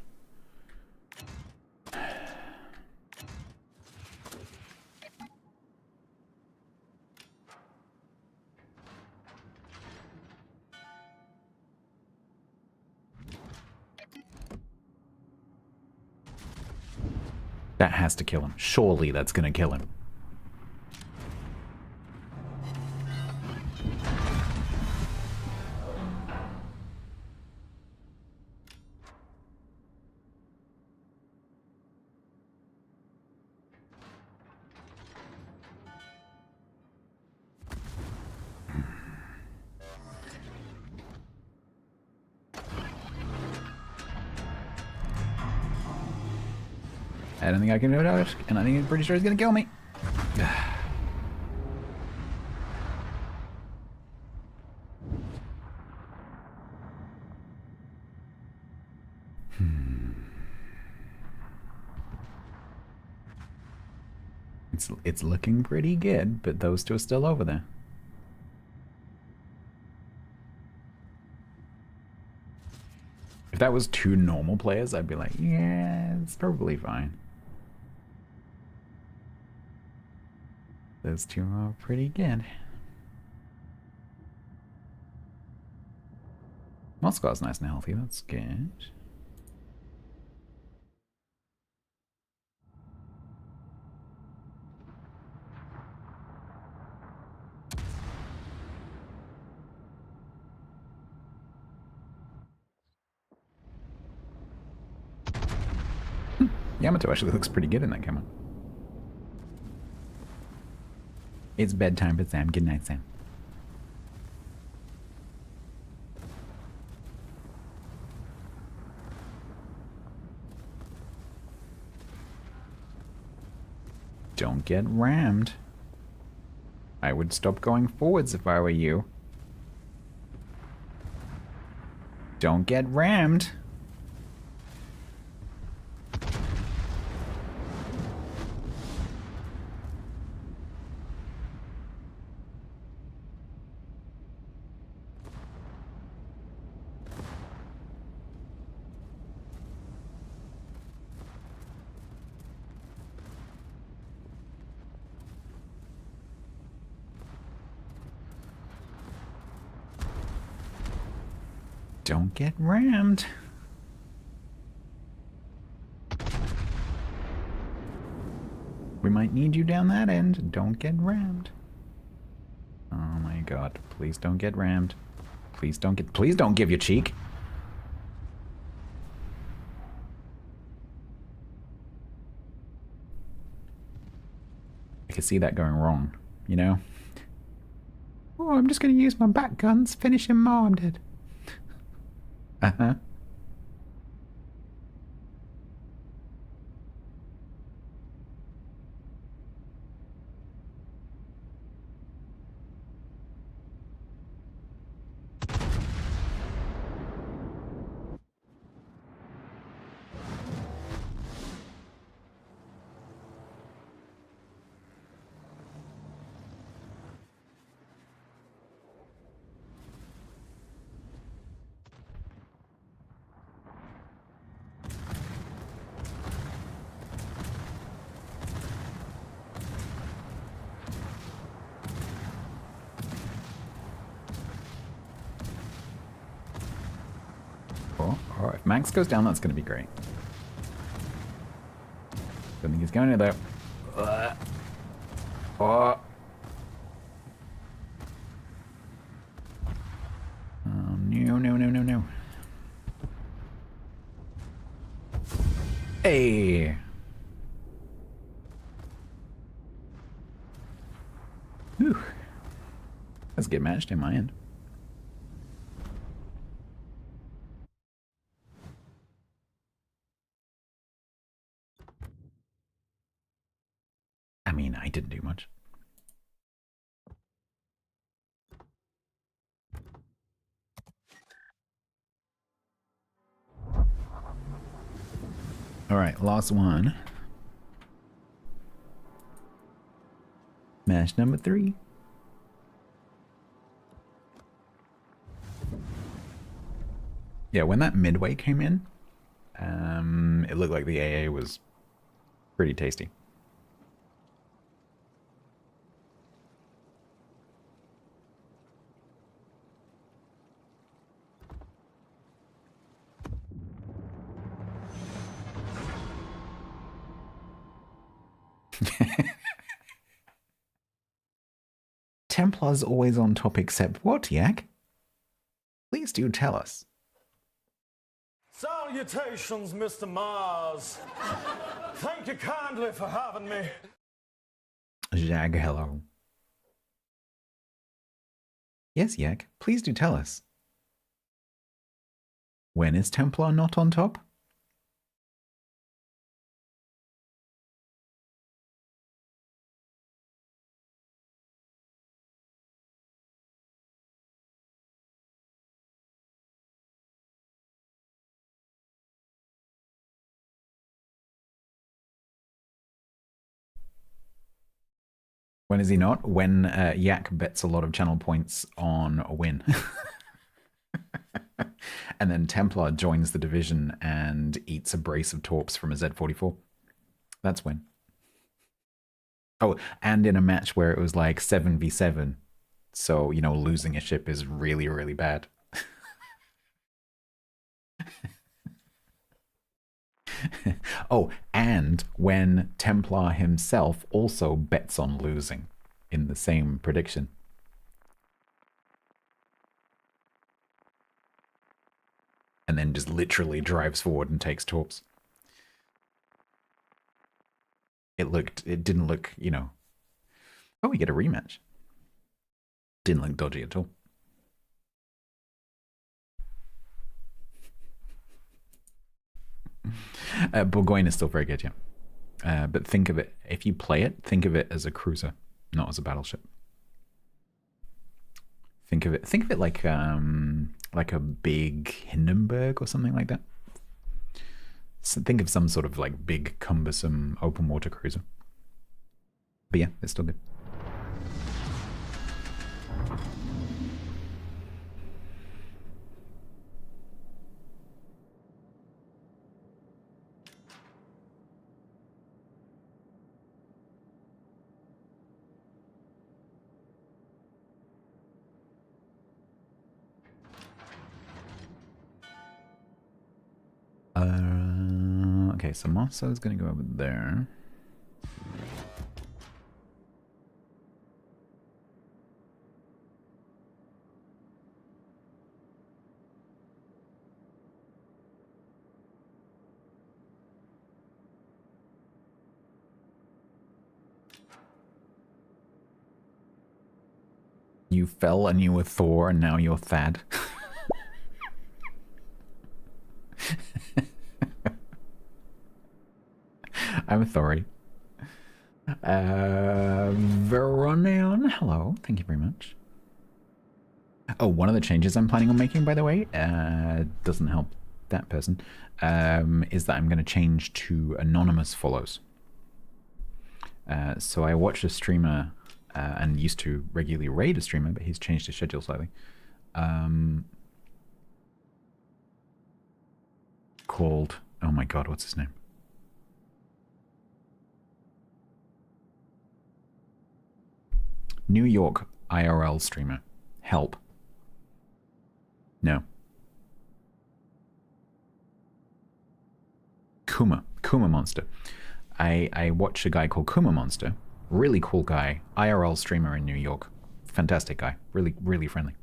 That has to kill him. Surely that's gonna kill him. I don't think I can do it out, and I think I'm pretty sure he's gonna kill me. It's looking pretty good, but those two are still over there. If that was two normal players, I'd be like, yeah, it's probably fine. Those two are pretty good. Moscow's nice and healthy, that's good. Yamato actually looks pretty good in that camera. It's bedtime for Sam. Good night, Sam. Don't get rammed. I would stop going forwards if I were you. Don't get rammed. Don't get rammed. We might need you down that end. Don't get rammed. Oh my god. Please don't get rammed. Please don't give your cheek. I could see that going wrong, you know? Oh, I'm just gonna use my back guns, finish him more, I'm dead. Uh-huh. Oh, if Max goes down, that's going to be great. Don't think he's going to though. Oh. Oh, no. Hey. Whew. Let's get matched in my end. I mean, I didn't do much. All right, last one. Match number 3. Yeah, when that midway came in, it looked like the AA was pretty tasty. Templar's always on top except what, Yak? Please do tell us. Salutations, Mr. Mars. Thank you kindly for having me. Jag, hello. Yes, Yak, please do tell us. When is Templar not on top? When is he not? When Yak bets a lot of channel points on a win. And then Templar joins the division and eats a brace of torps from a Z44. That's win. Oh, and in a match where it was like 7v7. So, you know, losing a ship is really, really bad. Oh, and when Templar himself also bets on losing in the same prediction. And then just literally drives forward and takes torps. It didn't look, you know. Oh, we get a rematch. Didn't look dodgy at all. Bourgogne is still very good, yeah. But think of it, if you play it, think of it as a cruiser, not as a battleship. Think of it like a big Hindenburg or something like that. So think of some sort of like big, cumbersome open water cruiser. But yeah, it's still good. Okay, so Mosso is going to go over there. You fell and you were Thor and now you're Thad. I'm sorry. Veronion, hello. Thank you very much. Oh, one of the changes I'm planning on making, by the way, doesn't help that person, is that I'm going to change to anonymous follows. So I watched a streamer and used to regularly raid a streamer, but he's changed his schedule slightly. Called, oh my god, what's his name? New York IRL streamer. Help. No. Kuma Monster. I watch a guy called Kuma Monster. Really cool guy. IRL streamer in New York. Fantastic guy. Really, really friendly.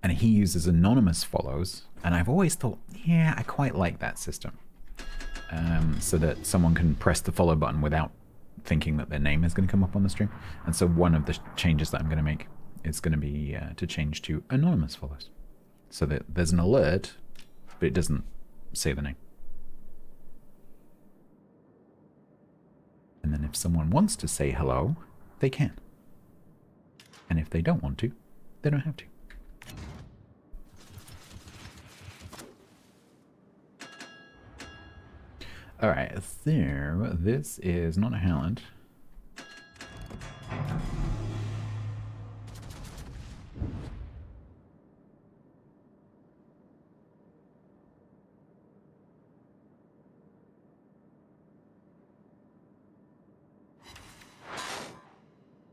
And he uses anonymous follows. And I've always thought, yeah, I quite like that system. So that someone can press the follow button without thinking that their name is going to come up on the stream. And so one of the changes that I'm going to make is going to be to change to anonymous follows. So that there's an alert, but it doesn't say the name. And then if someone wants to say hello, they can. And if they don't want to, they don't have to. Alright, so this is not a Howland.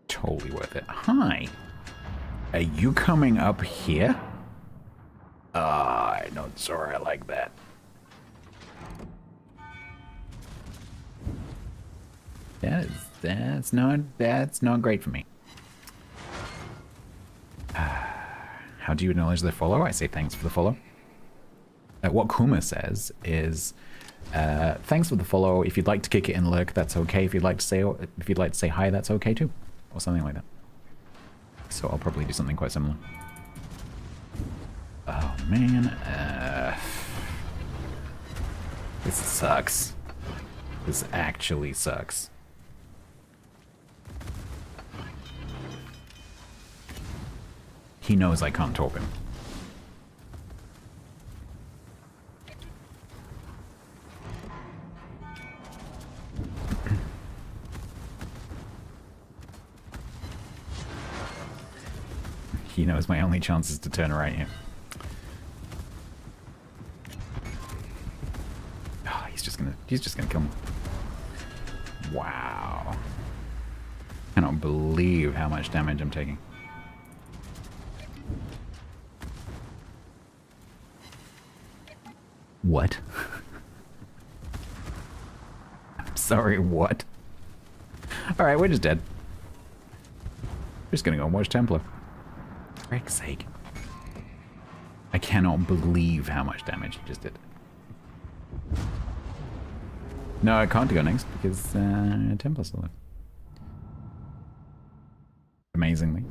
Totally worth it. Hi! Are you coming up here? I'm not sure I like that. That's not great for me. How do you acknowledge the follow? I say thanks for the follow. What Kuma says is, thanks for the follow. If you'd like to kick it in lurk, that's okay. If you'd like to say hi, that's okay too, or something like that. So I'll probably do something quite similar. Oh man, this sucks. This actually sucks. He knows I can't torp him. He knows my only chance is to turn right here. He's just gonna kill me. Wow. Cannot believe how much damage I'm taking. What? I'm sorry, what? Alright, we're just dead. We're just gonna go and watch Templar. For frick's sake. I cannot believe how much damage he just did. No, I can't go next because Templar's still there. Amazingly.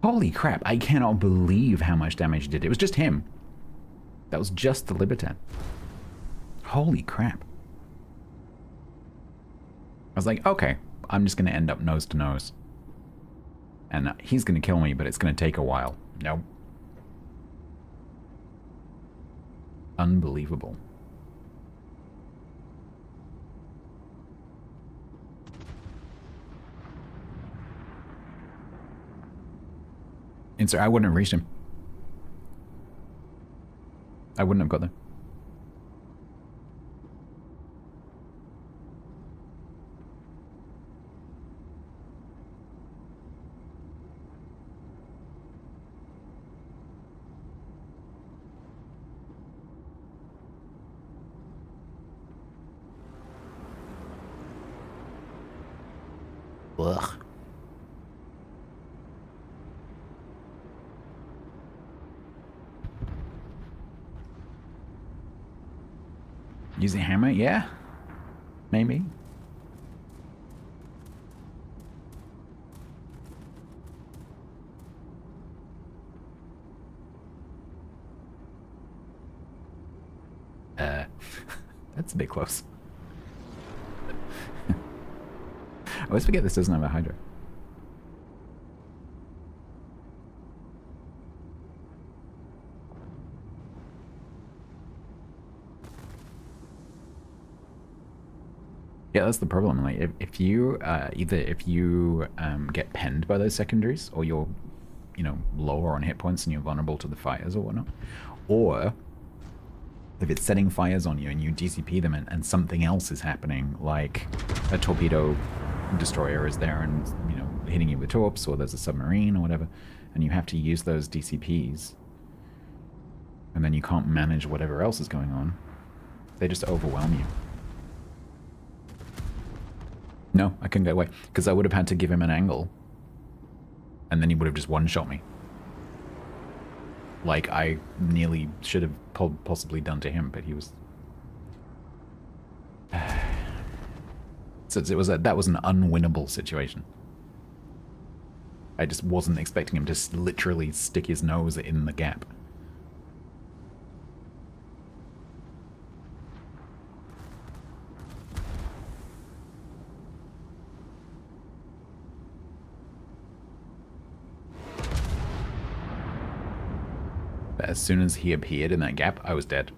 Holy crap, I cannot believe how much damage he did. It was just him. That was just the Libertad. Holy crap. I was like, okay, I'm just going to end up nose to nose. And he's going to kill me, but it's going to take a while. Nope. Unbelievable. And so I wouldn't have reached him. I wouldn't have got there. Ugh. Using hammer? Yeah. Maybe. That's a bit close. I always forget this doesn't have a Hydra. Yeah, that's the problem. Like, if you either if you get penned by those secondaries, or you're, you know, lower on hit points and you're vulnerable to the fires or whatnot, or if it's setting fires on you and you DCP them and something else is happening, like a torpedo destroyer is there and, you know, hitting you with torps, or there's a submarine or whatever, and you have to use those DCPs, and then you can't manage whatever else is going on, they just overwhelm you. No, I couldn't get away, because I would have had to give him an angle, and then he would have just one-shot me. Like I nearly should have possibly done to him, but he was... So that was an unwinnable situation. I just wasn't expecting him to literally stick his nose in the gap. But as soon as he appeared in that gap, I was dead.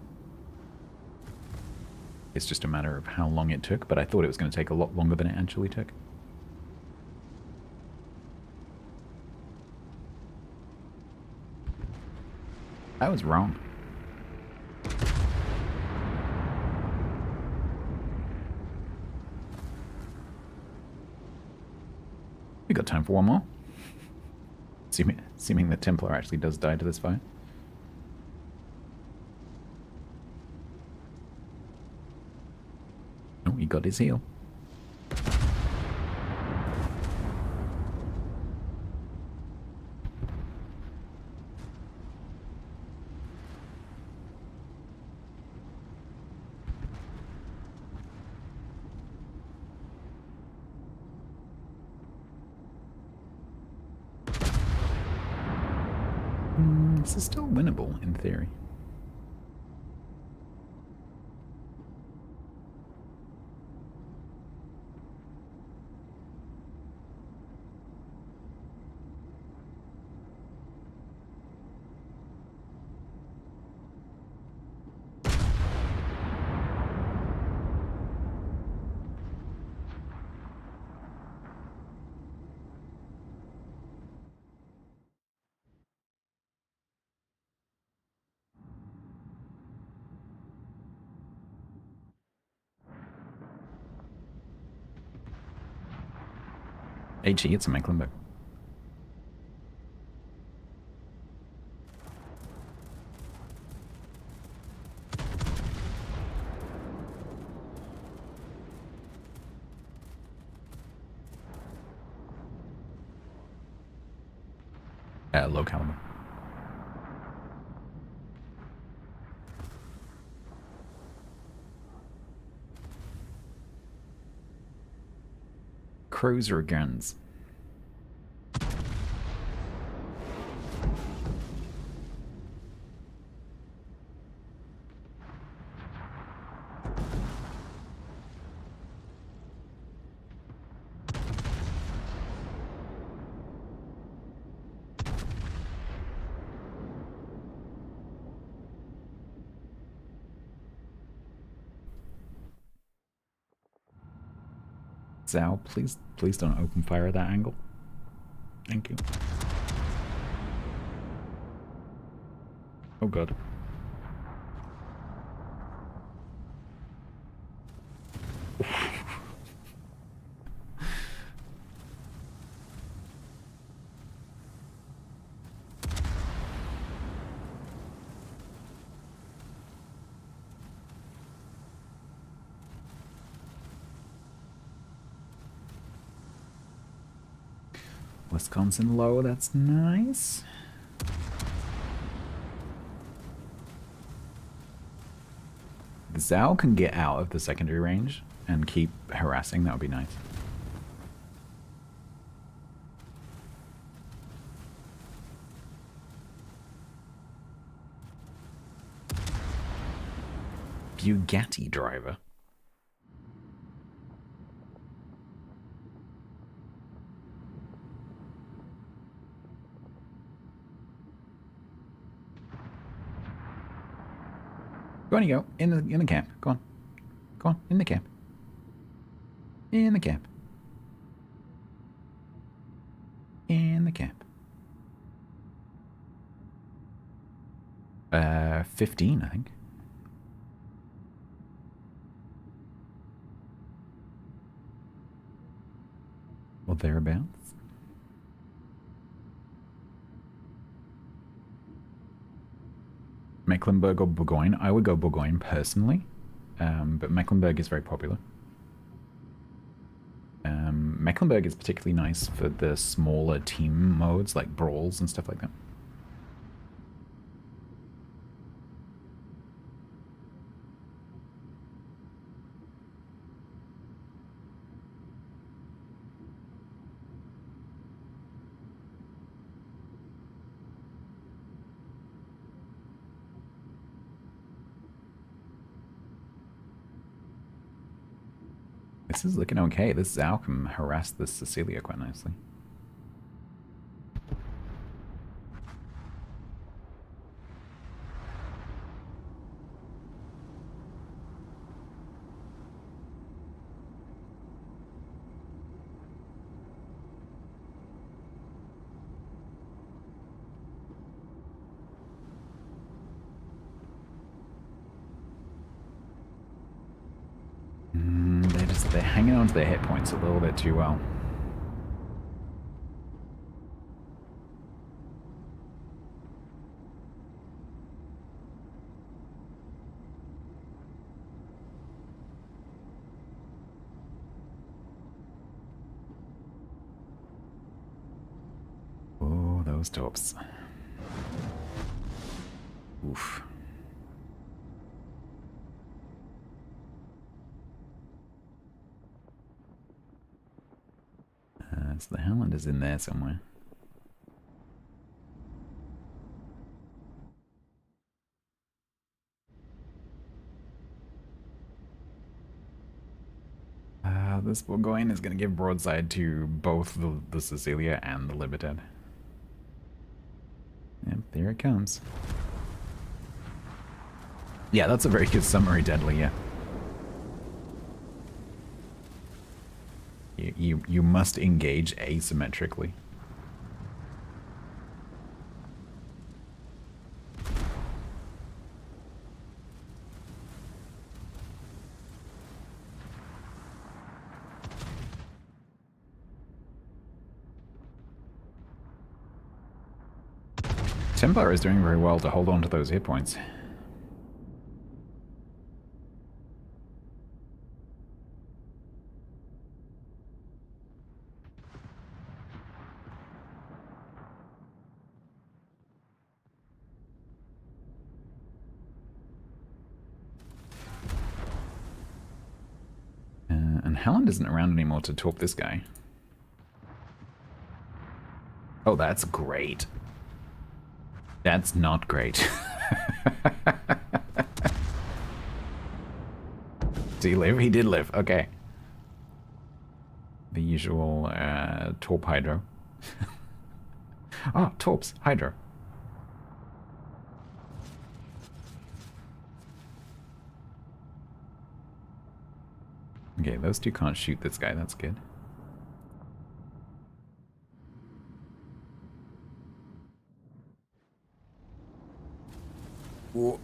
It's just a matter of how long it took, but I thought it was going to take a lot longer than it actually took. I was wrong. We got time for one more. Assuming that Templar actually does die to this fire. Oh, he got his heal. This is still winnable in theory. HE, it's a Mecklenburg. Low caliber. Cruiser guns. Zao, please don't open fire at that angle. Thank you. Oh god. Wisconsin low, that's nice. Zao can get out of the secondary range and keep harassing, that would be nice. Bugatti driver. Go on, you go. In the camp. Go on. Go on. In the camp. In the camp. In the camp. 15, I think. Well, thereabouts. Mecklenburg or Bourgogne. I would go Bourgogne personally, but Mecklenburg is very popular. Mecklenburg is particularly nice for the smaller team modes like brawls and stuff like that. This is looking okay. This Zao can harass this Cecilia quite nicely. They're hanging on to their hit points a little bit too well. Oh, those tops. Oof. So the Howlander's in there somewhere. This Bourgogne is going to give broadside to both the Cecilia and the Libertad. Yep, there it comes. Yeah, that's a very good summary, Deadly, yeah. You must engage asymmetrically. Templar is doing very well to hold on to those hit points. And Helen isn't around anymore to talk this guy. Oh, that's great. That's not great. Did he live? He did live. Okay. The usual Torp Hydro. Oh, Torps Hydro. Okay, those two can't shoot this guy. That's good. Whoa.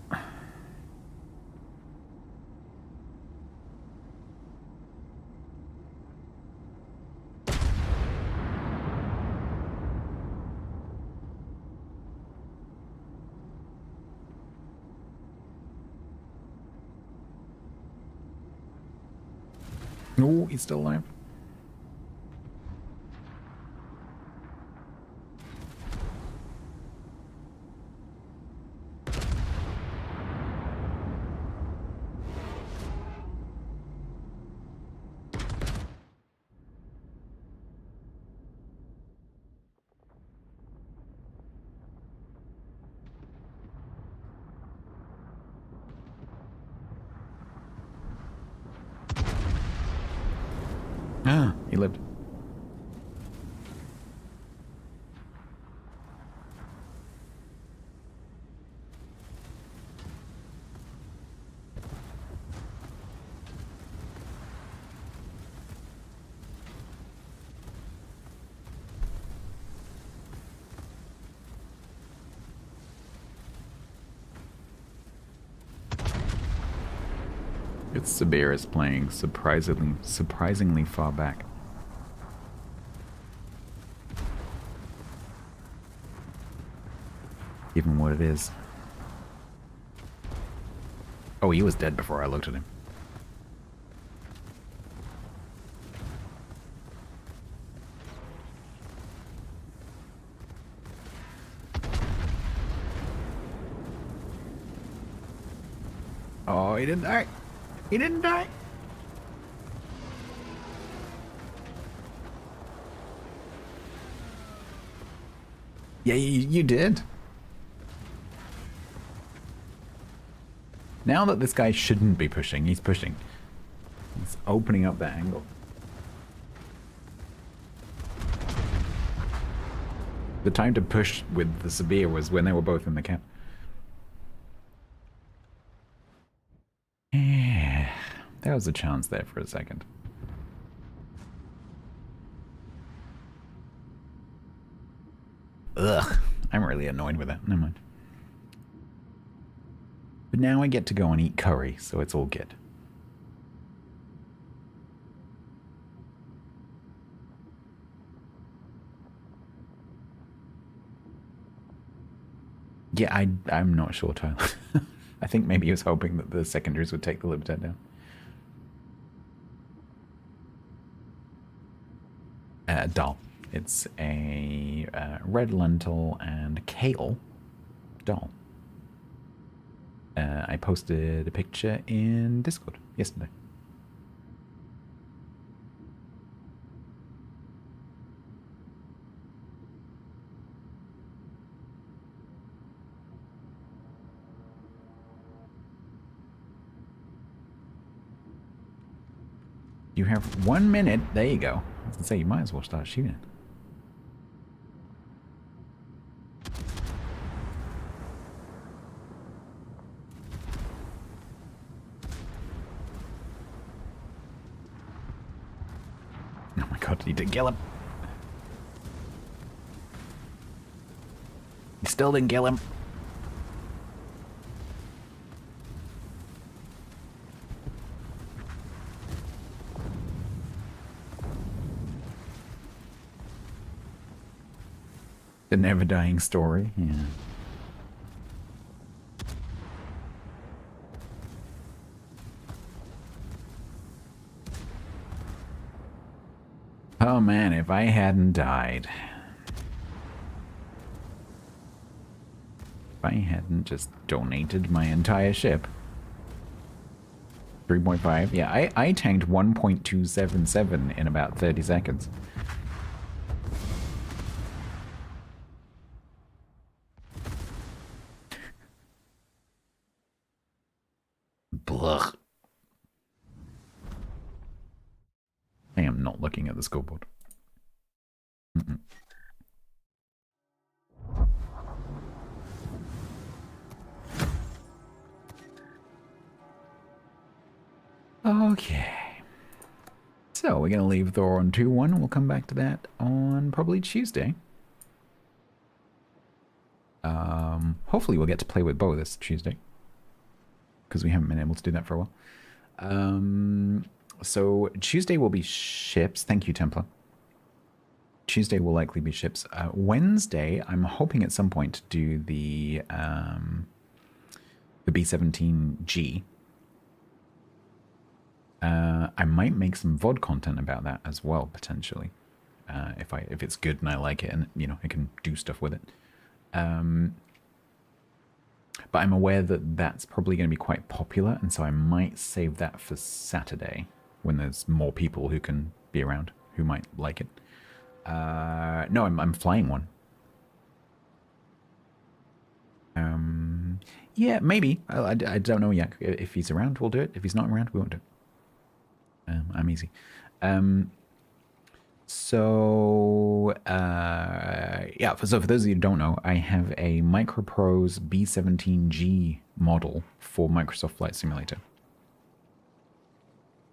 No, he's still alive. Ah, he lived. It's Sabir is playing surprisingly far back. Given what it is. Oh, he was dead before I looked at him. Oh, he didn't die. He didn't die. Yeah, you did. Now that this guy shouldn't be pushing, he's pushing. He's opening up that angle. The time to push with the Sabir was when they were both in the camp. Yeah, there was a chance there for a second. Ugh, I'm really annoyed with that. Never mind. But now I get to go and eat curry, so it's all good. Yeah, I'm not sure, Tyler. I think maybe he was hoping that the secondaries would take the Libertad down. Dal. It's a red lentil and kale dal. I posted a picture in Discord yesterday. You have 1 minute. There you go. I was gonna say, you might as well start shooting. Oh my god, you didn't kill him. You still didn't kill him. The never dying story, yeah. man, if I hadn't died. If I hadn't just donated my entire ship. 3.5. Yeah, I tanked 1.277 in about 30 seconds. Blech. I am not looking at the scoreboard. Mm-mm. Okay. So we're going to leave Thor on 2-1. We'll come back to that on probably Tuesday. Hopefully we'll get to play with Bo this Tuesday, because we haven't been able to do that for a while. So Tuesday will be ships. Thank you, Templar. Tuesday will likely be ships. Wednesday, I'm hoping at some point to do the B-17G. I might make some VOD content about that as well, potentially. If it's good and I like it, and you know I can do stuff with it. But I'm aware that that's probably going to be quite popular, and so I might save that for Saturday when there's more people who can be around who might like it. No, I'm flying one. Yeah, maybe. I don't know yet. If he's around, we'll do it. If he's not around, we won't do it. I'm easy. So for those of you who don't know, I have a Microprose B-17G model for Microsoft Flight Simulator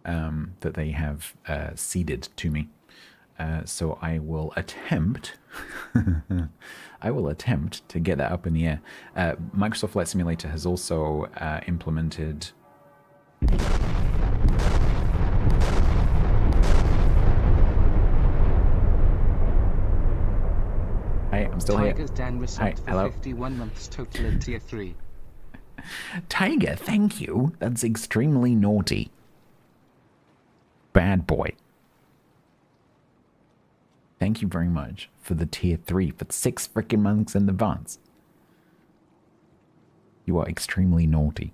that they have seeded to me. So I will attempt to get that up in the air. Microsoft Flight Simulator has also implemented Hi, I'm still Tiger's here. Dan Hi, for hello. 51 months total in tier 3. Tiger, thank you. That's extremely naughty. Bad boy. Thank you very much for the tier 3 for 6 freaking months in advance. You are extremely naughty.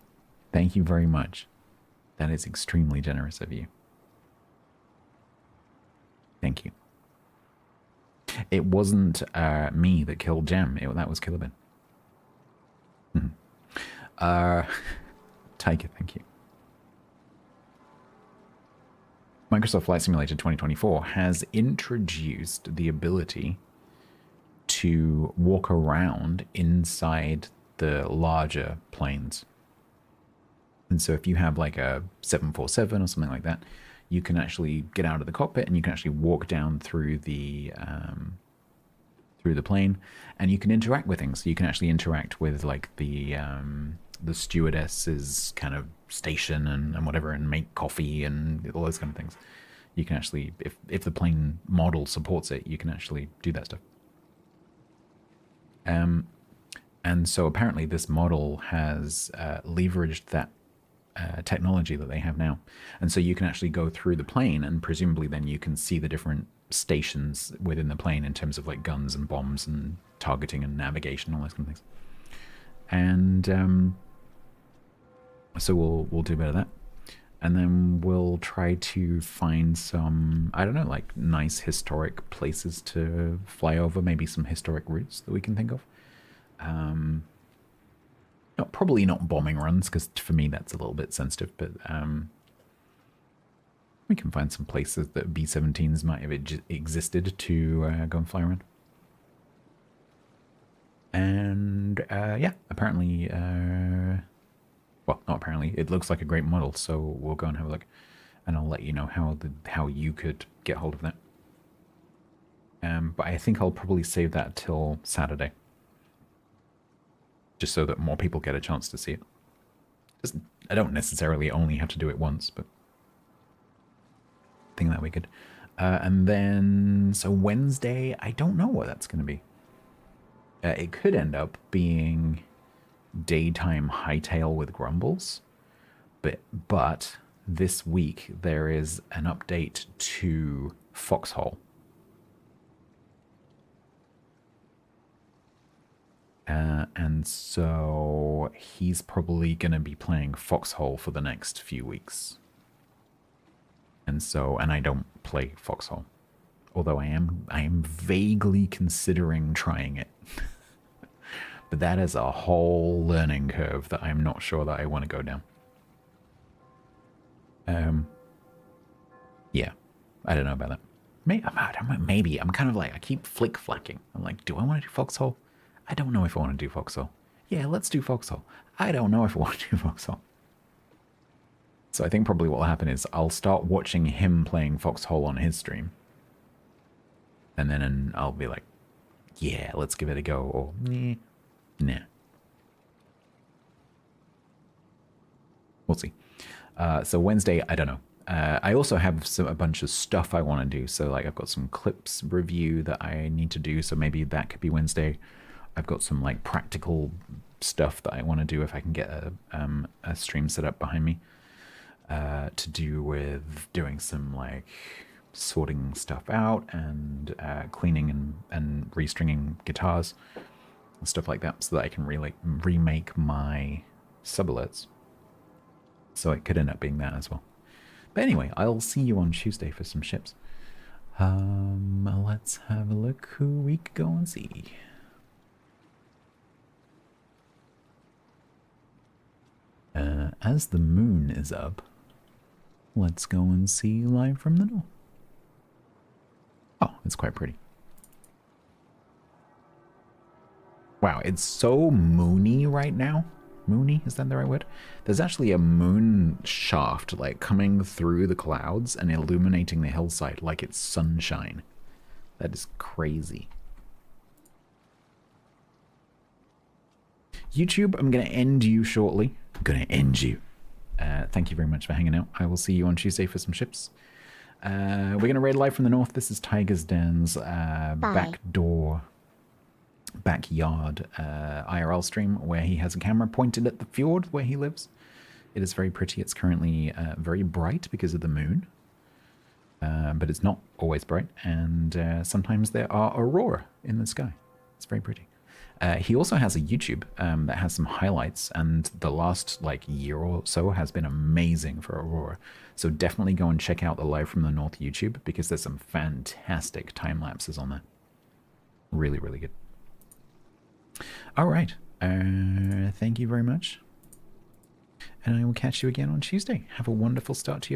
Thank you very much. That is extremely generous of you. Thank you. It wasn't me that killed Gem. That was Killabin. Tiger, thank you. Microsoft Flight Simulator 2024 has introduced the ability to walk around inside the larger planes. And so if you have like a 747 or something like that, you can actually get out of the cockpit and you can actually walk down through the plane, and you can interact with things. So you can actually interact with like the stewardess's kind of station and whatever, and make coffee and all those kind of things. You can actually, if the plane model supports it, you can actually do that stuff. And so apparently this model has leveraged that technology that they have now. And so you can actually go through the plane, and presumably then you can see the different stations within the plane in terms of like guns and bombs and targeting and navigation, all those kind of things. And so we'll do a bit of that. And then we'll try to find some, I don't know, like nice historic places to fly over, maybe some historic routes that we can think of. Probably not bombing runs, because for me that's a little bit sensitive, but we can find some places that B-17s might have existed to go and fly around. And yeah, apparently, well, not apparently, it looks like a great model, so we'll go and have a look, and I'll let you know how you could get hold of that. But I think I'll probably save that till Saturday, just so that more people get a chance to see it. I don't necessarily only have to do it once, but I think that we could. And then, so Wednesday, I don't know what that's going to be. It could end up being daytime hightail with grumbles, but this week there is an update to Foxhole, And so he's probably going to be playing Foxhole for the next few weeks. And I don't play Foxhole. Although I am vaguely considering trying it. But that is a whole learning curve that I'm not sure that I want to go down. Yeah, I don't know about that. Maybe. I'm kind of like, I keep flick-flacking. I'm like, do I want to do Foxhole? I don't know if I want to do Foxhole. Yeah, let's do Foxhole. I don't know if I want to do Foxhole. So I think probably what will happen is I'll start watching him playing Foxhole on his stream. And then I'll be like, yeah, let's give it a go. Or, nah. We'll see. So Wednesday, I don't know. I also have a bunch of stuff I want to do. So like I've got some clips review that I need to do. So maybe that could be Wednesday. I've got some like practical stuff that I want to do if I can get a stream set up behind me. To do with doing some like sorting stuff out and cleaning and restringing guitars and stuff like that, so that I can remake my sub-alerts. So it could end up being that as well. But anyway, I'll see you on Tuesday for some ships. Let's have a look who we could go and see. As the moon is up, let's go and see Live from the North. Oh, it's quite pretty. Wow, it's so moony right now. Moony, is that the right word? There's actually a moon shaft like coming through the clouds and illuminating the hillside like it's sunshine. That is crazy. YouTube, I'm going to end you shortly. I'm going to end you. Thank you very much for hanging out. I will see you on Tuesday for some ships. We're going to raid Live from the North. This is Tiger's Den's backyard IRL stream where he has a camera pointed at the fjord where he lives. It is very pretty. It's currently very bright because of the moon. But it's not always bright. And sometimes there are aurora in the sky. It's very pretty. He also has a YouTube that has some highlights, and the last like year or so has been amazing for Aurora. So definitely go and check out the Live from the North YouTube, because there's some fantastic time lapses on there. Really, really good. All right. Thank you very much. And I will catch you again on Tuesday. Have a wonderful start to your